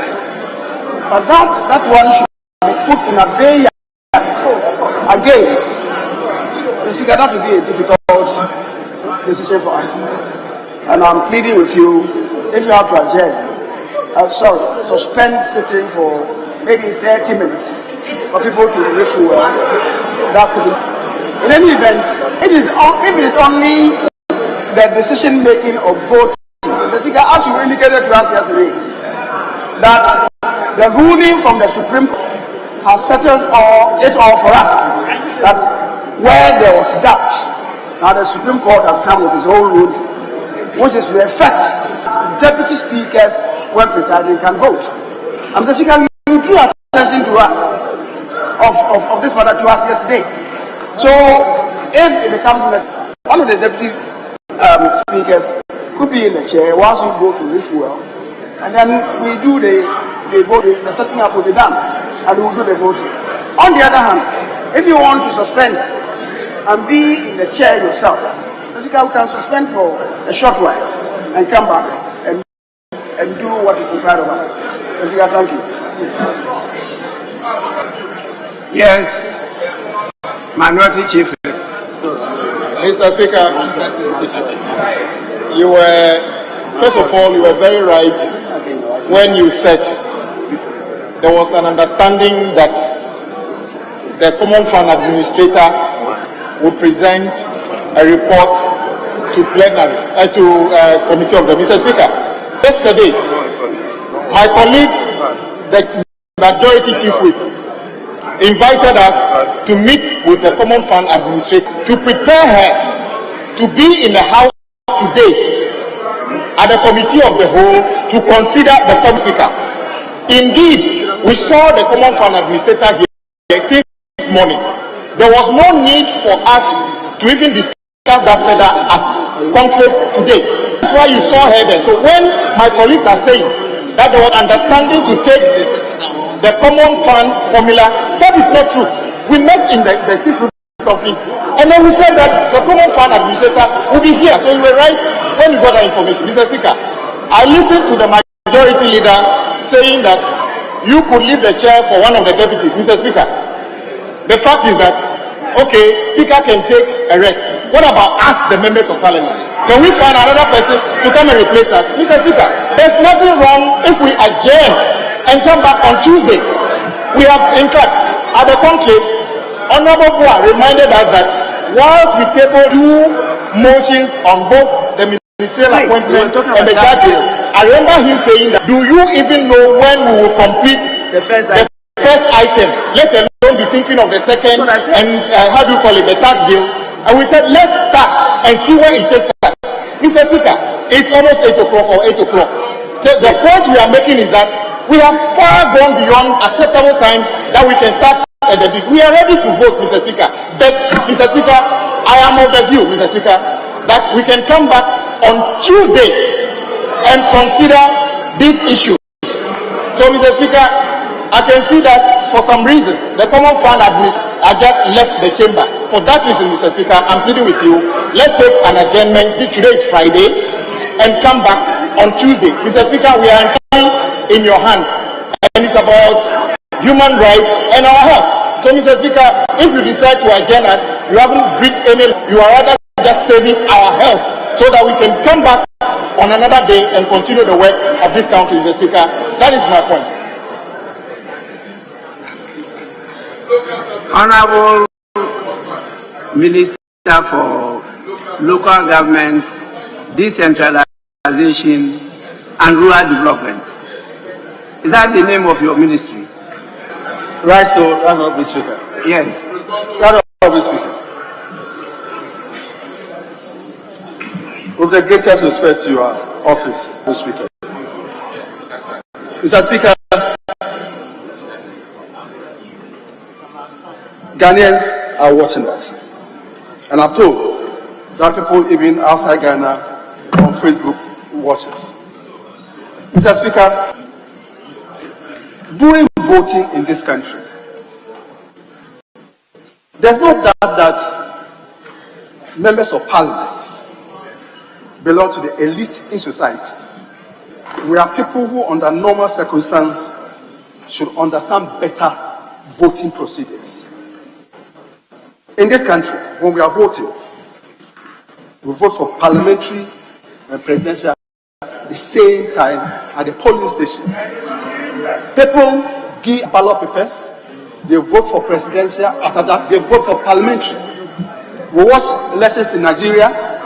But that one should be put in abeyance again. Mr. Speaker, that would be a difficult decision for us. And I'm pleading with you, if you have to adjourn, suspend sitting for maybe 30 minutes for people to refuel. That could be. In any event, if it is only the decision making of voting, the Speaker, as you indicated to us yesterday, that The ruling from the Supreme Court has settled it all for us. That where there was doubt, now the Supreme Court has come with its own rule, which is to effect deputy speakers when presiding can vote. Mr. Speaker, you drew attention to us of this matter to us yesterday. So if it becomes one of the deputy speakers could be in the chair once we go to this well, and then we do the vote, the setting up will be done, and we will do the voting. On the other hand, if you want to suspend and be in the chair yourself, Mr. Speaker, we can suspend for a short while and come back and do what is required of us. Mr. Speaker, thank you. Yes, Minority Chief. Mr. Speaker, you were, first of all, you were very right when you said there was an understanding that the Common Fund Administrator would present a report to plenary, Committee of the Mr. Speaker. Yesterday, my colleague, the Majority Chief Whip, invited us to meet with the Common Fund Administrator to prepare her to be in the House today at the Committee of the Whole to consider the First Speaker. Indeed, we saw the Common Fund Administrator here since this morning. There was no need for us to even discuss that further at conclave today. That's why you saw her there. So when my colleagues are saying that there was understanding to take the Common Fund formula, that is not true. We met in the Chief Office, and then we said that the Common Fund Administrator will be here. So you were right when you got that information. Mr. Speaker, I listened to the Majority Leader saying that you could leave the chair for one of the deputies. Mr. Speaker, the fact is that, okay, Speaker can take a rest. What about us, the members of Parliament? Can we find another person to come and replace us? Mr. Speaker, there's nothing wrong if we adjourn and come back on Tuesday. We have, in fact, at the conclave, Honorable Bua reminded us that whilst we tabled 2 motions on both the ministerial appointment and the judges, I remember him saying that, do you even know when we will complete the first item, let alone be thinking of the second, and how do you call it, the tax bills? And we said, let's start and see where it takes us. Mr. Speaker, it's almost 8 o'clock or 8 o'clock. The point we are making is that we have far gone beyond acceptable times that we can start at the big. We are ready to vote, Mr. Speaker. But, Mr. Speaker, I am of the view, Mr. Speaker, that we can come back on Tuesday and consider these issues. So, Mr. Speaker, I can see that for some reason the Common Fund Administrator just left the chamber. For that reason, Mr. Speaker, I'm pleading with you, let's take an adjournment. Today is Friday, and come back on Tuesday. Mr. Speaker, we are in your hands, and it's about human rights and our health. So, Mr. Speaker, if you decide to adjourn us, you haven't breached any, you are rather just saving our health so that we can come back on another day and continue the work of this country, Mr. Speaker. That is my point. Honorable Minister for Local Government, Decentralization and Rural Development. Is that the name of your ministry? Right, so, Honorable Speaker. Yes. Honorable Speaker. With the greatest respect to your office, Mr. Speaker. Mr. Speaker, Ghanaians are watching us. And I'm told that people even outside Ghana on Facebook watch us. Mr. Speaker, during voting in this country, there's no doubt that members of Parliament belong to the elite in society. We are people who, under normal circumstances, should understand better voting procedures. In this country, when we are voting, we vote for parliamentary and presidential at the same time at the polling station. People give ballot papers, they vote for presidential, after that they vote for parliamentary. We watch elections in Nigeria.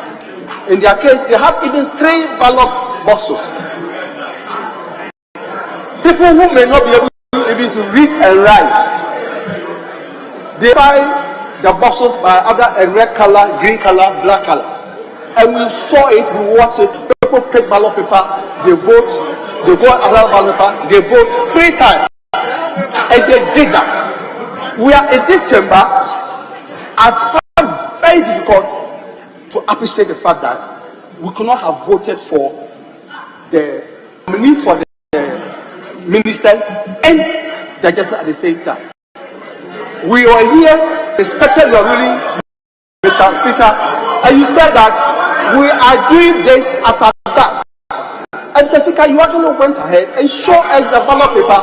In their case, they have even 3 ballot boxes. People who may not be able even to read and write, they buy the boxes by either a red color, green color, black color. And we saw it, we watched it. People pick ballot paper, they vote, they go another ballot paper, they vote 3 times. And they did that. We are in this chamber. I found it very difficult to appreciate the fact that we could not have voted for the nominee for the ministers and the judges at the same time. We were here, respected your ruling, Mr. Speaker, and you said that we are doing this after that. And Mr. Speaker, you actually went ahead and showed us the ballot paper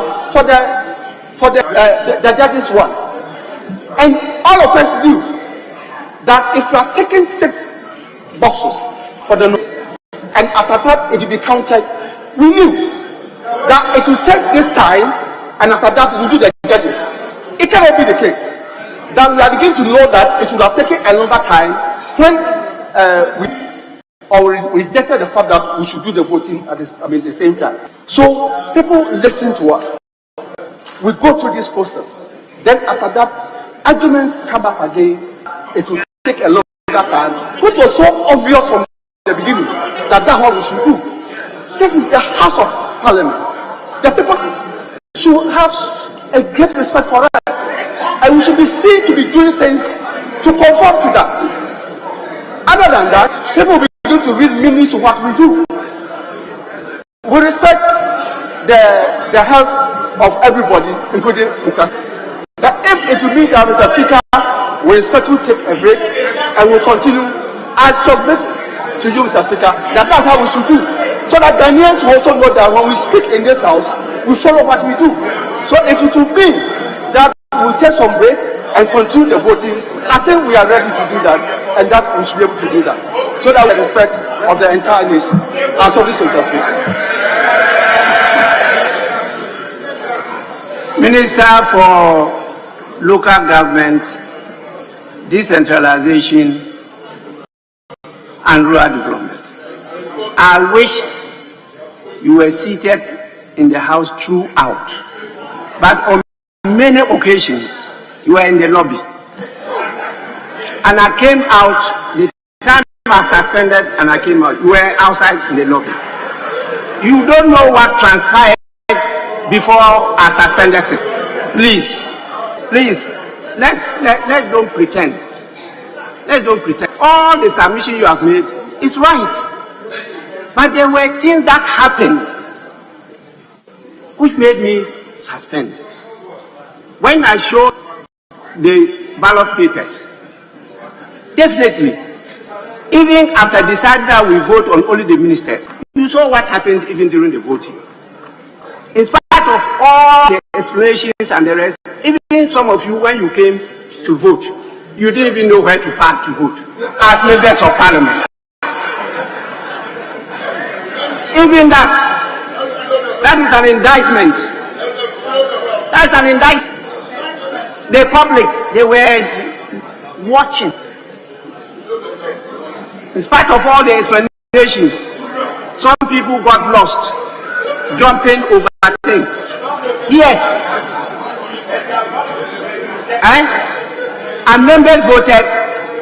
for the judges one. And all of us knew that if we are taking 6 boxes for the no, and after that it will be counted, we knew that it will take this time, and after that we will do the judges. It cannot be the case that we are beginning to know that it would have taken a longer time when we rejected the fact that we should do the voting at the same time. So people listen to us. We go through this process. Then after that, arguments come back again. It will take a longer time, which was so obvious from the beginning that that's what we should do. This is the House of Parliament. The people should have a great respect for us, and we should be seen to be doing things to conform to that. Other than that, people will begin to read meanings of what we do. We respect the health of everybody, including Mr. That if it will mean that, Mr. Speaker, we respectfully take a break and we'll continue. I submit to you, Mr. Speaker, that that's how we should do, so that Ghanaians will also know that when we speak in this house, we follow what we do. So if it will mean that we'll take some break and continue the voting, I think we are ready to do that, and that we should be able to do that, so that we respect of the entire nation. And so this is Mr. Speaker. Minister for Local Government, Decentralization and Rural Development. I wish you were seated in the House throughout, but on many occasions you were in the lobby. And I came out, the time I suspended and I came out, you were outside in the lobby. You don't know what transpired before I suspended it. Please, let's don't pretend. Let's don't pretend. All the submission you have made is right. But there were things that happened which made me suspend. When I showed the ballot papers, definitely, even after deciding that we vote on only the ministers, you saw what happened even during the voting. In spite of all the explanations and the rest, even some of you, when you came to vote, you didn't even know where to pass to vote as members of Parliament. Even that is an indictment. That's an indictment. The public, they were watching. In spite of all the explanations, some people got lost, jumping over things. Here, and members voted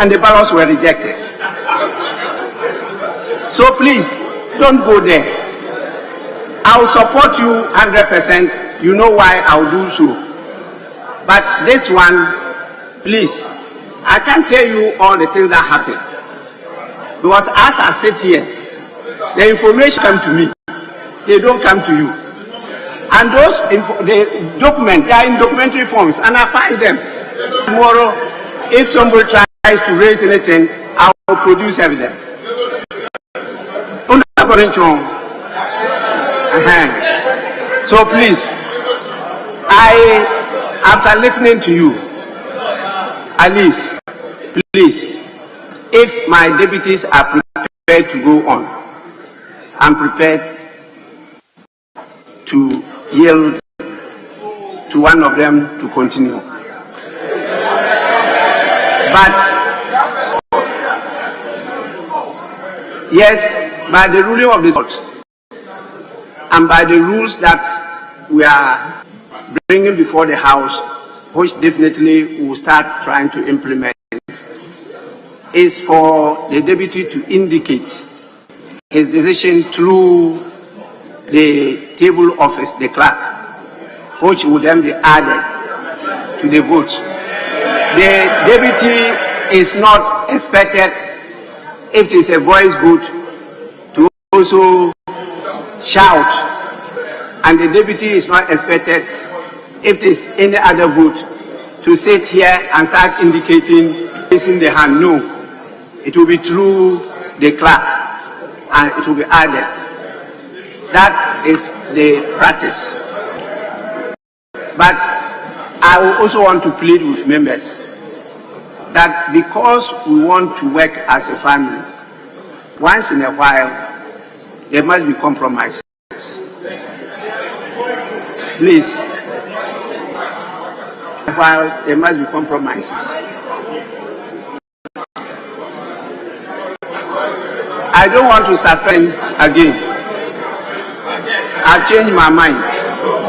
and the ballots were rejected. So please, don't go there. I will support you 100%. You know why I will do so. But this one, please, I can't tell you all the things that happen. Because as I sit here, the information comes to me. They don't come to you. And those, the document, they are in documentary forms, and I find them. Tomorrow, if somebody tries to raise anything, I will produce evidence. So please, after listening to you, at least, please, if my deputies are prepared to go on, I'm prepared to yield to one of them to continue. But yes, by the ruling of the court and by the rules that we are bringing before the House, which definitely we will start trying to implement, is for the deputy to indicate his decision through the table office, the clerk, which will then be added to the vote. The deputy is not expected, if it is a voice vote, to also shout, and the deputy is not expected, if it is any other vote, to sit here and start indicating, raising the hand. No, it will be through the clerk, and it will be added. That is the practice. But I will also want to plead with members that because we want to work as a family, once in a while, there must be compromises. Please. While there must be compromises. I don't want to suspend again. I've changed my mind.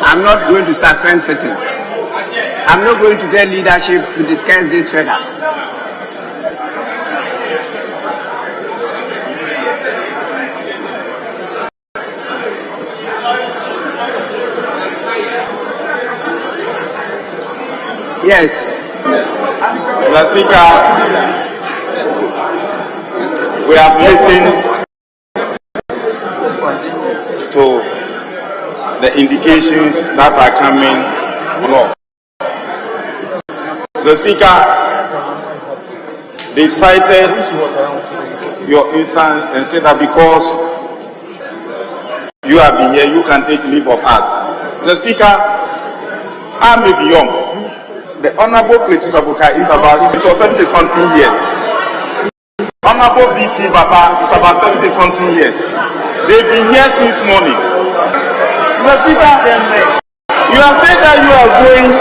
I'm not going to suspend sitting. I'm not going to tell leadership to discuss this further. Yes. Mr. Speaker, we have listened to the indications that are coming along. Mr. Speaker, they cited your instance and said that because you have been here, you can take leave of us. Mr. Speaker, I may be young. The Honorable Cletus Abuka is about 70-something years. Honorable BT Baba is about 70-something years. They've been here since morning. Mr. Speaker, you have said that you are going,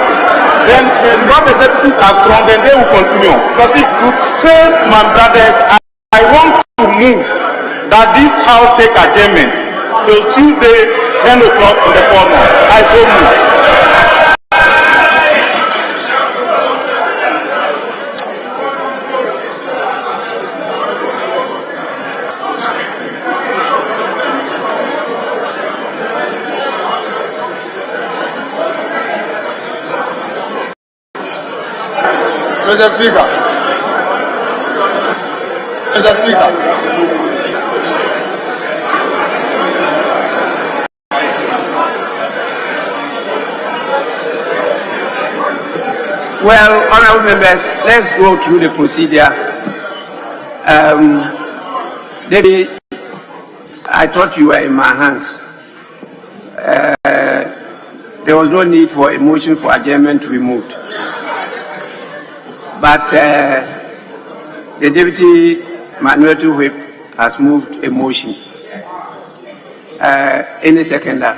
then when the deputies are strong, then they will continue. Because to save my brothers, I want to move that this house take adjournment till Tuesday, 10 o'clock in the morning. I so move. Mr. Speaker. Mr. Speaker. Well, honorable members, let's go through the procedure. David, I thought you were in my hands. There was no need for a motion for adjournment to be moved. But the Deputy Minority Whip has moved a motion. Any seconder?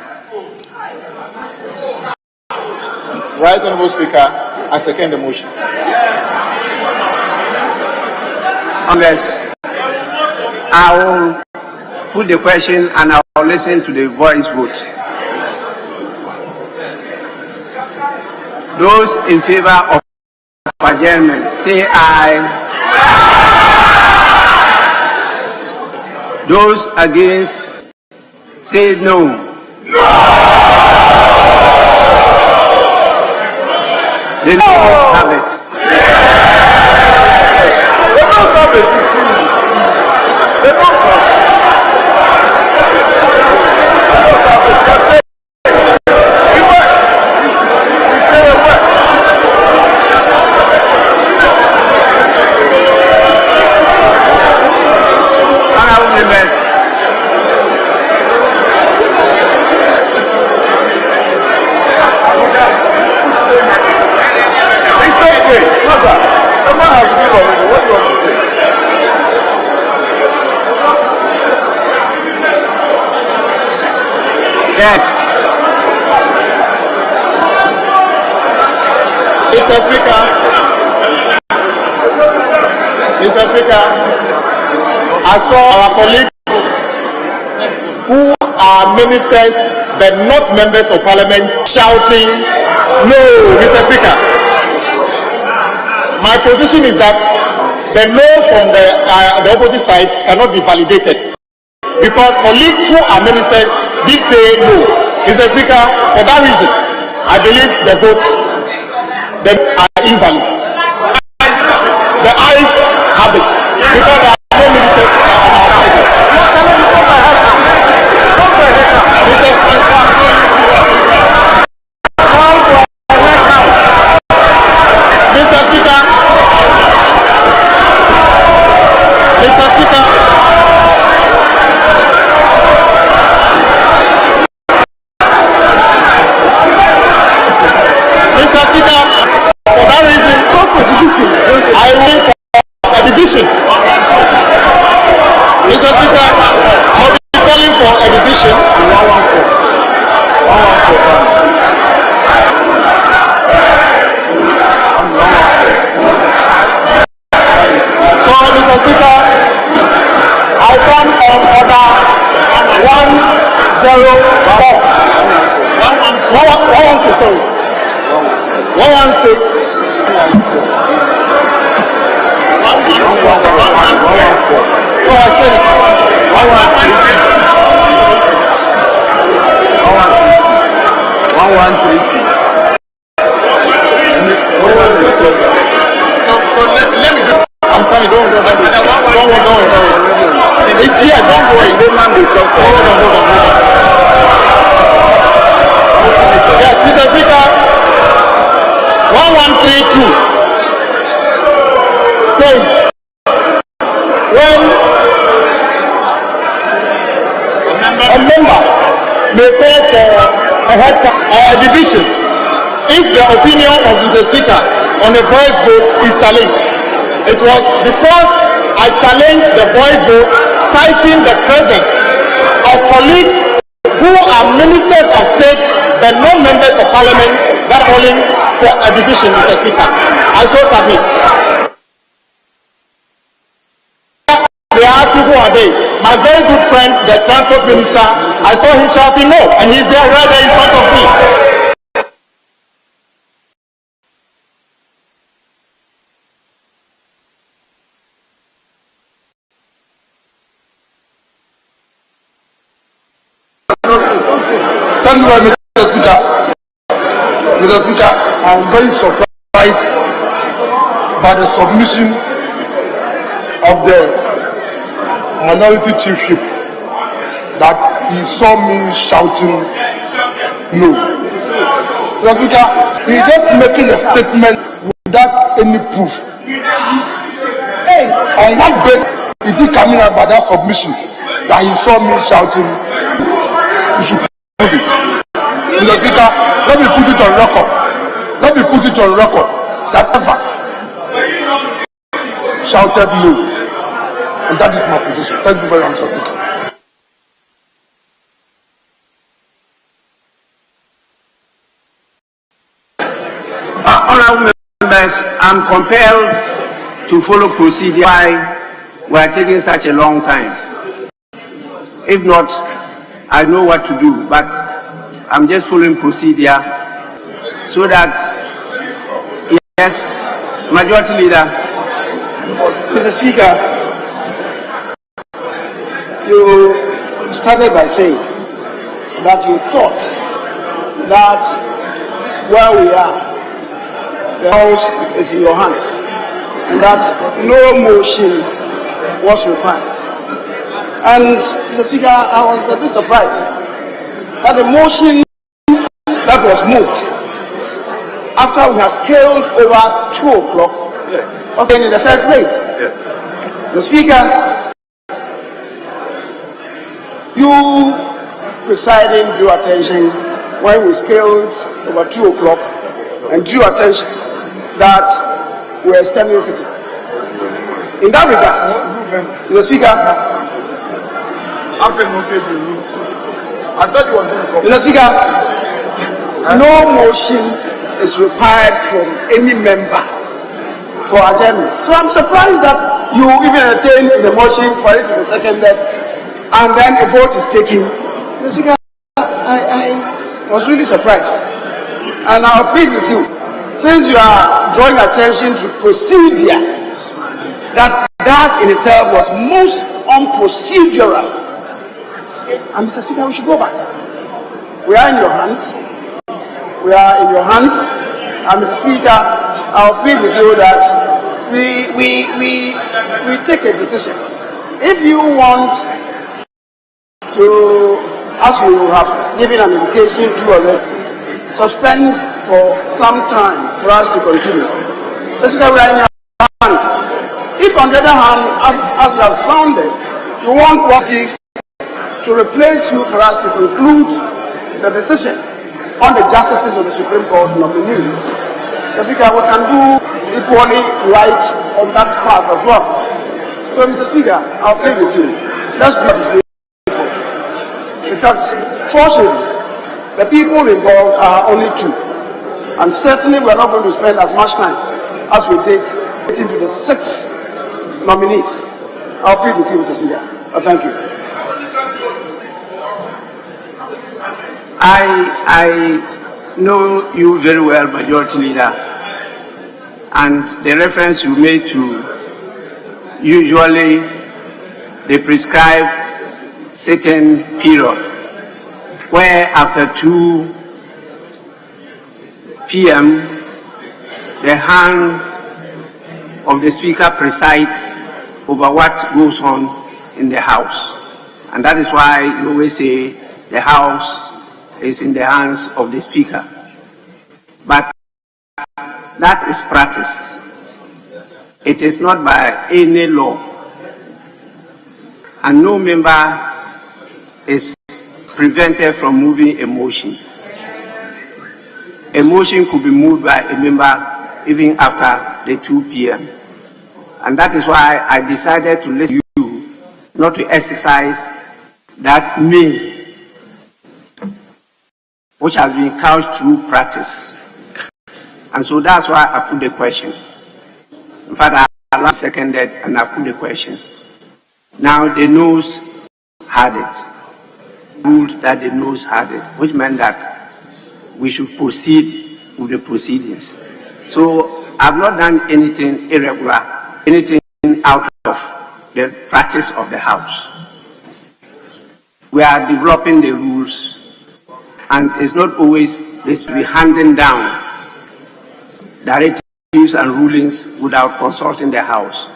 Right, Honorable Speaker, I second the motion. Unless I will put the question and I will listen to the voice vote. Those in favor of adjournment, say aye. Those against, say no. The noes have it. The noes have it. The noes have it. Yes. Mr. Speaker, I saw our colleagues who are ministers but not members of parliament shouting, no, Mr. Speaker. My position is that the no from the opposite side cannot be validated because colleagues who are ministers did say no. Mr. Speaker, for that reason, I believe the vote are invalid. The ayes have it because there are no ministers on our side. Mr. Speaker, for that reason, I will for a division. Mr. Speaker, I will be calling for a division. 114. So, Mr. Speaker, I come on order 116. So I said 1130. So let me do. I'm coming. Don't it's here. Don't go away. Hold on. Yes, Mr. Speaker. 1132 says when a member may pay for a division if the opinion of the Speaker on the voice vote is challenged. It was because I challenged the voice vote citing the presence of colleagues who are ministers of state but not members of parliament that calling for a division, Mr. Speaker. I so submit. They ask me who are they. My very good friend, the transport minister, I saw him shouting no, and he's there right there in front of me. Thank you very much, Mr. Speaker. Mr. Speaker, I'm very surprised by the submission of the minority chiefship that he saw me shouting no. Mr. Speaker, he's just making a statement without any proof. On what basis is he coming out by that submission that he saw me shouting? You should prove it. Mr. Speaker, let me put it on record. That ever shouted no. And that is my position. Thank you very much, Mr. Speaker. Honourable members, I'm compelled to follow procedure. Why we are taking such a long time? If not, I know what to do, but I'm just following procedure so that, yes, Majority Leader. Mr. Speaker, you started by saying that you thought that where we are, the house is in your hands, and that no motion was required. And Mr. Speaker, I was a bit surprised that the motion that was moved after we had scaled over 2 o'clock was in the first place. Yes. The Speaker, you presiding drew attention when we scaled over 2 o'clock and drew attention that we are standing sitting. In that regard, Mr. Speaker, I thought you were going to come. Mr. Speaker, no motion is required from any member for adjournment. So I'm surprised that you even entertained the motion for it to be seconded, and then a vote is taken Mr. Speaker, I was really surprised. And I'll plead with you, since you are drawing attention to procedure, that in itself was most unprocedural. And Mr. Speaker, we should go back. We are in your hands. We are in your hands. And Mr. Speaker, I'll plead with you that we take a decision. If you want to, as you have given an indication to already, suspend for some time for us to continue. Mr. Speaker, we are in your hands. If on the other hand, as you have sounded, you want what is to replace you for us to conclude the decision on the justices of the Supreme Court nominees, Mr. Speaker, we can do equally right on that part as well. So, Mr. Speaker, I'll play with you. Let's do this because, fortunately, the people involved are only two. And certainly we are not going to spend as much time as we did getting to the 6 nominees. I'll plead with you, Mr. Speaker. Thank you. I know you very well, Majority Leader, and the reference you made to usually they prescribe certain period where after 2 p.m. the hand of the Speaker presides over what goes on in the House. And that is why you always say the House is in the hands of the Speaker. But that is practice. It is not by any law. And no member is prevented from moving a motion. A motion could be moved by a member even after the 2 p.m. And that is why I decided to listen to you, not to exercise that may, which has been couched through practice. And so that's why I put the question. In fact, I seconded and I put the question. Now the noes had it. Ruled that the noes had it, which meant that we should proceed with the proceedings. So I've not done anything irregular, anything out of the practice of the House. We are developing the rules, and it's not always this to be handing down directives and rulings without consulting the House.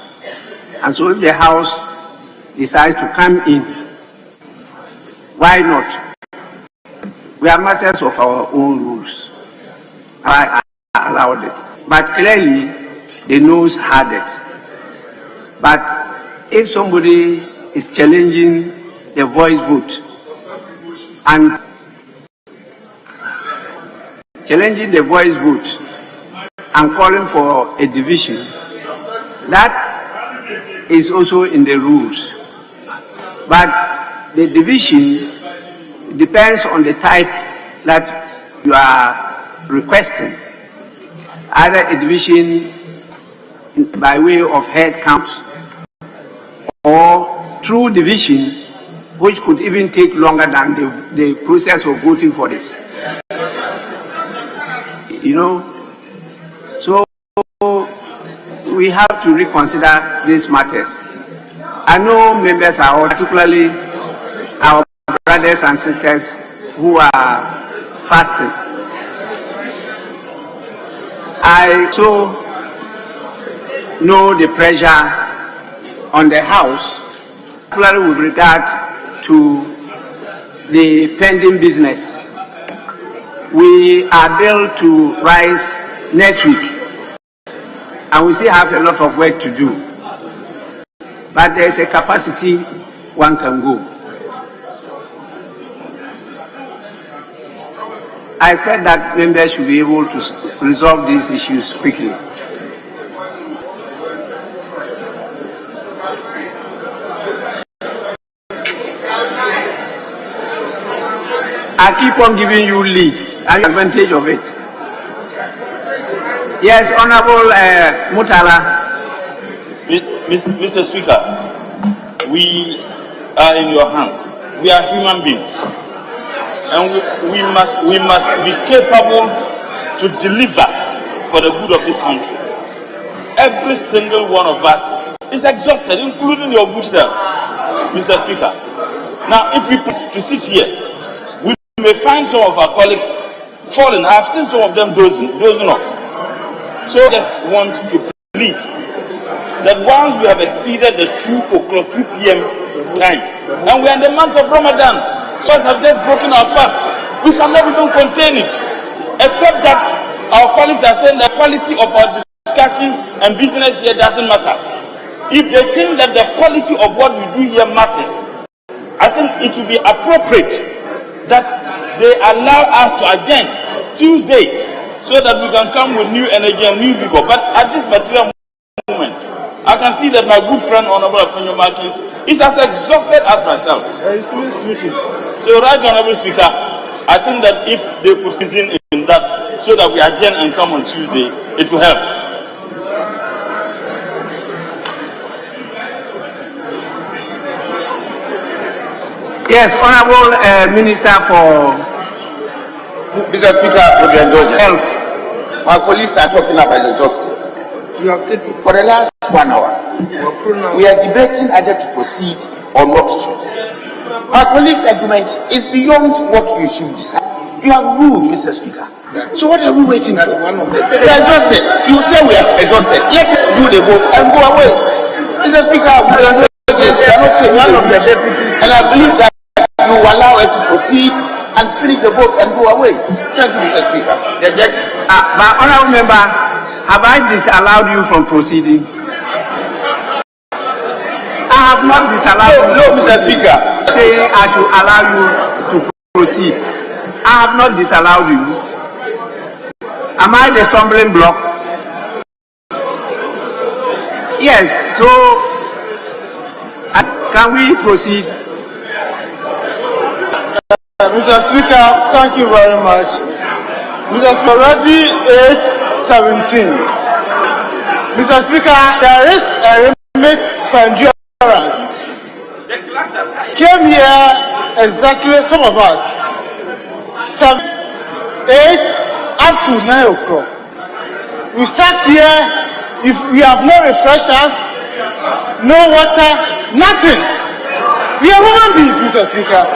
And so if the House decides to come in, why not? We are masters of our own rules. I allowed it. But clearly, the noes had it. But if somebody is challenging the voice vote and calling for a division, that is also in the rules. But the division depends on the type that you are requesting. Either a division by way of head count or through division, which could even take longer than the process of voting for this. You know, so we have to reconsider these matters. I know members are, particularly our brothers and sisters who are fasting. I also know the pressure on the House, particularly with regard to the pending business. We are billed to rise next week, and we still have a lot of work to do. But there is a capacity one can go. I expect that members should be able to resolve these issues quickly. I keep on giving you leads and advantage of it. Yes, Honorable Mutala. Mr. Speaker, we are in your hands. We are human beings. and we must be capable to deliver for the good of this country. Every single one of us is exhausted, including your good self, Mr. Speaker. Now, if we put to sit here, we may find some of our colleagues falling. I have seen some of them dozing off. So I just want to plead that once we have exceeded the 2 p.m. time, and we are in the month of Ramadan, so have just broken our fast, we cannot even contain it, except that our colleagues are saying the quality of our discussion and business here doesn't matter. If they think that the quality of what we do here matters, I think it will be appropriate that they allow us to adjourn Tuesday so that we can come with new energy and new vigor. But at this material moment, I can see that my good friend Honorable Afia Schwar is as exhausted as myself. So, right, Honorable Speaker, I think that if they put season in that so that we adjourn and come on Tuesday, it will help. Yes, Honorable Minister for Mr. Speaker, with your indulgence, my colleagues are talking about exhaustion. You have taken for the last 1 hour. We are debating either to proceed or not to. My colleague's argument is beyond what you should decide. You are rude, Mr. Speaker. So what are we waiting for? We are exhausted. You say we are exhausted. Let us do the vote and go away. Mr. Speaker, we are not taking one of the deputies, and I believe that you allow us to proceed and finish the vote and go away. Thank you, Mr. Speaker. But honorable member, have I disallowed you from proceeding? I have not disallowed you. No, Mr. Speaker. Saying I should allow you to proceed. I have not disallowed you. Am I the stumbling block? Yes. So, can we proceed? Mr. Speaker, thank you very much. Mr. Speaker, already 8:17. Mr. Speaker, there is a remit for endurance. Came here exactly, some of us, 8 up to 9 o'clock. We sat here, if we have no refreshers, no water, nothing. We are human beings, Mr. Speaker.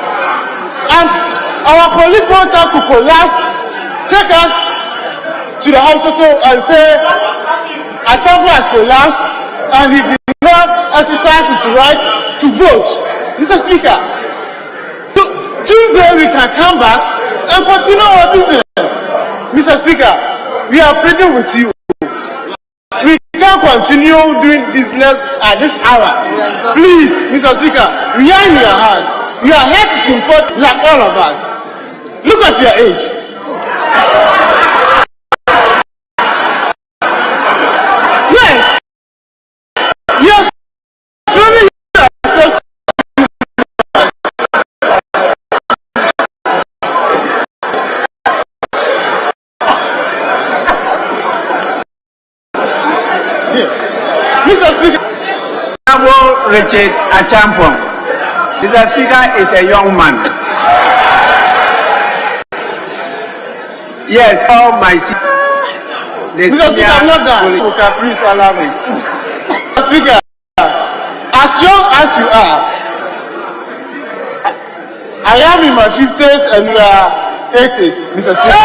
And our police want us to collapse, take us to the hospital and say, Achabo has collapsed and he did not exercise his right to vote. Mr. Speaker, Tuesday we can come back and continue our business. Mr. Speaker, we are pleading with you. We can't continue doing business at this hour. Please, Mr. Speaker, we are in your hands. Your health is important like all of us. Look at your age. Yes. Yes. Surely yourself. Mr. Speaker, Honorable Richard Achampong. Mr. Speaker is a young man. Yes, all my Mr. Speaker, I'm not done. Okay, please allow me. Mr. Speaker, as young as you are, I am in my 50s and you are 80s, Mr. Speaker.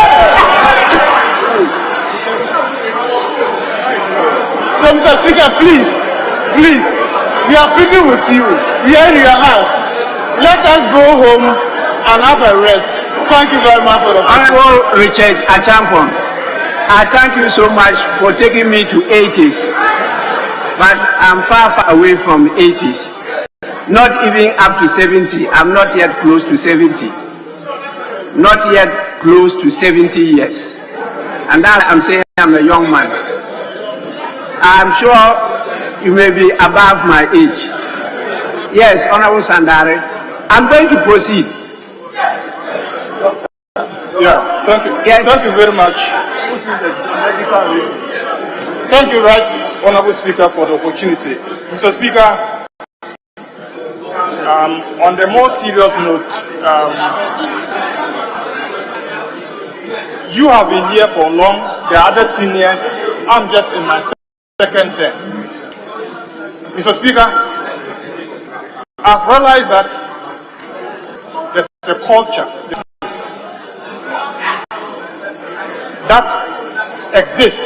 So, Mr. Speaker, please, we are pleading with you. We are in your hands. Let us go home and have a rest. Thank you very much for the Honorable Richard Achampong, I thank you so much for taking me to 80s, but I'm far away from 80s. Not even up to 70. I'm not yet close to 70. Not yet close to 70 years. And that I'm saying I'm a young man. I'm sure you may be above my age. Yes, Honorable Sandare, I'm going to proceed. Yeah, thank you. Yes. Thank you very much. Thank you, right, Honorable Speaker, for the opportunity. Mr. Speaker, on the more serious note, You have been here for long. There are other seniors. I'm just in my second term. Mr. Speaker, I've realized that there's a culture that exists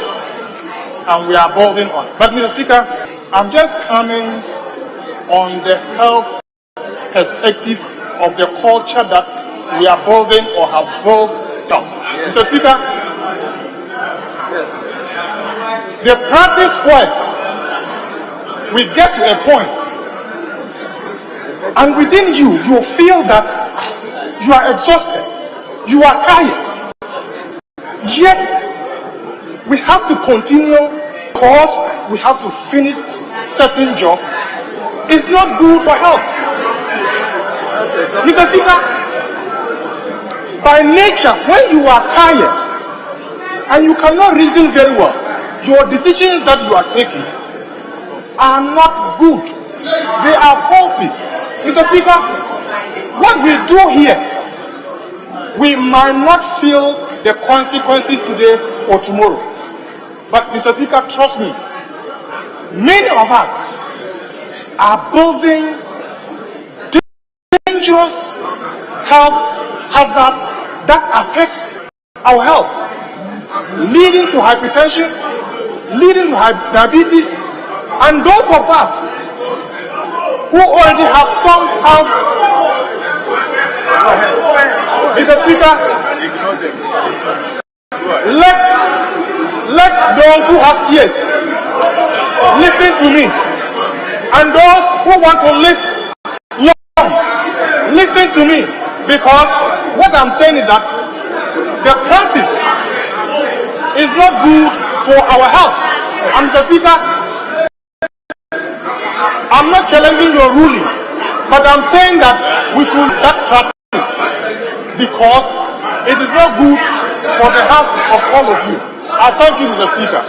and we are building on. But Mr. Speaker, I'm just coming on the health perspective of the culture that we are building or have built up. Mr. Speaker, the practice where we get to a point and within you, you feel that you are exhausted, you are tired, yet we have to continue because we have to finish certain job. It's not good for health. Mr. Speaker, by nature, when you are tired and you cannot reason very well, your decisions that you are taking are not good. They are faulty. Mr. Speaker, what we do here, we might not feel the consequences today or tomorrow. But Mr. Speaker, trust me, many of us are building dangerous health hazards that affects our health, leading to hypertension, leading to diabetes, and those of us who already have some health. Mr. Speaker, let those who have ears listen to me, and those who want to live long listen to me, because what I'm saying is that the practice is not good for our health. And Mr. Speaker, I'm not challenging your ruling, but I'm saying that we should that practice because it is not good for the health of all of you. I thank you, Mr. Speaker.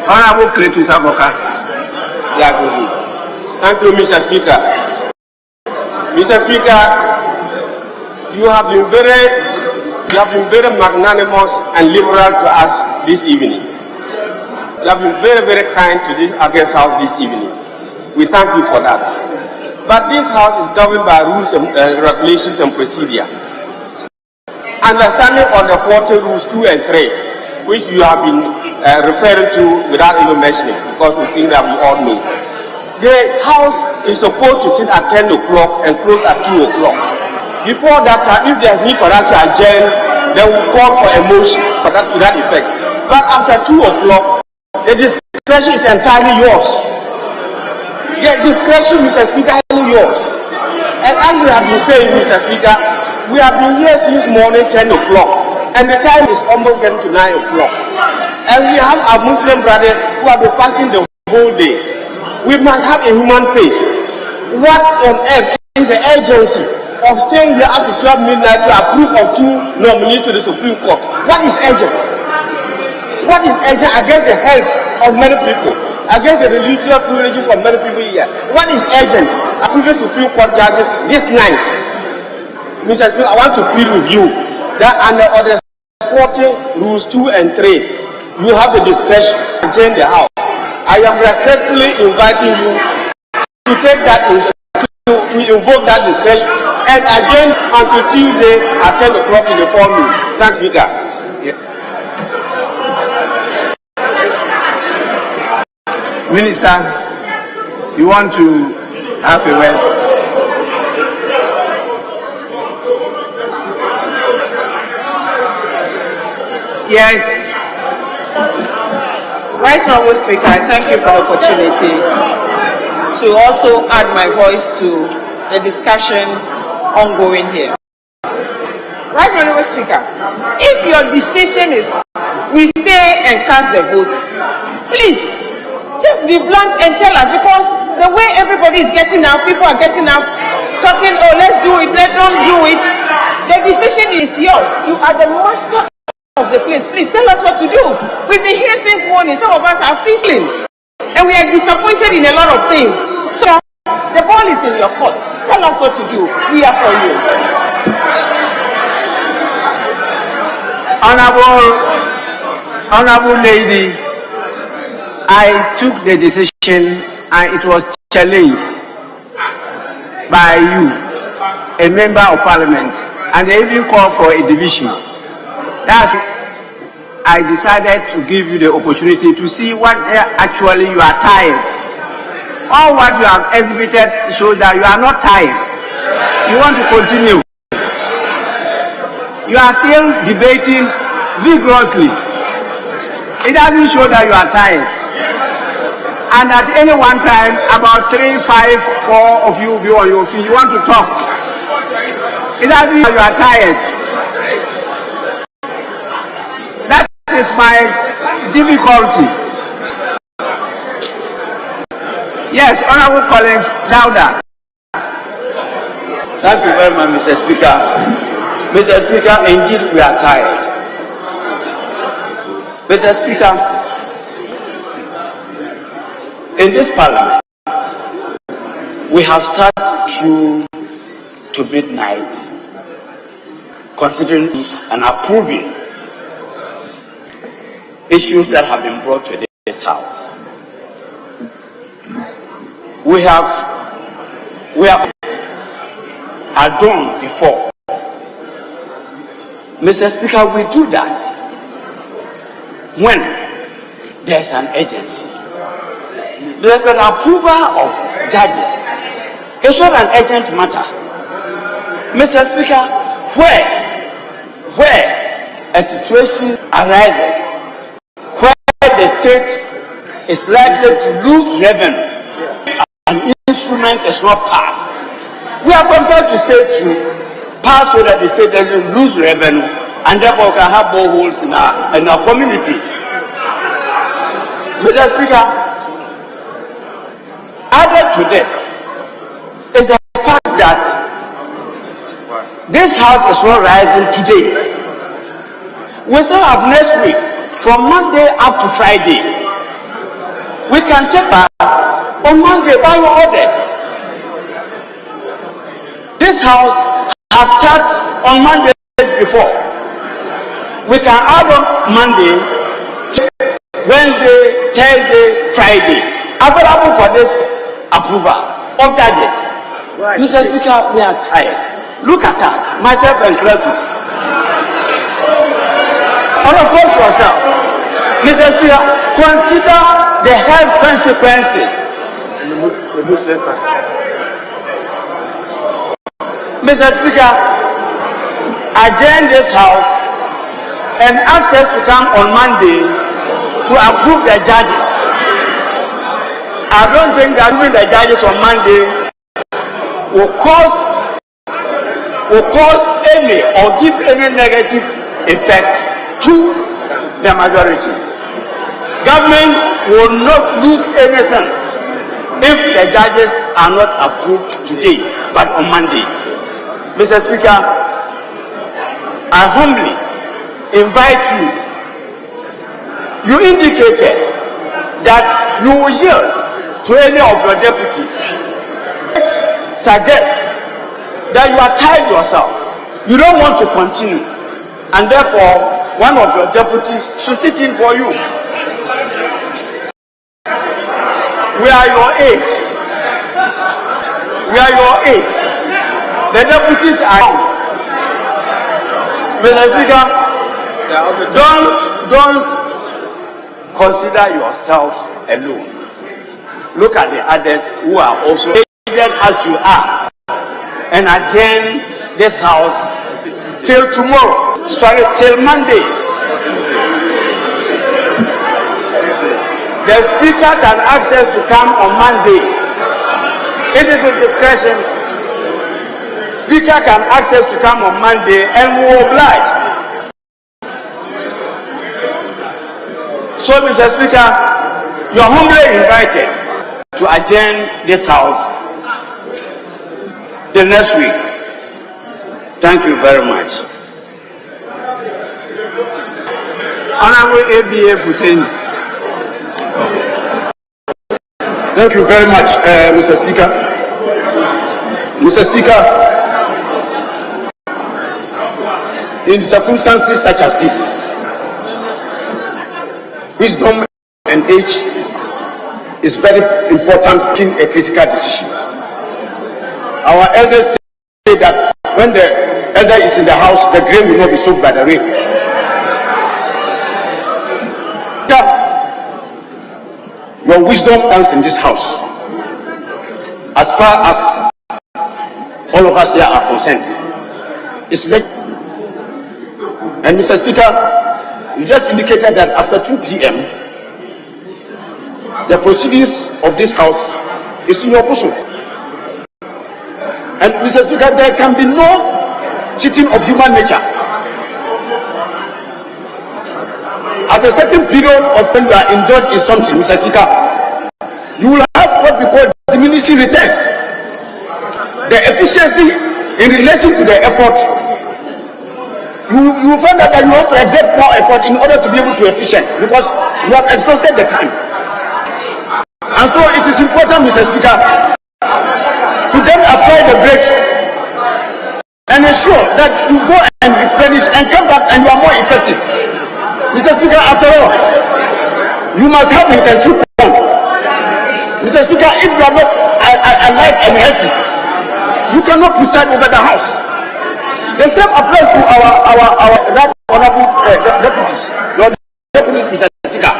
Honorable Cletus Aboka. Thank you, Mr. Speaker. Mr. Speaker, you have been very magnanimous and liberal to us this evening. You have been very, very kind to this August House this evening. We thank you for that. But this House is governed by rules and regulations and procedure. Understanding on the 40 rules 2 and 3, which you have been referring to without even mentioning, because we think that we all know. The House is supposed to sit at 10 o'clock and close at 2 o'clock. Before that time, if there's need for that to adjourn, then we'll call for a motion for that to that effect. But after 2 o'clock, the discretion is entirely yours. The discretion, Mr. Speaker, is entirely yours. And as we have been saying, Mr. Speaker, we have been here since morning 10 o'clock, and the time is almost getting to 9 o'clock. And we have our Muslim brothers who have been fasting the whole day. We must have a human face. What on earth is the urgency of staying here up to 12 midnight to approve of 2 nominees to the Supreme Court? What is urgent? What is urgent against the health of many people, against the religious privileges of many people here? What is urgent? Approving Supreme Court judges this night. Mr. Speaker, I want to plead with you that under Order 40 Rules 2 and 3, you have the discretion to adjourn the House. I am respectfully inviting you to take that, to invoke that discretion and adjourn until Tuesday at 10 o'clock in the forenoon. Thanks, Speaker. Minister, you want to have a word? Yes. Right Honourable Speaker, I thank you for the opportunity to also add my voice to the discussion ongoing here. Right Honourable Speaker, if your decision is we stay and cast the vote, please just be blunt and tell us, because the way everybody is getting up, people are getting up, talking, oh, let's do it, don't do it. The decision is yours. You are the master of the place. Please tell us what to do. We've been here since morning. Some of us are feeling, and we are disappointed in a lot of things. So the ball is in your court. Tell us what to do. We are for you. Honorable lady, I took the decision and it was challenged by you, a member of parliament, and they even called for a division. That's I decided to give you the opportunity to see what actually you are tired. All what you have exhibited shows that you are not tired. You want to continue. You are still debating vigorously. It doesn't show that you are tired. And at any one time, about 3, 5, 4 of you will be on your feet. You want to talk. It doesn't show that you are tired. That is my difficulty. Yes, Honorable Collins, louder. Thank you very much, Mr. Speaker. Mr. Speaker, indeed we are tired. Mr. Speaker, in this parliament, we have sat through to midnight considering and approving issues that have been brought to this house. We have adorned before. Mr. Speaker, we do that when there's an agency. The approval of judges is not an urgent matter. Mr. Speaker, where a situation arises where the state is likely to lose revenue, an instrument is not passed, we are compelled to say to pass so that the state doesn't lose revenue and therefore can have boreholes in our communities. Mr. Speaker, added to this is the fact that this house is not rising today. We still have next week from Monday up to Friday. We can take back on Monday by your orders. This house has sat on Mondays before. We can add on Monday, Wednesday, Thursday, Friday, available for this approval of judges. Right. Mr. Speaker, we are tired. Look at us, myself and Cletus. And of course yourself. Mr. Speaker, consider the health consequences. Mr. Speaker, adjourn this house and ask us to come on Monday to approve the judges. I don't think that approving the judges on Monday will cause any or give any negative effect to the majority. Government will not lose anything if the judges are not approved today, but on Monday. Mr. Speaker, I humbly invite you. You indicated that you will yield to any of your deputies. Suggest that you are tired yourself. You don't want to continue, and therefore one of your deputies should sit in for you. We are your age. We are your age. The deputies are young. Mr. Speaker, don't consider yourself alone. Look at the others who are also aged as you are, and adjourn this house till tomorrow, till Monday. The Speaker can ask us to come on Monday. It is his discretion. Speaker can ask us to come on Monday and we will oblige. So, Mr. Speaker, you are humbly invited to adjourn this house the next week. Thank you very much. Honorable ABA Hussein. Thank you very much, Mr. Speaker. Mr. Speaker, in circumstances such as this, wisdom and age is very important in a critical decision. Our elders say that when the elder is in the house, the grain will not be soaked by the rain. Your wisdom comes in this house. As far as all of us here are concerned, it's like, and Mr. Speaker, you just indicated that after 2 p.m., the proceedings of this house is in your bosom. And Mr. Speaker, there can be no cheating of human nature. At a certain period of when you are indulged in something, Mr. Speaker, you will have what we call diminishing returns. The efficiency in relation to the effort, you will find that you have to exert more effort in order to be able to be efficient, because you have exhausted the time. And so it is important, Mr. Speaker, to then apply the brakes and ensure that you go and replenish and come back and you are more effective. Mr. Speaker, after all, you must have intention. Mr. Speaker, if you are not alive and healthy, you cannot preside over the house. The same applies to our right honorable deputies. Your deputies, Mr. Speaker,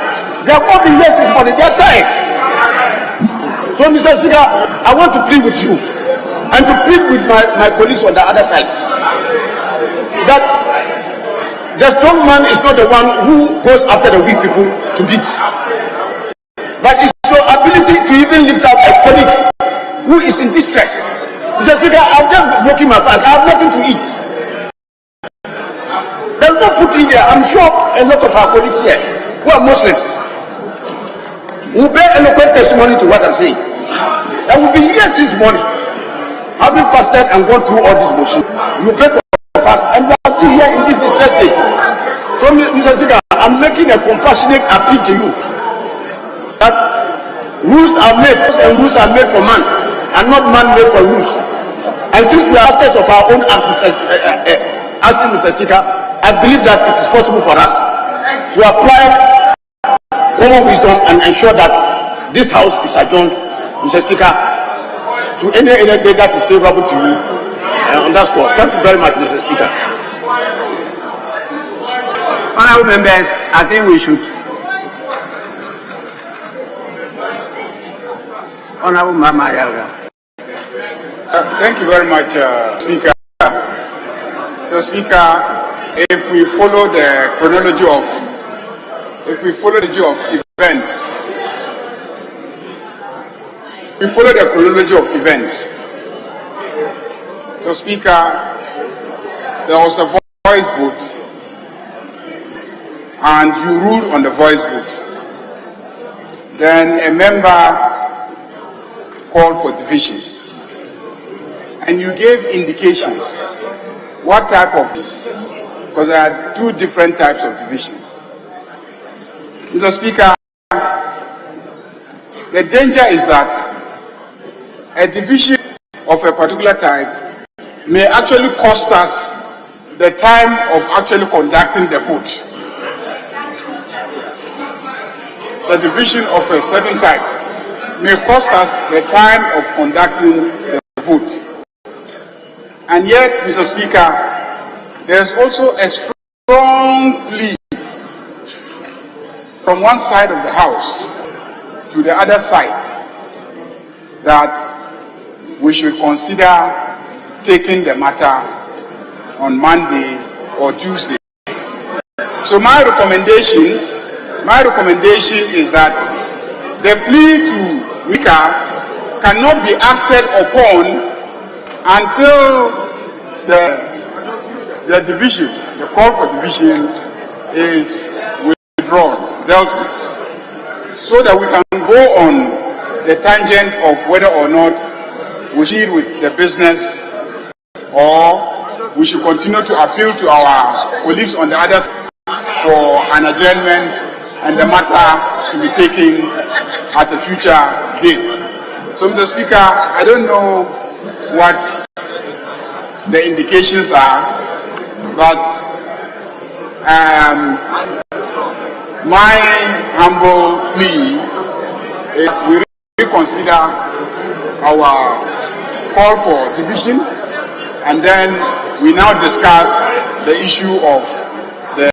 they have all been here since morning. They are tired. So, Mr. Speaker, I want to plead with you and to plead with my colleagues on the other side that the strong man is not the one who goes after the weak people to beat, but it's your ability to even lift up a colleague who is in distress. Mr. Speaker, I've just broken my fast. I have nothing to eat. There's no food in there. I'm sure a lot of our colleagues here who are Muslims will bear eloquent testimony to what I'm saying. There will be years since morning, having fasted and gone through all this motion. You pray for fast, and we are still here in this distress state. So, Mr. Speaker, I'm making a compassionate appeal to you that rules are made, and rules are made for man, and not man made for rules. And since we are masters of our own act, Mr. Speaker, I believe that it is possible for us to apply common wisdom and ensure that this house is adjourned, Mr. Speaker, to any day that is favorable to you. On that score, thank you very much, Mr. Speaker. Honorable members, I think we should. Honorable Mama Yaga. Thank you very much, Speaker. So, Speaker, if we follow the chronology of events, so, Speaker, there was a voice vote, and you ruled on the voice vote. Then a member called for division, and you gave indications what type of, because there are 2 different types of divisions. Mr. Speaker, the danger is that a division of a particular type may actually cost us the time of actually conducting the vote. The division of a certain type may cost us the time of conducting the vote. And yet, Mr. Speaker, there is also a strong plea from one side of the House to the other side that we should consider taking the matter on Monday or Tuesday. So my recommendation is that the plea to Mika cannot be acted upon until the division, the call for division is withdrawn, dealt with, so that we can go on the tangent of whether or not we should deal with the business or we should continue to appeal to our colleagues on the other side for an adjournment and the matter to be taken at a future date. So, Mr. Speaker, I don't know what the indications are, but My humble plea is we reconsider our call for division, and then we now discuss the issue of the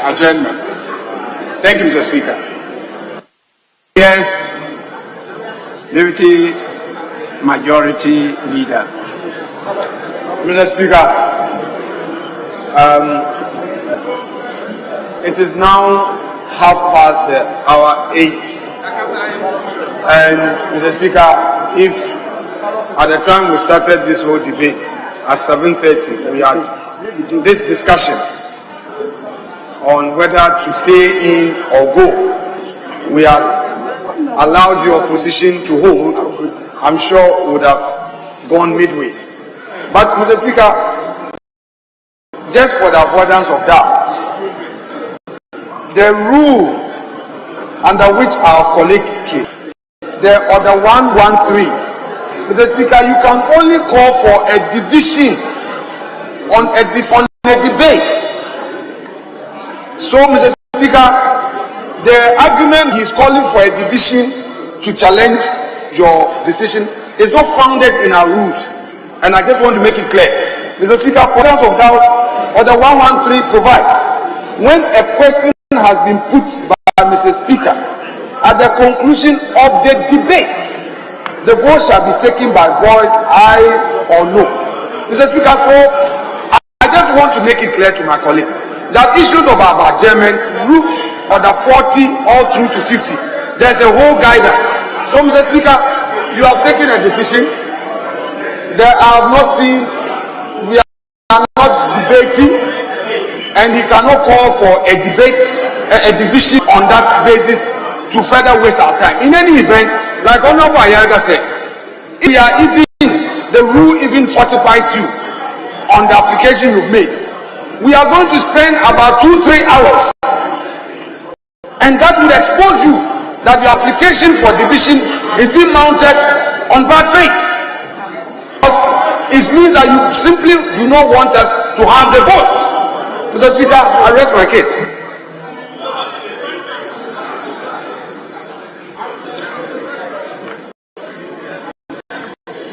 adjournment. Thank you, Mr. Speaker. Yes, Deputy Majority Leader. Mr. Speaker, it is now 8:30, and Mr. Speaker, if at the time we started this whole debate at 7:30, we had this discussion on whether to stay in or go, we had allowed the opposition to hold, I'm sure we would have gone midway. But Mr. Speaker, just for the avoidance of doubt, the rule under which our colleague came, the order 113, Mr. Speaker, you can only call for a division on a debate. So, Mr. Speaker, the argument he is calling for a division to challenge your decision is not founded in our rules, and I just want to make it clear. Mr. Speaker, for avoidance of doubt, order 113 provides when a question has been put by Mr. Speaker at the conclusion of the debate, the vote shall be taken by voice, aye or no. Mr. Speaker, so I just want to make it clear to my colleague that issues of our adjournment, rule order 40 all through to 50, there's a whole guidance. So, Mr. Speaker, you have taken a decision. There I have not seen, we are not debating, and he cannot call for a debate, a division on that basis to further waste our time. In any event, like Honorable Ayaga said, if we are even, the rule even fortifies you on the application you've made, we are going to spend about 2-3 hours, and that would expose you that your application for division is being mounted on bad faith. It means that you simply do not want us to have the vote. Mr. Speaker, I rest my case.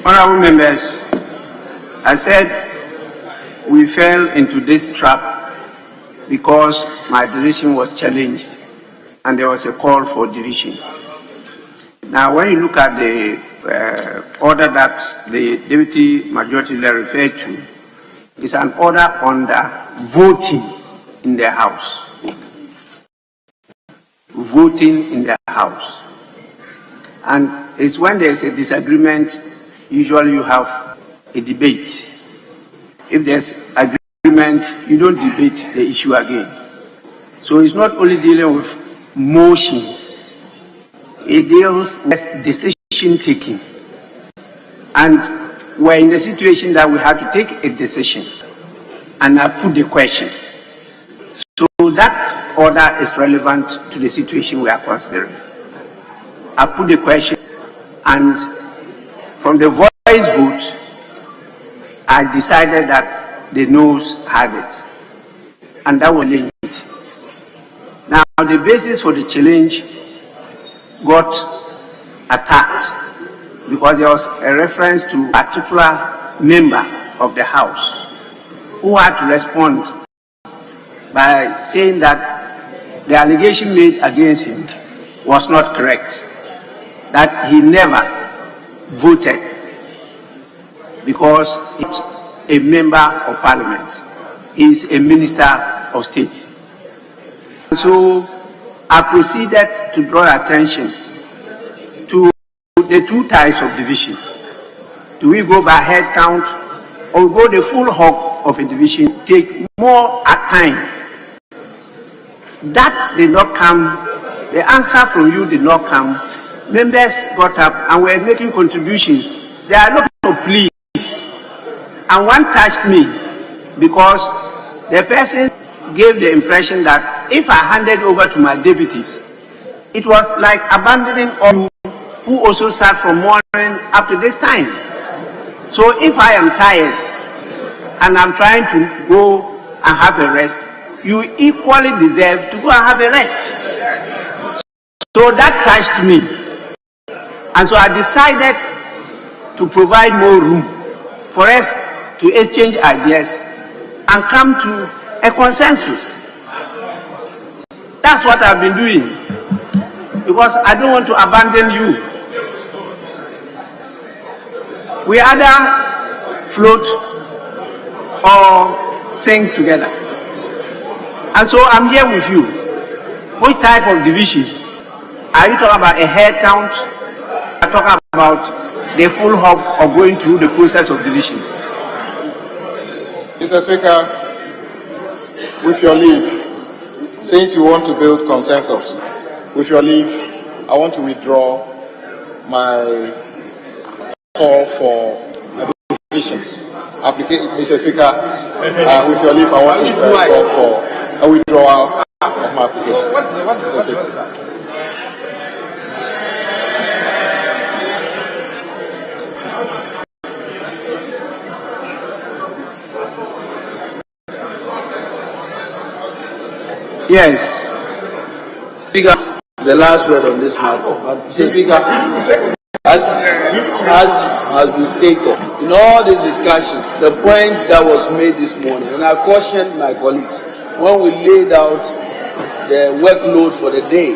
Honorable members, I said we fell into this trap because my decision was challenged and there was a call for division. Now, when you look at the order that the Deputy Majority Leader referred to, it's an order on the voting in the House. Voting in the House. And it's when there's a disagreement, usually you have a debate. If there's agreement, you don't debate the issue again. So it's not only dealing with motions, it deals with decision taking. And we're in the situation that we have to take a decision, and I put the question. So that order is relevant to the situation we are considering. I put the question, and from the voice vote, I decided that the noes had it, and that was it. Now, the basis for the challenge got attacked because there was a reference to a particular member of the House who had to respond by saying that the allegation made against him was not correct, that he never voted because he's a member of Parliament. He is a Minister of State. So I proceeded to draw attention to the two types of division. Do we go by head count or go the full hog of a division, take more at time? That did not come. The answer from you did not come. Members got up and were making contributions. There are a lot of pleas. And one touched me because the person gave the impression that if I handed over to my deputies, it was like abandoning all who also sat from morning up to this time. So if I am tired and I'm trying to go and have a rest, you equally deserve to go and have a rest. So that touched me. And so I decided to provide more room for us to exchange ideas and come to a consensus. That's what I've been doing, because I don't want to abandon you. We either float or sing together. And so I'm here with you. What type of division? Are you talking about a head count? I talk about the full hub of going through the process of division. Mr. Speaker, with your leave, since you want to build consensus, with your leave, I want to withdraw my call for a division. Mr. Speaker, with your leave, I want to call for a withdrawal of my application. Mr. Speaker. Yes. Speaker, the last word on this matter. But Speaker, as has been stated, in all these discussions, the point that was made this morning, and I cautioned my colleagues, when we laid out the workload for the day,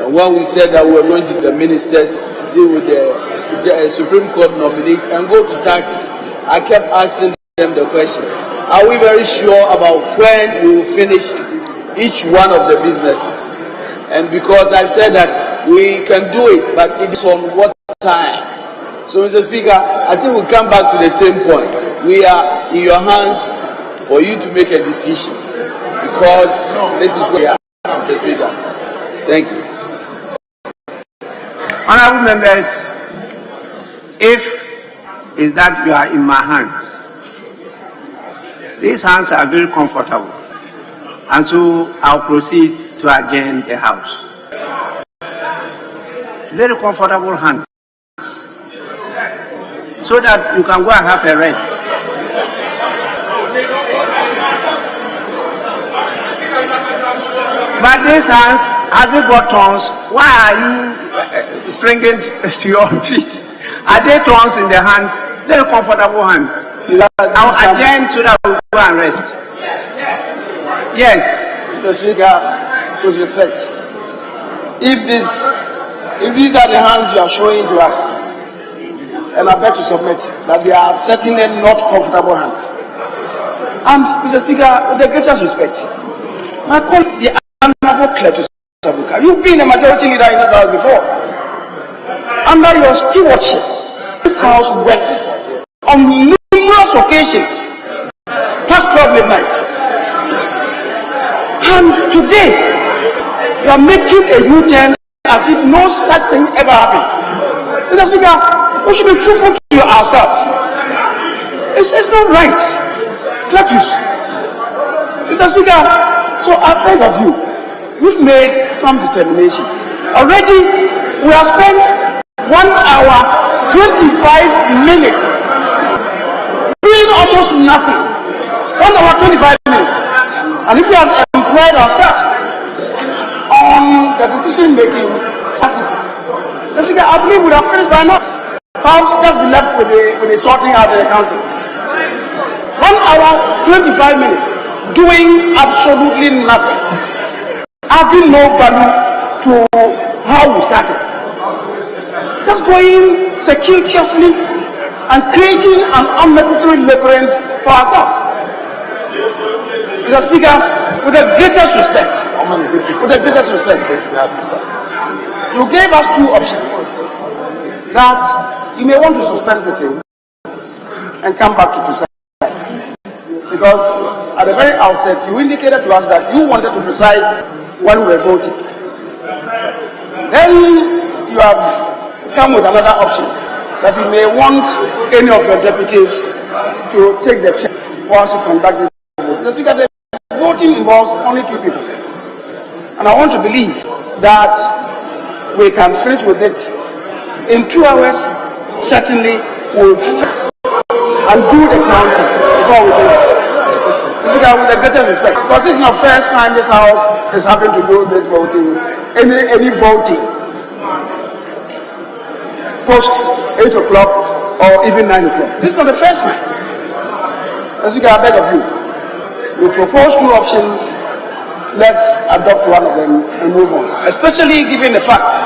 when we said that we were going to the ministers, deal with the Supreme Court nominees, and go to taxes, I kept asking them the question, are we very sure about when we will finish each one of the businesses? And because I said that we can do it, but it is on what time? So, Mr. Speaker, I think we'll come back to the same point. We are in your hands for you to make a decision, because this is where we are, Mr. Speaker. Thank you. Honorable members, if is that you are in my hands, these hands are very comfortable, and so I'll proceed to adjourn the House. Very comfortable hands, so that you can go and have a rest. But these hands, as they got thorns, why are you springing to your feet? Are they thorns in the hands? Very comfortable hands. I'll adjourn so that we'll go and rest. Yes. Mr. Speaker, with respect, if these are the hands you are showing to us, and I beg to submit that they are certainly not comfortable hands. And Mr. Speaker, with the greatest respect, my colleague, the Honorable Cletus Sabuka, you've been a majority leader in this house before. Under your stewardship, this house works on numerous occasions, past 12 midnight. And today, you are making a U-turn as if no such thing ever happened. Mr. Speaker, we should be truthful to ourselves. It's not right. Cletus. Mr. Speaker, so I beg of you, we've made some determination. Already, we have spent 1 hour, 25 minutes doing almost nothing. 1 hour, 25 minutes. And if we have employed ourselves on the decision-making processes, I believe we would have finished by now. Perhaps just be left with the sorting out and accounting. 1 hour, 25 minutes, doing absolutely nothing, adding no value to how we started. Just going circuitously and creating an unnecessary labyrinth for ourselves. Mr. Speaker, with the greatest respect, you gave us two options. That you may want to suspend sitting and come back to preside. Because at the very outset, you indicated to us that you wanted to preside when we were voting. Then you have come with another option, that you may want any of your deputies to take the chair whilst you conduct this vote. Mr. Speaker, the voting involves only 2 people. And I want to believe that we can finish with it in 2 hours. Certainly, we'll and do the counting. That's all we do. Speaker, with the greatest respect, because this is not the first time this House is having to do this voting, any voting, post 8 o'clock or even 9 o'clock. This is not the first time. Mr. Speaker, I beg of you, you propose two options, let's adopt one of them and move on. Especially given the fact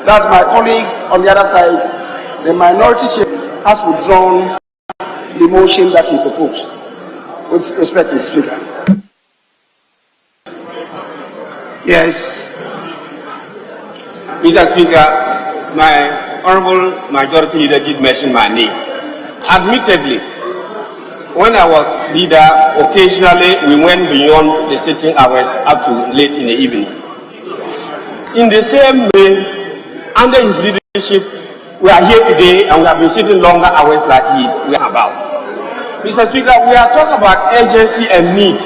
that my colleague on the other side, the minority chair, has withdrawn the motion that he proposed. With respect, Mr. Speaker. Yes. Mr. Speaker, my honorable majority leader did mention my name. Admittedly, when I was leader, occasionally we went beyond the sitting hours up to late in the evening. In the same way, under his leadership, we are here today and we have been sitting longer hours like we are about. Mr. Speaker, we are talking about urgency and need.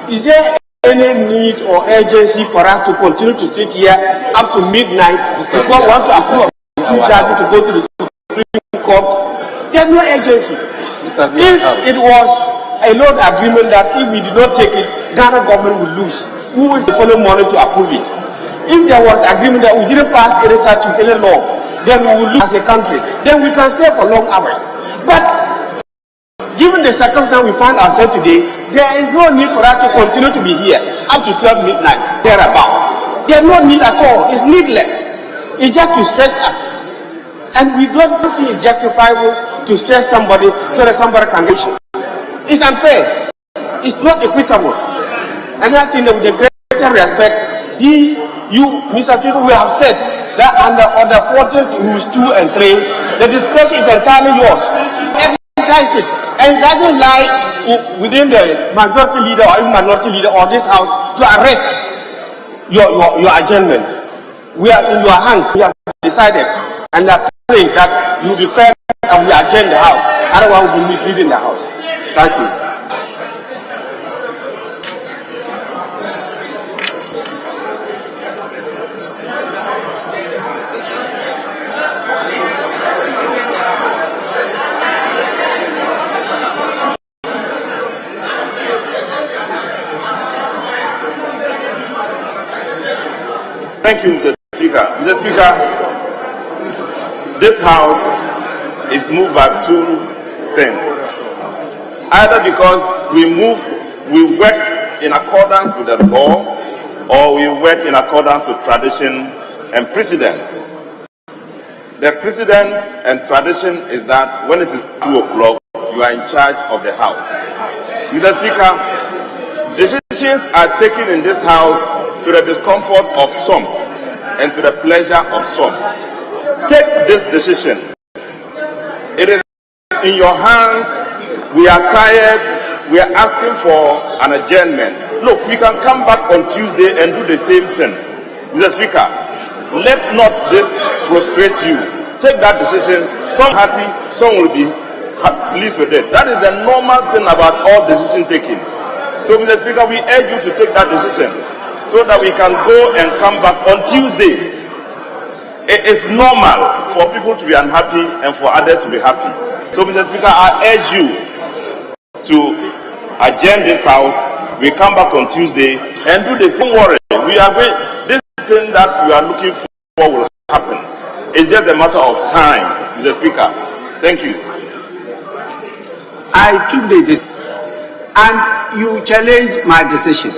Is there any need or urgency for us to continue to sit here up to midnight because we want to approve two judges to go to the Supreme Court? There's no urgency. If it was a loan agreement that if we did not take it, Ghana government would lose, who is the following morning to approve it? If there was agreement that we didn't pass any statute, any law, then we will lose as a country. Then we can stay for long hours. But given the circumstance we find ourselves today, there is no need for us to continue to be here up to 12 midnight, thereabout. There's no need at all. It's needless. It's just to stress us. And we don't think it's justifiable to stress somebody so that somebody can get it. It's unfair. It's not equitable. And I think that with the greater respect, Mr. Speaker, we have said that under Order 14 Rules 2 and 3, the discretion is entirely yours. Exercise it. And it doesn't lie within the majority leader or even minority leader or this House to arrest your adjournment. We are in your hands. We have decided and are praying that you will be fair and we adjourn the House. Otherwise, we will be misleading the House. Thank you. Thank you, Mr. Speaker. Mr. Speaker, this House is moved by two things. Either because we work in accordance with the law, or we work in accordance with tradition and precedent. The precedent and tradition is that when it is 2 o'clock, you are in charge of the House. Mr. Speaker, decisions are taken in this House to the discomfort of some and to the pleasure of some. Take this decision. It is in your hands. We are tired. We are asking for an adjournment. Look, we can come back on Tuesday and do the same thing. Mr. Speaker, let not this frustrate you. Take that decision. Some happy, some will be pleased with it. That is the normal thing about all decision taking. So, Mr. Speaker, we urge you to take that decision so that we can go and come back on Tuesday. It is normal for people to be unhappy and for others to be happy. So, Mr. Speaker, I urge you to adjourn this House. We come back on Tuesday and do the same worry. We are going. This thing that we are looking for will happen. It's just a matter of time, Mr. Speaker. Thank you. I took the decision and you challenge my decision.